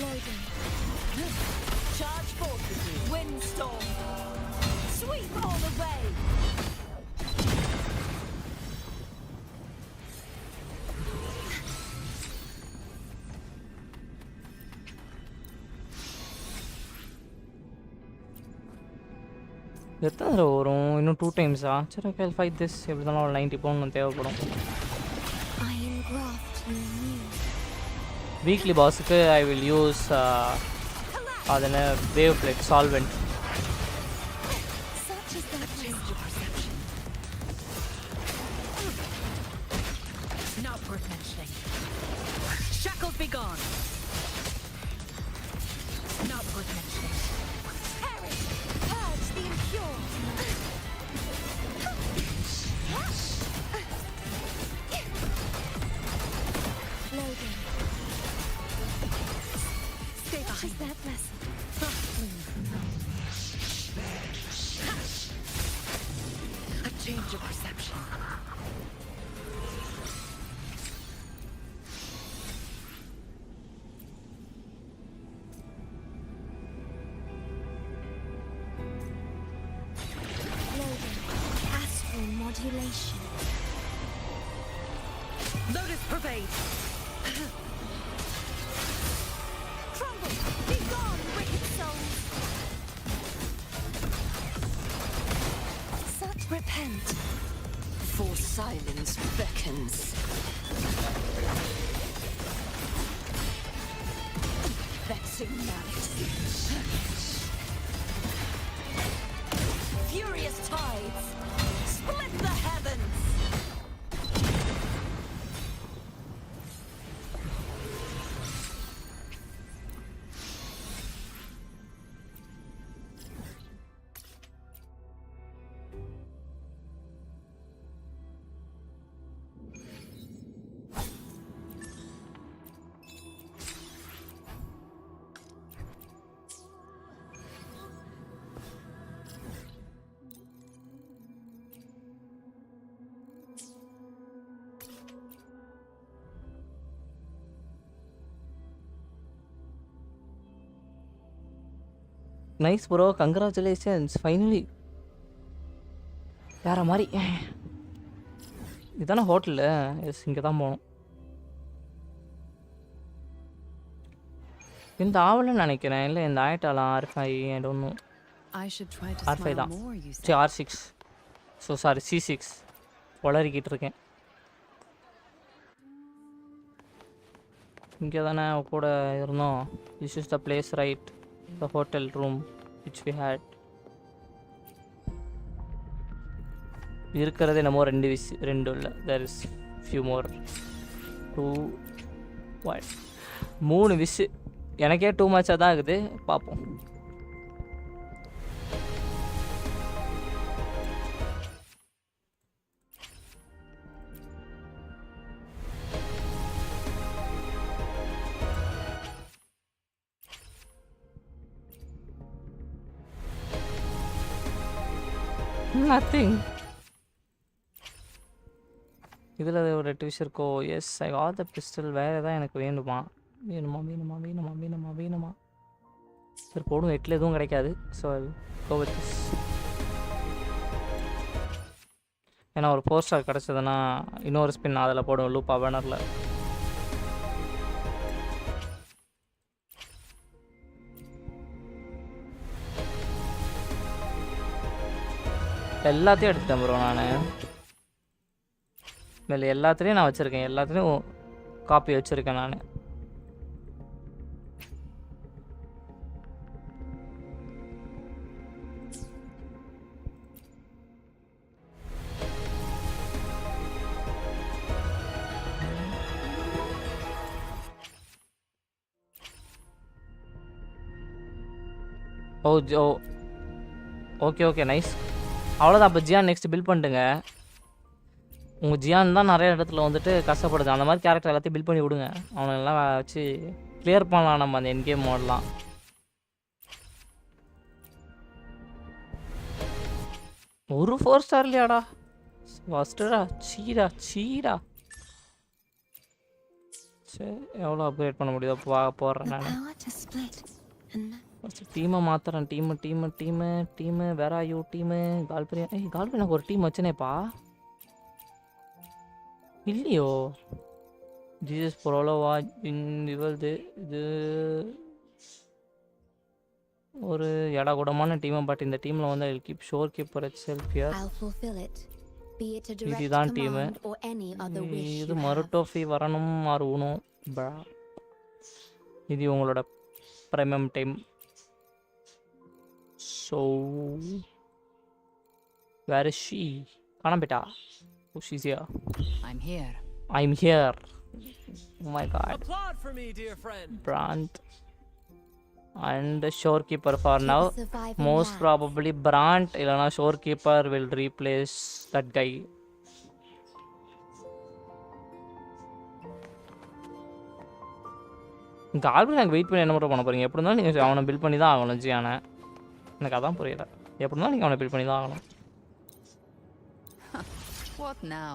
Loading. Charge fortitude. Windstorm. Sweep all away. எத்தனை தடவை வரும்? இன்னும் 2 டைம்ஸா? சரி ஓகே, I'll fight this. எப்படி இருந்தாலும் ஒரு 90 bound தேவைப்படும். Weekly பாஸுக்கு ஐ வில் யூஸ் அது என்ன waveplate solvent. Not worth mentioning. Shackles be gone. Not worth mentioning. Perish. Purge the impure. Loading. Stay behind that vessel. A change of perception. Modulation. Lotus pervade. Crumble! Be gone, wicked souls! Such repent. For silence beckons. Vexing malice. Nice bro, congratulations, finally. வேற மாதிரி. இதுதானே hotel? S, இங்கே தான் போகணும். இந்த ஆவலன்னு நினைக்கிறேன். இல்லை, இந்த ஆயிட்டாலாம் R5. I don't no. R5 தான். சரி, R6. ஸோ சாரி, C6 வளரிக்கிட்டு இருக்கேன். இங்கே தானே கூட இருந்தோம். This is the place right, the hotel room which we had. இருக்கிறது என்னமோ 2 இல்லை, there is few more. 2 1 3 wish. எனக்கே டூ மச்சாக தான் இருக்குது. பார்ப்போம். நத்திங். இதில் ஒரு 8 விஷயம் இருக்கோ? Yes, I got the pistol. வேறு எதாவது எனக்கு வேணுமா? வேணுமா? சரி, போடும். 8ல் எதுவும் கிடைக்காது. So go with this. ஏன்னா ஒரு 4 ஸ்டார் கிடச்சதுன்னா இன்னொரு ஸ்பின் அதில் போடும், லூப்பா பேனரில். எல்லாத்தையும் எடுத்துட்டேன் ப்ரோ. நான் இல்லை, எல்லாத்துலேயும் நான் வச்சுருக்கேன். எல்லாத்துலேயும் காப்பி வச்சுருக்கேன் நான். Okay nice. அவ்வளோதான். அப்போ ஜியான் நெக்ஸ்ட் பில்ட் பண்ணிட்டுங்க. உங்கள் ஜியான் தான் நிறைய இடத்துல வந்துட்டு கஷ்டப்படுது. அந்த மாதிரி கேரக்டர் எல்லாத்தையும் பில்ட் பண்ணி விடுங்க. அவனெல்லாம் வச்சு கிளியர் பண்ணலாம் நம்ம அந்த என்கேம் மோடலாம். ஒரு 4 ஸ்டார் இல்லையாடா? ஃபஸ்ட்டுடா. சீடா. சரி, எவ்வளோ அப்கிரேட் பண்ண முடியுதோ போடுறேன் நான். ஃபஸ்ட்டு டீமை மாற்றுறேன். டீமு வேற யூ டீமு கால்பெரியா ஒரு டீம் வச்சுனேப்பா. இல்லையோ? ஜீசஸ் ப்ரோலோவா இவள்து இது ஒரு இடகுடமான டீமை. பட் இந்த டீமில் வந்து I will keep sure keeper it self here. இதுதான் டீமு. இது மருட்டோஃபி வரணும் மாறுவணும். இது உங்களோட ப்ரைமம் time. So, where is she? Kanambeta. Oh, she's here. I'm here. Oh my god. Applaud for me, dear friend. Brant. And shorekeeper for now. Most probably Brant illana shorekeeper will replace that guy. GALBRENA wait பண்ணி என்ன பண்ண போறீங்க? எப்படி இருந்தாலும் நீங்கள் அவனை build பண்ணி தான் ஆகணும் ஜியானை. எனக்கு அதான் புரியல. எப்படி இருந்தாலும் நீங்கள் அவனை பில்ட் பண்ணி தான் ஆகணும். What now?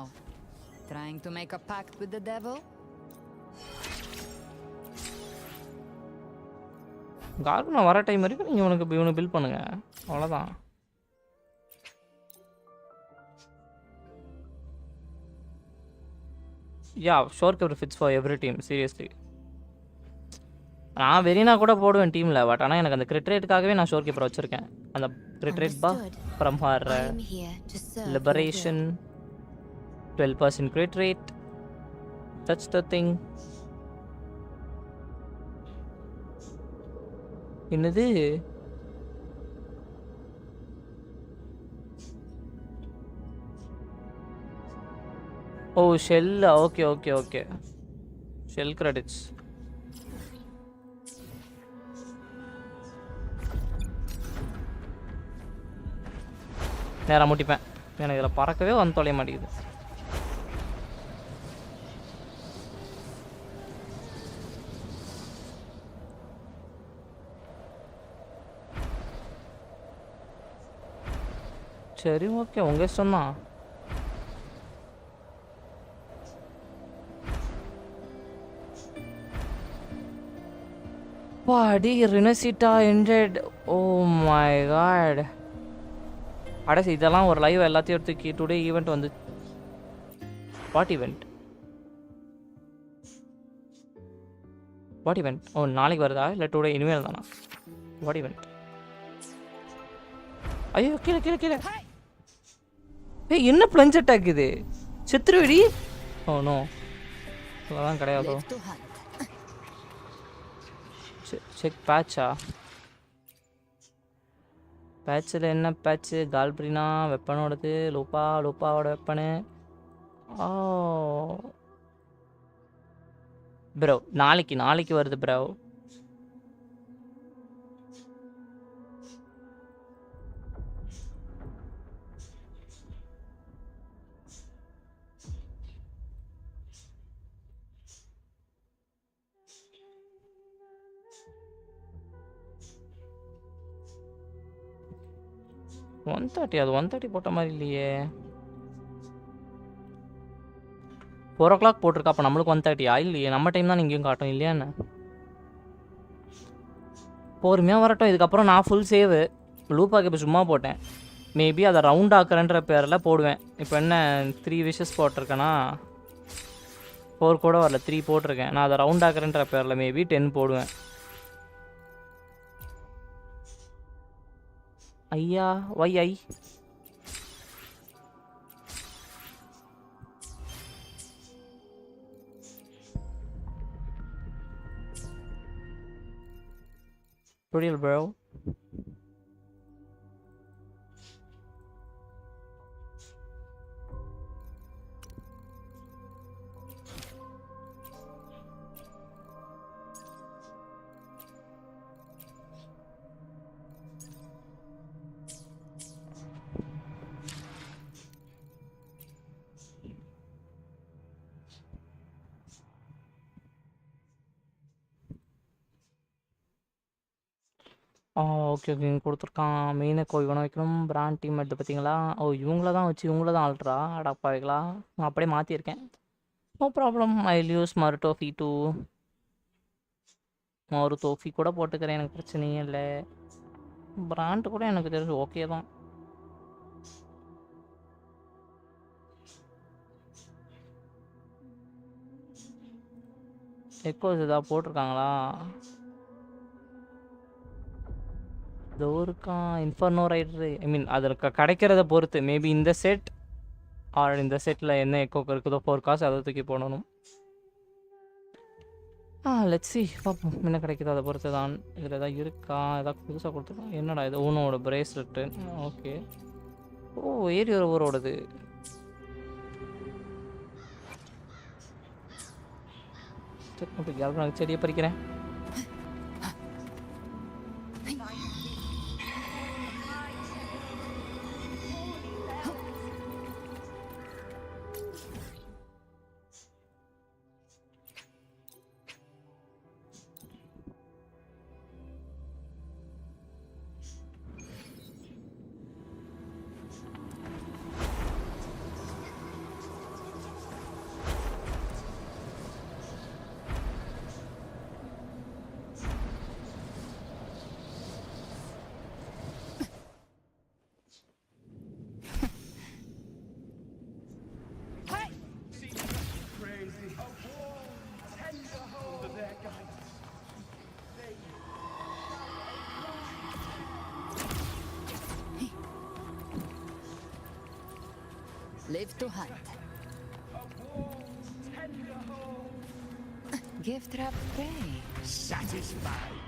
Trying to make a pact with the devil? GALBRENA வர டைம் வரைக்கும் நீங்கள் இவனை பில்ட் பண்ணுங்க. அவ்வளோதான். shorekeeper fits for every team. Seriously. நான் வெறினா கூட போடுவேன் டீமில். பட் ஆனால் எனக்கு அந்த கிரிட் ரேட்டுக்காகவே நான் ஷோர்கீப்பர் வச்சுருக்கேன். அந்த grid rate from her liberation 12% grid rate. That's the thing. என்னது? ஓ ஷெல். Okay shell credits. நேராக முட்டிப்பேன். எனக்கு இதில் பறக்கவே வந்து தொலைய மாட்டேங்குது. சரி, ஓகே, உங்கள் இஷ்டம் தான். அப்பாடி Rinascita ended. Oh my god. அடசி இதெல்லாம் ஒரு லைவ் எல்லாத்தையும் எடுத்து டுடே ஈவெண்ட் வந்து வாட் ஈவெண்ட்? What event? ஓ நாளைக்கு வருதா இல்லை டுடே இனிமேல் தானா? What event? ஐயோ கீழே கீழே கீழே. ஏய் என்ன பிளஞ்ச் அட்டாக் இது? சித்ருவடி? ஓ நோ அதெல்லாம் கிடையாதோ. செக் பேட்சா? பேட்சில் என்ன பேட்சு? கால்பிரினா வெப்பனோடது. லூப்பாவோட வெப்பனு. ஓ ப்ரோ நாளைக்கு வருது ப்ரோ. அது 130 போட்ட மாதிரி இல்லையே. 4 o'clock போட்டிருக்கா. அப்போ நம்மளுக்கு 130 இல்லையே. நம்ம டைம் தான் இங்கேயும் காட்டும் இல்லையா என்ன? பொறுமையாக வரட்டும். இதுக்கப்புறம் நான் ஃபுல் சேவு லூப்பாக்கு இப்போ சும்மா போட்டேன். மேபி அதை ரவுண்ட் ஆக்குறேன்ற பேரில் போடுவேன். இப்போ என்ன 3 விஷஸ் போட்டிருக்கேன்னா 4 கூட வரல 3 போட்டிருக்கேன். நான் அதை ரவுண்ட் ஆக்குறேன்ற பேரில் மேபி 10 போடுவேன். ஐயா வை ஐ tutorial bro. ஓகே கொடுத்துருக்கான். மெயினுக்கு இவனை வைக்கணும். பிராண்ட் டீம் எடுத்து பார்த்தீங்களா? ஓ இவங்கள தான் வச்சு இவங்கள தான் ஆள்றா. அடப்பா வைக்கலாம். நான் அப்படியே மாற்றிருக்கேன். No problem. ஐ யூஸ் மருடோஃபி டூ. ஒரு தோஃபி கூட போட்டுக்கிறேன். எனக்கு பிரச்சனையே இல்லை. பிராண்டு கூட எனக்கு தெரிஞ்சு ஓகே தான். எக்கோஸ் ஏதாவது போட்டிருக்காங்களா? இதோ இருக்கான் இன்ஃபர்னோ ரைடரு. ஐ மீன் அதில் கிடைக்கிறத பொறுத்து மேபி இந்த செட் ஆர் இந்த செட்டில் என்ன எக்கோ இருக்குதோ 4 காசு அதை தூக்கி போடணும். லெட்ஸ் சி பார்ப்போம் என்ன கிடைக்குதோ அதை பொறுத்து தான். இதில் எதாவது இருக்கா? எதாவது புதுசாக கொடுத்துருக்கோம். என்னடா இது? ஊனோட பிரேஸ்லெட்டு. ஓகே. ஓ ஏரி ஓவரோடது. நான் செடியை பறிக்கிறேன். Live to hunt. Gift wrap prey. Satisfied.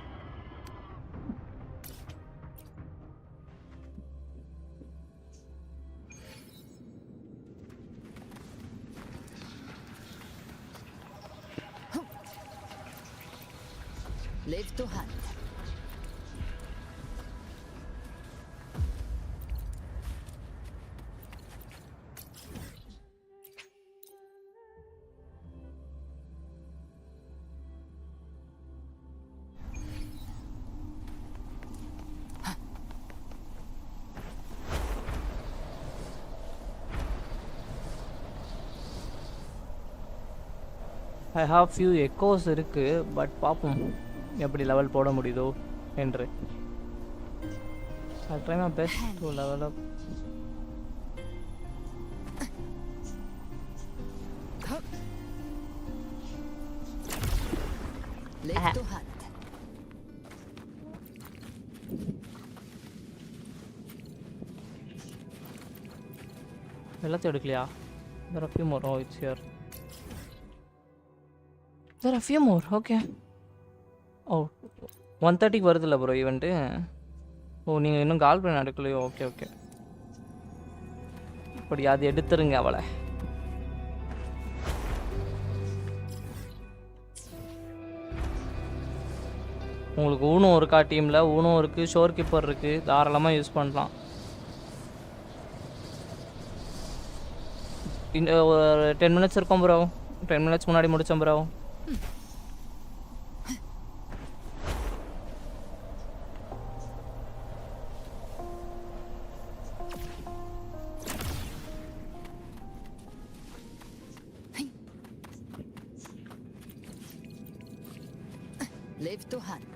Live to hunt. I have few echoes இருக்கு பட் பார்ப்போம். எப்படி லெவல் போட முடியுதோ என்று. I'll try my best to level up. Live to hunt. எல்லாத்தையும் எடுக்கலையா? There are a few more. Oh, it's here. There are a few more. Okay. Oh, 1:30 வருதுல்ல bro event. ஓ, நீங்கள் இன்னும் கால்பிரேனா எடுக்கலையோ? Okay okay. அப்படி அது எடுத்துருங்க அவளை. உங்களுக்கு ஊனும் இருக்கா டீமில்? ஊனும் இருக்குது, ஷோர் கீப்பர் இருக்குது, தாராளமாக யூஸ் பண்ணலாம். ஒரு 10 minutes இருக்கும் ப்ரோ. 10 minutes முன்னாடி முடித்தோம் bro. Live to hunt.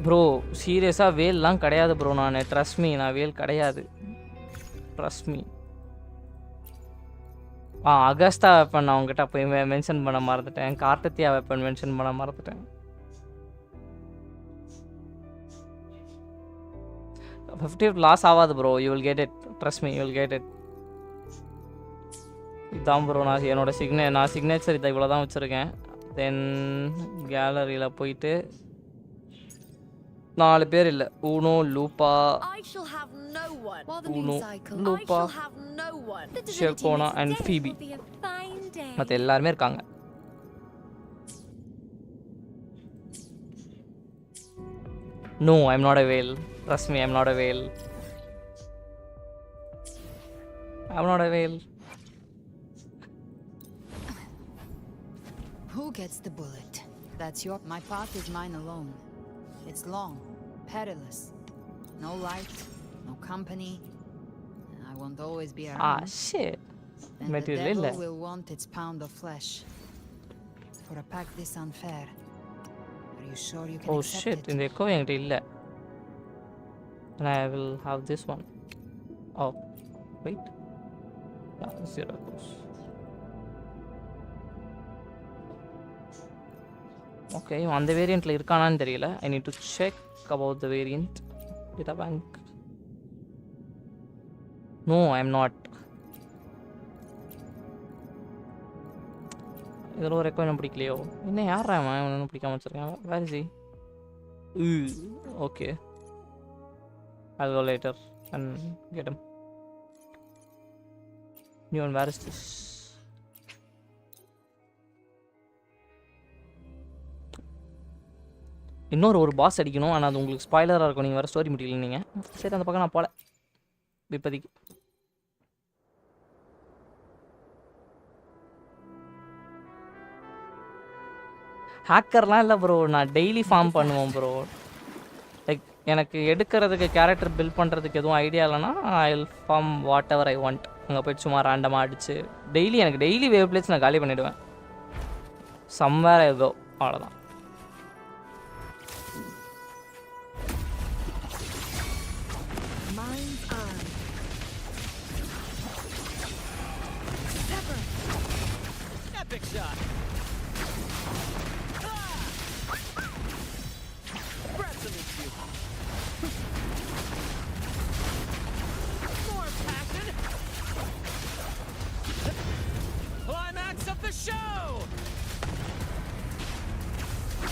Bro சீரியஸாக வேல்லாம் கிடையாது ப்ரோ. நான் ட்ரஸ்ட் மீ, நான் வேல் கிடையாது. Trust me. அகஸ்டா வெப்பன் நான் உங்ககிட்ட போய் மென்ஷன் பண்ண மறந்துட்டேன். கார்த்தத்தியா வெப்பன் மென்ஷன் பண்ண மறந்துட்டேன். 50 லாஸ் ஆகாது bro. You will get it. Trust me, you will get it. இதான் ப்ரோ நான் என்னோட சிக்னேச்சர் இதை இவ்வளோ தான் வச்சுருக்கேன். தென் கேலரியில் போயிட்டு 4 பேர் இல்லை, ஊனோ, லூப்பா, ஊனோ, லூப்பா, ஷெர்கோனா அண்ட் ஃபீபி. மற்ற எல்லாருமே இருக்காங்க. No, I'm not a whale. Trust me, I'm not a whale. I'm not a whale. Who gets the bullet? That's your... My path is mine alone. It's long, perilous. No light, no company. I won't always be around. Shit. And the devil will want its pound of flesh. For a pack this unfair, are you sure you can accept it? Shit, in the echo என்கிட்ட இல்ல. And I will have this one. Oh, wait. Yeah, 0 goes. Okay, on the variant இருக்கானான்னு தெரியல. I need to check about the variant. Data bank. No, I'm not. இதில் ஒரு ரெக்கோ என்ன பிடிக்கலையோ? என்ன யாரா அவன் ஒன்றும் பிடிக்காம வச்சுருக்கேன். Where is he? Okay. I'll go later and get him. New one, where is this? இன்னொரு பாஸ் அடிக்கணும். ஆனால் அது உங்களுக்கு ஸ்பாய்லராக இருக்கும். நீங்கள் வேறு ஸ்டோரி முடியல நீங்கள். சரி, அந்த பக்கம் நான் போகல இப்போதைக்கு. ஹேக்கர்லாம் இல்லை ப்ரோ. நான் டெய்லி ஃபார்ம் பண்ணுவோம் ப்ரோ. லைக் எனக்கு எடுக்கிறதுக்கு கேரக்டர் பில்ட் பண்ணுறதுக்கு எதுவும் ஐடியா இல்லைன்னா I will farm whatever I want. அங்கே போய்ட்டு சும்மா ரேண்டமாக அடிச்சு எனக்கு டெய்லி வேவ் பிளேஸ் நான் காலி பண்ணிவிடுவேன். சம்வேர் ஐ கோ, அவ்வளோதான்.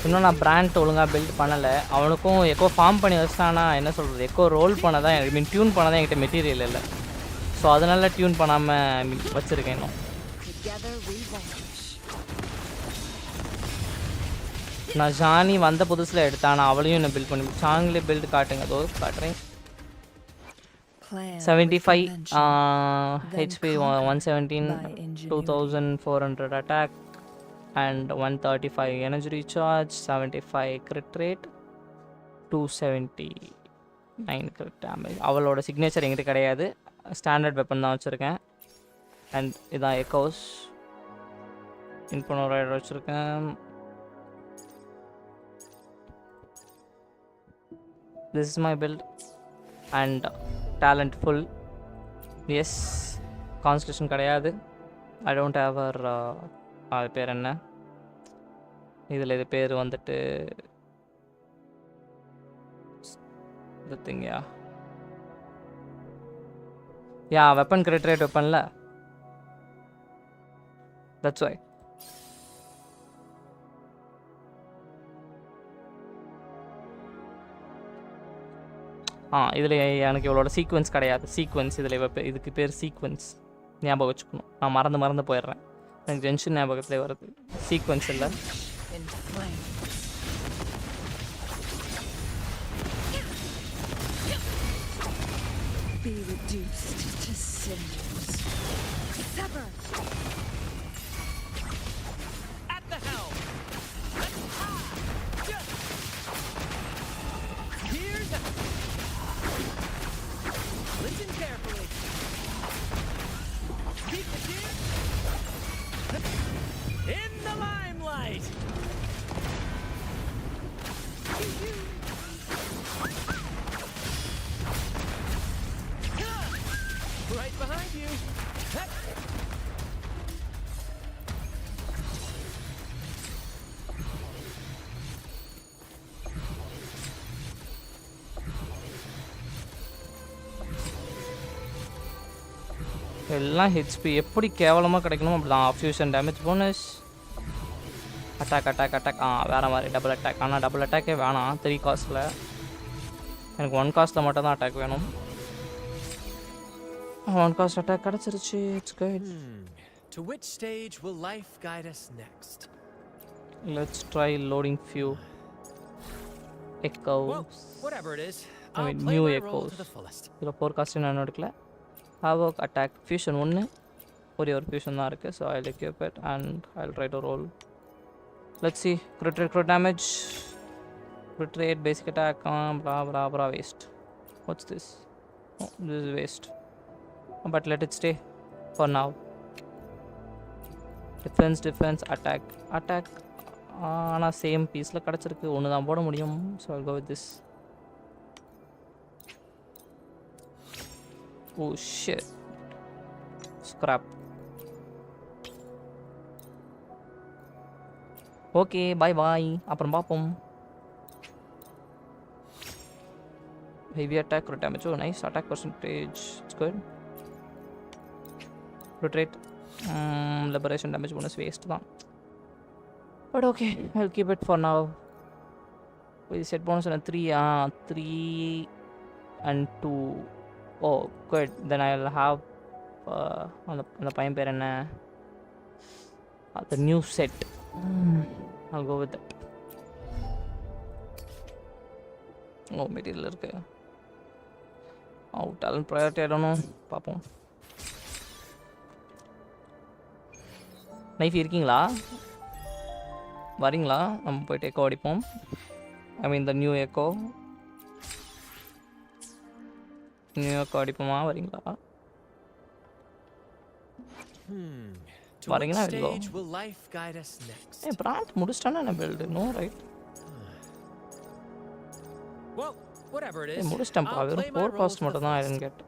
இன்னும் நான் பிராண்ட் ஒழுங்காக பில்ட் பண்ணலை. அவனுக்கும் எக்கோ ஃபார்ம் பண்ணி வச்சிட்டானா என்ன சொல்கிறது, எக்கோ ரோல் பண்ண தான் ஐ மீன் டியூன் பண்ண தான் என்கிட்ட மெட்டீரியல் இல்லை. ஸோ அதனால டியூன் பண்ணாமல் வச்சுருக்கேன் இன்னும். நான் ஜானி வந்த புதுசில் எடுத்தேன். நான் அவளையும் என்ன பில்ட் பண்ணி சாங்லே பில்ட் காட்டுங்க. அதோ காட்டுறேன். 75 HP, 117, 2400 attack and 135 energy recharge, 75 crit rate, 279 crit damage. அவளோட சிக்னேச்சர் என்கிட்ட கிடையாது. ஸ்டாண்டர்ட் வெப்பன் தான் வச்சுருக்கேன். அண்ட் இதான் எக்கோஸ். இன்ஃபர்னோ ரைடர் வச்சுருக்கேன். This is my build and talent full. Yes, constitution கிடையாது. I don't have அது பேர் என்ன, இதில் இது பேர் வந்துட்டு the thing, yeah weapon crit rate weaponல, that's why. இதில் எனக்கு இவளோட சீக்வன்ஸ் கிடையாது. சீக்வன்ஸ் இதில் இதுக்கு பேர் சீக்வன்ஸ். ஞாபகம் வச்சுக்கணும். நான் மறந்து போயிடுறேன். எனக்கு ஜென்ஷன் ஞாபகத்தில் வருது, சீக்வன்ஸ் இல்லை. Be reduced to cinders. Sever! At the helm! Here's a... Listen carefully. Keep the cheer. In the limelight! Right behind you. எல்லாம் ஹெச்பி எப்படி கேவலமாக கிடைக்கணும் அப்படி தான். Fusion damage bonus, attack attack attack. வேறு மாதிரி டபுள் அட்டாக். ஆனால் டபுள் அட்டாக்கே வேணாம் 3 காஸ்ட்டில். எனக்கு 1 காஸ்ட்டில் மட்டும் தான் அட்டாக் வேணும். 1 காஸ்ட் அட்டாக் கிடச்சிருச்சு. It's good. To which stage will life guide us next? Let's try loading few echoes. Well, whatever it is, I mean new echoes. இதில் forecast நான் எடுக்கல. Havoc attack fusion 1 ஒரே ஒரு fusion தான் இருக்குது. So I'll equip it and I'll try to roll. Let's see. Crit damage, crit rate, basic attack, blah waste. What's this? Oh, this is waste, but let it stay for now. Defense attack ஆனால் same பீஸில் கிடச்சிருக்கு. ஒன்று தான் போட முடியும். So I'll go with this. Oh shit. Scrap. Okay, bye. அப்புறம் பார்ப்போம். Heavy attack, crit damage. Oh, nice. Attack percentage. It's good. Crit rate. Liberation damage bonus waste தான். But okay, I'll keep it for now. We set bonus on 3 and 2. Oh, good. Then I'll have the pine pair and the new set. I'll go with that. Oh, material irukku. Oh, talent priority, I don't know. Paapom. Knife இருக்கீங்களா? வரீங்களா? நம்ம போய்ட்டு echo அடிப்போம். I mean the new echo. New York அடிப்போமா? வரீங்களா? வரீங்களா? Brand முடிச்சிட்டானா என்ன build? No right. முடிச்சிட்டேன். வெறும் 4 காஸ்ட் மட்டும் தான் ஐரன் கேட்.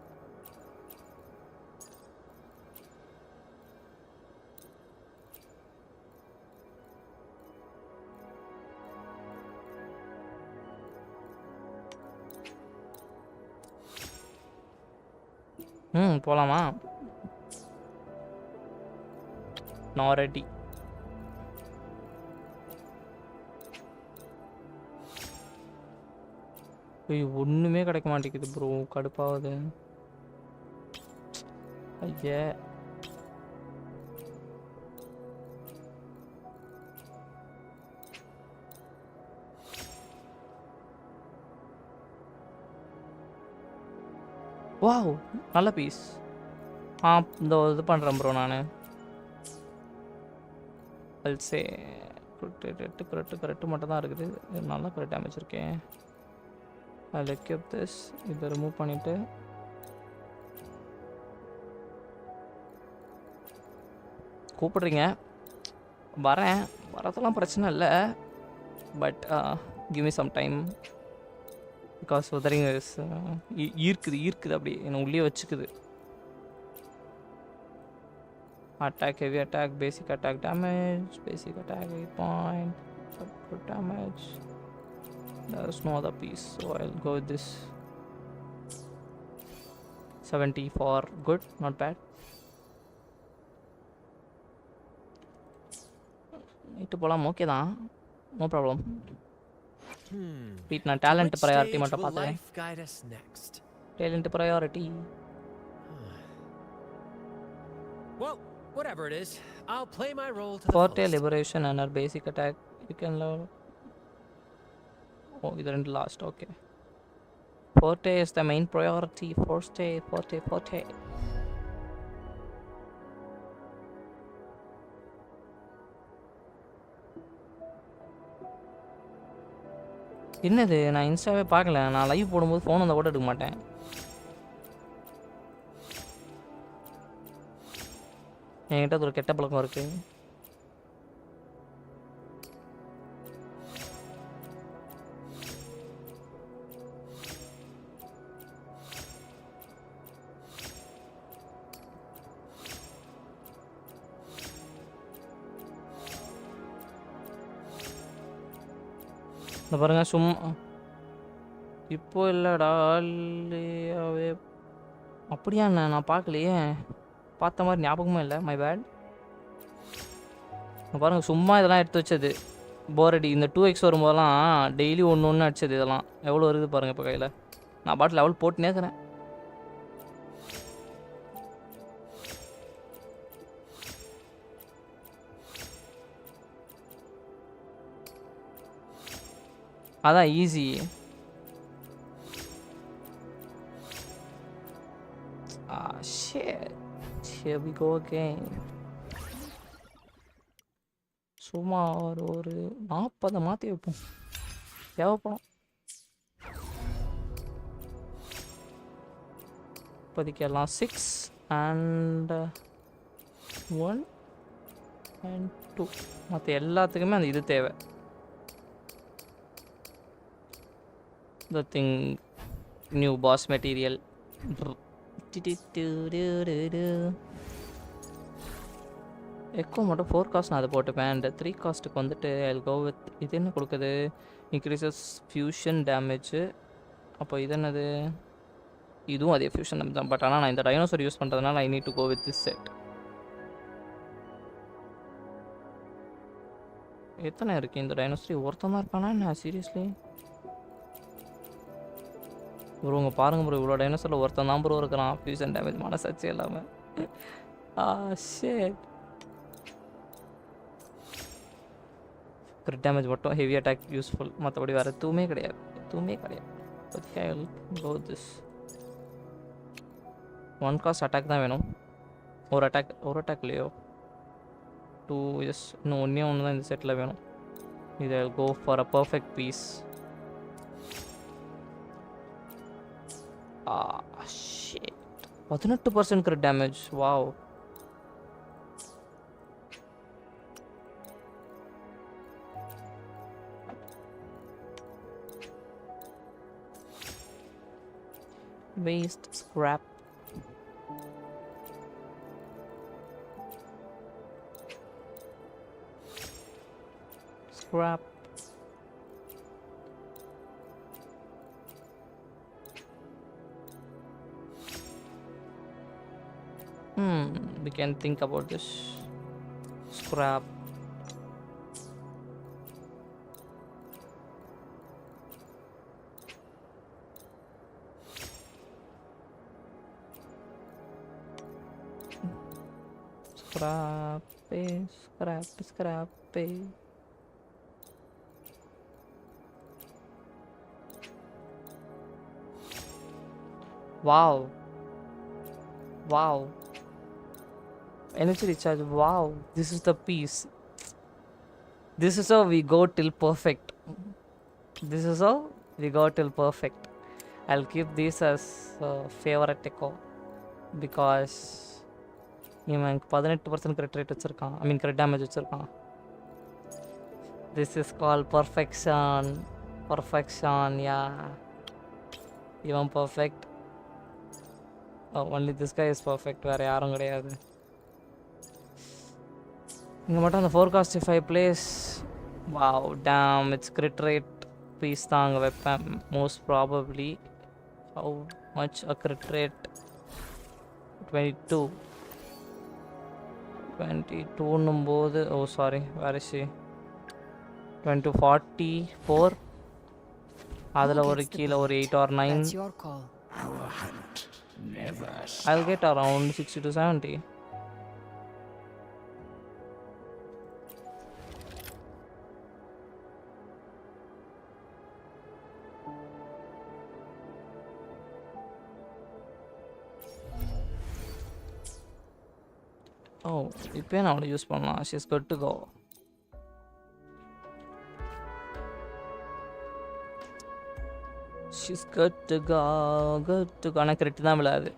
போலாமா? நான் ரெடி. ஒண்ணுமே கிடைக்க மாட்டேங்குது ப்ரோ. கடுப்பாகுது. ஐயே, வாவ், நல்ல பீஸ். இந்த இது பண்ணுறேன் ப்ரோ நான். அல்சே கரெக்டு மட்டும் தான் இருக்குது. நல்லா கரெக்ட் டேமேஜ் இருக்கேன். அதில் எக்யூப் திஸ். இதை ரிமூவ் பண்ணிவிட்டு கூப்பிடுறீங்க, வரேன். வரதெல்லாம் பிரச்சனை இல்லை. But give me some time. Because Wuthering Waves ஈர்க்குது அப்படி என்னை உள்ளே வச்சுக்குது. Attack, heavy attack, basic attack damage, basic attack 8 point, good damage. There's no other piece, so I'll go with this. 70 for good, not bad. It போலாம் okay தான், no problem. நான் talent priority மட்டும் பார்த்துக்கிறேன். Talent priority. Well, whatever it is, I'll play my role to the Forte fullest. liberation and our basic attack. You can level. Oh, either in the last. Okay. Forte is the main priority. Forte. என்னது, நான் இன்ஸ்டாவே பார்க்கல. நான் live போடும்போது phone வந்தால் கூட எடுக்க மாட்டேன். என்கிட்ட ஒரு கெட்ட பழக்கம் இருக்கு. இந்த பாருங்க, சும்மா இப்போ இல்லைடா, இல்லையாவே அப்படியா? நான் பார்க்கலையே, பார்த்த மாதிரி ஞாபகமும் இல்லை. My bad. பாருங்கள், சும்மா இதெல்லாம் எடுத்து வச்சது. போரடி இந்த 2x வரும்போதெல்லாம் டெய்லி ஒன்று அடிச்சது. இதெல்லாம் எவ்வளோ இருக்குது பாருங்கள் இப்போ கையில். நான் பாட்டில் லெவல் போட்டுனே இருக்கிறேன். அதான் easy. Shit. Here we go again. சும்மா ஒரு 40 மாற்றி வைப்போம், தேவைப்படும். இப்போதைக்கு எல்லாம் 6 and 1 and 2. மற்ற எல்லாத்துக்குமே அந்த இது தேவை. The thing, new boss material. Echo மட்டும் 4 காஸ்ட் நான் அதை போட்டுப்பேன். அண்ட் 3 காஸ்ட்டுக்கு வந்துட்டு I'll go with இது என்ன கொடுக்குது, இன்க்ரீசஸ் ஃபியூஷன் டேமேஜு. அப்போ இது என்னது, இதுவும் அதே ஃபியூஷன் டேமேஜ் தான். பட் ஆனால் நான் இந்த டைனோசர் யூஸ் பண்ணுறதுனால I need to go with this set. எத்தனை இருக்குது இந்த டைனோசரி? ஒருத்தன் தான் இருக்கானா என்ன? சீரியஸ்லி ப்ரோ, உங்கள் பாருங்க ப்ரோ, இவ்வளோ டைனோசரில் ஒருத்தன் தான் ப்ரோ இருக்கிறான். ஃபியூஷன் டேமேஜ் மனசாட்சி இல்லாமல். ஷேட். கிரிட் டேமேஜ் மட்டும், ஹெவி அட்டாக் யூஸ்ஃபுல். மற்றபடி வேறு எதுவுமே கிடையாது. திஸ் 1 காஸ்ட் அட்டாக் தான் வேணும். ஒரு அட்டாக் இல்லையோ 2 எஸ், இன்னும் ஒன்று தான் இந்த செட்டில் வேணும். இதை go for a perfect piece. Shit. 18% crit damage. Wow. Waste scrap. Scrap. We can think about this. Scrap. Scrap. Wow. Energy recharge. Wow, this is the piece. This is how we go till perfect. I'll keep this as favorite echo because இவன் 18% crit rate வச்சிருக்கான். I mean crit damage வச்சிருக்கான். This is called perfection. Perfection, yeah. இவன் perfect. Oh, only this guy is perfect. வேற யாரும் கிடையாது. இங்க மட்டும் அந்த forecast if I place. Wow, damn, it's crit rate. Piece தாங்க வைப்பேன் most probably. How much a crit rate? 22 னும்போது oh sorry, where is she? 44 அதுல ஒரு கீழ ஒரு 8 or 9. That's your call. Our hunt never stops. I'll get around 60 to 70. Oh, இப்போ நான் அவளை use பண்ணலாம். She's good to go. She's good to go, good to go. ஆனால் correct தான் விழாது.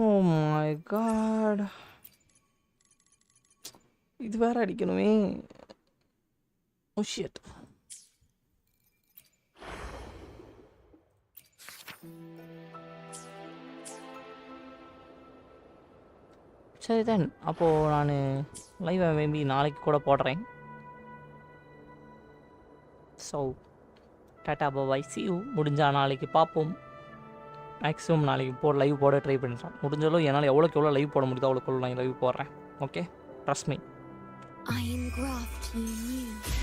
Oh my god. இது வேற அடிக்கணுமே. Oh shit. சரி then அப்போது நான் லைவை மேபி நாளைக்கு கூட போடுறேன். So tata bye, see you. முடிஞ்சால் நாளைக்கு பார்ப்போம். மேக்ஸிமம் நாளைக்கு லைவ் போட ட்ரை பண்ணுறேன். முடிஞ்சாலும் என்னால் எவ்வளோக்கு எவ்வளோ லைவ் போட முடியுதோ அவ்வளோக்கு நான் லைவ் போடுறேன். Okay, trust me. I engraft you new.